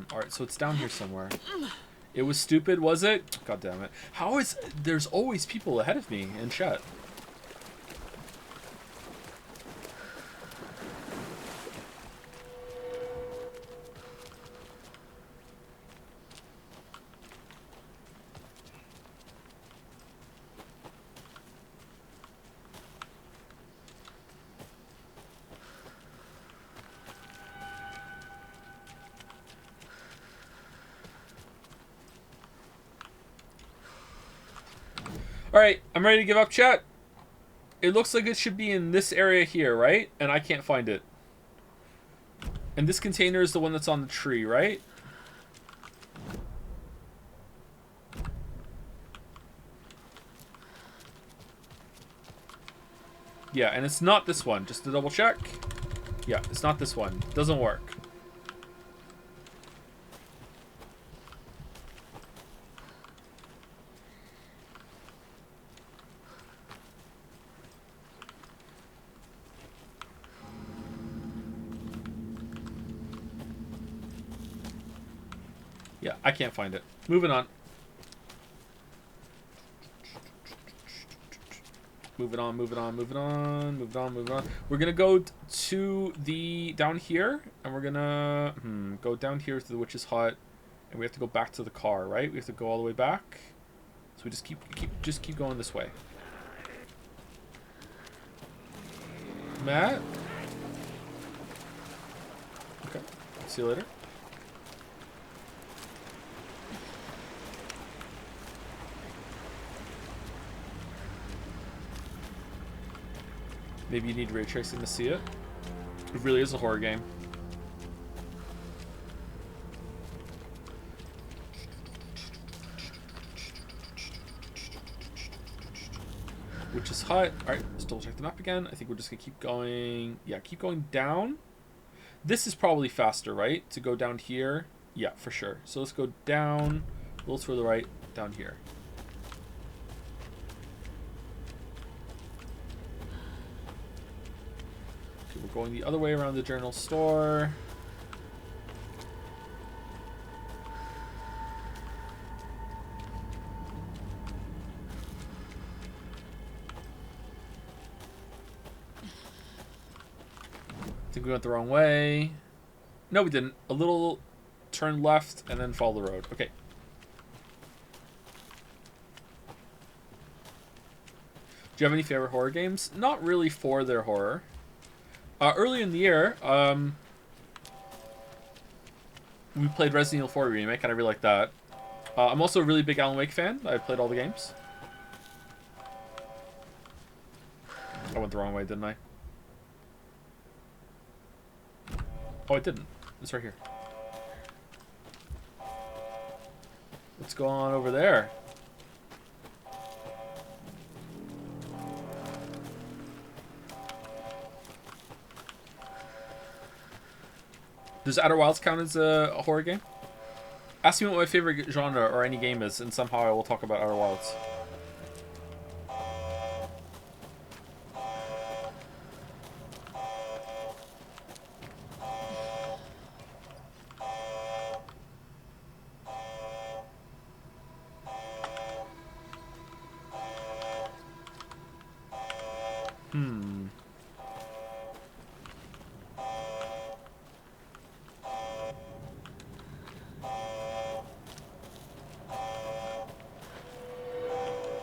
Alright, so it's down here somewhere. It was stupid, was it? God damn it. How is... There's always people ahead of me in chat. Alright, I'm ready to give up, chat. It looks like it should be in this area here, right? And I can't find it. And this container is the one that's on the tree, right? Yeah, and it's not this one. Just to double check. Yeah, it's not this one. Doesn't work. Yeah, I can't find it. Moving on. Moving on, moving on, moving on, moving on, moving on. We're gonna go to the down here, and we're gonna go down here to the witch's hut, and we have to go back to the car, right? We have to go all the way back. So we just keep going this way. Matt. Okay. See you later. Maybe you need ray tracing to see it. It really is a horror game. Witch's hut. Alright, let's double check the map again. I think we're just gonna keep going. Yeah, keep going down. This is probably faster, right? To go down here. Yeah, for sure. So let's go down, a little to the right, down here. We're going the other way around the journal store. I think we went the wrong way. No, we didn't. A little turn left and then follow the road. Okay. Do you have any favorite horror games? Not really for their horror. Early in the year, we played Resident Evil 4 Remake, and I really like that. I'm also a really big Alan Wake fan. I've played all the games. I went the wrong way, didn't I? Oh, I didn't. It's right here. What's going on over there? Does Outer Wilds count as a horror game? Ask me what my favorite genre or any game is, and somehow I will talk about Outer Wilds.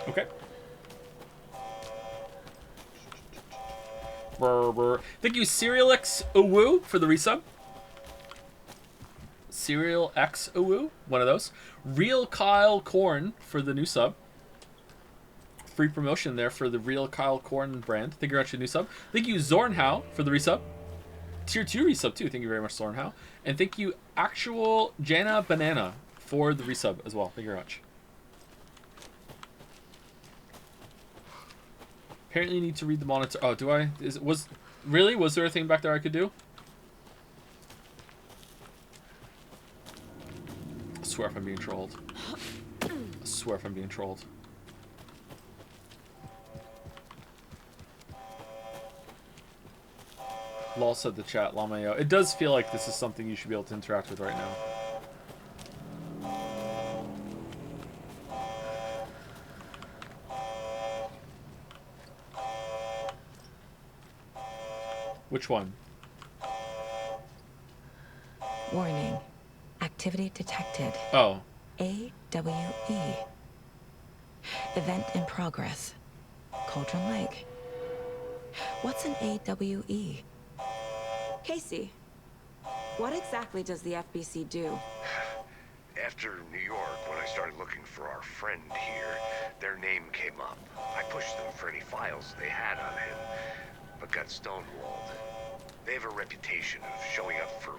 Okay. Brr. Thank you, Serial X Uwu, for the resub. Serial X Uwu, one of those. Real Kyle Korn for the new sub. Free promotion there for the Real Kyle Korn brand. Thank you very much for the new sub. Thank you, Zornhow, for the resub. Tier 2 resub, too. Thank you very much, Zornhow. And thank you, Actual Jana Banana, for the resub as well. Thank you very much. Apparently you need to read the monitor. Oh, do I? Was there a thing back there I could do? I swear if I'm being trolled. I swear if I'm being trolled. Lol said the chat, Lamayo. It does feel like this is something you should be able to interact with right now. Which one? Warning. Activity detected. Oh. AWE. Event in progress. Cauldron Lake. What's an AWE? Casey, what exactly does the FBC do? After New York, when I started looking for our friend here, their name came up. I pushed them for any files they had on him, but got stonewalled. They have a reputation of showing up for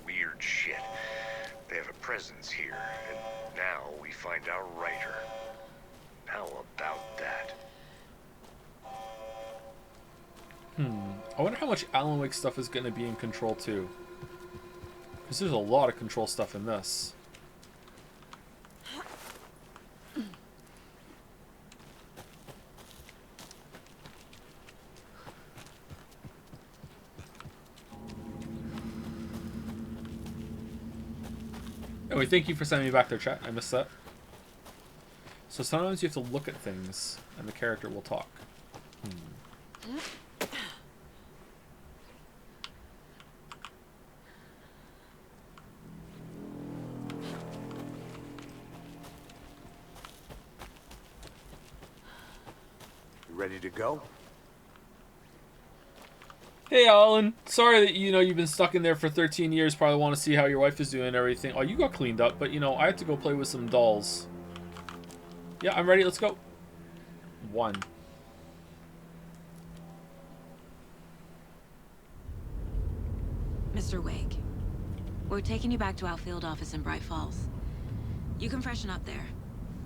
weird shit. They have a presence here, and now we find our writer. How about that? I wonder how much Alan Wake stuff is going to be in Control 2. Because there's a lot of Control stuff in this. Anyway, thank you for sending me back their chat. I missed that. So sometimes you have to look at things, and the character will talk. Ready to go? Hey, Alan. Sorry that, you've been stuck in there for 13 years. Probably want to see how your wife is doing and everything. Oh, you got cleaned up, but, I had to go play with some dolls. Yeah, I'm ready. Let's go. 1. Mr. Wake, we're taking you back to our field office in Bright Falls. You can freshen up there,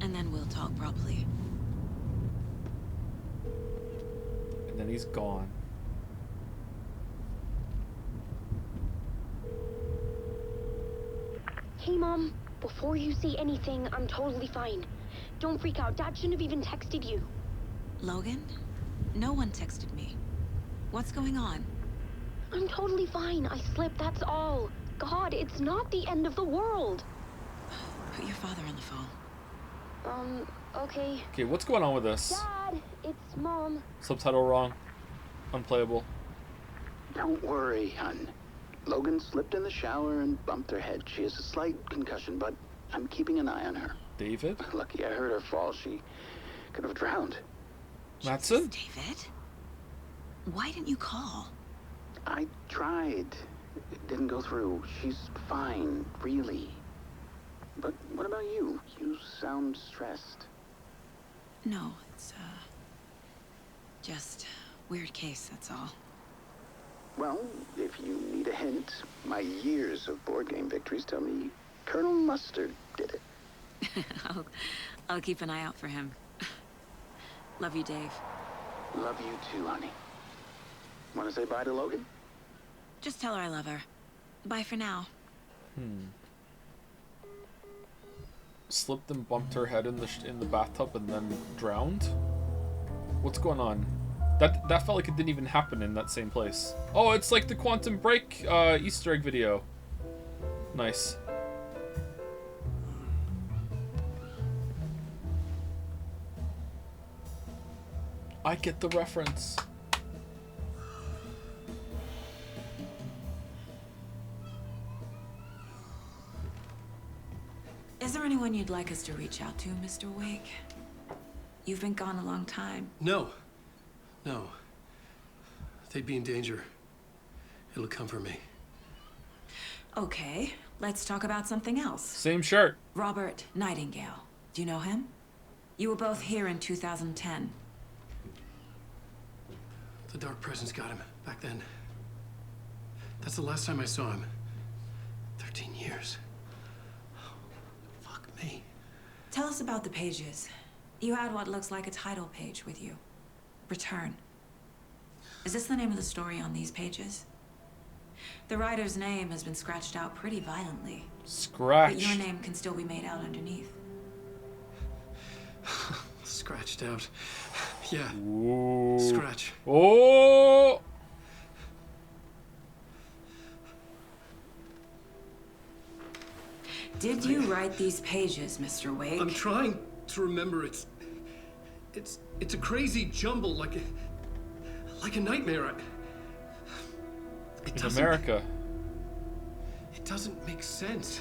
and then we'll talk properly. And then he's gone. Hey, Mom. Before you say anything, I'm totally fine. Don't freak out. Dad shouldn't have even texted you. Logan? No one texted me. What's going on? I'm totally fine. I slipped, that's all. God, it's not the end of the world. Put your father on the phone. Okay. Okay, what's going on with this? Dad, it's Mom. Subtitle wrong. Unplayable. Don't worry, hun. Logan slipped in the shower and bumped her head. She has a slight concussion, but I'm keeping an eye on her. David? Lucky I heard her fall. She could have drowned. Matson? David? Why didn't you call? I tried. It didn't go through. She's fine, really. But what about you? You sound stressed. No, it's, just weird case, that's all. Well, if you need a hint, my years of board game victories tell me Colonel Mustard did it. I'll keep an eye out for him. Love you, Dave. Love you too, honey. Want to say bye to Logan? Just tell her I love her. Bye for now. Slipped and bumped her head in the bathtub and then drowned? What's going on? That felt like it didn't even happen in that same place. Oh, it's like the Quantum Break Easter egg video. Nice. I get the reference. Is there anyone you'd like us to reach out to, Mr. Wake? You've been gone a long time. No. No. They'd be in danger. It'll come for me. Okay, let's talk about something else. Same shirt. Robert Nightingale. Do you know him? You were both here in 2010. The Dark Presence got him back then. That's the last time I saw him. 13 years. Fuck me. Tell us about the pages. You had what looks like a title page with you. Return. Is this the name of the story on these pages? The writer's name has been scratched out pretty violently. Scratch. But your name can still be made out underneath. Scratched out. Yeah. Ooh. Scratch. Oh! Did you write these pages, Mr. Wake? I'm trying to remember. It's a crazy jumble, like a nightmare. In America. It doesn't make sense.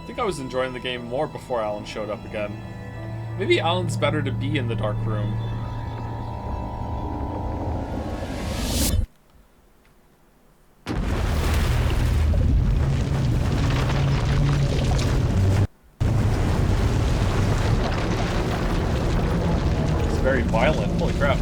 I think I was enjoying the game more before Alan showed up again. Maybe Alan's better to be in the dark room. It's very violent. Holy crap.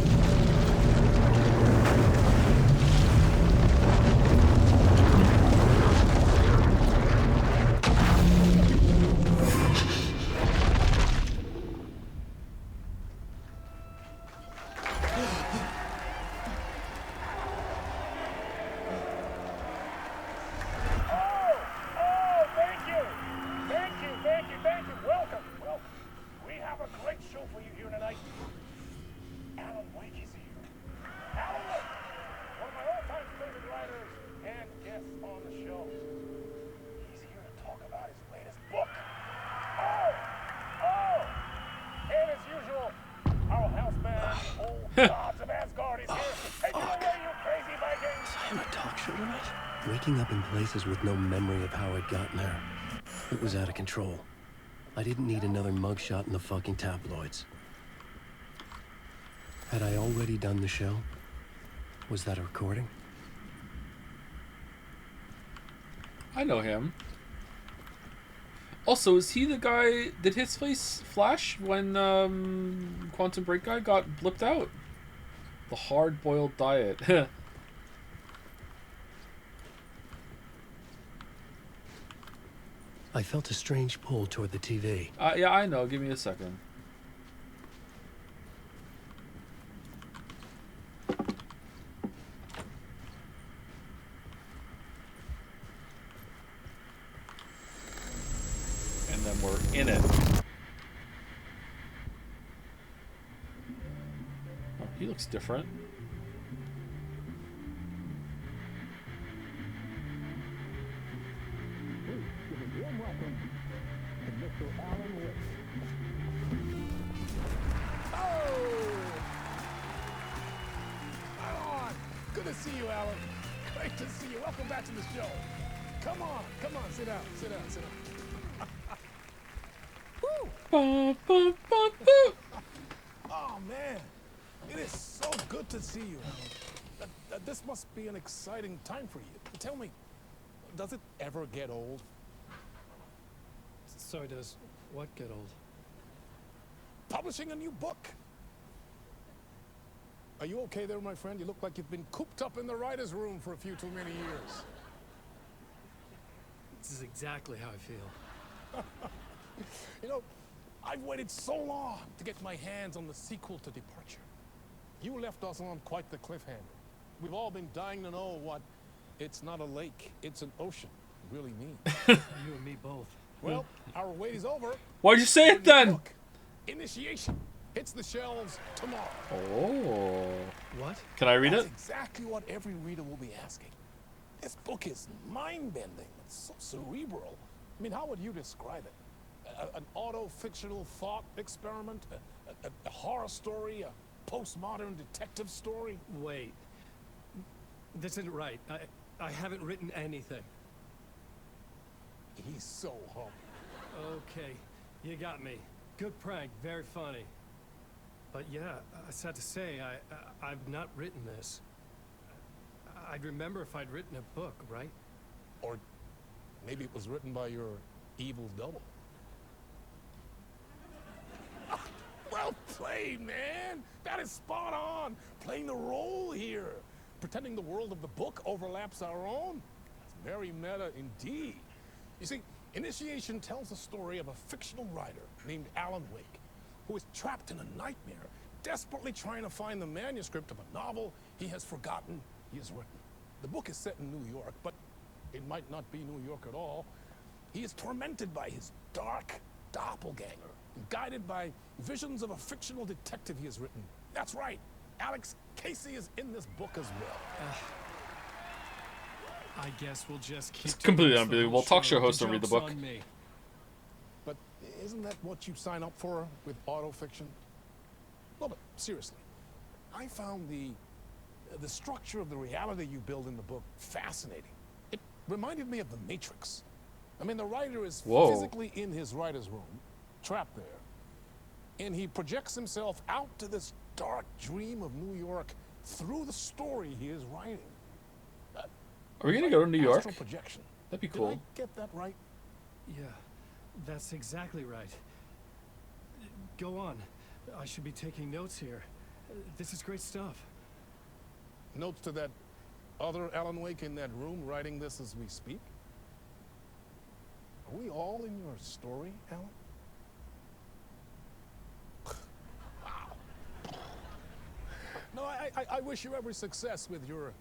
Waking up in places with no memory of how I'd gotten there. It was out of control. I didn't need another mugshot in the fucking tabloids. Had I already done the show? Was that a recording? I know him. Also, is he the guy... Did his face flash when Quantum Break guy got blipped out? The hard-boiled diet. I felt a strange pull toward the TV. Yeah, I know. Give me a second. And then we're in it. Oh, he looks different. Good to see you, Alan. Great to see you. Welcome back to the show. Come on, sit down, sit down, sit down. Woo! Oh, man. It is so good to see you, Alan. This must be an exciting time for you. Tell me, does it ever get old? So does what get old? Publishing a new book. Are you okay there, my friend? You look like you've been cooped up in the writer's room for a few too many years. This is exactly how I feel. You know, I've waited so long to get my hands on the sequel to Departure. You left us on quite the cliffhanger. We've all been dying to know what "it's not a lake, it's an ocean" really means. You and me both. Well, our wait is over. Why'd you say it then? Initiation hits the shelves tomorrow. Oh. What? Can I read That's it? exactly what every reader will be asking. This book is mind-bending. It's so cerebral. I mean, how would you describe it? An auto-fictional thought experiment? A horror story? A postmodern detective story? Wait. This isn't right. I haven't written anything. He's so humble. Okay, you got me. Good prank, very funny. But yeah, sad to say, I've not written this. I'd remember if I'd written a book, right? Or maybe it was written by your evil double. Well played, man! That is spot on! Playing the role here. Pretending the world of the book overlaps our own. That's very meta indeed. You see, Initiation tells the story of a fictional writer named Alan Wake, who is trapped in a nightmare, desperately trying to find the manuscript of a novel he has forgotten he has written. The book is set in New York, but it might not be New York at all. He is tormented by his dark doppelganger, and guided by visions of a fictional detective he has written. That's right, Alex Casey is in this book as well. I guess we'll just keep. It's completely unbelievable. Talk show host and read the book. But isn't that what you sign up for with autofiction? No, but seriously, I found the structure of the reality you build in the book fascinating. It reminded me of The Matrix. I mean, the writer is physically in his writer's room, trapped there, and he projects himself out to this dark dream of New York through the story he is writing. Are we gonna go to New York? Projection. That'd be cool. Did I get that right? Yeah, that's exactly right. Go on. I should be taking notes here. This is great stuff. Notes to that other Alan Wake in that room writing this as we speak? Are we all in your story, Alan? Wow. No, I wish you every success with your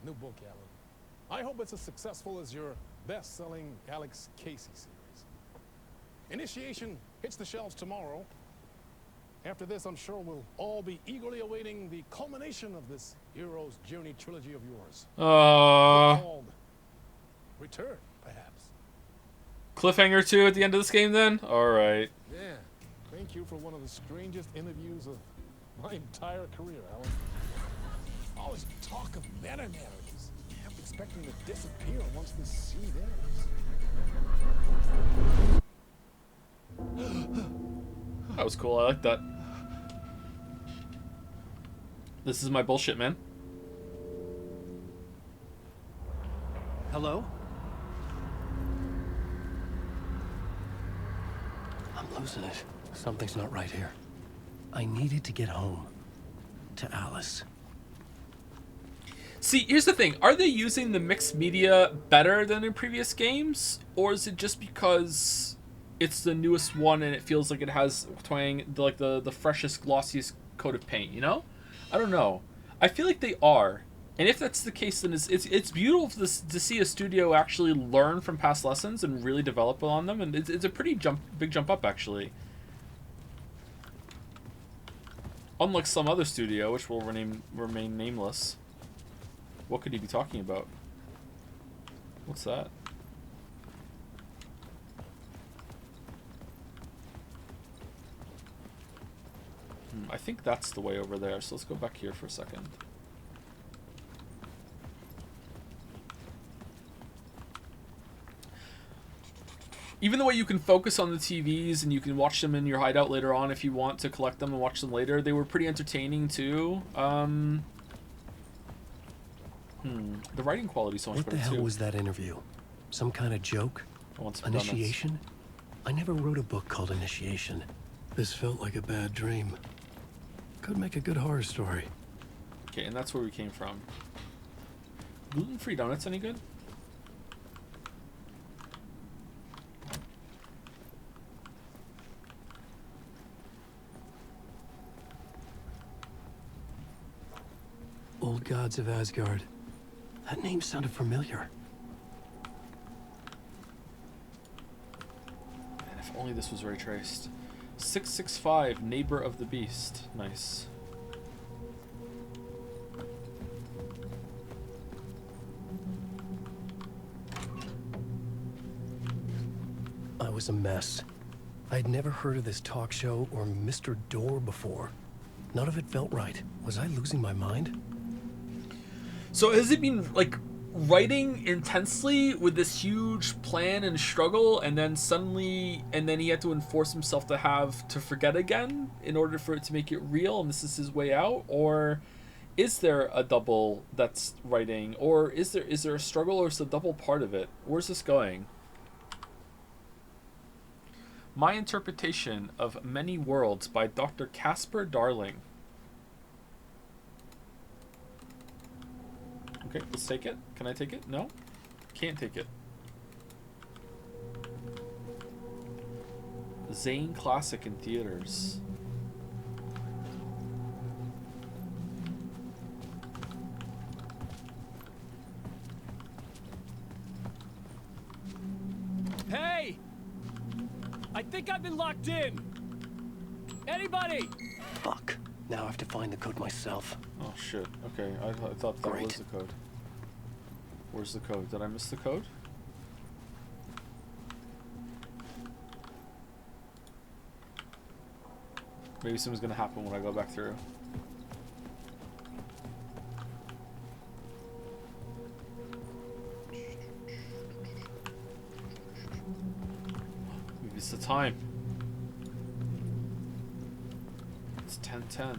new book, Alan. I hope it's as successful as your best-selling Alex Casey series. Initiation hits the shelves tomorrow. After this, I'm sure we'll all be eagerly awaiting the culmination of this hero's journey trilogy of yours. Called Return, perhaps. Cliffhanger 2 at the end of this game, then? Alright. Yeah. Thank you for one of the strangest interviews of my entire career, Alan. All this talk of meta-narratives. Kept expecting to disappear once this scene ends. That was cool. I like that. This is my bullshit, man. Hello? I'm losing it. Something's not right here. I needed to get home. To Alice. See, here's the thing. Are they using the mixed media better than in previous games? Or is it just because it's the newest one and it feels like it has twang, like the freshest, glossiest coat of paint, you know? I don't know. I feel like they are. And if that's the case, then it's beautiful to see a studio actually learn from past lessons and really develop on them. And it's a pretty big jump up, actually. Unlike some other studio, which will remain nameless. What could he be talking about? What's that? I think that's the way over there, so let's go back here for a second. Even the way you can focus on the TVs and you can watch them in your hideout later on if you want to collect them and watch them later, they were pretty entertaining too. The writing quality is so much better too. What the hell was that interview? Some kind of joke? Initiation? I never wrote a book called Initiation. This felt like a bad dream. Could make a good horror story. Okay, and that's where we came from. Gluten-free donuts any good? Old Gods of Asgard. That name sounded familiar. Man, if only this was ray traced. 665, Neighbor of the Beast. Nice. was a mess. I had never heard of this talk show or Mr. Door before. None of it felt right. Was I losing my mind? So has it been, like, writing intensely with this huge plan and struggle, and then suddenly, and then he had to enforce himself to forget again in order for it to make it real, and this is his way out? Or is there a double that's writing, or is there a struggle, or is the double part of it? Where's this going? My Interpretation of Many Worlds by Dr. Casper Darling. Okay, let's take it. Can I take it? No? Can't take it. Zane Classic in theaters. Hey! I think I've been locked in. Anybody? Fuck. Now I have to find the code myself. Oh shit. Okay, I thought that was the code. Where's the code? Did I miss the code? Maybe something's gonna happen when I go back through. Maybe it's the time. It's 10:10.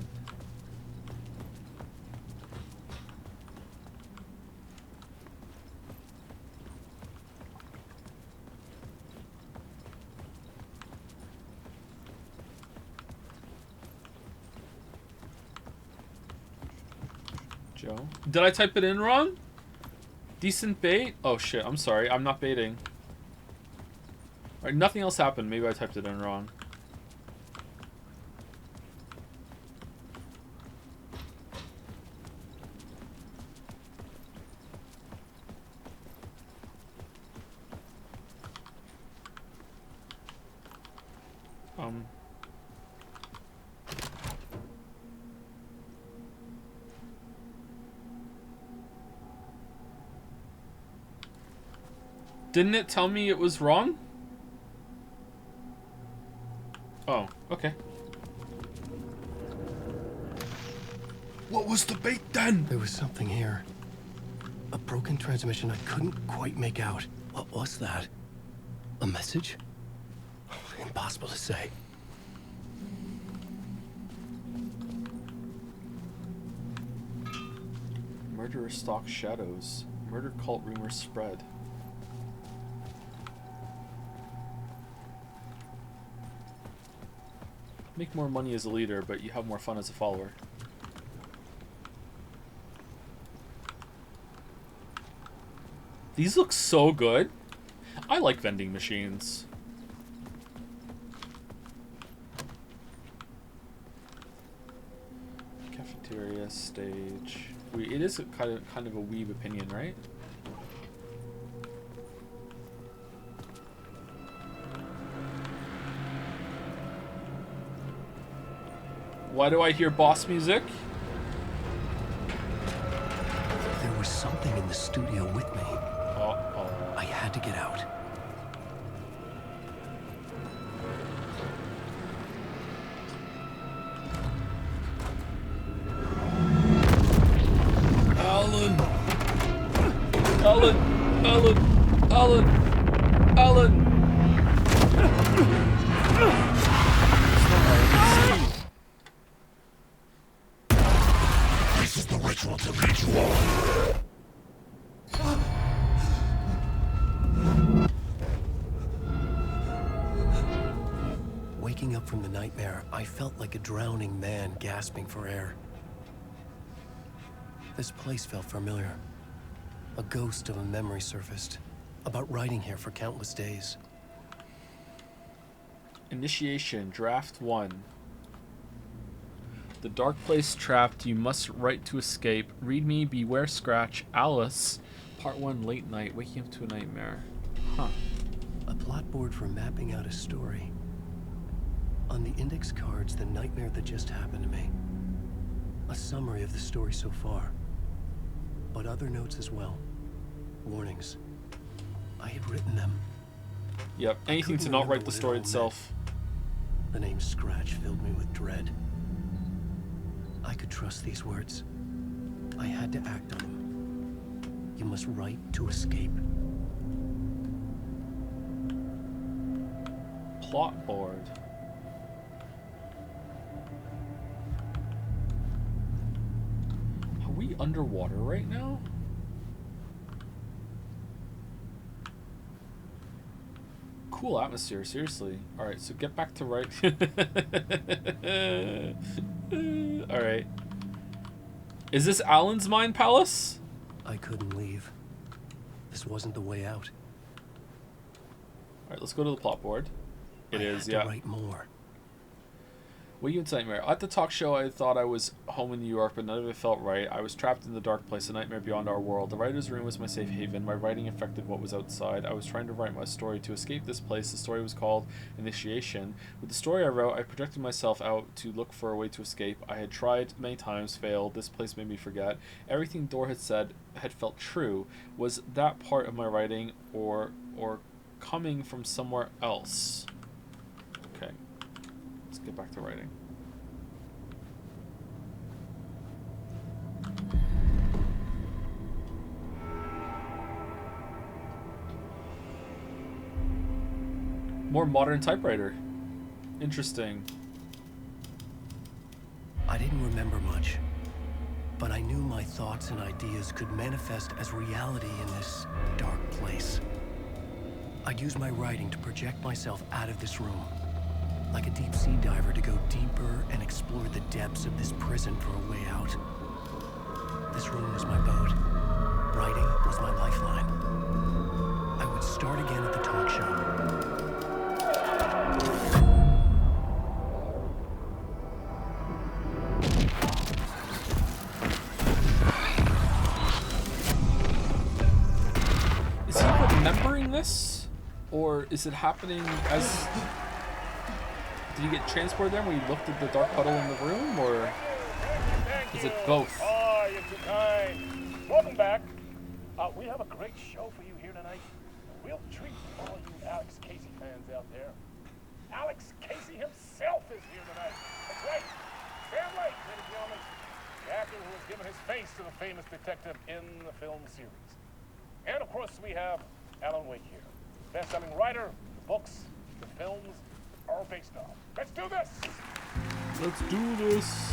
Joe? Did I type it in wrong? Decent bait? Oh shit, I'm sorry. I'm not baiting. Alright, nothing else happened. Maybe I typed it in wrong. Didn't it tell me it was wrong? Oh, okay. What was the bait then? There was something here. A broken transmission I couldn't quite make out. What was that? A message? Impossible to say. Murderer stalks shadows. Murder cult rumors spread. Make more money as a leader, but you have more fun as a follower. These look so good. I like vending machines. Cafeteria, stage. It is a kind of a weeb opinion, right? Why do I hear boss music? There was something in the studio with me. Uh-oh. I had to get out. Alan! Alan! Alan! Alan! Alan! This is the ritual to lead you on. Waking up from the nightmare, I felt like a drowning man gasping for air. This place felt familiar. A ghost of a memory surfaced, about riding here for countless days. Initiation, Draft 1. The dark place trapped, you must write to escape. Read me, beware Scratch, Alice. Part 1, late night, waking up to a nightmare. Huh. A plot board for mapping out a story. On the index cards, the nightmare that just happened to me. A summary of the story so far. But other notes as well. Warnings. I had written them. Yep, anything to not write the story itself. The name Scratch filled me with dread. I could trust these words. I had to act on them. You must write to escape. Plot board. Are we underwater right now? Cool atmosphere, seriously. Alright, so get back to right. Alright. Is this Alan's Mind Palace? I couldn't leave. This wasn't the way out. Alright, let's go to the plot board. It is, yeah. I had to write more. Were you in Nightmare? At the talk show, I thought I was home in New York, but none of it felt right. I was trapped in the dark place, a nightmare beyond our world. The writer's room was my safe haven. My writing affected what was outside. I was trying to write my story to escape this place. The story was called Initiation. With the story I wrote, I projected myself out to look for a way to escape. I had tried many times, failed. This place made me forget. Everything Dor had said had felt true. Was that part of my writing or coming from somewhere else? Okay. Let's get back to writing. More modern typewriter. Interesting. I didn't remember much, but I knew my thoughts and ideas could manifest as reality in this dark place. I'd use my writing to project myself out of this room, like a deep sea diver to go deeper and explore the depths of this prison for a way out. This room was my boat. Writing was my lifeline. I would start again at the talk show. Is he remembering this? Or is it happening as... Did he get transported there when he looked at the dark puddle in the room? Or is it both? Oh, you're too kind. Welcome back. We have a great show for you here tonight. A real treat for all you Alex Casey fans out there. Alex Casey himself is here tonight. That's right. Sam Lake, ladies and gentlemen. The actor who has given his face to the famous detective in the film series. And of course we have Alan Wake here. Best-selling writer, the books, the films are based on. Let's do this! Let's do this.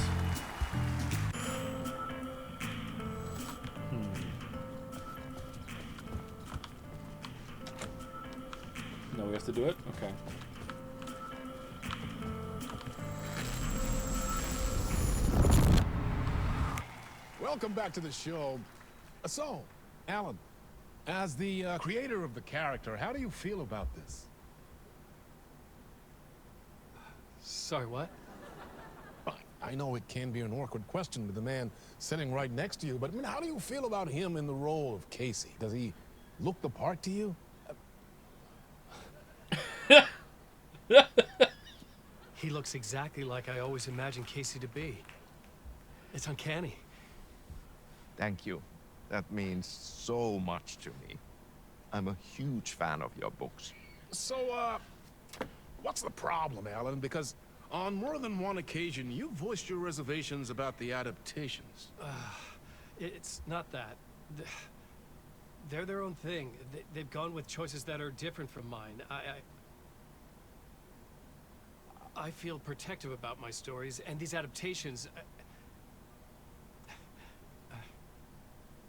No, we have to do it? Okay. Welcome back to the show. So, Alan, as the creator of the character, how do you feel about this? Sorry, what? I know it can be an awkward question with the man sitting right next to you, but I mean, how do you feel about him in the role of Casey? Does he look the part to you? He looks exactly like I always imagined Casey to be. It's uncanny. Thank you. That means so much to me. I'm a huge fan of your books. So, what's the problem, Alan? Because on more than one occasion, you voiced your reservations about the adaptations. It's not that. They're their own thing. They've gone with choices that are different from mine. I feel protective about my stories, and these adaptations...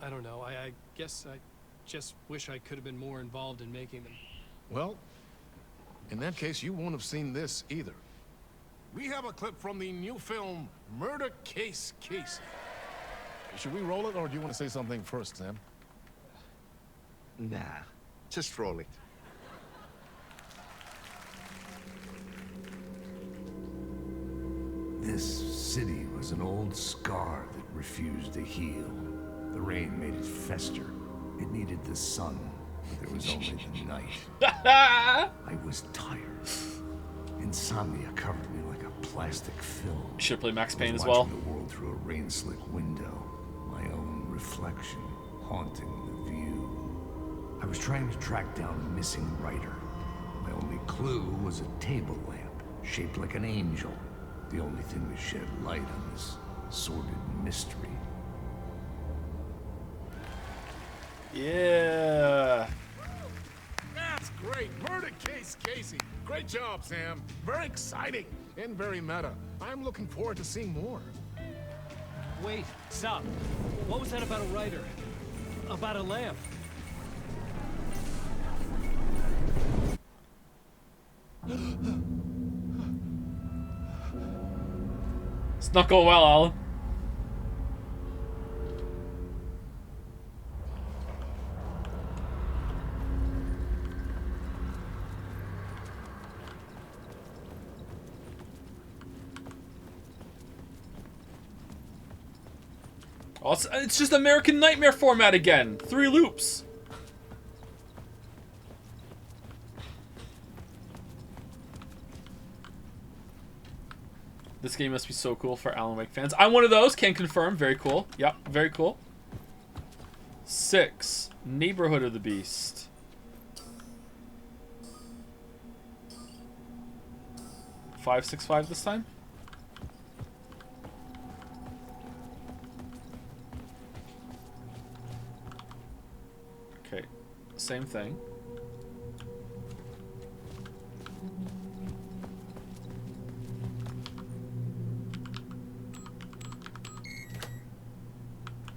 I don't know. I guess I just wish I could have been more involved in making them. Well, in that case, you won't have seen this either. We have a clip from the new film, Murder Case Casey. Should we roll it, or do you want to say something first, Sam? Nah, just roll it. This city was an old scar that refused to heal. The rain made it fester. It needed the sun, but there was only the night. I was tired. Insomnia covered me like a plastic film. Should play Max Payne as I was well. watching the world through a rain-slick window. My own reflection haunting the view. I was trying to track down a missing writer. My only clue was a table lamp, shaped like an angel. The only thing that shed light on this sordid mystery. Yeah. That's great. Murder case, Casey. Great job, Sam. Very exciting and very meta. I'm looking forward to seeing more. Wait, stop. What was that about a writer? About a lamp? It's not going well, Alan. Oh, it's just American Nightmare format again. 3 loops. This game must be so cool for Alan Wake fans. I'm one of those. Can confirm. Very cool. Yep, very cool. 6. Neighborhood of the Beast. $5.65 this time. Okay, same thing.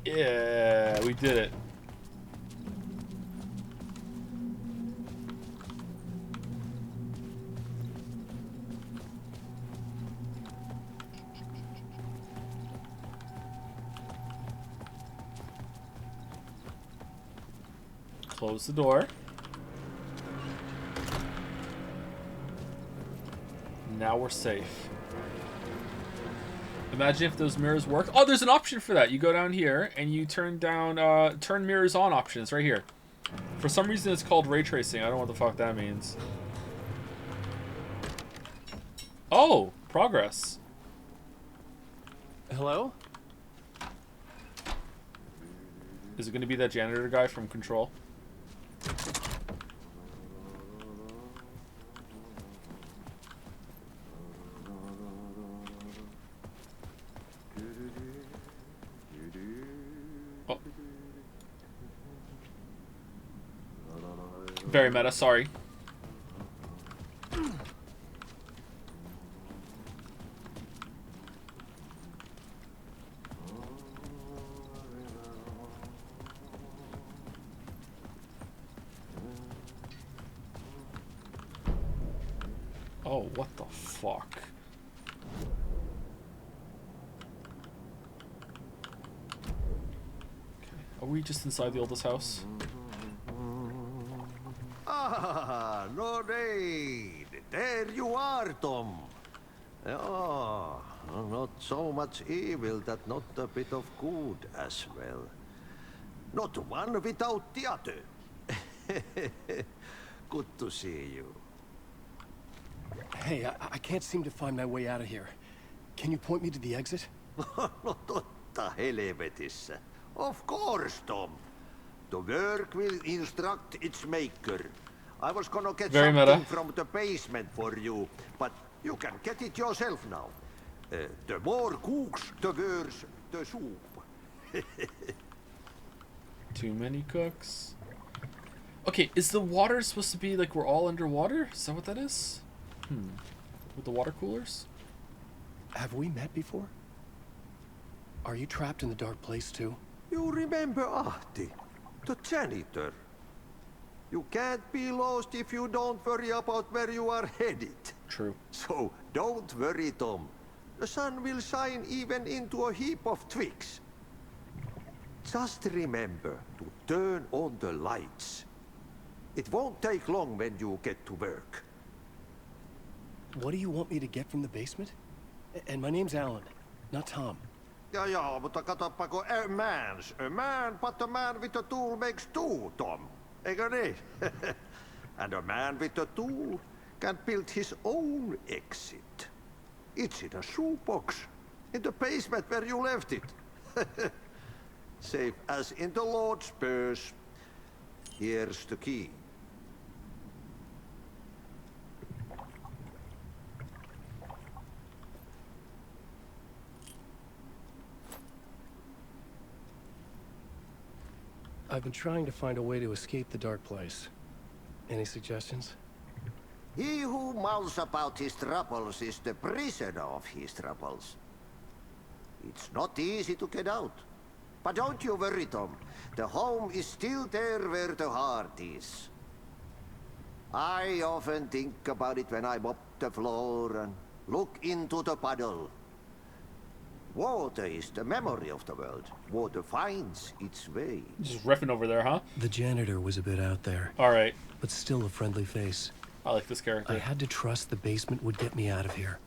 Yeah, we did it. Close the door. Now we're safe. Imagine if those mirrors work. Oh, there's an option for that. You go down here and you turn down turn mirrors on options right here. For some reason it's called ray tracing. I don't know what the fuck that means. Oh, progress. Hello? Is it going to be that janitor guy from Control? Oh. Very meta, sorry. Oh, what the fuck? Okay. Are we just inside the oldest house? Ah, no raid. There you are, Tom. Oh, not so much evil that not a bit of good as well. Not one without the other. Good to see you. Hey, I can't seem to find my way out of here. Can you point me to the exit? No totta helvetissä. Of course, Tom. The work will instruct its maker. I was gonna get Very something meta. from the basement for you, but you can get it yourself now. The more cooks, the worse the soup. Too many cooks. Okay, is the water supposed to be like we're all underwater? Is that what that is? With the water coolers? Have we met before? Are you trapped in the dark place too? You remember Ahti, the janitor. You can't be lost if you don't worry about where you are headed. True. So don't worry, Tom. The sun will shine even into a heap of twigs. Just remember to turn on the lights. It won't take long when you get to work. What do you want me to get from the basement? And my name's Alan, not Tom. Ja, mutta katsopako a man, but a man with a tool makes two, Tom. Eikö niin? And a man with a tool can build his own exit. It's in a shoebox, in the basement where you left it. Safe as in the Lord's purse. Here's the key. I've been trying to find a way to escape the dark place. Any suggestions? He who mouths about his troubles is the prisoner of his troubles. It's not easy to get out. But don't you worry, Tom. The home is still there where the heart is. I often think about it when I mop the floor and look into the puddle. Water is the memory of the world. Water finds its way. Just riffing over there, huh? The janitor was a bit out there. All right. But still a friendly face. I like this character. I had to trust the basement would get me out of here.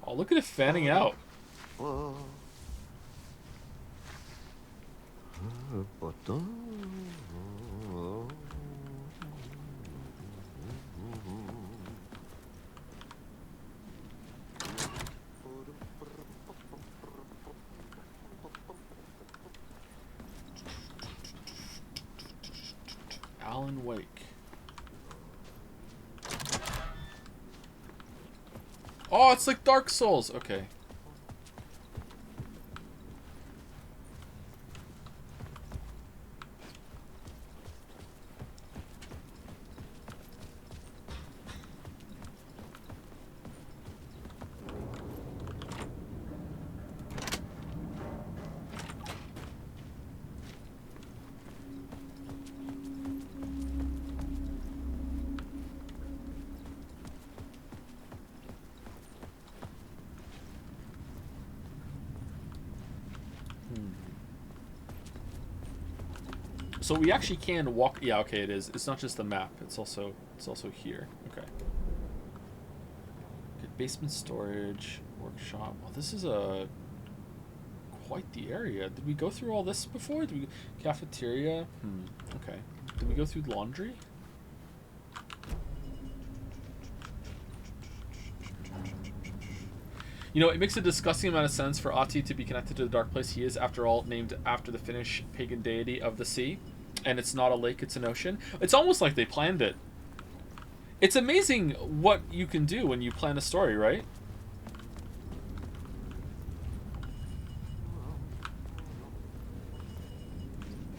Oh, look at it fanning out. Alan Wake. Oh, it's like Dark Souls. Okay. So we actually can walk. Yeah, okay, it is. It's not just the map. It's also here. Okay. Good basement storage workshop. Well, this is quite the area. Did we go through all this before? Did we cafeteria? Okay. Did we go through laundry? You know, it makes a disgusting amount of sense for Ahti to be connected to the dark place. He is, after all, named after the Finnish pagan deity of the sea. And it's not a lake, it's an ocean. It's almost like they planned it. It's amazing what you can do when you plan a story, right?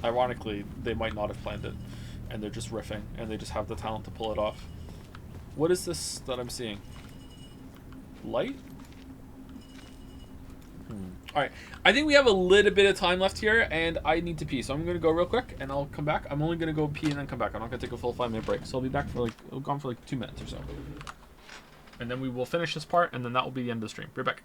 Ironically, they might not have planned it. And they're just riffing. And they just have the talent to pull it off. What is this that I'm seeing? Light? Alright, I think we have a little bit of time left here, and I need to pee, so I'm going to go real quick, and I'll come back. I'm only going to go pee and then come back. I'm not going to take a full 5-minute break, so I'll be back for gone for 2 minutes or so. And then we will finish this part, and then that will be the end of the stream. Be right back.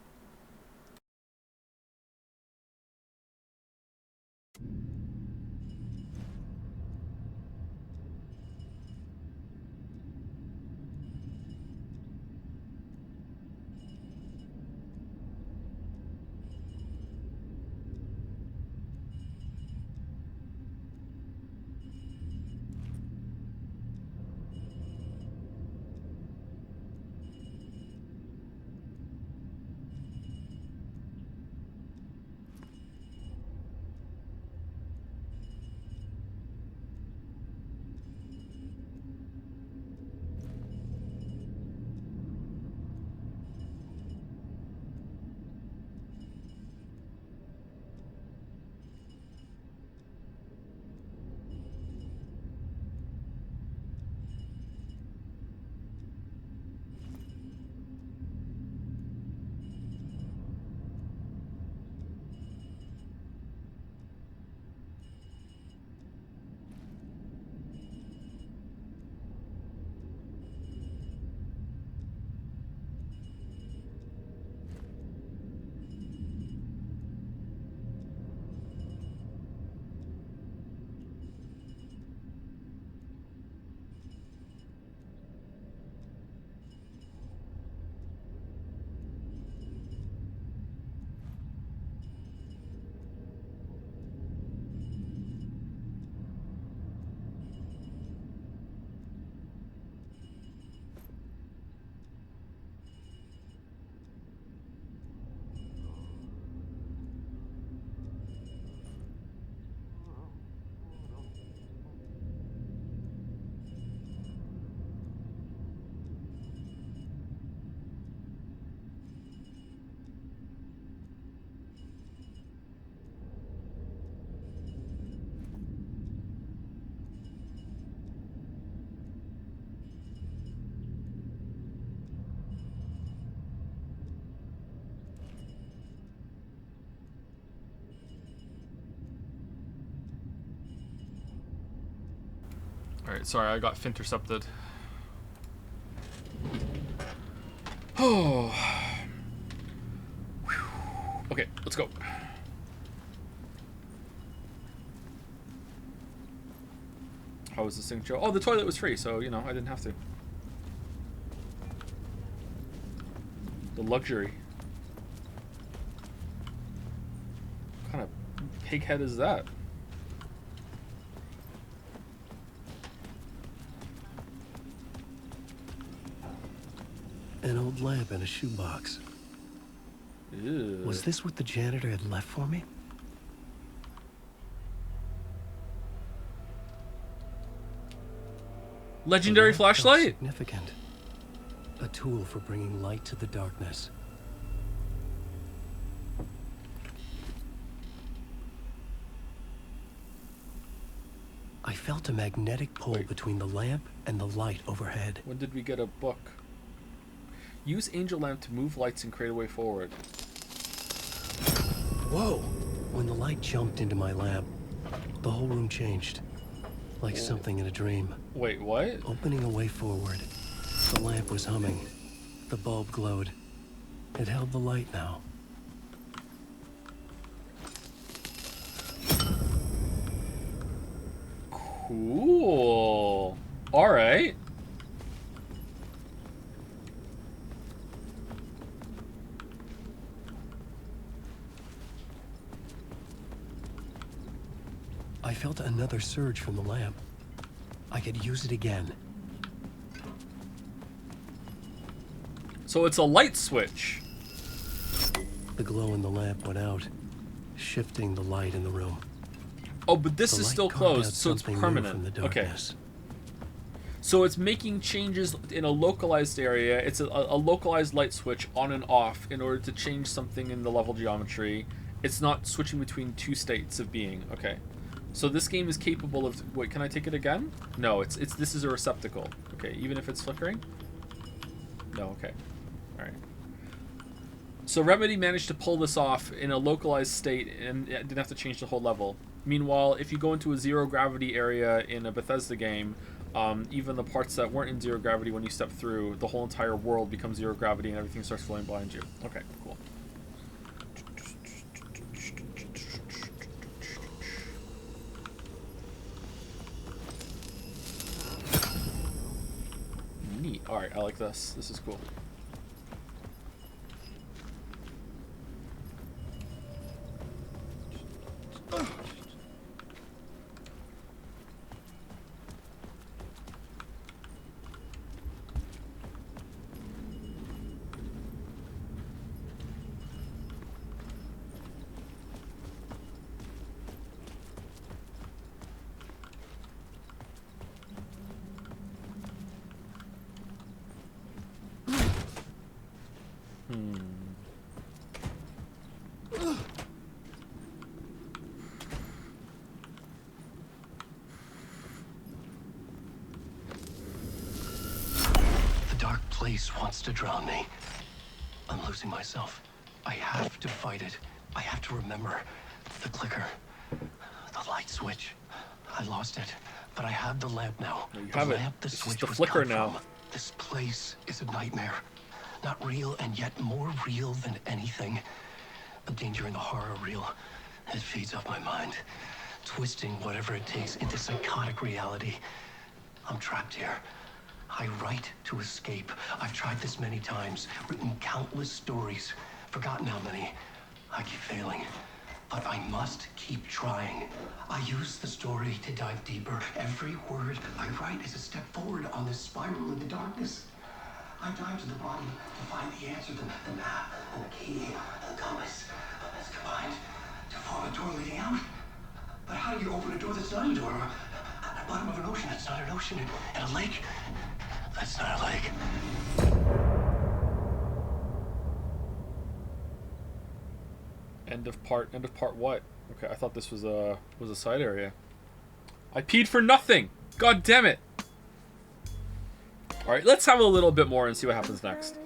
Alright, sorry, I got fintercepted. Oh. Okay, let's go. How was this thing, Joe? Oh, the toilet was free, so, you know, I didn't have to. The luxury. What kind of pig head is that? An old lamp in a shoebox. Ew. Was this what the janitor had left for me? Legendary The lamp felt flashlight? Significant. A tool for bringing light to the darkness. I felt a magnetic pull between the lamp and the light overhead. When did we get a book? Use angel lamp to move lights and create a way forward. Whoa! When the light jumped into my lamp, the whole room changed. Like something in a dream. Wait, what? Opening a way forward. The lamp was humming. The bulb glowed. It held the light now. Cool. Alright. I felt another surge from the lamp. I could use it again. So it's a light switch. The glow in the lamp went out, shifting the light in the room. Oh, but this The is light still carved closed, out so it's something new permanent. from the Okay. darkness. So it's making changes in a localized area. It's a localized light switch on and off in order to change something in the level geometry. It's not switching between two states of being. Okay. So this game is capable of... Wait, can I take it again? No, this is a receptacle. Okay, even if it's flickering? No, okay. Alright. So Remedy managed to pull this off in a localized state and didn't have to change the whole level. Meanwhile, if you go into a zero gravity area in a Bethesda game, even the parts that weren't in zero gravity, when you step through, the whole entire world becomes zero gravity and everything starts flowing behind you. Okay, cool. Neat. Alright, I like this. This is cool. The dark place wants to drown me. I'm losing myself. I have to fight it. I have to remember. The clicker. The light switch. I lost it. But I have the lamp now. You The have it. lamp the It's just switch the was flicker cut now. from. This place is a nightmare. Not real, and yet more real than anything. The danger and the horror real. It feeds off my mind. Twisting whatever it takes into psychotic reality. I'm trapped here. I write to escape. I've tried this many times, written countless stories, forgotten how many. I keep failing, but I must keep trying. I use the story to dive deeper. Every word I write is a step forward on this spiral in the darkness. I dive to the bottom to find the answer, the map, and the key, and the compass. It's combined to form a door leading out. But how do you open a door that's not a door? At the bottom of an ocean, it's not an ocean. And a lake, that's not a lake. End of part what? Okay, I thought this was a side area. I peed for nothing! God damn it! Alright, let's have a little bit more and see what happens next.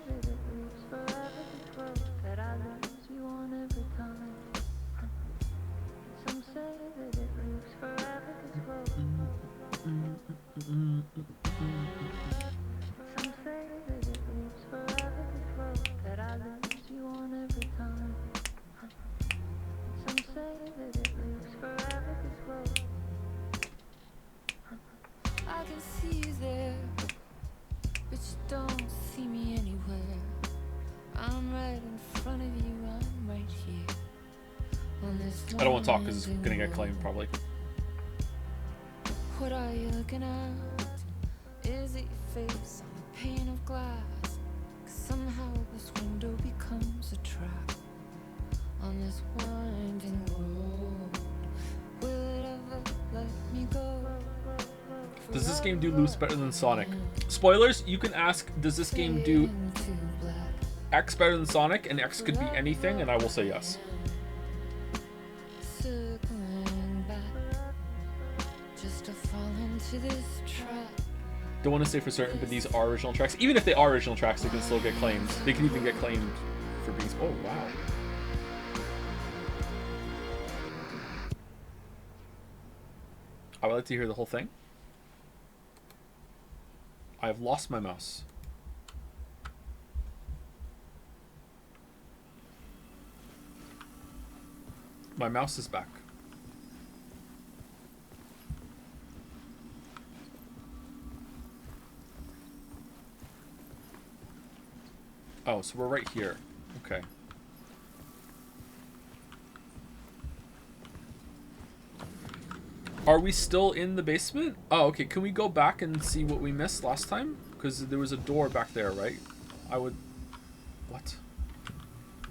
I don't want to talk because it's gonna get claimed probably. What are you looking at? Is it your face on a pane of glass? 'Cause somehow this window becomes a trap on this winding road. Will it ever let me go? Does this game do loops better than Sonic? Spoilers, you can ask, does this game do X better than Sonic? And X could be anything, and I will say yes. Circling back, just to fall into this trap. Don't want to say for certain, but these are original tracks. Even if they are original tracks, they can still get claimed. They can even get claimed for being... Oh, wow. I would like to hear the whole thing. I have lost my mouse. My mouse is back. Oh, so we're right here. Okay. Are we still in the basement? Oh, okay. Can we go back and see what we missed last time? Because there was a door back there, right? I would... What?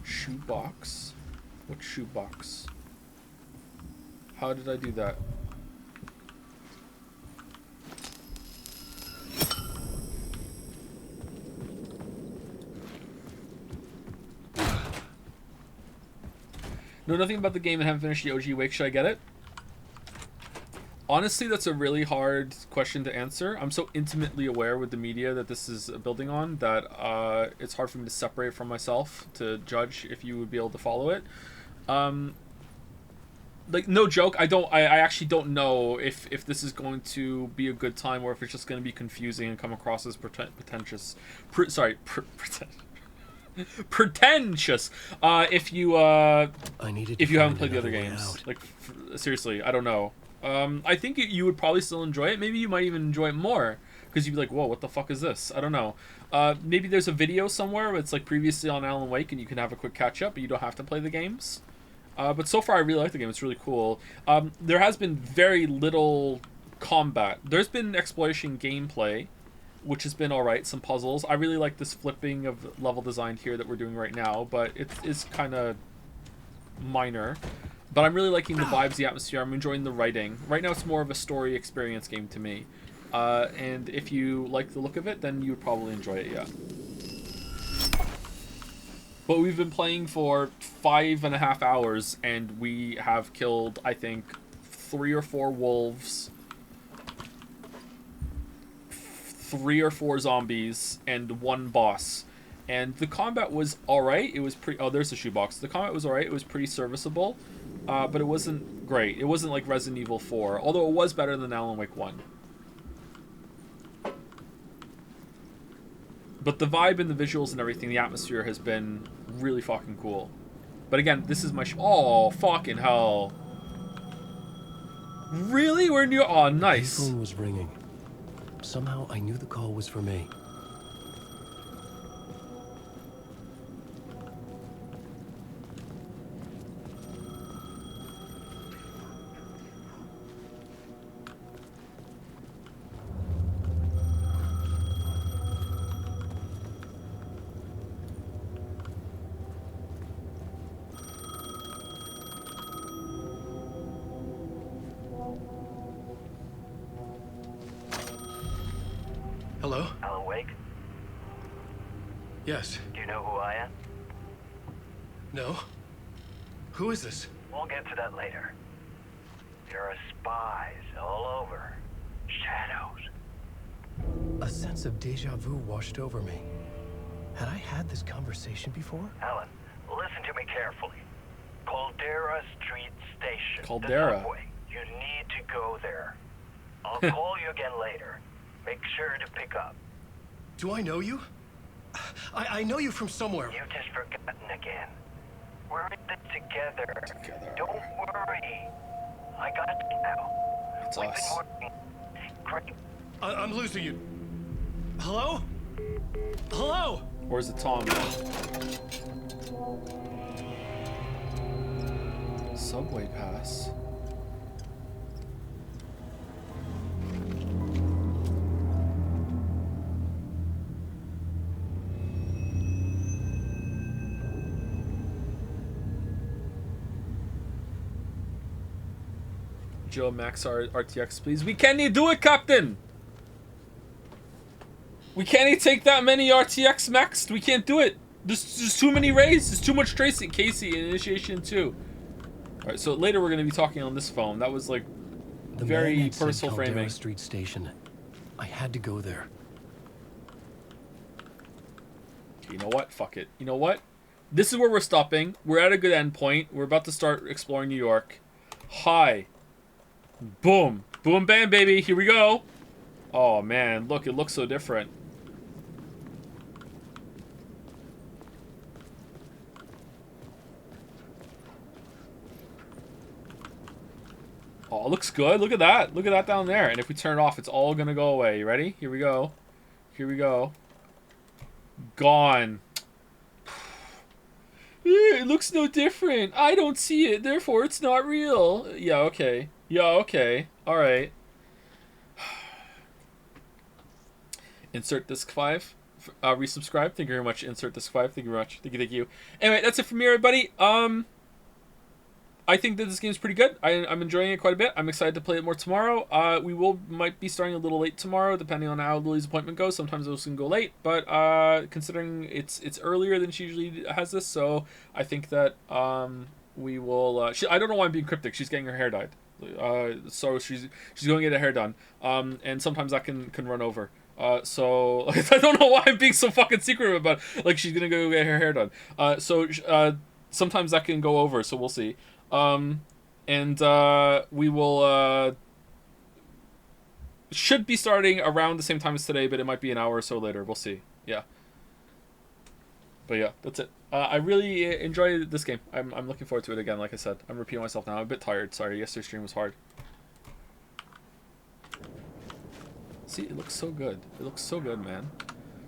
Shoebox? What shoebox? How did I do that? Know nothing about the game and haven't finished the OG Wake. Should I get it? Honestly, that's a really hard question to answer. I'm so intimately aware with the media that this is building on that it's hard for me to separate from myself to judge if you would be able to follow it. Like, no joke, I actually don't know if this is going to be a good time or if it's just going to be confusing and come across as pretentious. Pretentious. If you haven't played the other games, like seriously, I don't know. I think you would probably still enjoy it. Maybe you might even enjoy it more because you'd be like, whoa, what the fuck is this? I don't know. Maybe there's a video somewhere where it's like previously on Alan Wake and you can have a quick catch up, but you don't have to play the games. But so far I really like the game. It's really cool. There has been very little combat. There's been exploration gameplay, which has been alright, some puzzles. I really like this flipping of level design here that we're doing right now, but it is kind of minor. But I'm really liking the vibes, the atmosphere. I'm enjoying the writing. Right now it's more of a story experience game to me. And if you like the look of it, then you would probably enjoy it, yeah. But we've been playing for 5.5 hours, and we have killed, I think, 3 or 4 wolves, 3 or 4 zombies, and 1 boss. And the combat was alright. It was pretty... Oh, there's the shoebox. The combat was alright. It was pretty serviceable. But it wasn't great. It wasn't like Resident Evil 4. Although it was better than Alan Wake 1. But the vibe and the visuals and everything, the atmosphere has been really fucking cool. But again, this is my... Oh, fucking hell. Really? We're new... Oh, nice. The phone was ringing. Somehow I knew the call was for me. Hello? Alan Wake? Yes. Do you know who I am? No? Who is this? We'll get to that later. There are spies all over. Shadows. A sense of deja vu washed over me. Had I had this conversation before? Alan, listen to me carefully. Caldera Street Station. Caldera. The subway. You need to go there. I'll call you again later. Make sure to pick up. Do I know you? I know you from somewhere. You've just forgotten again. We're in this together. Don't worry. I got you now. It's We've us. been working. Great. I'm losing you. Hello? Hello? Or is it Tom? Subway pass. Joe Max RTX, please. We can't do it, Captain! We can't take that many RTX maxed. We can't do it. There's too many rays. There's too much tracing. Casey, initiation 2. Alright, so later we're going to be talking on this phone. That was like The very man had said personal Caldera framing. Street Station. I had to go there. You know what? Fuck it. You know what? This is where we're stopping. We're at a good end point. We're about to start exploring New York. Hi. Boom. Boom, bam, baby. Here we go. Oh, man. Look, it looks so different. Oh, it looks good. Look at that. Look at that down there. And if we turn it off, it's all going to go away. You ready? Here we go. Here we go. Gone. It looks no different. I don't see it. Therefore, it's not real. Yeah, okay. Yeah, okay. All right. Insert disc 5. Resubscribe. Thank you very much. Insert disc 5. Thank you very much. Thank you, thank you. Anyway, that's it from me, everybody. I think that this game's pretty good. I'm enjoying it quite a bit. I'm excited to play it more tomorrow. We might be starting a little late tomorrow, depending on how Lily's appointment goes. Sometimes those can go late, but considering it's earlier than she usually has this, so I think that we will. I don't know why I'm being cryptic. She's getting her hair dyed, so she's going to get her hair done. And sometimes that can run over. So I don't know why I'm being so fucking secretive about it. Like she's gonna go get her hair done. Sometimes that can go over. So we'll see. We will should be starting around the same time as today, but it might be an hour or so later. We'll see. Yeah. But yeah, that's it. I really enjoy this game. I'm looking forward to it again. Like I said, I'm repeating myself now. I'm a bit tired. Sorry, yesterday's stream was hard. See, it looks so good. It looks so good, man.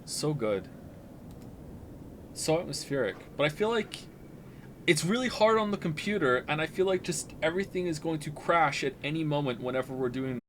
So good. So atmospheric. But I feel like it's really hard on the computer, and I feel like just everything is going to crash at any moment whenever we're doing